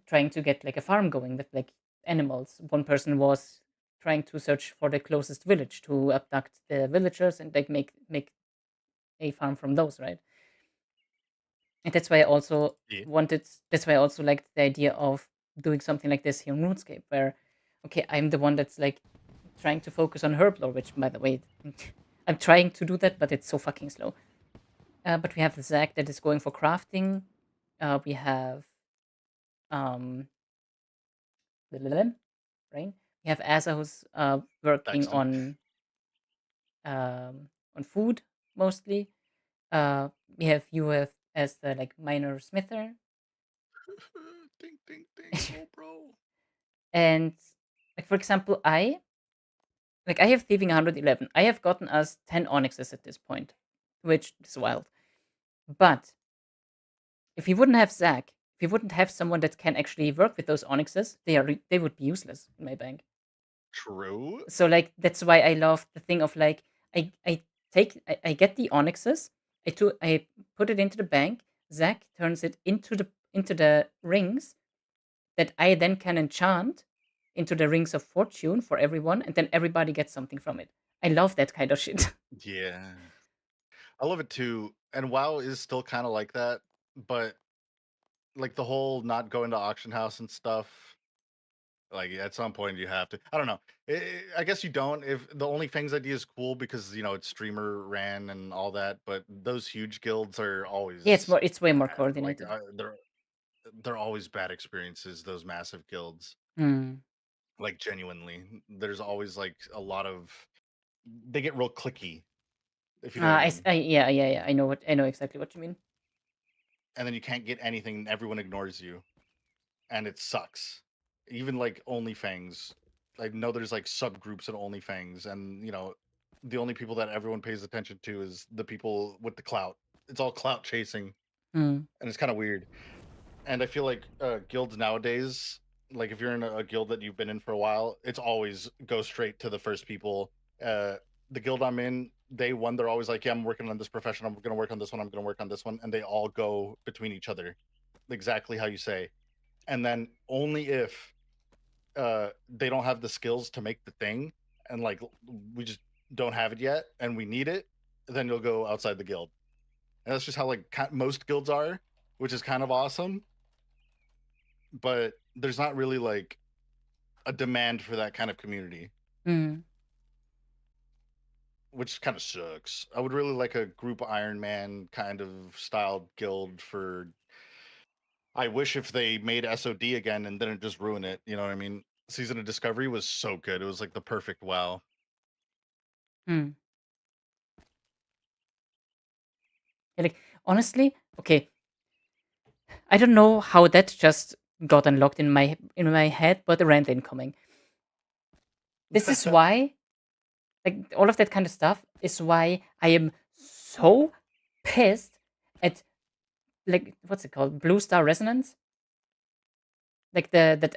trying to get like a farm going with like animals. One person was trying to search for the closest village to abduct the villagers and like make a farm from those, right? And that's why I also Yeah. wanted. That's why I also liked the idea of doing something like this here in RuneScape, where okay, I'm the one that's like trying to focus on herblore, which by the way, I'm trying to do that, but it's so fucking slow. But we have Zach that is going for crafting. We have um right? We have Asa who's working Daxton. on food mostly. Uh, we have you have as the like minor smither, Ding, ding, ding. Oh, bro. and like for example, I have thieving 111. I have gotten us 10 onyxes at this point, which is wild. But if you wouldn't have Zach, if you wouldn't have someone that can actually work with those onyxes, they would be useless in my bank. True. So like that's why I love the thing of like I get the onyxes. I put it into the bank. Zach turns it into the rings that I then can enchant into the rings of fortune for everyone, and then everybody gets something from it. I love that kind of shit. Yeah. I love it too. And WoW is still kind of like that, but like the whole not going to auction house and stuff. Like at some point you have to. I don't know. I guess you don't. If the OnlyFans idea is cool because it's streamer ran and all that, but those huge guilds are Yeah, always it's way more bad. Like coordinated. they're always bad experiences. Those massive guilds, Hmm. like genuinely, there's always like a lot of. They get real clicky, if you know what I mean. Yeah. I know exactly what you mean. And then you can't get anything. And everyone ignores you, and it sucks. Even like OnlyFans, I know there's like subgroups of OnlyFans, and the only people that everyone pays attention to is the people with the clout. It's all clout chasing, Hmm. and it's kind of weird. And I feel like guilds nowadays, like if you're in a guild that you've been in for a while, it's always go straight to the first people. Uh, the guild I'm in, day one, they're always like, "Yeah, I'm working on this profession. I'm going to work on this one. I'm going to work on this one," and they all go between each other, exactly how you say. And then only if they don't have the skills to make the thing, and like we just don't have it yet, and we need it, then you'll go outside the guild. And that's just how like most guilds are, which is kind of awesome. But there's not really like a demand for that kind of community, Hmm. which kind of sucks. I would really like a group Iron Man kind of styled guild for. I wish if they made SOD again and didn't just ruin it. You know what I mean? Season of Discovery was so good. It was like the perfect WoW. Hmm. Yeah, like honestly, okay. I don't know how that just got unlocked in my head, but the rent incoming. This is why, like all of that kind of stuff, is why I am so pissed at, like, what's it called, Blue Star Resonance, like What? that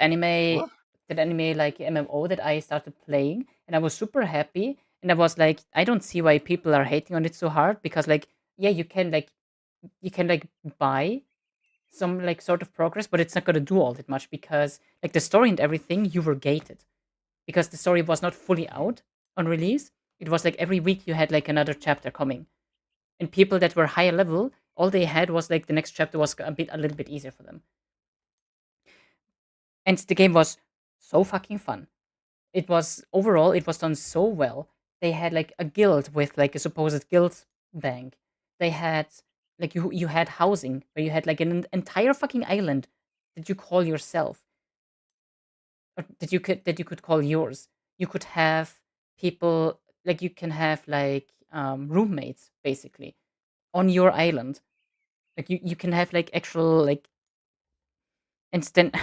anime like MMO that I started playing, and I was super happy, and I was like, I don't see why people are hating on it so hard, because like, yeah, you can like buy some like sort of progress, but it's not gonna do all that much, because like the story and everything, you were gated because the story was not fully out on release. It was like every week you had like another chapter coming, and people that were higher level, all they had was like the next chapter was a little bit easier for them, and the game was so fucking fun. It was overall, it was done so well. They had like a guild with like a supposed guild bank. They had like you had housing where you had like an entire fucking island that you call yourself, or that you could call yours. You could have people, like you can have like roommates basically on your island. Like you can have like actual like instant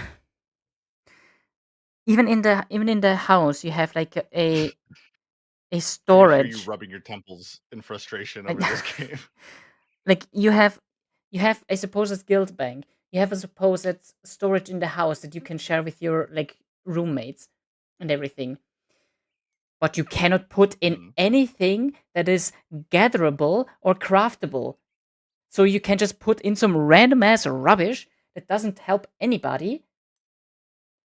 even in the house you have like a I can hear you storage. rubbing your temples in frustration Like over this game. like you have a supposed guild bank. You have a supposed storage in the house that you can share with your like roommates and everything. But you cannot put in Mhm. anything that is gatherable or craftable. So you can just put in some random ass rubbish that doesn't help anybody.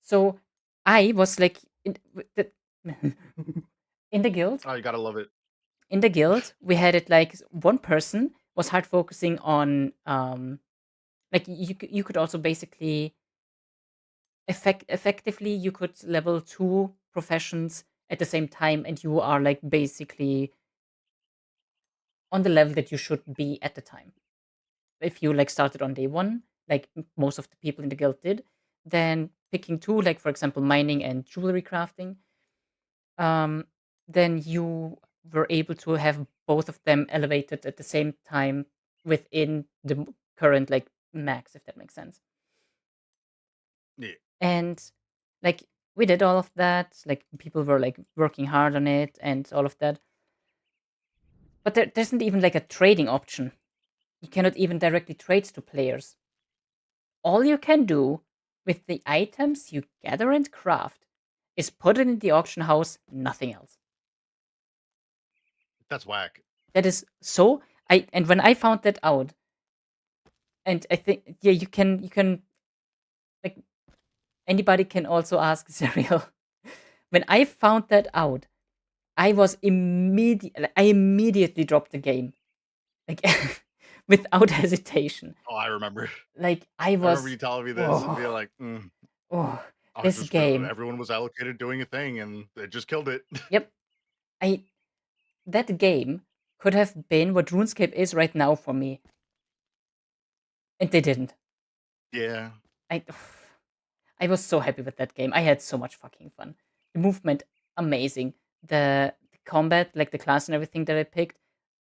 So I was like in the guild. Oh, you gotta love it. In the guild, we had it like one person was hard focusing on like you could also basically effectively you could level two professions at the same time, and you are like basically on the level that you should be at the time. If you like started on day one, like most of the people in the guild did, then picking two, like for example mining and jewelry crafting, um, then you were able to have both of them elevated at the same time within the current like max, if that makes sense. Yeah. And like we did all of that, like people were like working hard on it and all of that, but there isn't even like a trading option. You cannot even directly trade to players. All you can do with the items you gather and craft is put it in the auction house, nothing else. That's whack. That is so. And when I found that out, and I think yeah, you can like anybody can also ask Serial. When I found that out, I immediately dropped the game, like without hesitation. Oh, I remember. Like I I remember was, you telling me this and oh, being like, oh, I this just game. everyone was allocated doing a thing and it just killed it. Yep, I that game could have been what RuneScape is right now for me, and they didn't. Yeah. I I was so happy with that game. I had so much fucking fun. The movement, amazing. The combat, like the class and everything that I picked,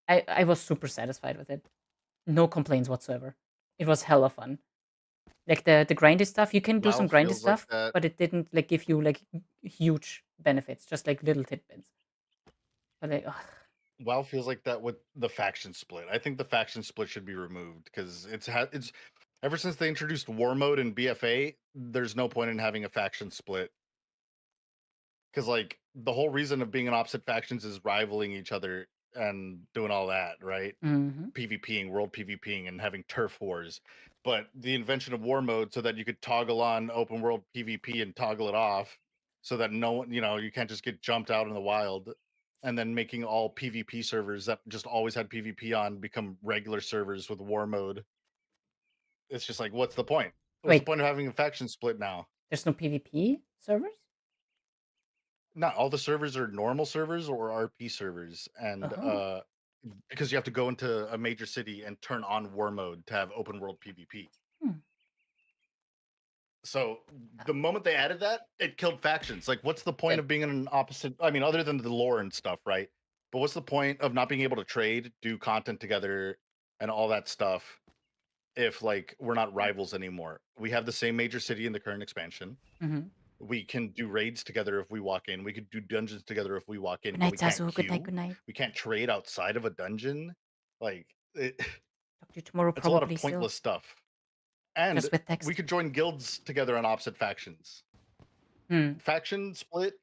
I was super satisfied with it. No complaints whatsoever. It was hella fun. Like the grindy stuff, you can do WoW some grindy feels like stuff, that. but it didn't like give you like huge benefits, just like little tidbits. But like, ugh. WoW feels like that with the faction split. I think the faction split should be removed because it's ever since they introduced war mode in BFA, there's no point in having a faction split. Because like the whole reason of being in opposite factions is rivaling each other and doing all that, right? Mhm. PvPing, world PvPing, and having turf wars. But the invention of war mode so that you could toggle on open world PvP and toggle it off so that no one, you can't just get jumped out in the wild. And then making all PvP servers that just always had PvP on become regular servers with war mode. It's just like, what's the point? What's the Wait, point of having a faction split now? there's no PvP servers? Not all the servers are normal servers or RP servers. And Oh. because you have to go into a major city and turn on war mode to have open world PvP. Hmm. So the moment they added that, it killed factions. Like, what's the point That, of being in an opposite? I mean, other than the lore and stuff, right? But what's the point of not being able to trade, do content together, and all that stuff if like we're not rivals anymore? We have the same major city in the current expansion. mhm. We can do raids together if we walk in. We could do dungeons together if we walk in, Good but night, we can't Sasu. Good night. queue. Good night. We can't trade outside of a dungeon. Like, Talk to you tomorrow, it's a lot of probably still. pointless stuff. And Just with we text. could join guilds together on opposite factions. Hmm. Faction split,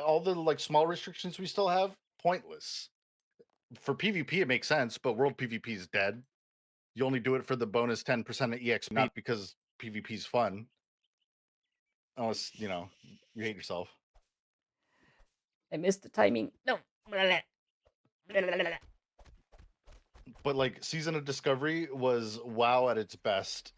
all the like small restrictions we still have, pointless. For PvP, it makes sense, but world PvP is dead. You only do it for the bonus 10% of EXP, not because PvP is fun, unless you hate yourself. I missed the timing. No. But like Season of Discovery was WoW at its best.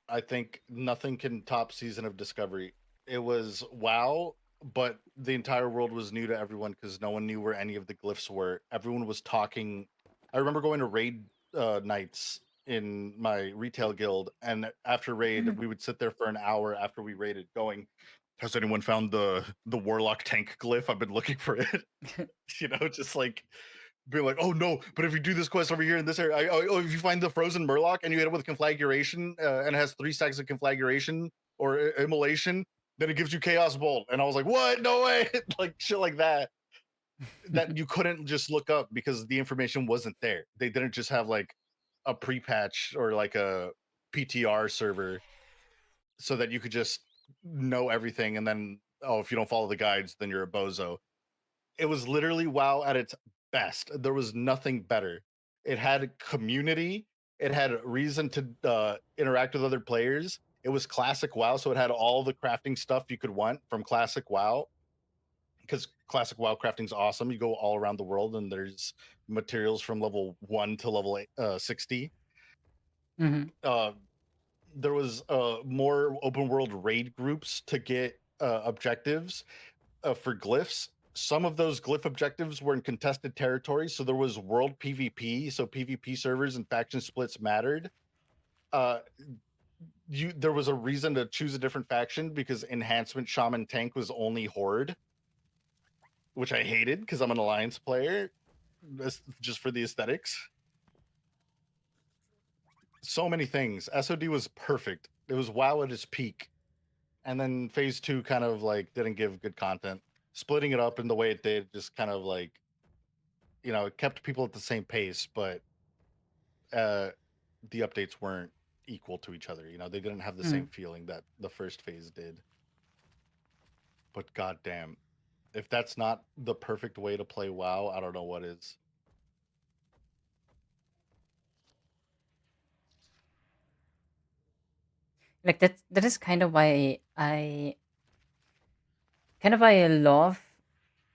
I think nothing can top Season of Discovery. It was WoW, but the entire world was new to everyone because no one knew where any of the glyphs were. Everyone was talking. I remember going to raid nights in my retail guild, and after raid, we would sit there for an hour after we raided, going, "Has anyone found the warlock tank glyph? I've been looking for it." Just like being like, oh no, but if you do this quest over here in this area, if you find the frozen murloc and you hit it with conflagration and it has 3 stacks of conflagration or immolation, then it gives you chaos bolt. And I was like, what? No way! Like shit like that you couldn't just look up because the information wasn't there. They didn't just have like a pre-patch or like a PTR server so that you could just know everything and then if you don't follow the guides, then you're a bozo. It was literally WoW at its best. There was nothing better. It had community. It had reason to interact with other players. It was classic WoW, so it had all the crafting stuff you could want from classic WoW. Because classic WoW crafting's awesome. You go all around the world, and there's materials from level 1 to level 60. Mhm. Uh, there was more open world raid groups to get objectives for glyphs. Some of those glyph objectives were in contested territory, so there was world PvP. So PvP servers and faction splits mattered. Uh, there was a reason to choose a different faction because enhancement shaman tank was only horde, which I hated because I'm an alliance player, just for the aesthetics. So many things. SOD was perfect. It was WoW at its peak, and then phase 2 kind of like didn't give good content. Splitting it up in the way it did just kind of like it kept people at the same pace, but uh, the updates weren't equal to each other. They didn't have the same Mm. feeling that the first phase did. But goddamn, if that's not the perfect way to play WoW, I don't know what is. Like that is kind of why I love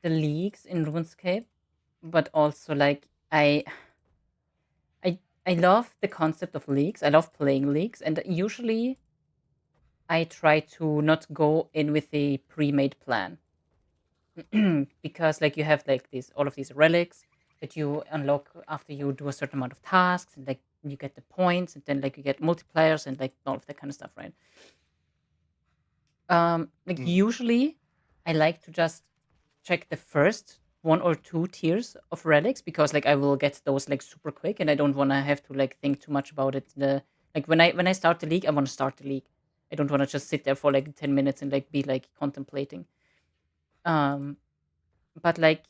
the leagues in RuneScape, but also like I love the concept of leagues. I love playing leagues, and usually I try to not go in with a pre-made plan. Because like you have like these all of these relics that you unlock after you do a certain amount of tasks, and like you get the points, and then like you get multipliers and like all of that kind of stuff, right? Like Mm, usually I like to just check the first one or two tiers of relics, because like I will get those like super quick, and I don't want to have to like think too much about it. Like when I start the league, I want to start the league. I don't want to just sit there for like 10 minutes and like be like contemplating. Um but like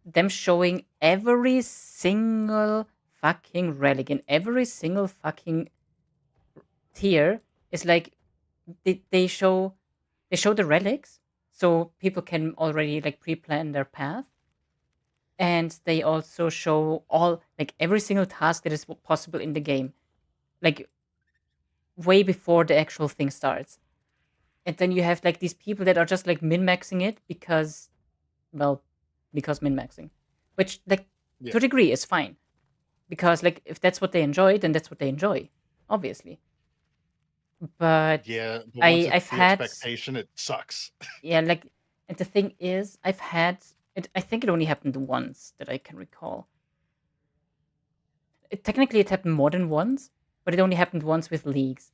them showing every single fucking relic in every single fucking tier is like they show the relics, so people can already like pre-plan their path, and they also show all like every single task that is possible in the game, like way before the actual thing starts. And then you have like these people that are just like min-maxing it because, well, because min-maxing, which like yeah, to a degree is fine, because like if that's what they enjoy, then that's what they enjoy, obviously. But yeah. But once I it's I've the had expectation, it sucks. yeah, like, and the thing is, I've had it. I think it only happened once that I can recall. Technically, it happened more than once, but it only happened once with leagues,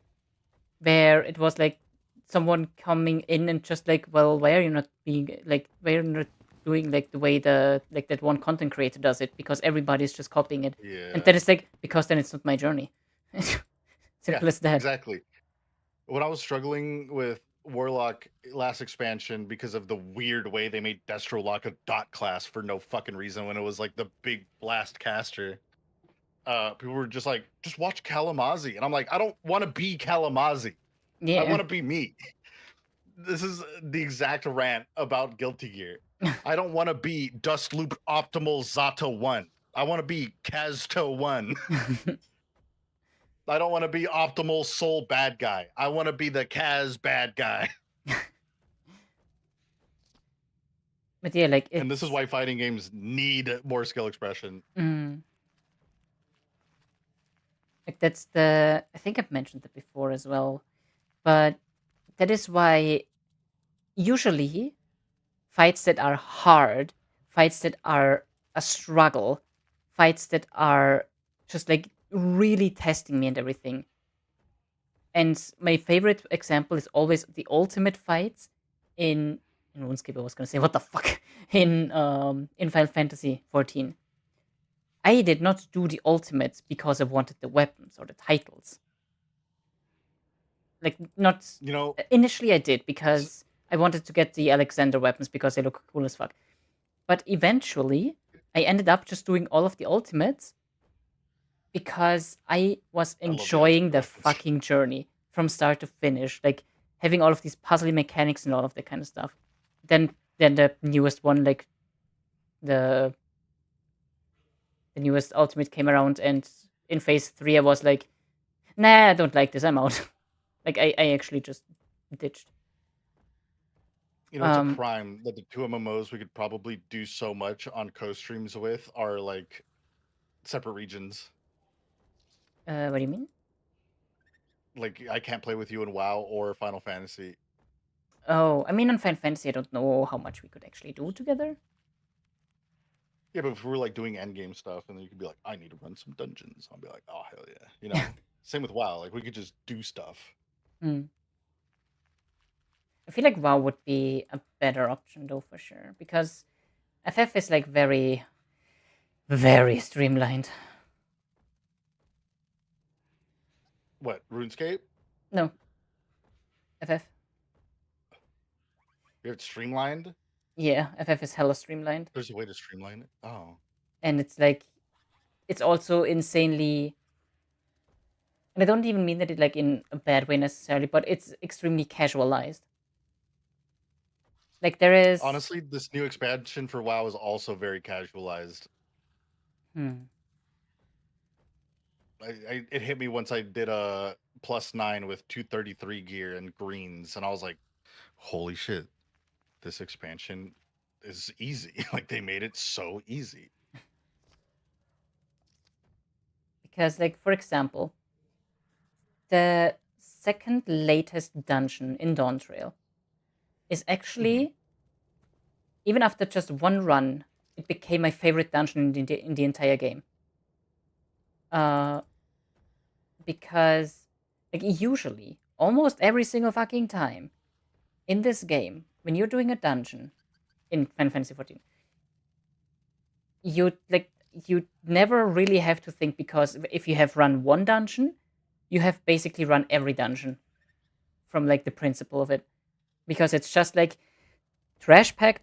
where it was like someone coming in and just like, well, why are you not being like, why are you not doing like the way the like that one content creator does it? Because everybody's just copying it, and then Yeah, it's like, because then it's not my journey. yeah, Simple as that. exactly. When I was struggling with Warlock last expansion because of the weird way they made Destro Lock a dot class for no fucking reason when it was like the big blast caster, people were just like, just watch Kalamazoo. And I'm like, I don't want to be Kalamazoo. I Yeah. want to be me. This is the exact rant about Guilty Gear. I don't want to be Dust Loop Optimal Zata 1. I want to be Kazto 1. I don't want to be Optimal Soul Bad Guy. I want to be the Kaz Bad Guy. But yeah, like And this is it's why fighting games need more skill expression. mm, like that's the I think I've mentioned that before as well, but that is why usually fights that are hard, fights that are a struggle, fights that are just like really testing me and everything. And my favorite example is always the ultimate fights in RuneScape. I was gonna say what the fuck in Final Fantasy 14. I did not do the ultimates because I wanted the weapons or the titles. Like not You know, initially I did s- because I wanted to get the Alexander weapons because they look cool as fuck. But eventually I ended up just doing all of the ultimates because I was I love the ultimate enjoying the weapons. fucking journey from start to finish, like having all of these puzzly mechanics and all of that kind of stuff. Then the newest one, like the the newest ultimate came around, and in phase 3 I was like, nah, I don't like this, I'm out. Like I actually just ditched. You know, it's a Um, crime that the two MMOs we could probably do so much on co-streams with are like separate regions. what do you mean? Like I can't play with you in WoW or Final Fantasy. Oh, I mean, on Final Fantasy, I don't know how much we could actually do together. Yeah, but if we're like doing endgame stuff and then you could be like, I need to run some dungeons, I'll be like, oh hell yeah. You know? Same with WoW. Like we could just do stuff. Hmm. I feel like WoW would be a better option, though, for sure, because FF is like very, very streamlined. What, RuneScape? No, FF. You have it streamlined? Yeah, FF is hella streamlined, There's a way to streamline it. Oh. and it's like it's also insanely. And I don't even mean that it like in a bad way necessarily, but it's extremely casualized. Like there is. Honestly, this new expansion for WoW is also very casualized. Hmm. It hit me once I did a +9 with 233 gear and greens, and I was like, holy shit, this expansion is easy. Like, they made it so easy. Because, like, for example, the second latest dungeon in Dawntrail is actually, even after just one run, it became my favorite dungeon in the entire game. Because, like, usually, almost every single fucking time in this game, when you're doing a dungeon in Final Fantasy XIV, you never really have to think, because if you have run one dungeon, you have basically run every dungeon from like the principle of it, because it's just like trash pack,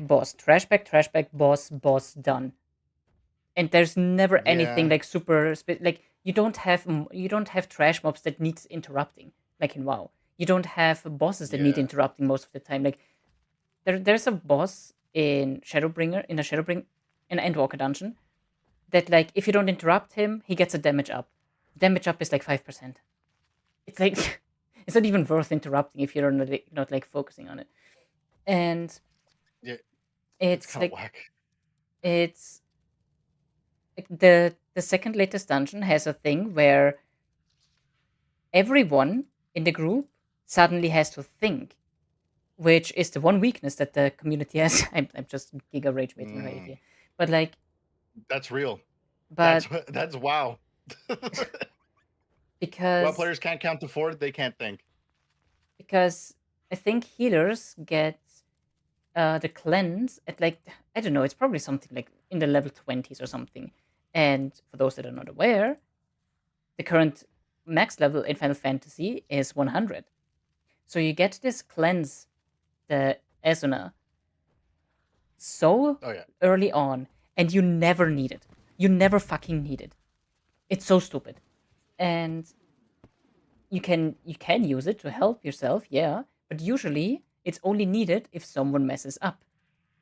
boss, trash pack, boss, done. And there's never anything Yeah. like super like you don't have trash mobs that needs interrupting like in WoW. You don't have bosses that need Yeah. interrupting most of the time. Like there's a boss in in Endwalker dungeon that, like, if you don't interrupt him, he gets a damage up. Damage up is like 5%. It's like it's not even worth interrupting if you're not like focusing on it. And Yeah. It's it's kind of like whack. it's like the second latest dungeon has a thing where everyone in the group suddenly has to think, which is the one weakness that the community has. I'm just giga rage baiting right here, but like, That's real. but That's wow. While because players can't count to 4, they can't think. because I think healers get the cleanse at, like, I don't know, it's probably something like in the level 20s or something. And for those that are not aware, the current max level in Final Fantasy is 100. So you get this cleanse, the Asuna, so Oh yeah. early on, and you never need it. You never fucking need it. It's so stupid. And you can use it to help yourself, yeah, but usually it's only needed if someone messes up.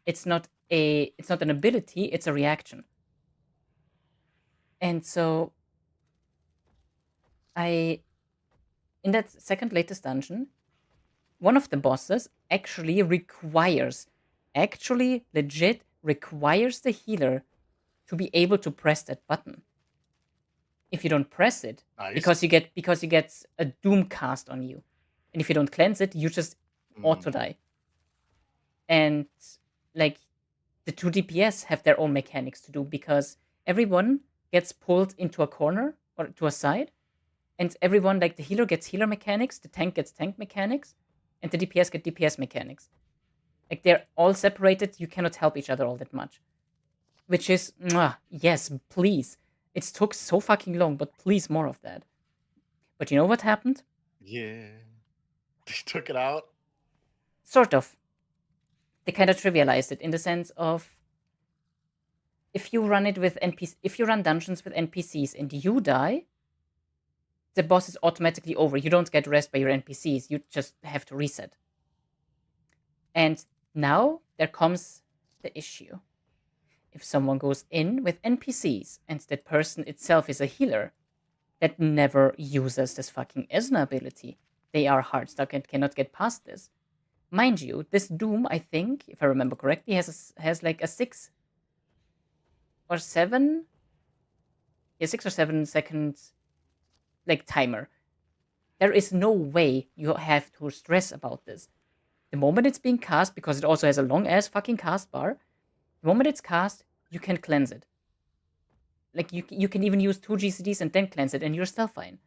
It's not an ability, it's a reaction. And so I in that second latest dungeon, one of the bosses actually legit requires the healer to be able to press that button. If you don't press it, Nice. because you get a doom cast on you. And if you don't cleanse it, you just auto Mm. die. And like the two DPS have their own mechanics to do, because everyone gets pulled into a corner or to a side, and everyone, like, the healer gets healer mechanics, the tank gets tank mechanics, and the DPS get DPS mechanics. Like, they're all separated. You cannot help each other all that much, which is mwah, yes, please. It took so fucking long, but please, more of that. But you know what happened? Yeah. They took it out. Sort of. They kind of trivialized it in the sense of, if you run dungeons with NPCs and you die, the boss is automatically over. You don't get rest by your NPCs. You just have to reset. And now there comes the issue. If someone goes in with NPCs and that person itself is a healer that never uses this fucking Esna ability, they are hard stuck and cannot get past this. Mind you, this Doom, I think, if I remember correctly, has like a 6 or 7 seconds like timer. There is no way you have to stress about this. The moment it's being cast, because it also has a long ass fucking cast bar, the moment it's cast, you can cleanse it. Like, you can even use 2 GCDs and then cleanse it, and you're still fine.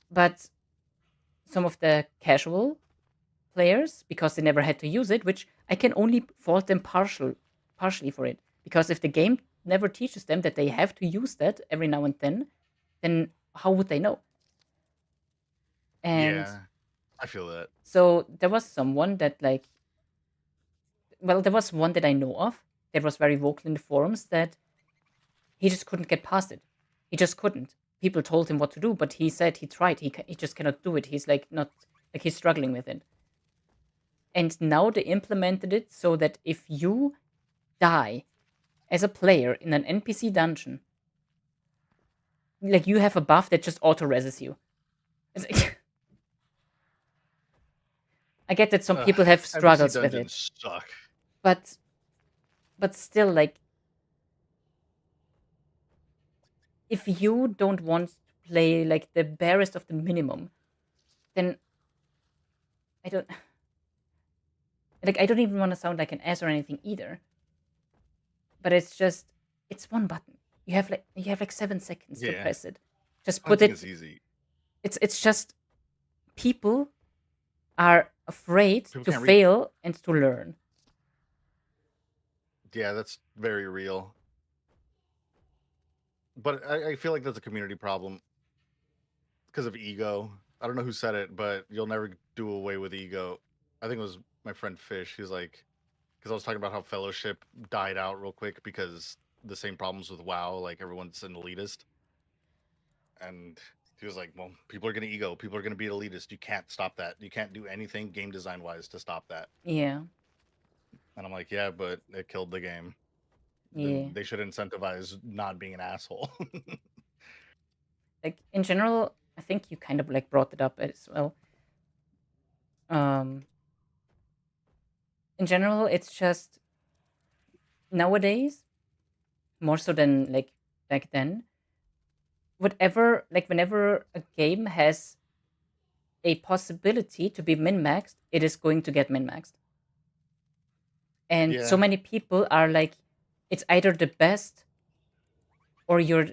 But some of the casual players, because they never had to use it, which I can only fault them partially for it, because if the game never teaches them that they have to use that every now and then how would they know? And Yeah. I feel that. so there was someone that, like, well, there was one that I know of that was very vocal in the forums that he just couldn't get past it. He just couldn't. People told him what to do, but he said he tried. He just cannot do it. He's like not like he's struggling with it. And now they implemented it so that if you die as a player in an NPC dungeon, like you have a buff that just auto reses you. It's like, I get that some Ugh, people have NPC struggles with it, dungeons suck. but still, like, if you don't want to play like the barest of the minimum, then I don't like. I don't even want to sound like an ass or anything either. But it's just it's one button. You have like 7 seconds to Yeah, press it. Just put hunting is it. easy. It's just people are afraid People to can't read. fail and to learn. Yeah, that's very real. But I feel like that's a community problem because of ego. I don't know who said it, but you'll never do away with ego. I think it was my friend Fish. He's like, because I was talking about how Fellowship died out real quick because the same problems with WoW, like everyone's an elitist. And he was like, well, people are going to ego. People are going to be elitist. You can't stop that. You can't do anything game design wise to stop that. Yeah, And I'm like, yeah, but it killed the game. yeah. They should incentivize not being an asshole. Like in general, I think you kind of like brought it up as well. Um, in general, it's just nowadays more so than like back then. Whatever, like whenever a game has a possibility to be min maxed, it is going to get min maxed. And so Yeah. many people are like, it's either the best or you're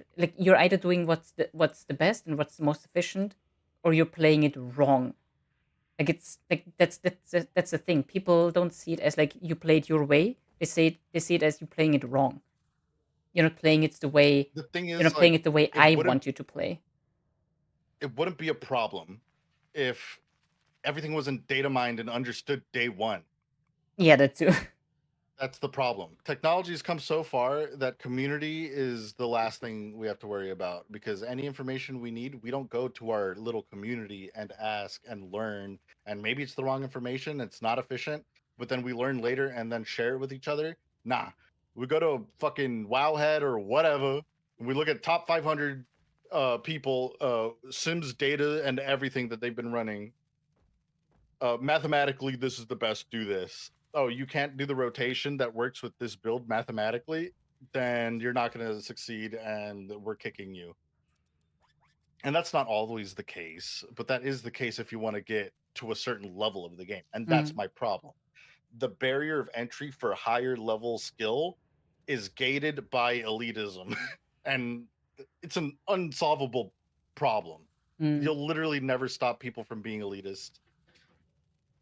either doing what's the best and what's the most efficient, or you're playing it wrong. Like it's like that's the thing. People don't see it as like you play it your way. They see it as you playing it wrong. You're not playing it the way The thing you're is, not playing like, it the way it I wouldn't want you to play. it wouldn't be a problem if everything wasn't data mined and understood day one. Yeah, that too. That's the problem. Technology has come so far that community is the last thing we have to worry about, because any information we need, we don't go to our little community and ask and learn. And maybe it's the wrong information, it's not efficient, but then we learn later and then share it with each other. Nah, we go to a fucking Wowhead or whatever, and we look at top 500 people, Sims data and everything that they've been running. Mathematically, this is the best. Do this. Oh, you can't do the rotation that works with this build mathematically, then you're not going to succeed, and we're kicking you. And that's not always the case, but that is the case if you want to get to a certain level of the game. And that's Mm, my problem. The barrier of entry for higher level skill is gated by elitism, and it's an unsolvable problem. mm. You'll literally never stop people from being elitist,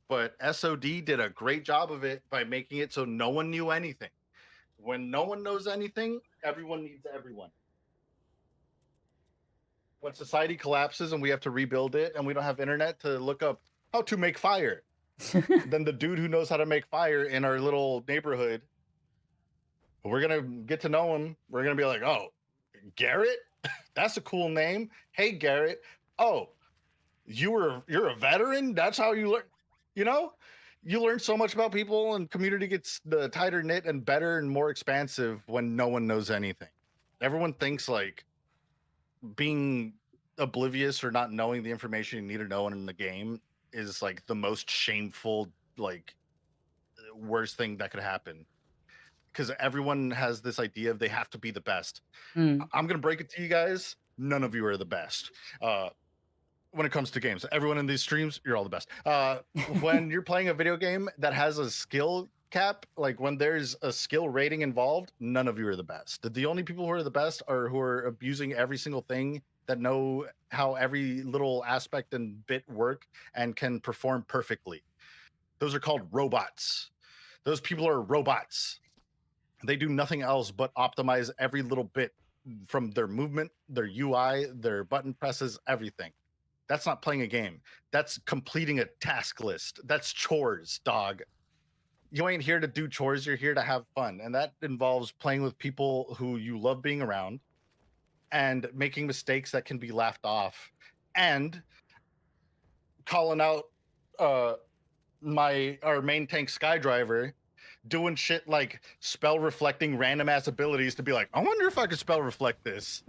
but SOD did a great job of it by making it so no one knew anything. When no one knows anything, everyone needs everyone. When society collapses and we have to rebuild it and we don't have internet to look up how to make fire, then the dude who knows how to make fire in our little neighborhood, we're going to get to know him. We're going to be like, oh, Garrett? That's a cool name. Hey, Garrett. Oh, you're a veteran. That's how you learn. You know, you learn so much about people, and community gets the tighter knit and better and more expansive when no one knows anything. Everyone thinks like being oblivious or not knowing the information you need to know in the game is like the most shameful, like worst thing that could happen, because everyone has this idea of they have to be the best. Mm. I'm gonna break it to you guys, none of you are the best. When it comes to games, everyone in these streams, you're all the best. When you're playing a video game that has a skill cap, like when there's a skill rating involved, none of you are the best. The only people who are the best are who are abusing every single thing, that know how every little aspect and bit work and can perform perfectly. Those are called robots. Those people are robots. They do nothing else but optimize every little bit, from their movement, their UI, their button presses, everything. That's not playing a game. That's completing a task list. That's chores, dog. You ain't here to do chores. You're here to have fun. And that involves playing with people who you love being around and making mistakes that can be laughed off, and calling out uh our main tank Skydriver doing shit like spell reflecting random ass abilities to be like, I wonder if I could spell reflect this.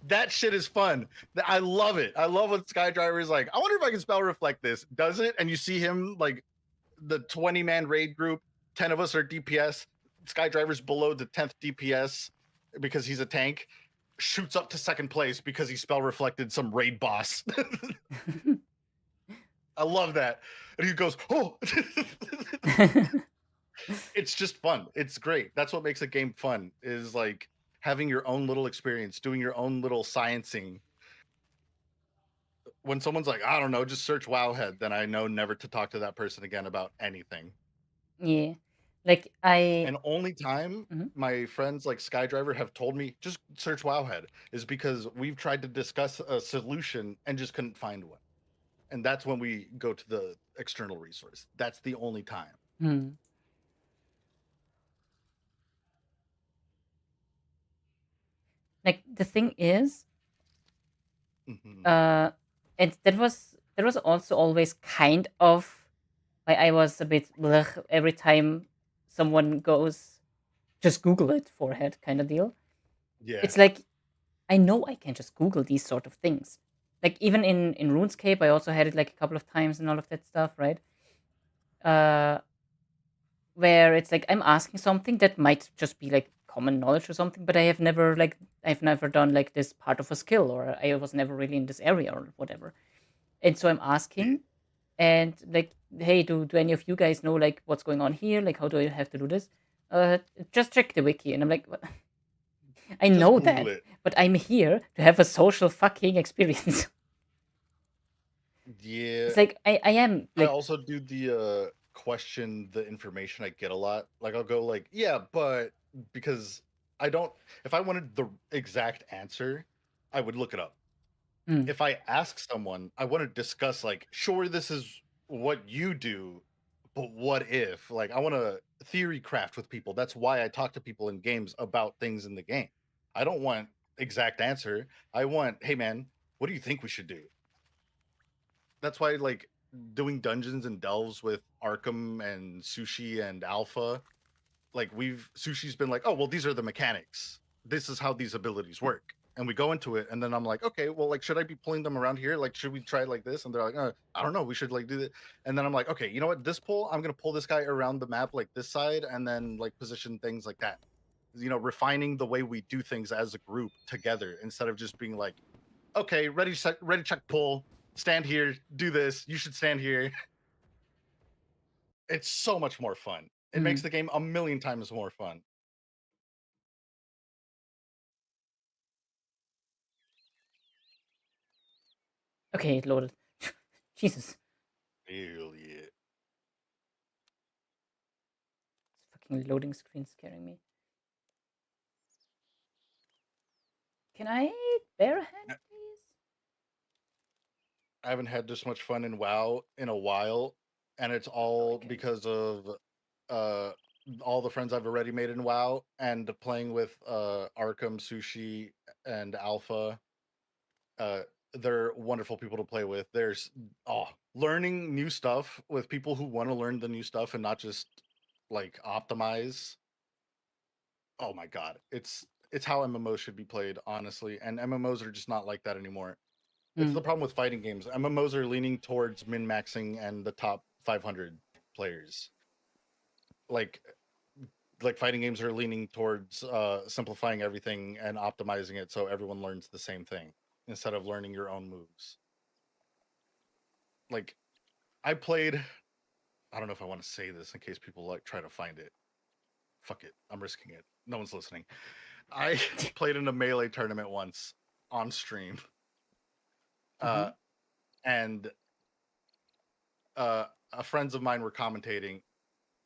That shit is fun. I love it. I love when Skydriver is like, I wonder if I can spell reflect this. Does it? And you see him like the 20-man raid group, 10 of us are DPS. Skydriver's below the 10th DPS because he's a tank, shoots up to second place because he spell reflected some raid boss. I love that. And he goes, oh, it's just fun. It's great. That's what makes a game fun, is like having your own little experience, doing your own little sciencing. When someone's like, I don't know, just search Wowhead, then I know never to talk to that person again about anything. Yeah. Like I And only time Mhm. my friends like Skydriver have told me just search Wowhead is because we've tried to discuss a solution and just couldn't find one. And that's when we go to the external resource. That's the only time. Hmm. Like the thing is, Mm-hmm. uh and that was also always kind of why I was a bit blech every time someone goes just Google it forehead kind of deal. Yeah. It's like I know I can just Google these sort of things. Like even in RuneScape, I also had it like a couple of times and all of that stuff, right? Uh, where it's like I'm asking something that might just be like common knowledge or something, but I've never done like this part of a skill, or I was never really in this area or whatever. And so I'm Yeah. asking, and like, hey, do any of you guys know like what's going on here? Like, how do I have to do this? Just check the wiki, and I'm like, "What?" I Just know Google that, it. but I'm here to have a social fucking experience. Yeah. It's like I am I like, also do the question the information I get a lot. Like I'll go like, yeah, but because I don't if I wanted the exact answer, I would look it up. mm, If I ask someone, I want to discuss like, sure, this is what you do, but what if? Like I want to theory craft with people. That's why I talk to people in games about things in the game. I don't want exact answer. I want, hey man, what do you think we should do? That's why like doing dungeons and delves with Arkham and Sushi and Alpha, like we've Sushi's been like, oh well, these are the mechanics. This is how these abilities work. And we go into it, and then I'm like, okay, well, like, should I be pulling them around here? Like, should we try it like this? And they're like, I don't know, we should like do that. And then I'm like, okay, you know what? This pull, I'm gonna pull this guy around the map like this side, and then like position things like that. You know, refining the way we do things as a group together instead of just being like, okay, ready, set, ready, check, pull, stand here, do this. You should stand here. It's so much more fun. It makes mm. the game a million times more fun. Okay, it loaded. Jesus, Hell yeah. this fucking loading screen scaring me. Can I bear a hand, please? I haven't had this much fun in WoW in a while, and it's Oh, I all can. because of uh all the friends I've already made in WoW and playing with Arkham, Sushi, and Alpha. Uh they're wonderful people to play with. There's learning new stuff with people who want to learn the new stuff and not just like optimize. Oh my god. It's how MMOs should be played, honestly. And MMOs are just not like that anymore. It's Mm, the problem with fighting games. MMOs are leaning towards min maxing and the top 500 players. Like fighting games are leaning towards simplifying everything and optimizing it so everyone learns the same thing instead of learning your own moves. Like I played. I don't know if I want to say this in case people like try to find it. Fuck it. I'm risking it. No one's listening. I played in a melee tournament once on stream. uh-huh. Uh, and friends of mine were commentating,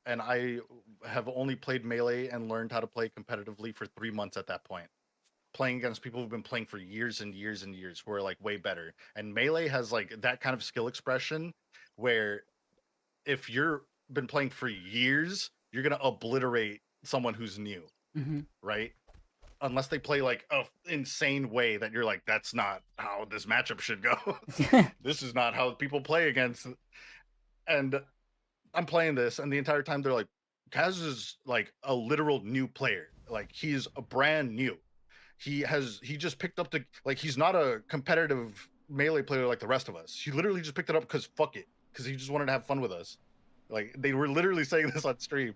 and I have only played melee and learned how to play competitively for 3 months at that point. Playing against people who've been playing for years and years and years who are like way better. And melee has like that kind of skill expression where if you're been playing for years, you're gonna obliterate someone who's new, Mm-hmm. right? Unless they play like a insane way that you're like, that's not how this matchup should go. This is not how people play against. And I'm playing this, and the entire time they're like, Kaz is like a literal new player. Like he's a brand new. he just picked up the, like, he's not a competitive melee player like the rest of us. He literally just picked it up because fuck it, because he just wanted to have fun with us. Like, they were literally saying this on stream.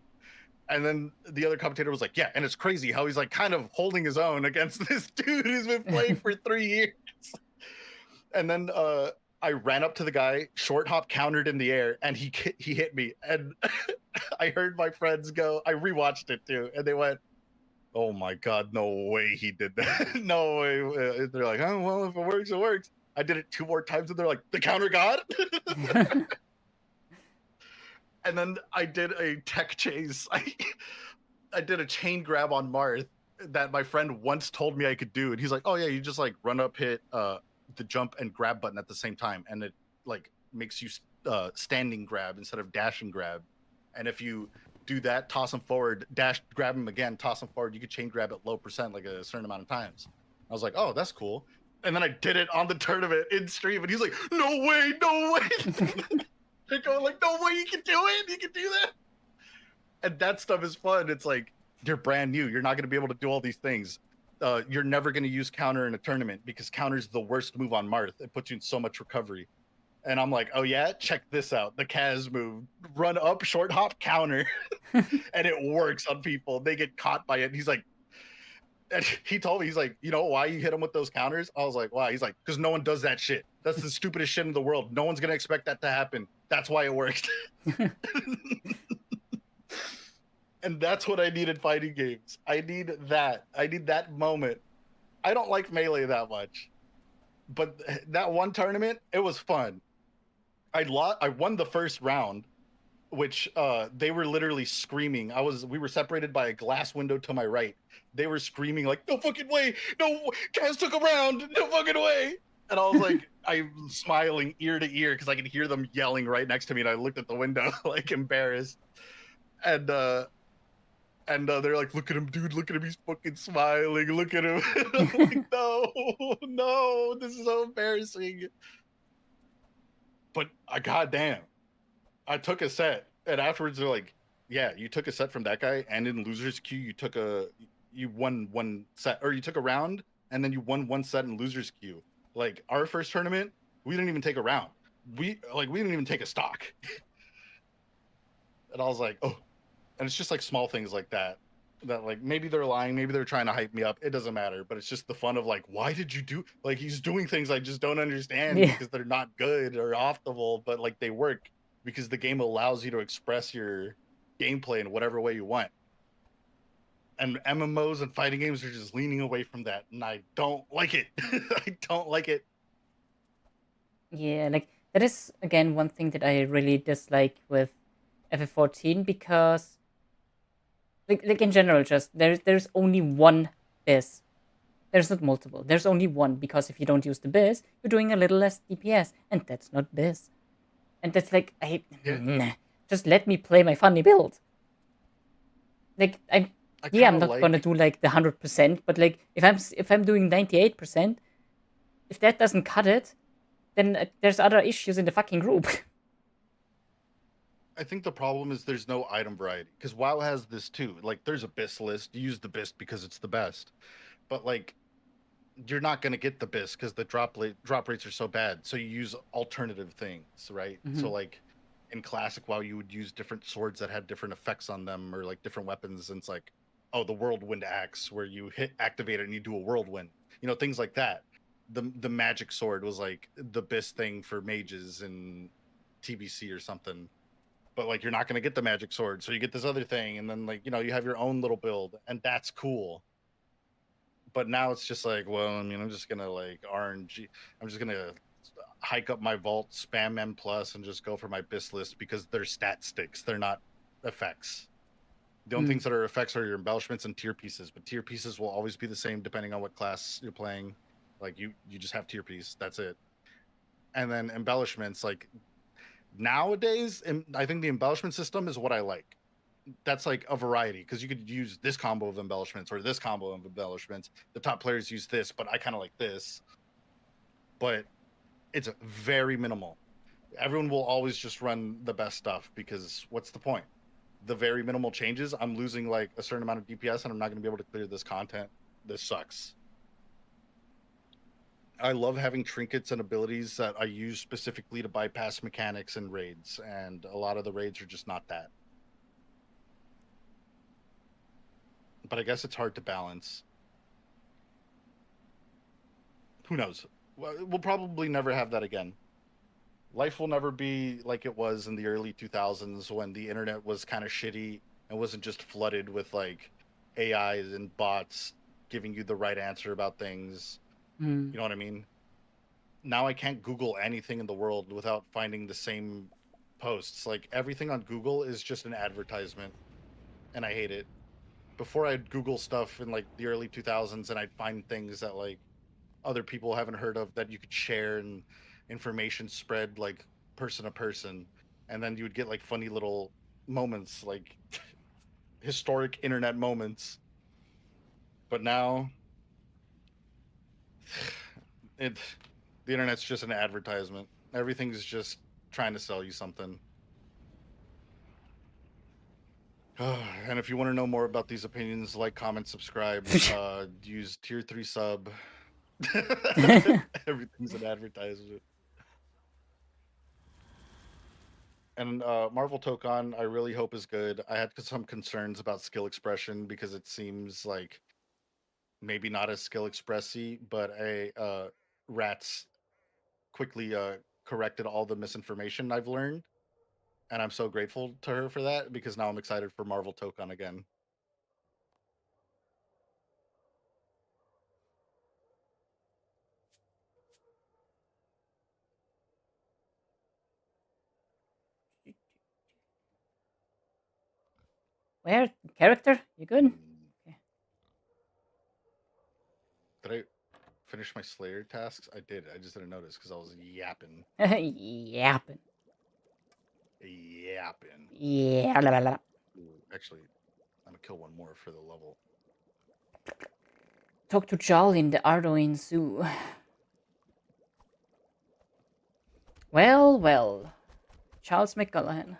And then the other commentator was like, yeah, and it's crazy how he's like kind of holding his own against this dude who's been playing for 3 years. And then I ran up to the guy, short hop countered in the air, and he hit me. And I heard my friends go, I rewatched it too, and they went, oh my God, no way he did that. No way. They're like, oh, well, if it works, it works. I did it 2 more times, and they're like, the counter got? And then I did a tech chase. I did a chain grab on Marth that my friend once told me I could do. And he's like, oh yeah, you just like run up, hit the jump and grab button at the same time. And it like makes you standing grab instead of dashing grab. And if you do that, toss him forward, dash, grab him again, toss him forward, you could chain grab at low percent like a certain amount of times. I was like, oh, that's cool. And then I did it on the tournament in stream, and he's like, no way, no way. They're going like, no way, you can do it, you can do that. And that stuff is fun. It's like, you're brand new, you're not going to be able to do all these things. You're never going to use counter in a tournament because counter's the worst move on Marth. It puts you in so much recovery. And I'm like, oh yeah, check this out. The Kaz move, run up, short hop, counter. And it works on people. They get caught by it. And he's like, and he told me, he's like, you know why you hit him with those counters? I was like, why? He's like, because no one does that shit. That's the stupidest shit in the world. No one's going to expect that to happen. That's why it works. And that's what I need in fighting games. I need that. I need that moment. I don't like melee that much. But that one tournament, it was fun. I won the first round, which they were literally screaming. We were separated by a glass window to my right. They were screaming like, no fucking way, no, Kaz took a round, no fucking way. And I was like, I'm smiling ear to ear because I could hear them yelling right next to me. And I looked at the window like embarrassed. And they're like, look at him, dude, look at him, he's fucking smiling, look at him. I'm like, no, this is so embarrassing. But goddamn, I took a set, and afterwards they're like, yeah, you took a set from that guy, and in losers queue you won one set, or you took a round and then you won one set in losers queue. Like, our first tournament, we didn't even take a round. We didn't even take a stock. And I was like, oh. And it's just like small things like that like maybe they're lying, maybe they're trying to hype me up, it doesn't matter. But it's just the fun of like, why did you do, like, he's doing things I just don't understand because they're not good or optimal, but like they work because the game allows you to express your gameplay in whatever way you want. And MMOs and fighting games are just leaning away from that, and I don't like it. I don't like it. Yeah, like that is again one thing that I really dislike with FF14 because like in general, just there's only one biz. There's not multiple. There's only one, because if you don't use the biz, you're doing a little less DPS, and that's not biz. And that's like, just let me play my funny build. Like I'm not gonna do like the 100%, but like if I'm doing 98%, if that doesn't cut it, then there's other issues in the fucking group. I think the problem is there's no item variety, because WoW has this too. Like, there's a BIS list. You use the BIS because it's the best, but like, you're not going to get the BIS because the drop rates are so bad. So you use alternative things, right? Mm-hmm. So like in classic WoW, you would use different swords that had different effects on them, or like different weapons. And it's like, oh, the whirlwind axe where you activate it and you do a whirlwind, things like that. The magic sword was like the BIS thing for mages in TBC or something. But like, you're not going to get the magic sword, so you get this other thing, and then like, you have your own little build, and that's cool. But now it's just like, well, I mean, I'm just gonna like RNG. I'm just gonna hike up my vault, spam M plus, and just go for my BIS list because they're stat sticks. They're not effects. The only things that are effects are your embellishments and tier pieces. But tier pieces will always be the same depending on what class you're playing. Like, you just have tier piece. That's it. And then embellishments, like, nowadays, I think the embellishment system is what I like. That's like a variety, because you could use this combo of embellishments or this combo of embellishments. The top players use this, but I kind of like this. But it's very minimal. Everyone will always just run the best stuff, because what's the point? The very minimal changes, I'm losing like a certain amount of DPS, and I'm not going to be able to clear this content. This sucks. I love having trinkets and abilities that I use specifically to bypass mechanics and raids, and a lot of the raids are just not that. But I guess it's hard to balance. Who knows? We'll probably never have that again. Life will never be like it was in the early 2000s when the internet was kind of shitty and wasn't just flooded with like AIs and bots giving you the right answer about things. Hmm. You know what I mean? Now I can't Google anything in the world without finding the same posts. Like everything on Google is just an advertisement, and I hate it. Before I'd Google stuff in like the early 2000s and I'd find things that like other people haven't heard of that you could share and information spread like person to person, and then you would get like funny little moments, like historic internet moments. But now it the internet's just an advertisement. Everything's just trying to sell you something. And if you want to know more about these opinions, like, comment, subscribe, use tier 3 sub. Everything's an advertisement. And Marvel Tokon, I really hope is good. I had some concerns about skill expression because it seems like maybe not as skill expressy, but Rats quickly corrected all the misinformation I've learned, and I'm so grateful to her for that because now I'm excited for Marvel Tokon again. Where character? You good? Mm, Did I finish my Slayer tasks? I did. I just didn't notice because I was yapping. Okay. Yapping. Yapping. Yeah. La, la, la. Ooh, actually, I'm gonna kill one more for the level. Talk to Charlie in the Ardoin Zoo. Well, well. Charles McCullahan.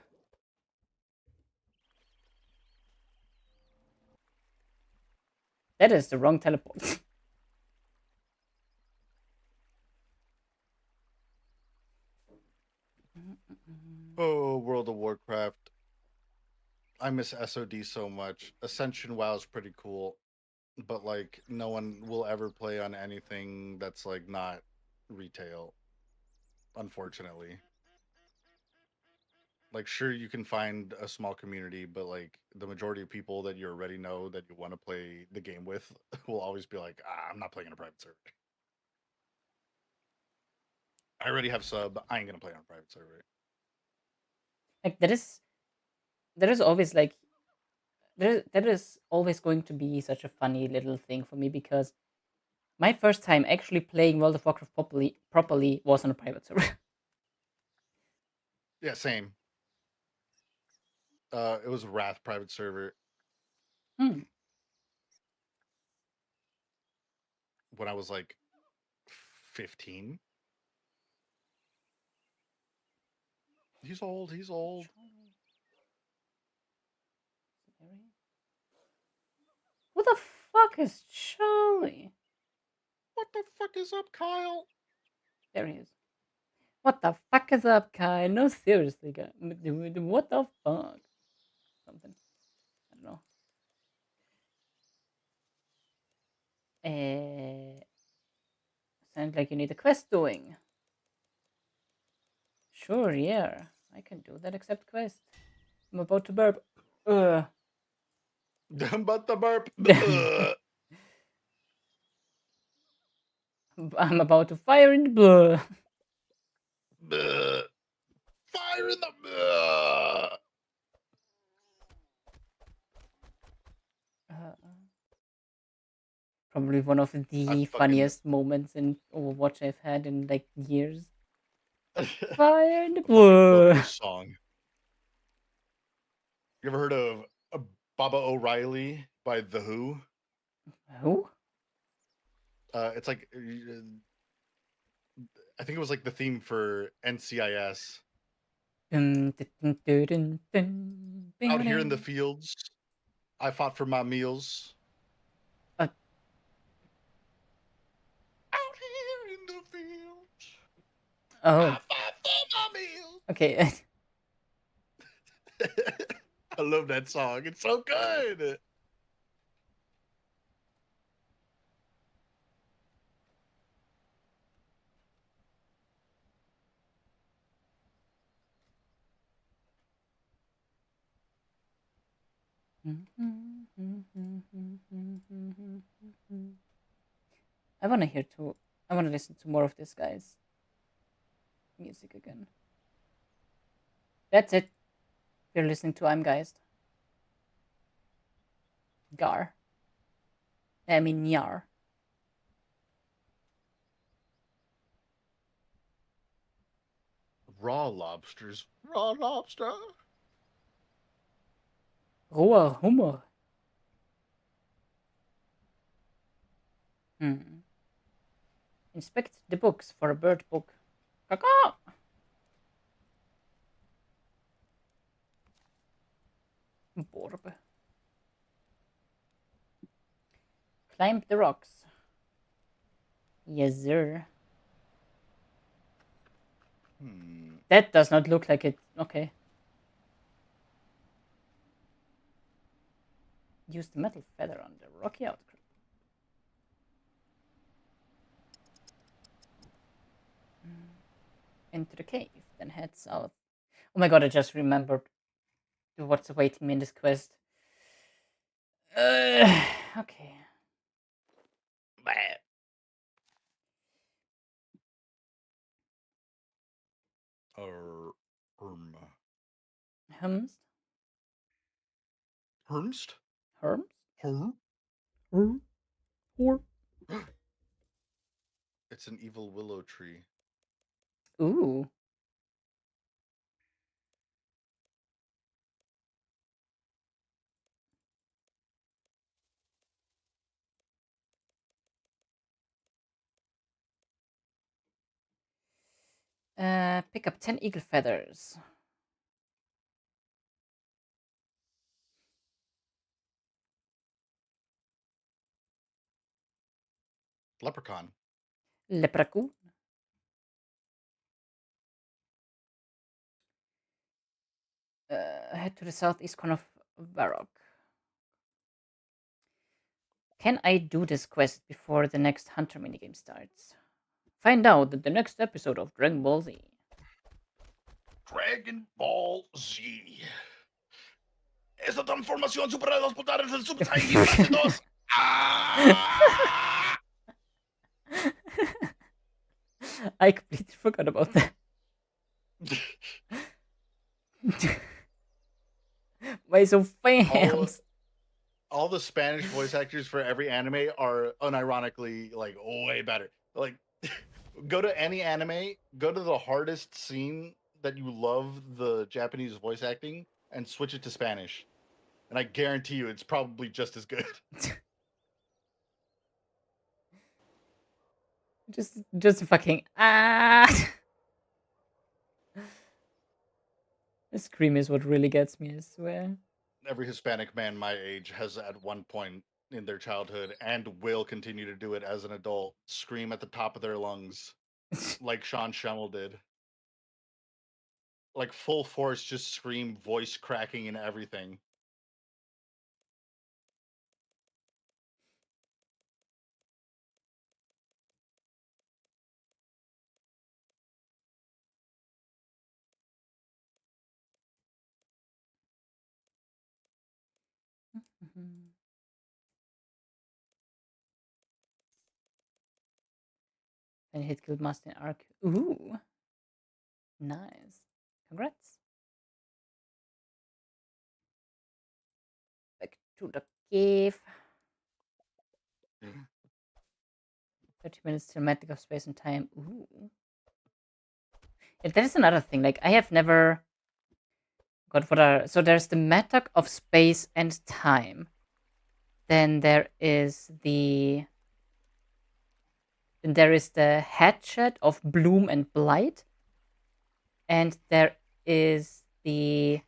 That is the wrong teleport. Oh, World of Warcraft. I miss SOD so much. Ascension WoW is pretty cool, but like no one will ever play on anything that's like not retail, unfortunately. Like sure you can find a small community, but like the majority of people that you already know that you want to play the game with will always be like, I'm not playing in a private server. I already have sub. I ain't gonna play on a private server. Like there is always like that is always going to be such a funny little thing for me because my first time actually playing World of Warcraft properly was on a private server. Yeah, same. It was Wrath private server Hmm. when I was like 15. He's old. He's old. Who the fuck is Charlie? What the fuck is up, Kyle? There he is. What the fuck is up, Kai? No, seriously, guy. What the fuck? Something. I don't know. Sounds like you need a quest doing. Sure, yeah. I can do that, accept quest. I'm about to burp. Uh. But the burp. I'm about to fire in the blue. Fire in the. Probably one of I the fucking funniest moments in Overwatch I've had in like years. I Fire in the fucking love blue. this song. You ever heard of Baba O'Reilly by The Who? Who? It's like I think it was like the theme for NCIS. Dun, dun, dun, dun, dun, Out here in dun. the fields, I fought for my meals. Uh, Out here in Oh, High five for my meal. okay. I love that song. It's so good. I want to hear to. I want to listen to more of this guy's music again. That's it. You're listening to I'm Geist. Gar. I mean Yar. Raw lobsters. Raw lobster. Roher Hummer. Hmm. Inspect the books for a bird book. Caca! Borb. Climb the rocks. Yes, sir. That does not look like it. Okay. Use the metal feather on the rocky outcrop. Into the cave, then head south. Oh my god, I just remembered what's awaiting me in this quest. Okay. Herm. Hums? Hermst? Herms? Herm? Or? It's an evil willow tree. Ooh. Pick up 10 eagle feathers. Leprechaun. Leprechaun. Head to the southeast corner of Varrock. Can I do this quest before the next Hunter minigame starts? Find out in the next episode of Dragon Ball Z. Dragon Ball Z. Esta transformación supera los poderes del Super Saiyan fase 2. Ah! I completely forgot about that. Why so fast? All the Spanish voice actors for every anime are unironically like way better. Like, go to any anime, go to the hardest scene that you love the Japanese voice acting, and switch it to Spanish, and I guarantee you, it's probably just as good. just fucking ah. The scream is what really gets me, I swear. Every Hispanic man my age has at one point in their childhood and will continue to do it as an adult scream at the top of their lungs like Sean Schemmel did. Like full force, just scream, voice cracking and everything. And hit Guildmaster Arc. Ooh. Nice. Congrats. Back to the cave. 30 minutes cinematic of space and time. Ooh. Yeah, that is another thing. Like, I have never. God, what are. So there's the Mattock of space and time. Then there is the. Then there is the Hatchet of Bloom and Blight. And there is the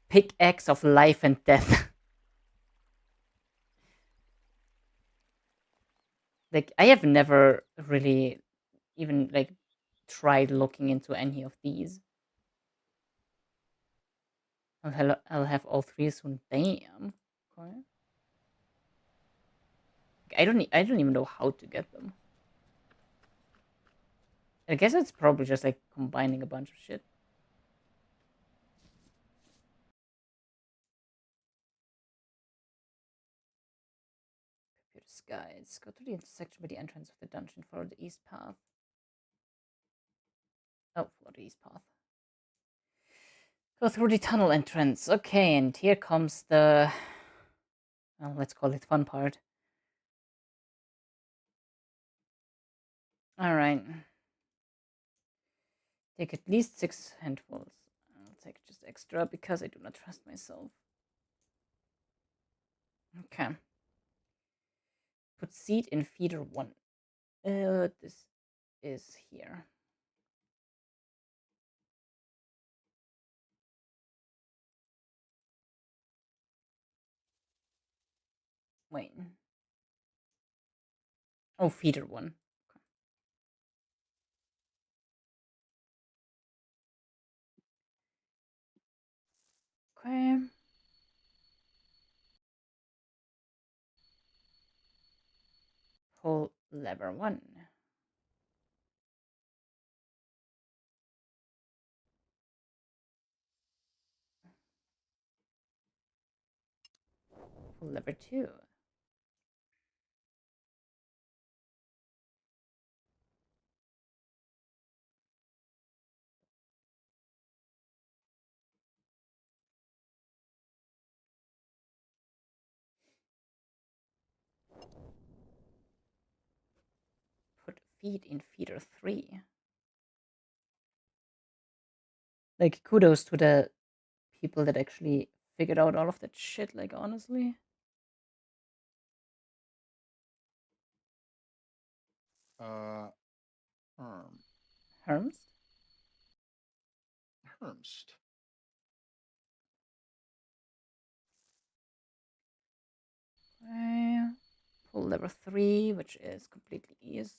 Pickaxe of Life and Death. Like, I have never really even, like, tried looking into any of these. I'll have all three soon. Damn. Okay. I don't even know how to get them. I guess it's probably just like combining a bunch of shit. Computer's guides. Go to the intersection by the entrance of the dungeon. Follow the east path. Oh, follow the east path. Go through the tunnel entrance. Okay, and here comes the, well, let's call it fun part. All right. Take at least 6 handfuls. I'll take just extra because I do not trust myself. Okay. Put seed in feeder 1. This is here. Wait. Oh, feeder 1. Okay. Pull lever 1. Pull lever 2. Put feed in feeder 3. Like, kudos to the people that actually figured out all of that shit, like, honestly. Herm. Herms? Hermst. Okay. Pull lever 3, which is completely east.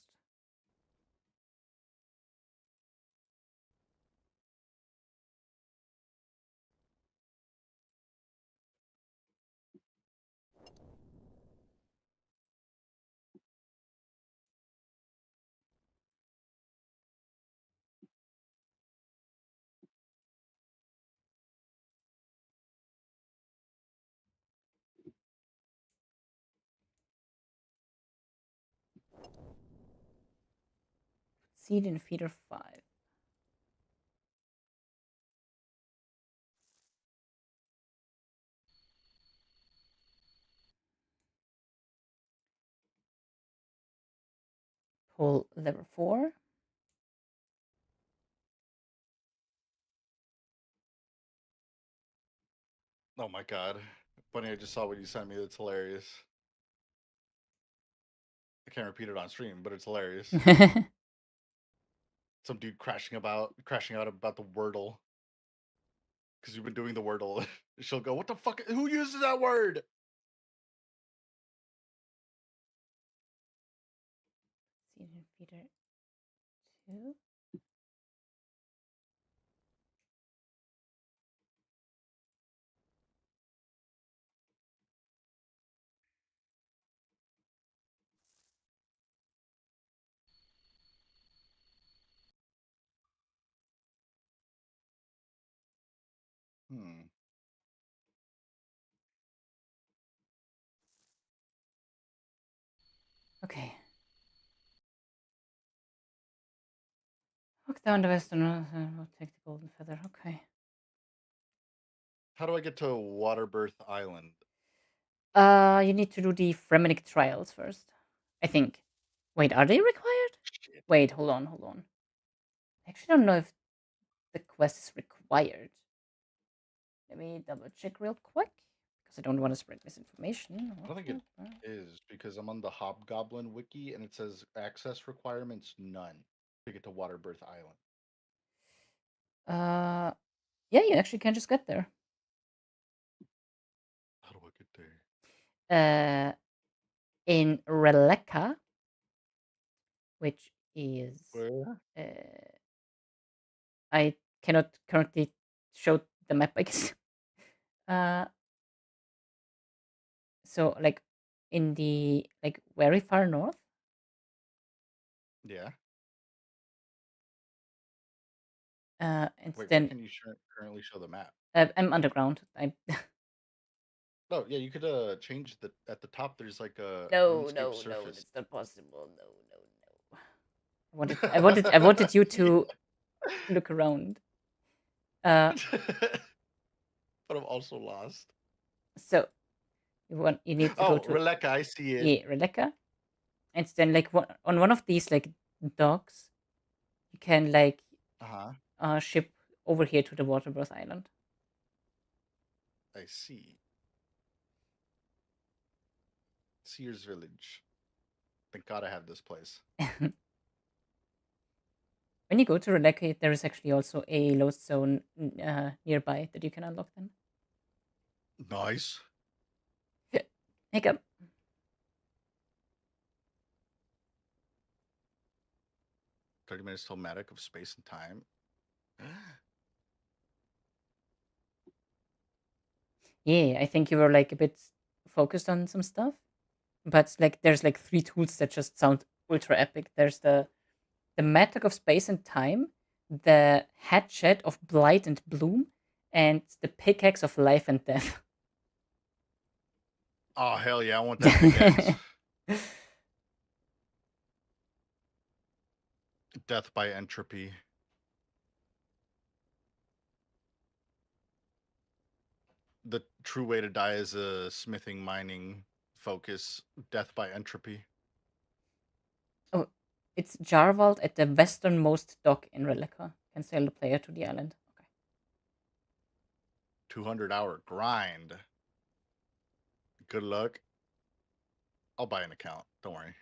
Seed in feeder 5. Pull lever 4. Oh my god. Bunny, I just saw what you sent me. That's hilarious. I can't repeat it on stream, but it's hilarious. Some dude crashing out about the Wordle. Because you've been doing the Wordle. She'll go, what the fuck? Who uses that word? Seed in feeder 2. Hmm. Okay. Hook down the western. We'll take the golden feather. Okay. How do I get to Waterbirth Island? You need to do the Fremenic trials first. I think. Wait, are they required? Shit. Wait, hold on, hold on. I actually don't know if the quest is required. Let me double check real quick because I don't want to spread misinformation. I don't think it is because I'm on the Hobgoblin wiki and it says access requirements none to get to Waterbirth Island. Yeah, you actually can just get there. How do I get there? In Releka, which is Where? I cannot currently show the map, I guess. Uh, so like in the like very far north, Yeah. and Wait, where then can you currently show the map? I'm underground. I Oh, yeah, you could change the at the top. There's like a no, RuneScape no, no, surface. that's not possible. No, no, no. I wanted you Yeah. to look around. Uh, But I'm also lost. so you need to go Oh, to Releka, I see it. yeah, Releka, and then like on one of these like docks, you can like Uh-huh. ship over here to the Waterbirth Island. I see. Sears Village. Thank God I have this place. When you go to Releka, there is actually also a lost zone nearby that you can unlock then. Nice. Hiccup. 30 minutes till Matic of space and time. Yeah, I think you were like a bit focused on some stuff, but like there's like three tools that just sound ultra epic. There's the Mattock of Space and Time, the Hatchet of Blight and Bloom, and the Pickaxe of Life and Death. Oh, hell yeah, I want that pickaxe. Death by entropy. The true way to die is a smithing, mining focus. Death by entropy. Oh, it's Jarvald at the westernmost dock in Relica. Can sail the player to the island. Okay. 200-hour grind. Good luck. I'll buy an account. Don't worry.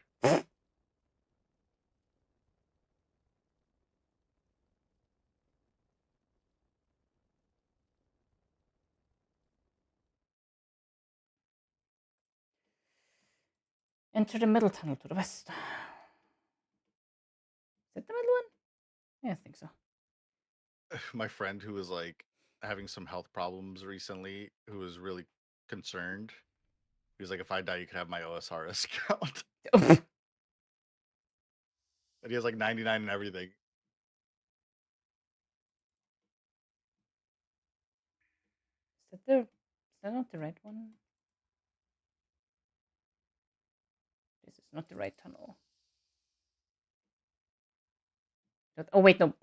Enter the middle tunnel to the west. Is it the middle one? Yeah, I think so. My friend who was like having some health problems recently, who was really concerned. He was like, if I die, you could have my OSRS account. Is And he has like 99 and everything. that not the right one? This is not the right tunnel. Oh wait, no.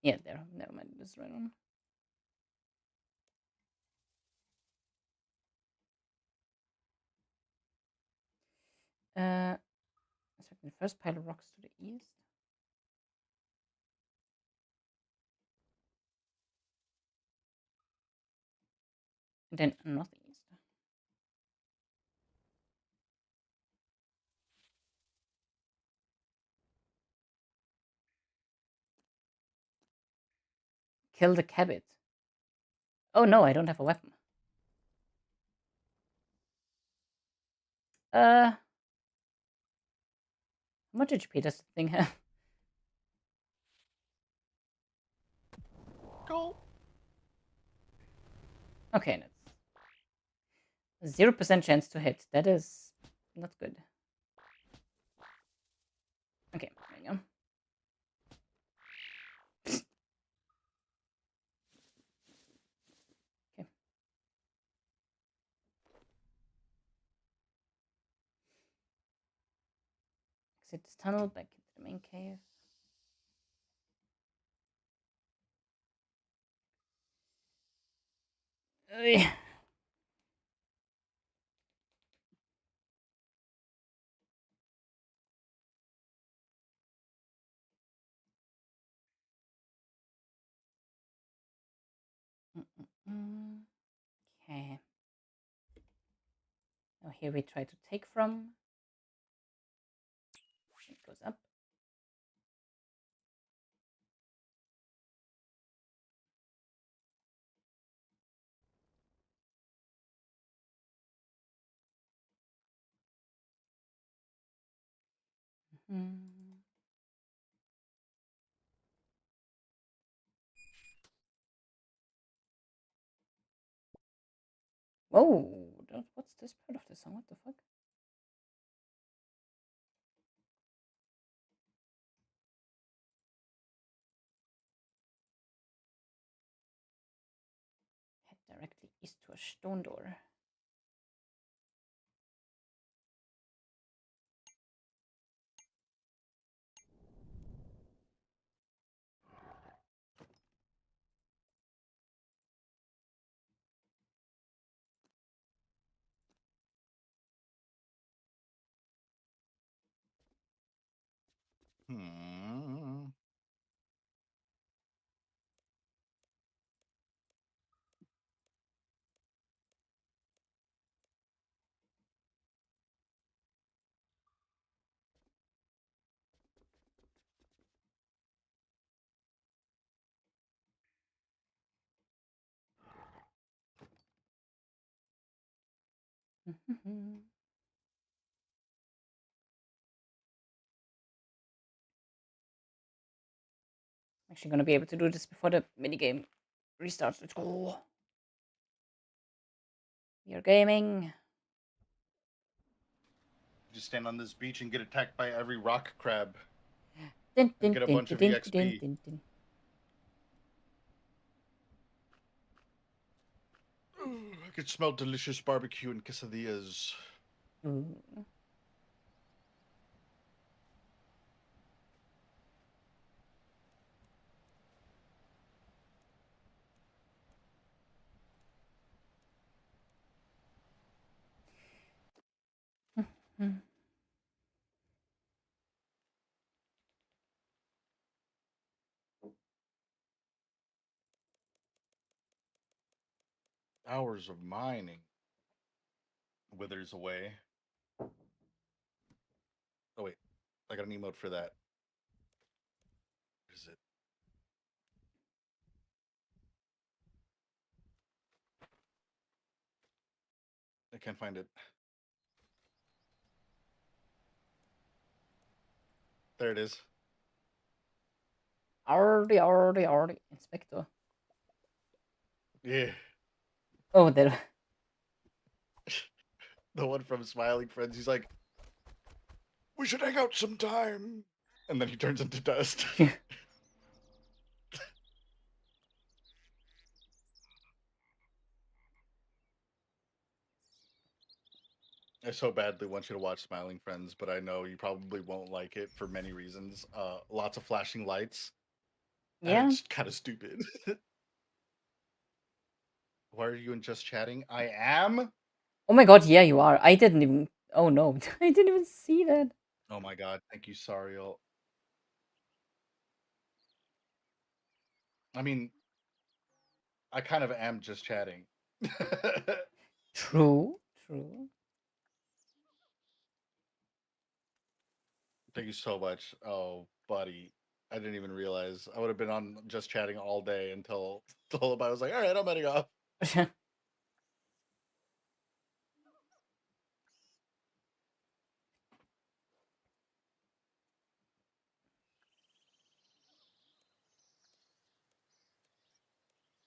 Yeah, there. Never mind. This is the right one. So the first pile of rocks to the east. And then northeast. Kill the cabbit. Oh no, I don't have a weapon. How much HP does the thing have? Go. Okay, that's 0% chance to hit. That is not good. Okay, there you go. Okay. Exit this tunnel, back into the main cave. Ugh. Okay. Now here we try to take from. It goes up. Whoa, what's this part of the song? What the fuck? Head directly east to a stone door. Hmm. Actually gonna be able to do this before the minigame restarts. Let's go. We are gaming. Just stand on this beach and get attacked by every rock crab Din, and din, get a din, bunch din, of din, din, EXP. din, din. I could smell delicious barbecue and quesadillas. Ooh. Hours of mining withers away. Oh wait, I got an emote for that. Is it? I can't find it. There it is. Ardy. Inspector. Yeah. Oh, there. The one from Smiling Friends. He's like, we should hang out sometime. And then he turns into dust. I so badly want you to watch Smiling Friends, but I know you probably won't like it for many reasons. Lots of flashing lights, and Yeah. it's kind of stupid. Why are you in just chatting? I am. Oh my god, yeah, you are. I didn't even. Oh no, I didn't even see that. Oh my god, thank you, Sariel. I mean, I kind of am just chatting. True. True. Thank you so much. Oh, buddy. I didn't even realize. I would have been on just chatting all day until I was like, all right, I'm heading off.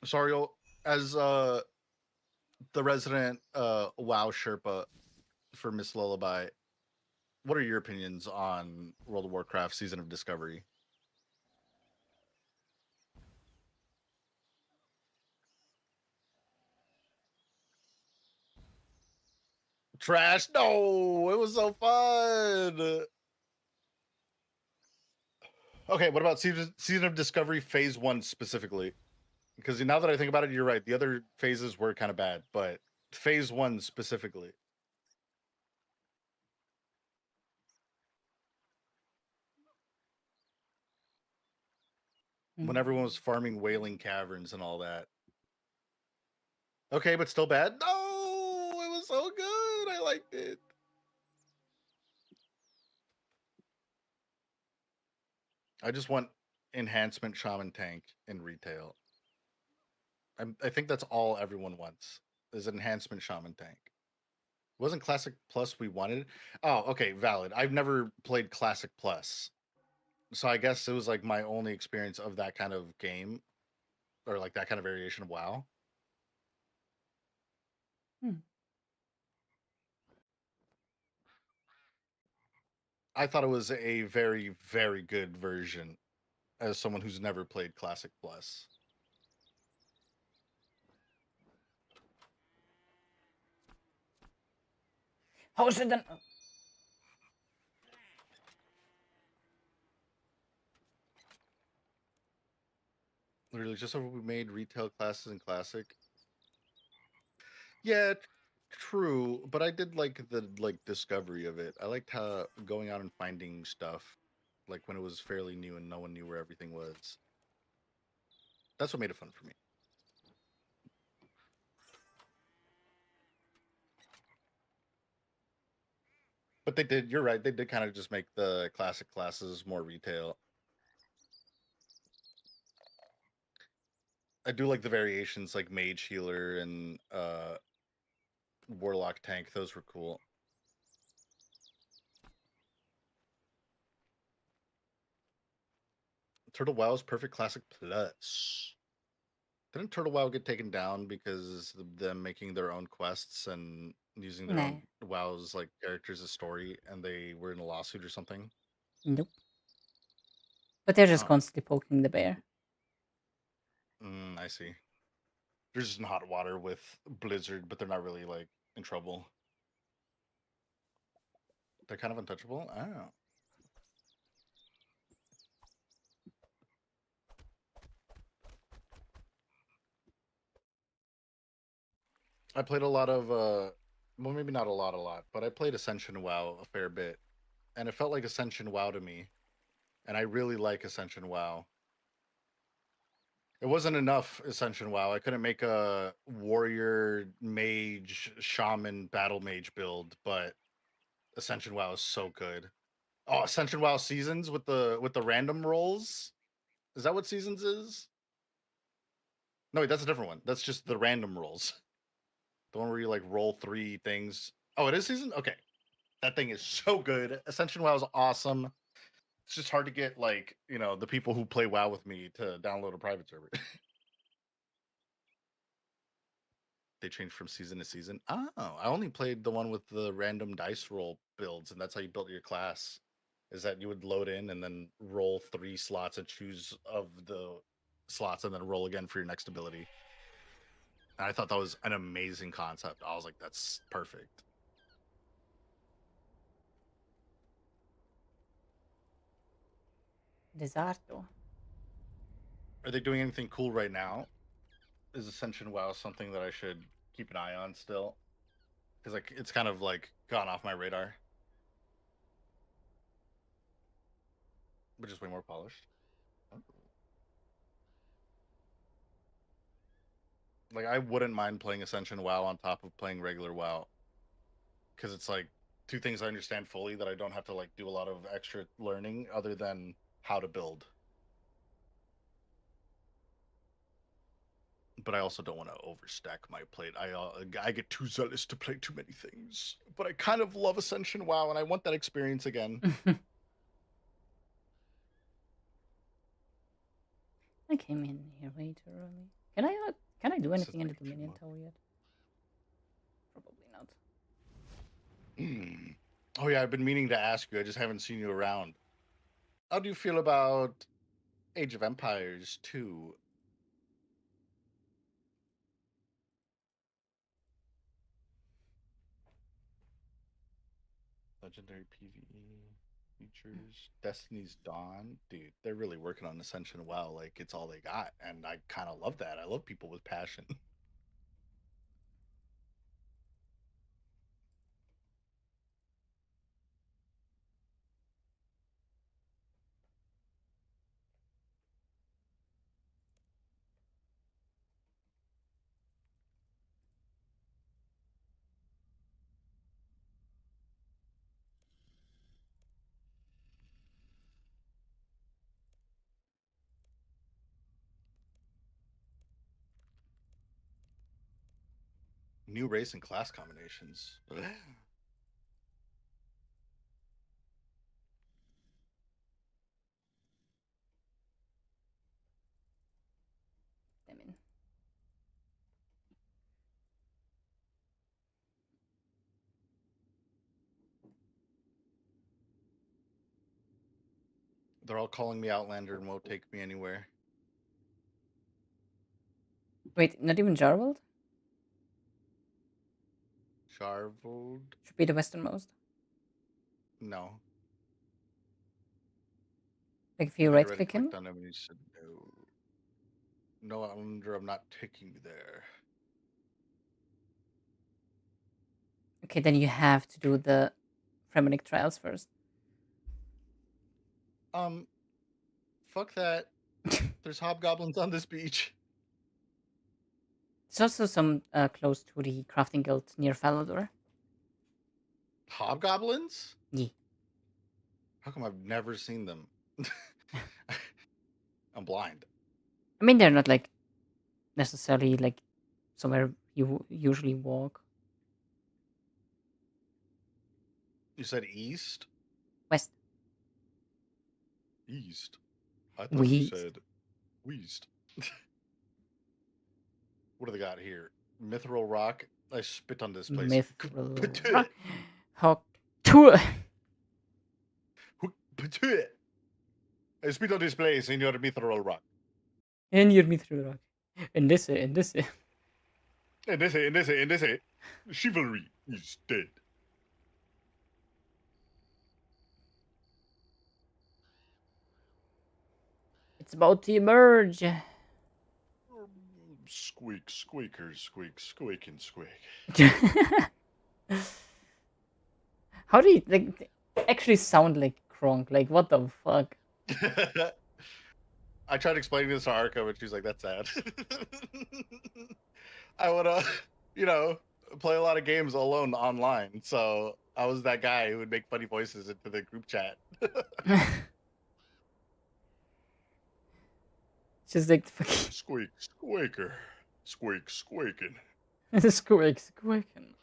Sariel, as the resident WoW Sherpa for Miss Lullaby, what are your opinions on World of Warcraft Season of Discovery? Trash? No, it was so fun. Okay, what about Season of Discovery Phase 1 specifically? Because now that I think about it, you're right. The other phases were kind of bad, but Phase 1 specifically. When everyone was farming Wailing Caverns and all that. Okay, but still bad? No, it was so good. I liked it. I just want enhancement shaman tank in retail. I think that's all everyone wants is enhancement shaman tank. Wasn't Classic Plus we wanted? Oh, okay, valid. I've never played Classic Plus. So I guess it was like my only experience of that kind of game or like that kind of variation of WoW. Hmm. I thought it was a very, very good version as someone who's never played Classic Plus. How is it then? Literally, just so we made retail classes in Classic. Yeah, true, but I did like the discovery of it. I liked how going out and finding stuff, like when it was fairly new and no one knew where everything was. That's what made it fun for me. But they did. You're right. They did kind of just make the classic classes more retail. I do like the variations, like Mage Healer and Warlock Tank. Those were cool. Turtle WoW's Perfect Classic Plus. Didn't Turtle WoW get taken down because of them making their own quests and using their Nah. own WoW's like characters as story, and they were in a lawsuit or something? Nope. But they're just Oh, constantly poking the bear. I see. They're just in hot water with Blizzard, but they're not really like in trouble. They're kind of untouchable. Oh. I played a lot of well, maybe not a lot, but I played Ascension WoW a fair bit, and it felt like Ascension WoW to me, and I really like Ascension WoW. It wasn't enough Ascension WoW. I couldn't make a warrior, mage, shaman, battle mage build, but Ascension WoW is so good. Oh, Ascension WoW Seasons with the random rolls. Is that what Seasons is? No, wait, that's a different one. That's just the random rolls. The one where you like roll 3 things. Oh, it is Season? Okay. That thing is so good. Ascension WoW is awesome. It's just hard to get like, the people who play WoW with me to download a private server. They change from season to season. Oh, I only played the one with the random dice roll builds, and that's how you built your class. Is that you would load in and then roll 3 slots and choose of the slots and then roll again for your next ability. And I thought that was an amazing concept. I was like, that's perfect. Desarto. Are they doing anything cool right now? Is Ascension WoW something that I should keep an eye on still? Because like it's kind of like gone off my radar, but just way more polished. Oh. Like I wouldn't mind playing Ascension WoW on top of playing regular WoW because it's like 2 things I understand fully that I don't have to like do a lot of extra learning other than how to build. But I also don't want to overstack my plate. I get too zealous to play too many things. But I kind of love Ascension WoW, and I want that experience again. I came in here way too early. Can I do Since anything in like the Dominion 2 months. Tower yet? Probably not. Oh yeah, I've been meaning to ask you. I just haven't seen you around. How do you feel about Age of Empires 2? Legendary PvE features, Destiny's Dawn. Dude, they're really working on Ascension WoW like it's all they got, and I kind of love that. I love people with passion. New race and class combinations. I mean, They're all calling me Outlander and won't take me anywhere. Wait, not even Jarvold? Charvold? Should be the westernmost. No. Like if you I right already click him? clicked on him and he said no. No, Outlander, I'm not taking you there. Okay, then you have to do the Fremonic trials first. Fuck that. There's hobgoblins on this beach. There's also some close to the crafting guild near Falador. Hobgoblins? Yeah. How come I've never seen them? I'm blind. I mean, they're not like necessarily like somewhere you usually walk. You said east? West. East. I thought you West. said west. What do they got here? Mithril rock. I spit on this place. Mithril Rock. Hawk Tour. I spit on this place in your mithril rock. And your Mithril Rock. And this. And this, chivalry is dead. It's about to emerge. Squeak, squeakers, squeak, squeak, and squeak. How do you like they actually sound like Kronk? Like what the fuck? I tried explaining this to Arca, but she's like, "That's sad." I would, play a lot of games alone online, so I was that guy who would make funny voices into the group chat. Just like fucking Squeak, squeaker, squeak, squeaking. squeaking.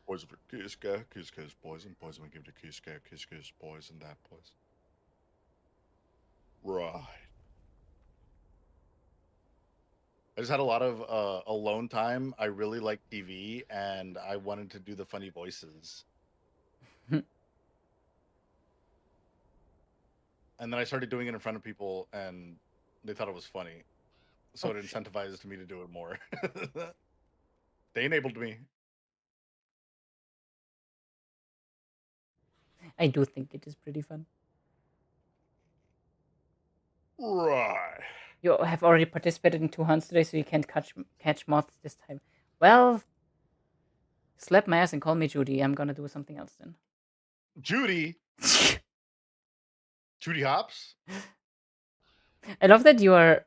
Poison for kiss poison, poison we give to kiss poison that poison. Right. I just had a lot of alone time. I really like TV, and I wanted to do the funny voices. And then I started doing it in front of people, and they thought it was funny. So it incentivized me to do it more. They enabled me. I do think it is pretty fun. Right. You have already participated in 2 hunts today, so you can't catch moths this time. Well, slap my ass and call me Judy. I'm gonna do something else then. Judy. Judy Hops. I love that you are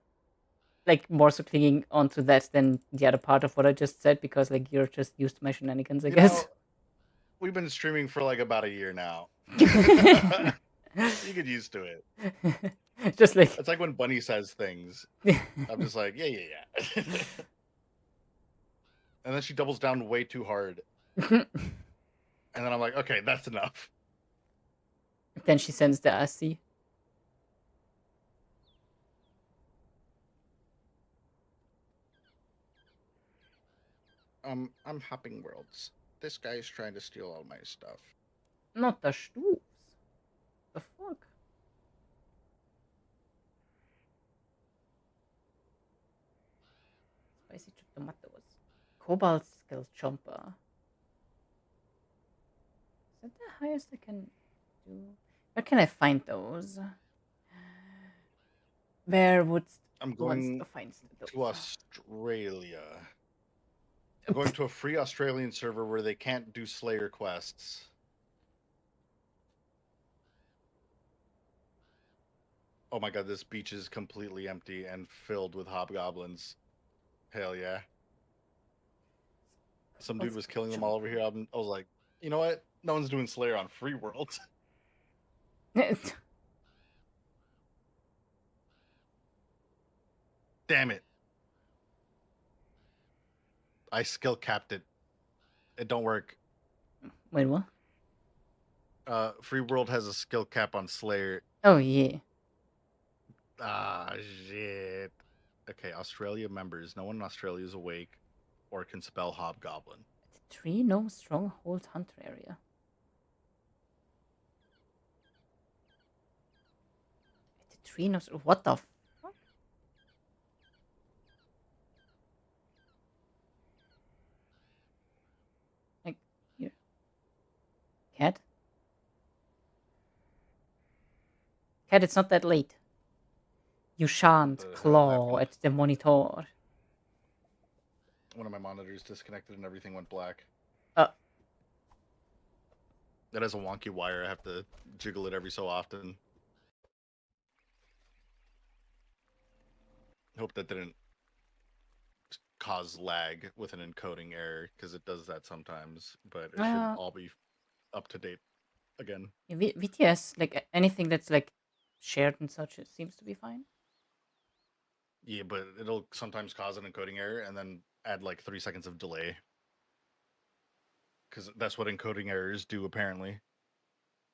like more so clinging onto that than the other part of what I just said, because like you're just used to my shenanigans, I guess. We've been streaming for like about a year now. You get used to it. Just like it's like when Bunny says things. I'm just like, yeah. And then she doubles down way too hard. And then I'm like, okay, that's enough. Then she sends the assy. I'm hopping worlds. This guy's trying to steal all my stuff. Not the Stufs. The fuck? Spicy chip tomatoes. Cobalt skill chomper. Is that the highest I can do? Where can I find those? Where would I'm one going find those? to Australia. I'm going to a free Australian server where they can't do Slayer quests. Oh my god, this beach is completely empty and filled with hobgoblins. Hell yeah. Some dude was killing them all over here. I was like, you know what? No one's doing Slayer on free world. Damn it. I skill capped it. It don't work. Wait, what? Free world has a skill cap on Slayer. Oh yeah. Ah shit. Okay, Australia members. No one in Australia is awake or can spell hobgoblin. 3 no stronghold hunter area. tree knows what the fuck? Like here. Cat? Cat, it's not that late. You What shan't the hell claw happened? at the monitor. One of my monitors disconnected and everything went black. Uh, That has a wonky wire. I have to jiggle it every so often. Hope that didn't cause lag with an encoding error because it does that sometimes. But it should uh, all be up to date again. VTS, like anything that's like shared and such, it seems to be fine. Yeah, but it'll sometimes cause an encoding error and then add like 3 seconds of delay because that's what encoding errors do apparently.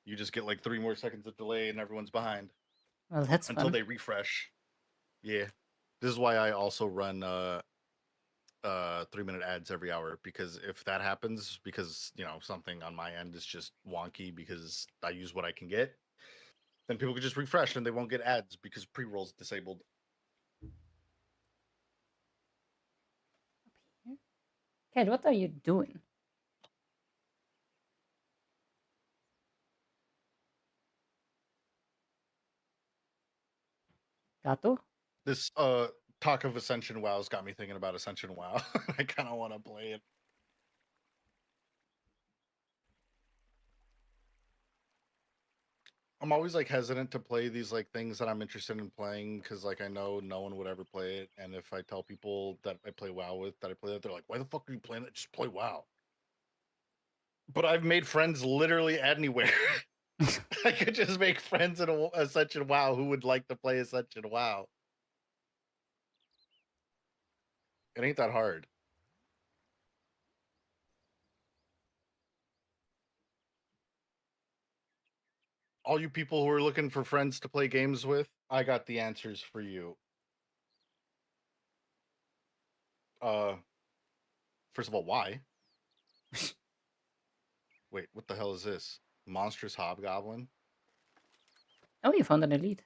You just get like 3 more seconds of delay and everyone's behind Well, that's until fun. they refresh. Yeah, this is why I also run 3 minute ads every hour, because if that happens, because something on my end is just wonky because I use what I can get, then people can just refresh and they won't get ads because pre-roll's disabled. Up here. Cat, what are you doing? Gato? This talk of Ascension WoW's got me thinking about Ascension WoW. I kind of want to play it. I'm always like hesitant to play these like things that I'm interested in playing because like I know no one would ever play it, and if I tell people that I play WoW with that I play it, they're like, "Why the fuck are you playing it? Just play WoW." But I've made friends literally anywhere. I could just make friends in Ascension WoW who would like to play Ascension WoW. It ain't that hard. All you people who are looking for friends to play games with, I got the answers for you. Uh, First of all, why? Wait, what the hell is this? Monstrous Hobgoblin? Oh, you found an elite.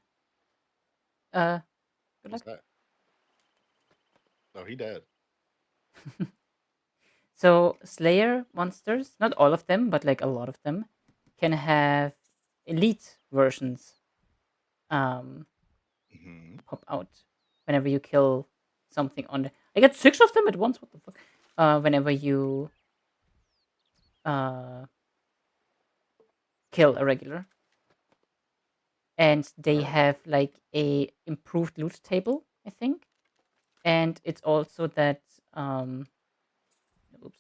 Good What's luck. that? Oh, he dead. So, Slayer monsters, not all of them, but like a lot of them, can have elite versions um, Hmm. pop out whenever you kill something on the. I got 6 of them at once. What the fuck? Whenever you uh, kill a regular, and they Oh, have like a improved loot table, I think, and it's also that. Oops.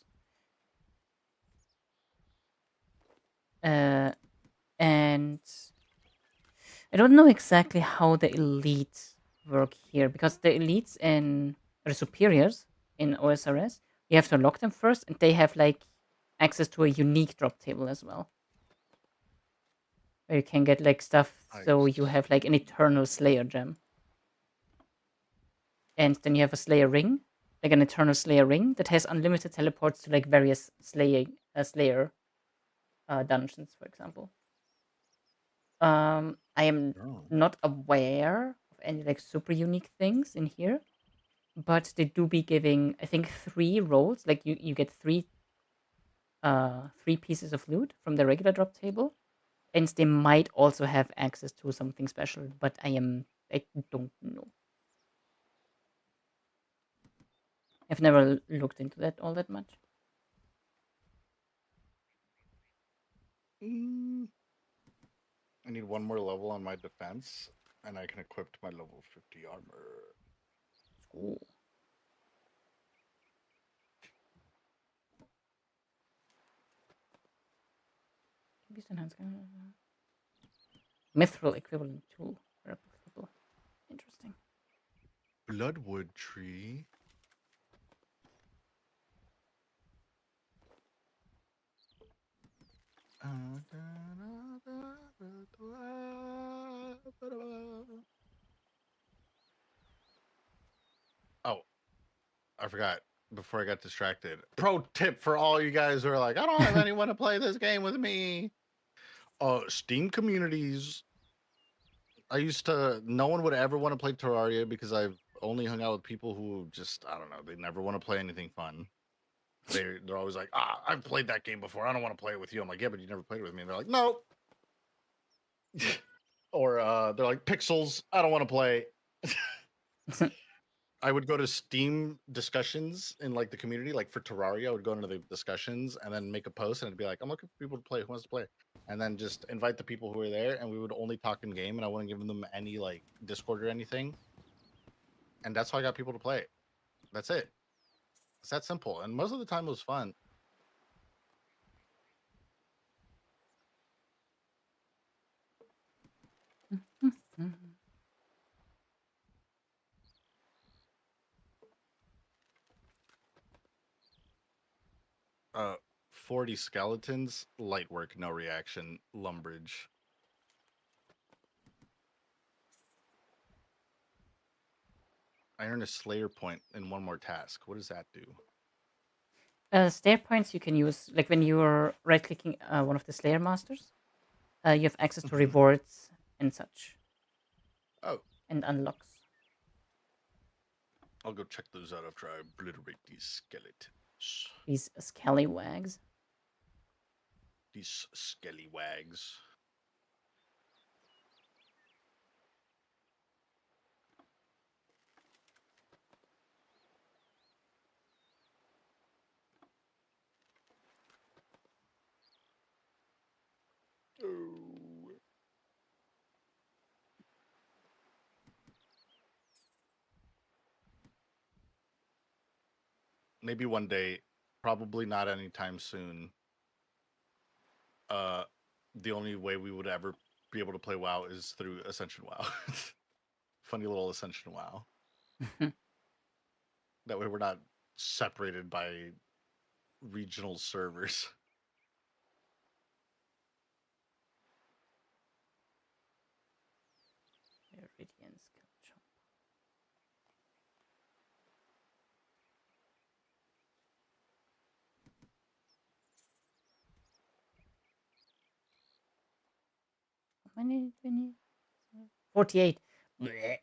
Uh, and I don't know exactly how the elites work here because the elites in or superiors in OSRS, you have to unlock them first, and they have like access to a unique drop table as well, where you can get like stuff. I So you have like an eternal Slayer gem, and then you have a Slayer ring, like an eternal Slayer ring that has unlimited teleports to like various Slayer dungeons, for example. I am oh, not aware of any like super unique things in here, but they do be giving, I think, 3 rolls. Like you get 3 pieces of loot from the regular drop table, and they might also have access to something special, but I don't know. I've never looked into that all that much. mm, I need one more level on my defense, and I can equip my level 50 armor. Ooh, beast enhanced mithril equivalent tool replicable. Interesting. Bloodwood tree. Oh, I forgot before I got distracted. Pro tip for all you guys who are like, I don't have anyone to play this game with me. Steam communities I used to. No one would ever want to play Terraria because I've only hung out with people who just I don't know. They never want to play anything fun. They're always like, I've played that game before. I don't want to play it with you. I'm like, yeah, but you never played it with me. And they're like, no. Or they're like, Pixels. I don't want to play. I would go to Steam discussions in like the community, like for Terraria. I would go into the discussions and then make a post, and it'd be like, I'm looking for people to play. Who wants to play? And then just invite the people who are there, and we would only talk in game, and I wouldn't give them any like Discord or anything. And that's how I got people to play. That's it. It's that simple. And most of the time, it was fun. 40 skeletons, light work, no reaction, Lumbridge. I earn a Slayer point in one more task. What does that do? Stair points you can use, like when you're right-clicking one of the Slayer Masters, you have access to rewards and such. Oh. And unlocks. I'll go check those out after I obliterate these skeletons. These scallywags. These skellywags. Oh. Maybe one day, probably not anytime soon. The only way we would ever be able to play WoW is through Ascension WoW. Funny little Ascension WoW. That way we're not separated by regional servers. Viridian skill chop. How many? 48. Blech.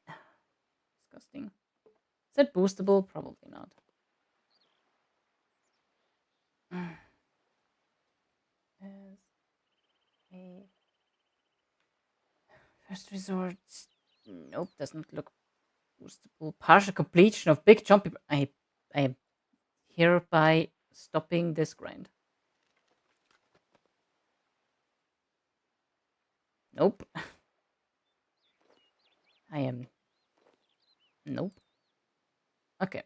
Disgusting. Is that boostable? Probably not. As a first resort. Nope, doesn't look boostable. Partial completion of big jump. I am hereby stopping this grind. Nope. I am. Nope. Okay.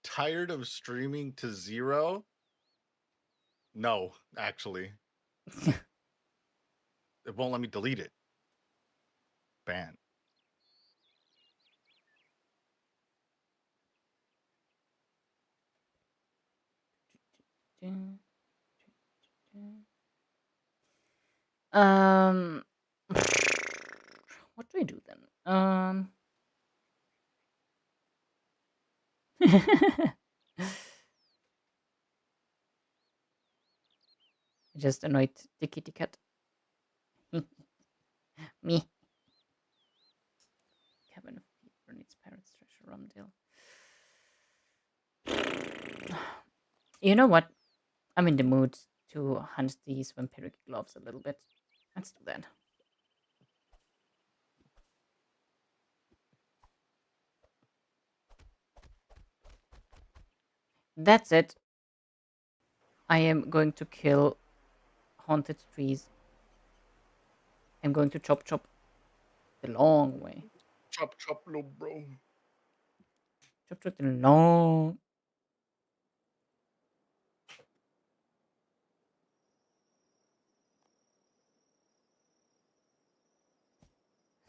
Tired of streaming to 0? No, actually. It won't let me delete it. Ban. Um, what do I do then? Just annoyed the kitty cat. Me. Cabin of Fever needs parrots, treasure, Rumdale. You know what? I'm in the mood to hunt these vampiric gloves a little bit. Let's do that. That's it. I am going to kill haunted trees. I'm going to chop the long way. Chop, chop, little bro. Chop the long.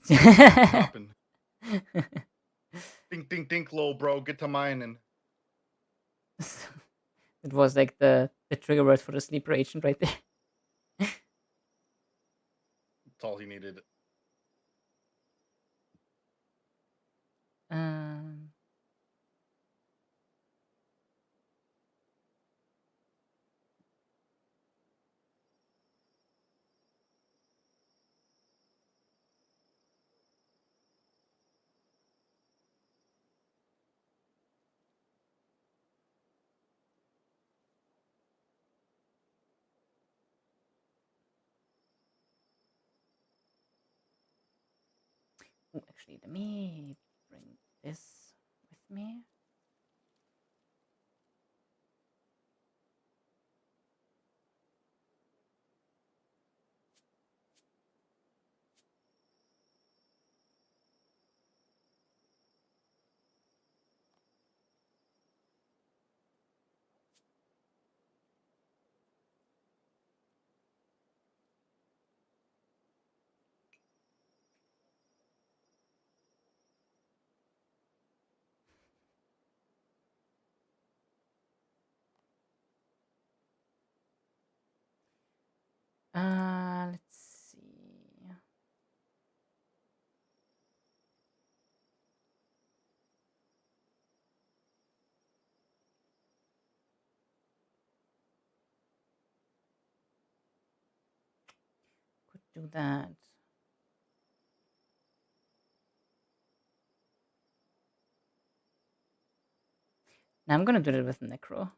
What happened? Dink, dink, dink, little bro. Get to mining. It was like the trigger word for the sleeper agent right there. That's all he needed. Um, Actually, let me bring this with me. Let's see. Could do that. Now I'm gonna do that with the Necro.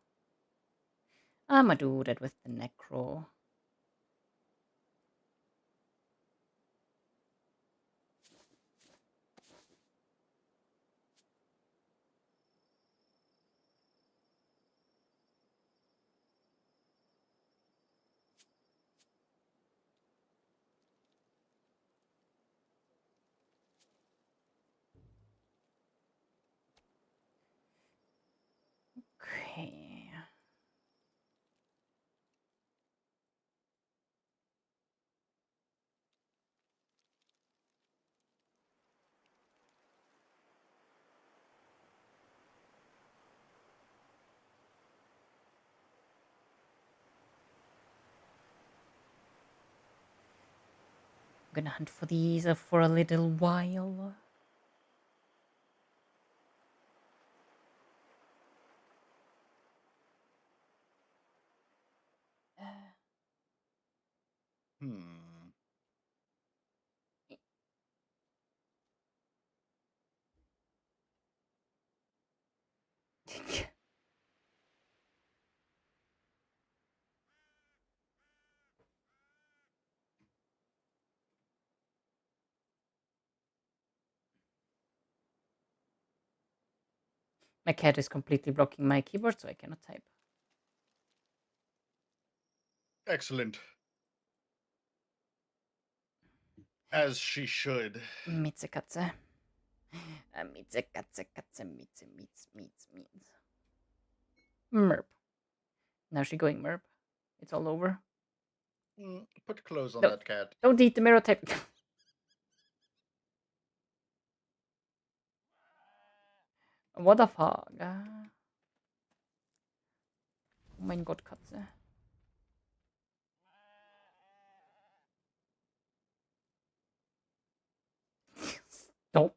I'm gonna do that with the Necro. Okay. I'm gonna hunt for these for a little while. Hmm. My cat is completely blocking my keyboard, so I cannot type. Excellent. As she should. Mieze Katze. Mieze Katze, Katze, Mieze, Mieze. Merp. Now she's going merp. It's all over. Put clothes on No, that cat. don't eat the mirror tape. What the fuck? Oh mein Gott, Katze. Stop.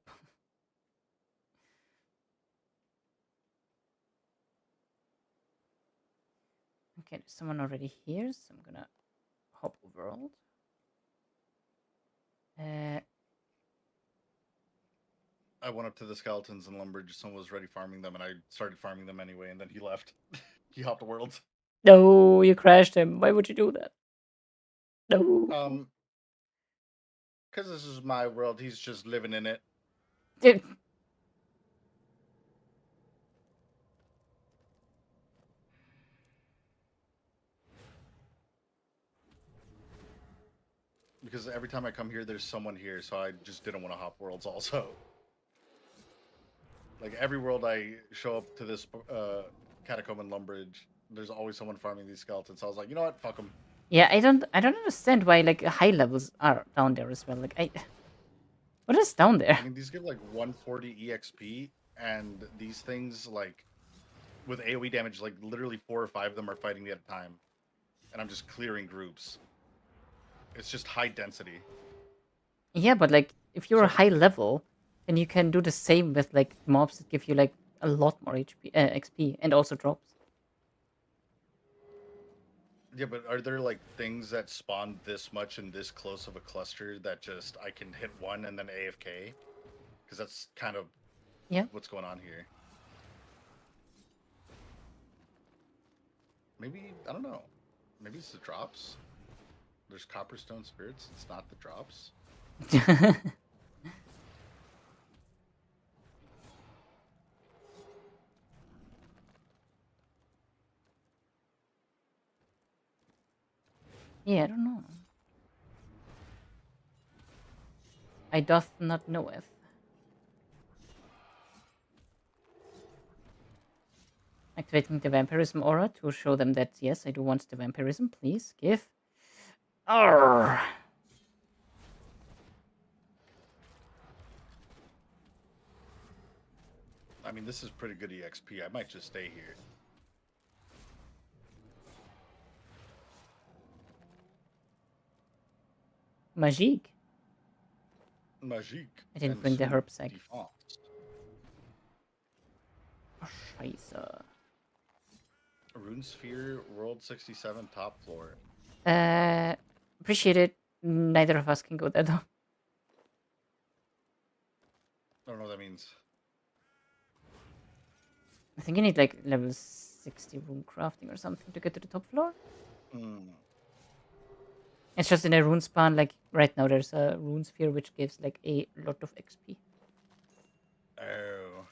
Okay, there's someone already here, so I'm gonna hop overworld. I went up to the skeletons and Lumbridge. Someone was ready farming them, and I started farming them anyway. And then he left. He hopped worlds. No, you crashed him. Why would you do that? No. Because this is my world. He's just living in it. Dude. Because every time I come here, there's someone here, so I just didn't want to hop worlds. Also, like every world I show up to this catacomb in Lumbridge, there's always someone farming these skeletons. So I was like, you know what, fuck them. Yeah, I don't understand why like high levels are down there as well. Like what is down there? I mean, these give like 140 EXP, and these things like with AoE damage, like literally 4 or 5 of them are fighting me at a time, and I'm just clearing groups. It's just high density. Yeah, but like if you're a So high level, then you can do the same with like mobs that give you like a lot more XP and also drops. yeah, but are there like things that spawn this much and this close of a cluster that just I can hit one and then AFK? Because that's kind of Yeah. what's going on here. Maybe I don't know. Maybe it's the drops. There's Copperstone spirits. It's not the drops. Yeah, I don't know. I doth not knoweth. Activating the vampirism aura to show them that, yes, I do want the vampirism. Please, give. Arrgh. I mean, this is pretty good EXP. I might just stay here. Magique. Magique. I didn't And bring the soon, herb sack. Defense. Oh, scheiße. Rune Sphere, World 67, top floor. Appreciate it. Neither of us can go there, though. I don't know what that means. I think you need, like, level 60 rune crafting or something to get to the top floor. Hmm. It's just in a rune spawn, like, right now there's a rune sphere which gives, like, a lot of XP. Oh.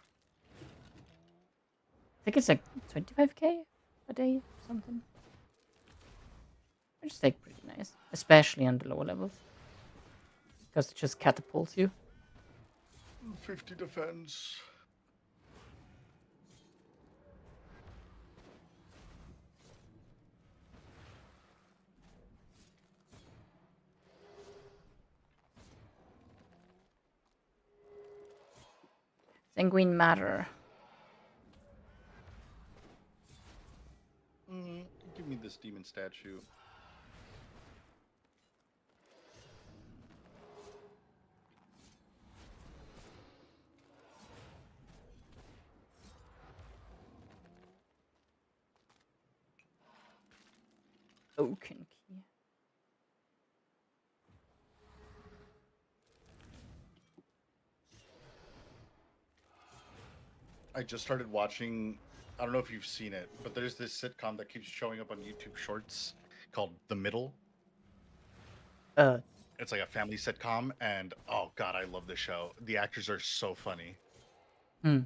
I think it's, like, 25k a day or something. Which is, like, pretty nice. Especially on the lower levels. Because it just catapults you. 50 defense. Sanguine matter. Give me this demon statue. Oaken key. I just started watching. I don't know if you've seen it, but there's this sitcom that keeps showing up on YouTube Shorts called The Middle. Uh, It's like a family sitcom, and oh god, I love this show. The actors are so funny. hmm.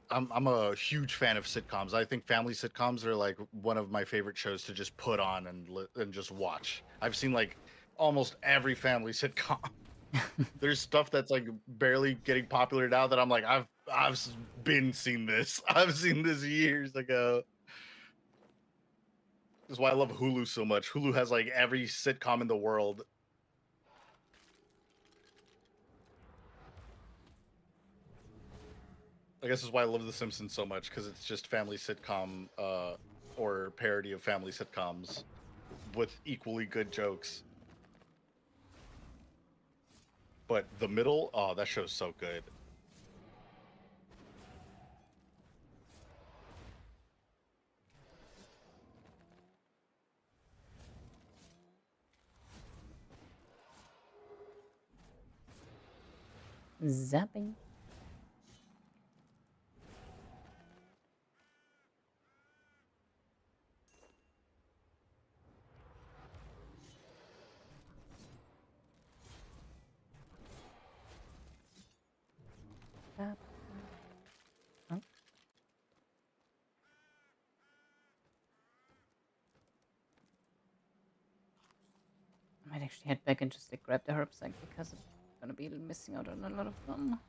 I'm a huge fan of sitcoms. I think family sitcoms are like one of my favorite shows to just put on and just watch. I've seen like almost every family sitcom. There's stuff that's like barely getting popular now that I'm like I've been seen this. I've seen this years ago. That's why I love Hulu so much. Hulu has like every sitcom in the world. I guess that's why I love The Simpsons so much, because it's just family sitcom or parody of family sitcoms with equally good jokes. But The Middle, oh, that show's so good. Zapping. Zap. Oh. I might actually head back and just like grab the herb sack because I'm gonna be missing out on a lot of them.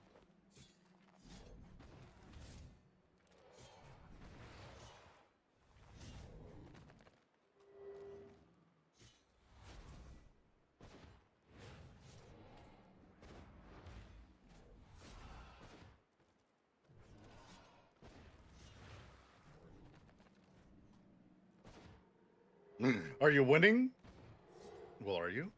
Are you winning? Well, are you?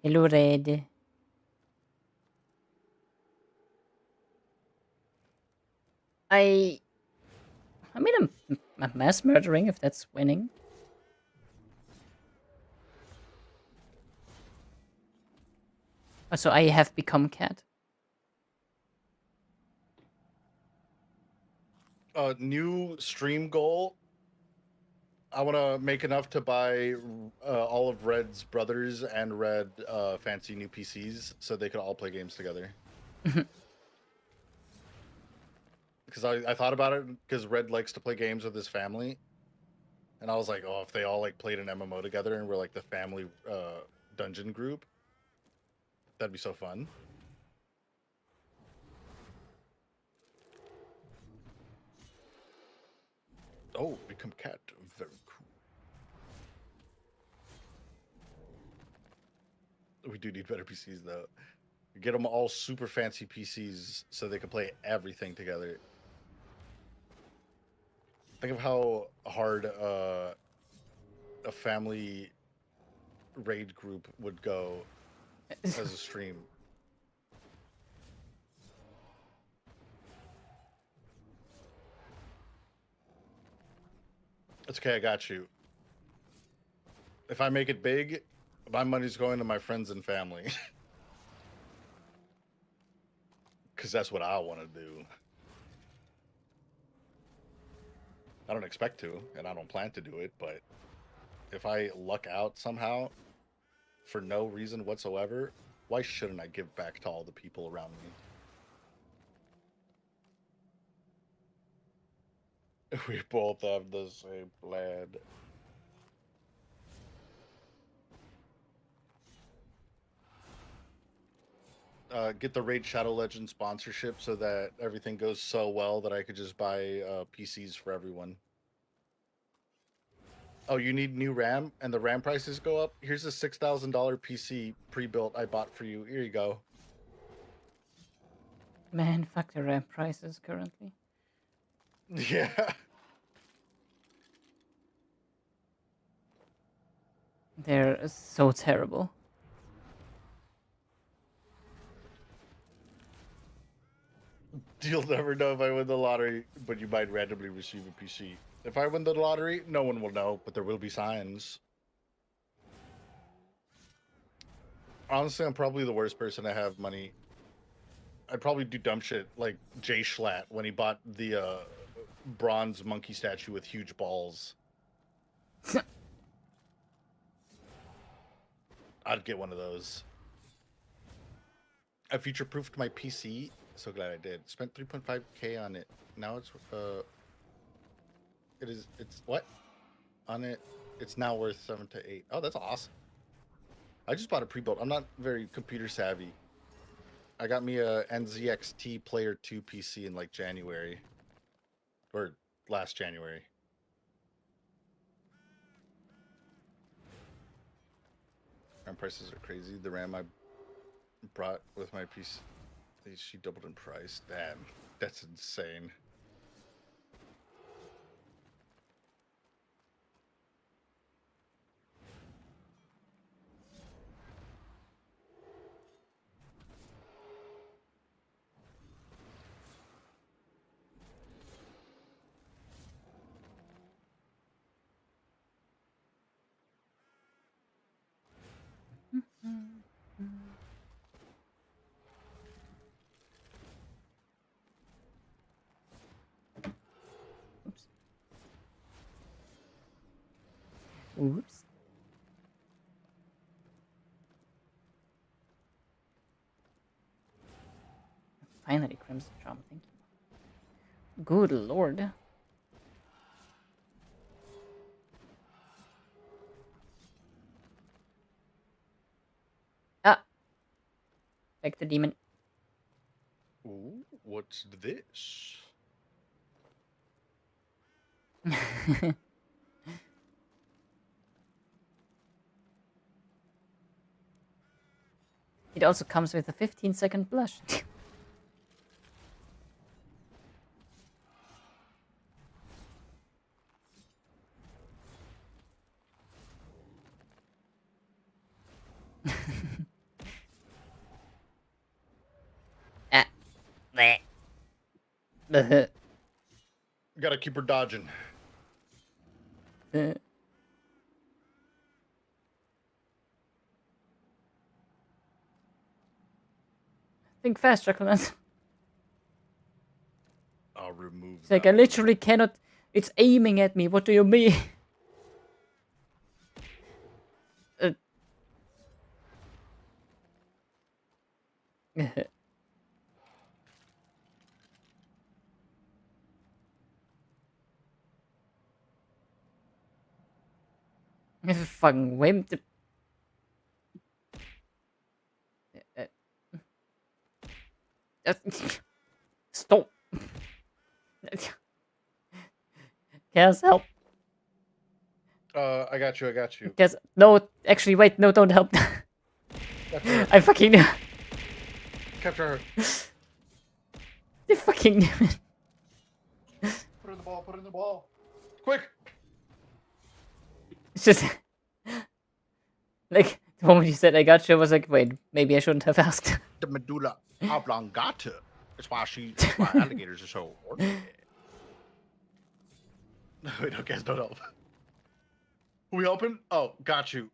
Hello, Red. I mean, I'm mass murdering if that's winning. Oh, so I have become cat. New stream goal. I want to make enough to buy all of Red's brothers and Red fancy new PCs so they could all play games together. Because I thought about it because Red likes to play games with his family, and I was like, oh, if they all like played an MMO together and were like the family dungeon group, that'd be so fun. Oh, become cat. Very cool. We do need better PCs though. Get them all super fancy PCs so they can play everything together. Think of how hard a family raid group would go as a stream. It's okay, I got you. If I make it big, my money's going to my friends and family. Because that's what I want to do. I don't expect to, and I don't plan to do it, but if I luck out somehow for no reason whatsoever, why shouldn't I give back to all the people around me? We both have the same plan. Get the Raid Shadow Legend sponsorship so that everything goes so well that I could just buy PCs for everyone. Oh, you need new RAM and the RAM prices go up? Here's a $6,000 PC pre-built I bought for you. Here you go. Man, fuck the RAM prices currently. Yeah. They're so terrible. You'll never know if I win the lottery, but you might randomly receive a PC. If I win the lottery, no one will know, but there will be signs. Honestly, I'm probably the worst person to have money. I'd probably do dumb shit like Jay Schlatt when he bought the bronze monkey statue with huge balls. I'd get one of those. I future-proofed my PC. So glad I did. Spent 3.5K on it. Now it's it's what? On it, it's now worth 7 to 8. Oh, that's awesome. I just bought a pre-built. I'm not very computer savvy. I got me a NZXT Player 2 PC in like January. Or last January. RAM prices are crazy. The RAM I brought with my PC, she doubled in price. Damn, that's insane. Oops. Oops. Finally, Crimson Charm, thank you. Good lord. Ah! Like the demon. Ooh, what's this? It also comes with a 15-second blush. Ah. Bleh. Bleh. Gotta keep her dodging. Think fast, Chocolate. I'll remove It's like I literally cannot. It's aiming at me. What do you mean? Fucking wimp. Uh, Stop. Guess help. I got you. I got you. Guess no. Actually, wait. No, don't help. Capture her. I fucking. Capture her. I fucking. Put her in the ball. Put her in the ball. Quick. It's just like the moment you said I got you, I was like, wait, maybe I shouldn't have asked. The medulla oblongata. That's why alligators are so ornery. Wait, no, guys, don't help. Who we helping? Oh, got you.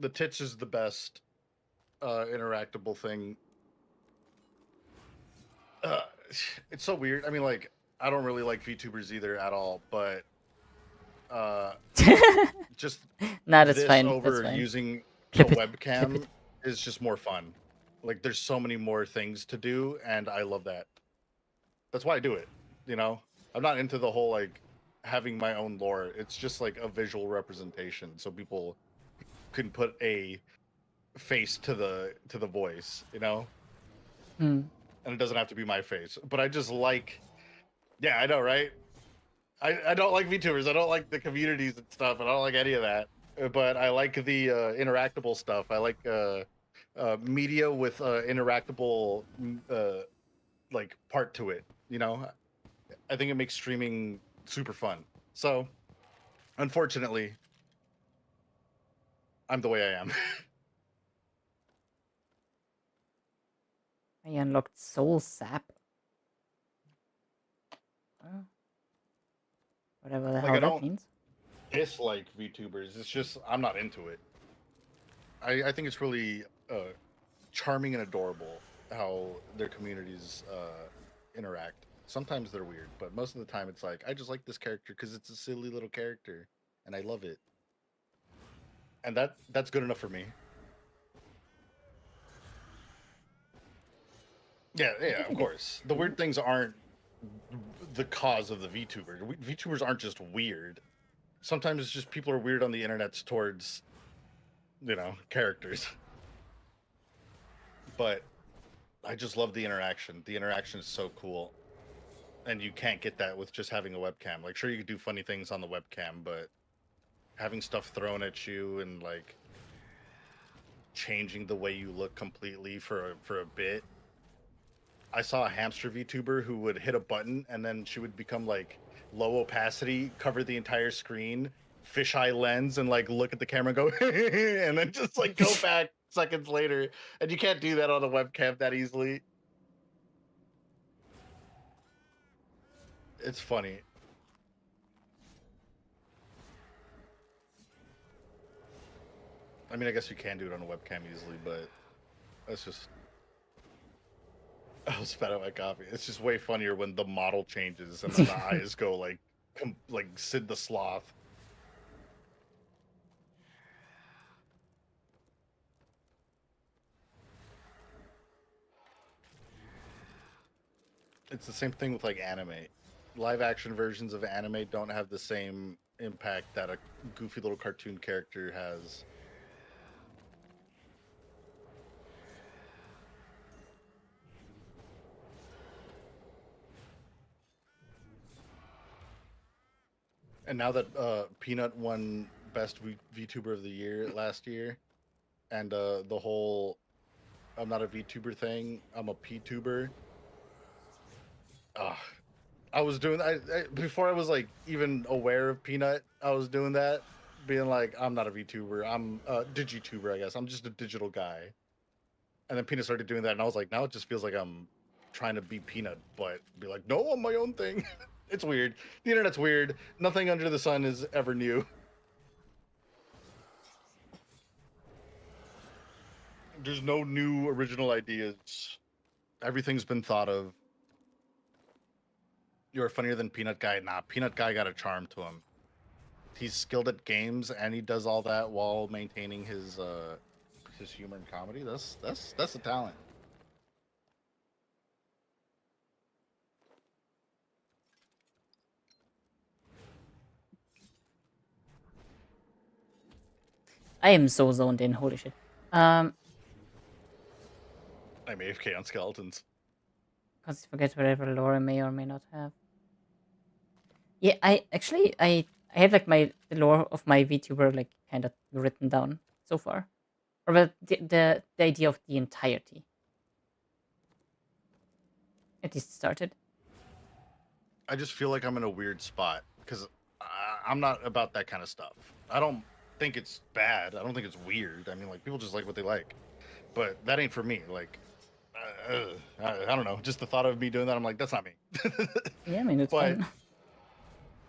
The tits is the best interactable thing. It's so weird. I mean, like, I don't really like VTubers either at all, but just Nah, that's this fine. over That's fine. using Clip the it. Clip webcam it. is just more fun. Like, there's so many more things to do, and I love that. That's why I do it. You know, I'm not into the whole like having my own lore. It's just like a visual representation, so people can put a face to the voice. You know, Hmm. and it doesn't have to be my face. But I just like, yeah, I know, right? I don't like VTubers. I don't like the communities and stuff. And I don't like any of that. But I like the interactable stuff. I like media with interactable like part to it. You know, I think it makes streaming super fun. So, unfortunately, I'm the way I am. I unlocked Soul Sap. Whatever the Like, hell I that don't means. dislike VTubers. It's just I'm not into it. I think it's really charming and adorable how their communities interact. Sometimes they're weird, but most of the time it's like I just like this character because it's a silly little character and I love it, and that's good enough for me. Yeah, I yeah, think of I get. course. The weird things aren't the cause of the VTuber. VTubers aren't just weird. Sometimes it's just people are weird on the internet towards, characters. But I just love the interaction. The interaction is so cool. And you can't get that with just having a webcam. Like, sure, you could do funny things on the webcam, but having stuff thrown at you and like changing the way you look completely for a bit. I saw a hamster VTuber who would hit a button and then she would become like low opacity, cover the entire screen, fisheye lens, and like look at the camera and go, and then just like go back seconds later. And you can't do that on a webcam that easily. It's funny. I mean, I guess you can do it on a webcam easily, but that's just. I was spat out my coffee. It's just way funnier when the model changes and then the eyes go like Sid the Sloth. It's the same thing with like anime. Live action versions of anime don't have the same impact that a goofy little cartoon character has. And now that Peanut won Best VTuber of the Year last year, and the whole "I'm not a VTuber" thing, I'm a PTuber. Uh, I was doing before I was like even aware of Peanut. I was doing that, being like, I'm not a VTuber. I'm a DigiTuber, I guess. I'm just a digital guy. And then Peanut started doing that, and I was like, now it just feels like I'm trying to be Peanut, but be like, no, I'm my own thing. It's weird. The internet's weird. Nothing under the sun is ever new. There's no new original ideas. Everything's been thought of. You're funnier than Peanut Guy. Nah, Peanut Guy got a charm to him. he's skilled at games and he does all that while maintaining his humor and comedy. That's a talent. I am so zoned in. Holy shit. I'm AFK on skeletons. Constantly forget whatever lore I may or may not have. Yeah, I have like the lore of my VTuber like kind of written down so far, or well, the idea of the entirety. At least started. I just feel like I'm in a weird spot because I'm not about that kind of stuff. I don't think it's bad. I don't think it's weird. I mean, like people just like what they like, but that ain't for me. Like, I don't know. Just the thought of me doing that, I'm like, that's not me. Yeah, I mean it's But fun.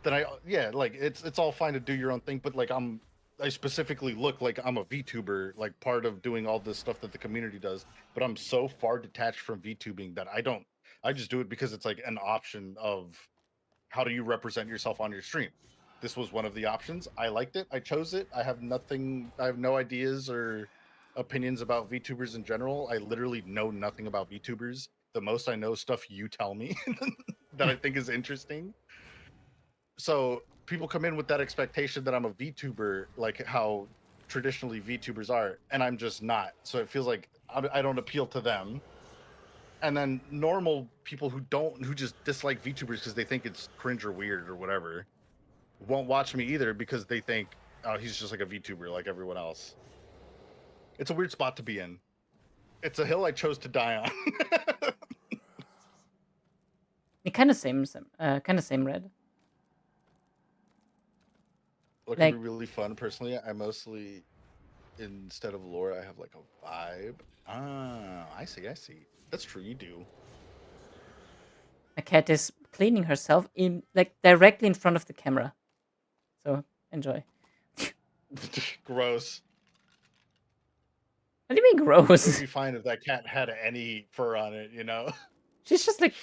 then yeah, like it's all fine to do your own thing, but like I specifically look like I'm a VTuber, like part of doing all this stuff that the community does, but I'm so far detached from VTubing that I just do it because it's like an option of how do you represent yourself on your stream. This was one of the options. I liked it. I chose it. I have no ideas or opinions about VTubers in general. I literally know nothing about VTubers. The most I know is stuff you tell me that I think is interesting. So people come in with that expectation that I'm a VTuber, like how traditionally VTubers are, and I'm just not. So it feels like I don't appeal to them. And then normal people who just dislike VTubers because they think it's cringe or weird or whatever, won't watch me either because they think, oh, he's just like a VTuber like everyone else. It's a weird spot to be in. It's a hill I chose to die on. It kind of same red. What could be Like really fun personally, I mostly, instead of lore, I have like a vibe. Ah, I see. That's true, you do. a cat is cleaning herself in like directly in front of the camera. So enjoy. Gross. What do you mean It would gross? be fine if that cat had any fur on it, you know? She's just like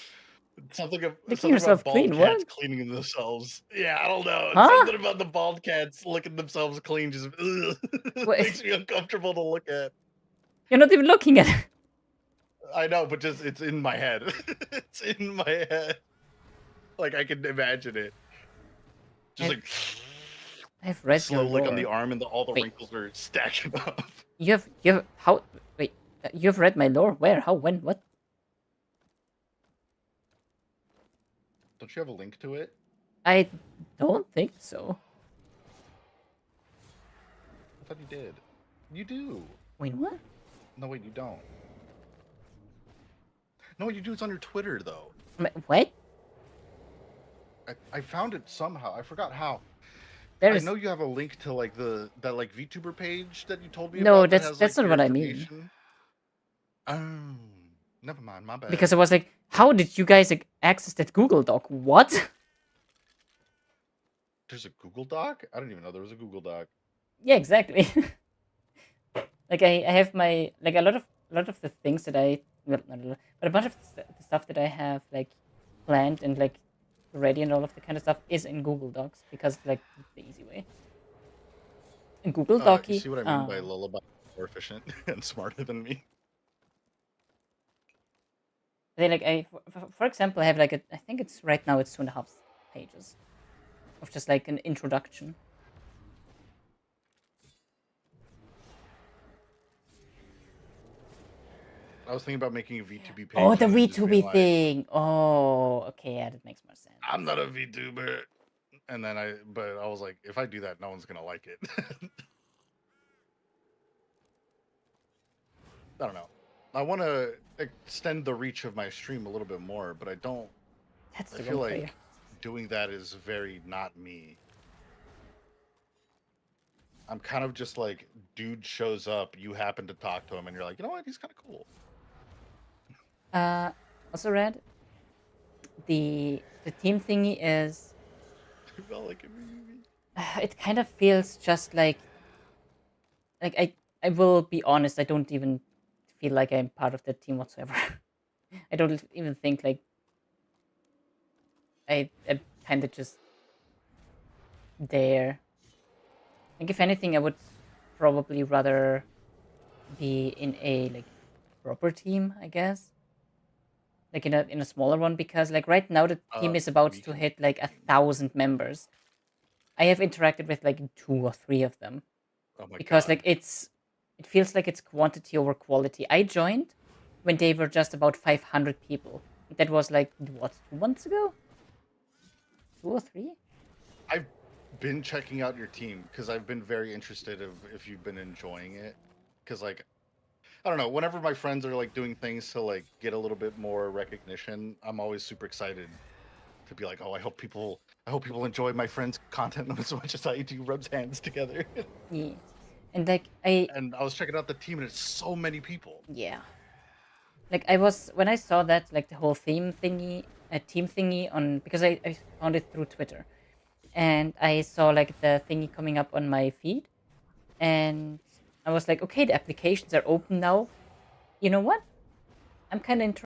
licking Something about herself bald clean. cats What? cleaning themselves. Yeah, I don't know. Huh? Something about the bald cats licking themselves clean just What? makes me uncomfortable to look at. You're not even looking at it. I know, but just it's in my head. It's in my head. Like I can imagine it. Just like I've read your slow lick on the lore. arm and all the Wait, wrinkles are stacking up. you have how? Wait, you've read my lore? Where? How? When? What? Don't you have a link to it? I don't think so. I thought you did. You do. Wait, what? No, wait, you don't. No, what you do. It's on your Twitter, though. What? I found it somehow. I forgot how. There I is know you have a link to like that like VTuber page that you told me no. about that That's has that's like not your what I mean. information. Oh, never mind. My bad. Because I was like, how did you guys access that Google Doc? What? There's a Google Doc? I didn't even know there was a Google Doc. Yeah, exactly. Like I have my like a lot of the things that I well not a lot, but a bunch of the stuff that I have like planned and like ready and all of the kind of stuff is in Google Docs because like the easy way. In Google You Docy, see what I mean by Lullaby more efficient and smarter than me? they like for example I have like I think it's right now it's 2.5 pages of just like an introduction. I was thinking about making a VTuber Oh, page the and then just being V2B like, thing. Oh, okay, yeah, that makes more sense. I'm not a VTuber. And then but I was like, if I do that, no one's gonna like it. I don't know. I want to extend the reach of my stream a little bit more, but I don't. That's I the feel wrong player. like doing that is very not me. I'm kind of just like, dude shows up, you happen to talk to him, and you're like, you know what, he's kind of cool. Uh, also read the team thingy is Well, like, maybe. it kind of feels just like I will be honest, I don't even feel like I'm part of the team whatsoever. I don't even think like I'm kind of just there. Like if anything, I would probably rather be in a like proper team, I guess. Like in a smaller one, because like right now the team is about We to can hit like join. 1,000 members. I have interacted with like 2 or 3 of them Oh my because like god. it feels like it's quantity over quality. I joined when they were just about 500 people. That was like what, 2 months ago, 2 or 3. I've been checking out your team because I've been very interested if you've been enjoying it. Because like I don't know, whenever my friends are like doing things to like get a little bit more recognition, I'm always super excited to be like, oh, I hope people enjoy my friends' content as much as I do rubs hands together. Yeah, and like I And I was checking out the team, and it's so many people. yeah, like I was when I saw that like the whole theme thingy, a team thingy on, because I found it through Twitter, and I saw like the thingy coming up on my feed, and I was like, okay, the applications are open now. You know what? I'm kind of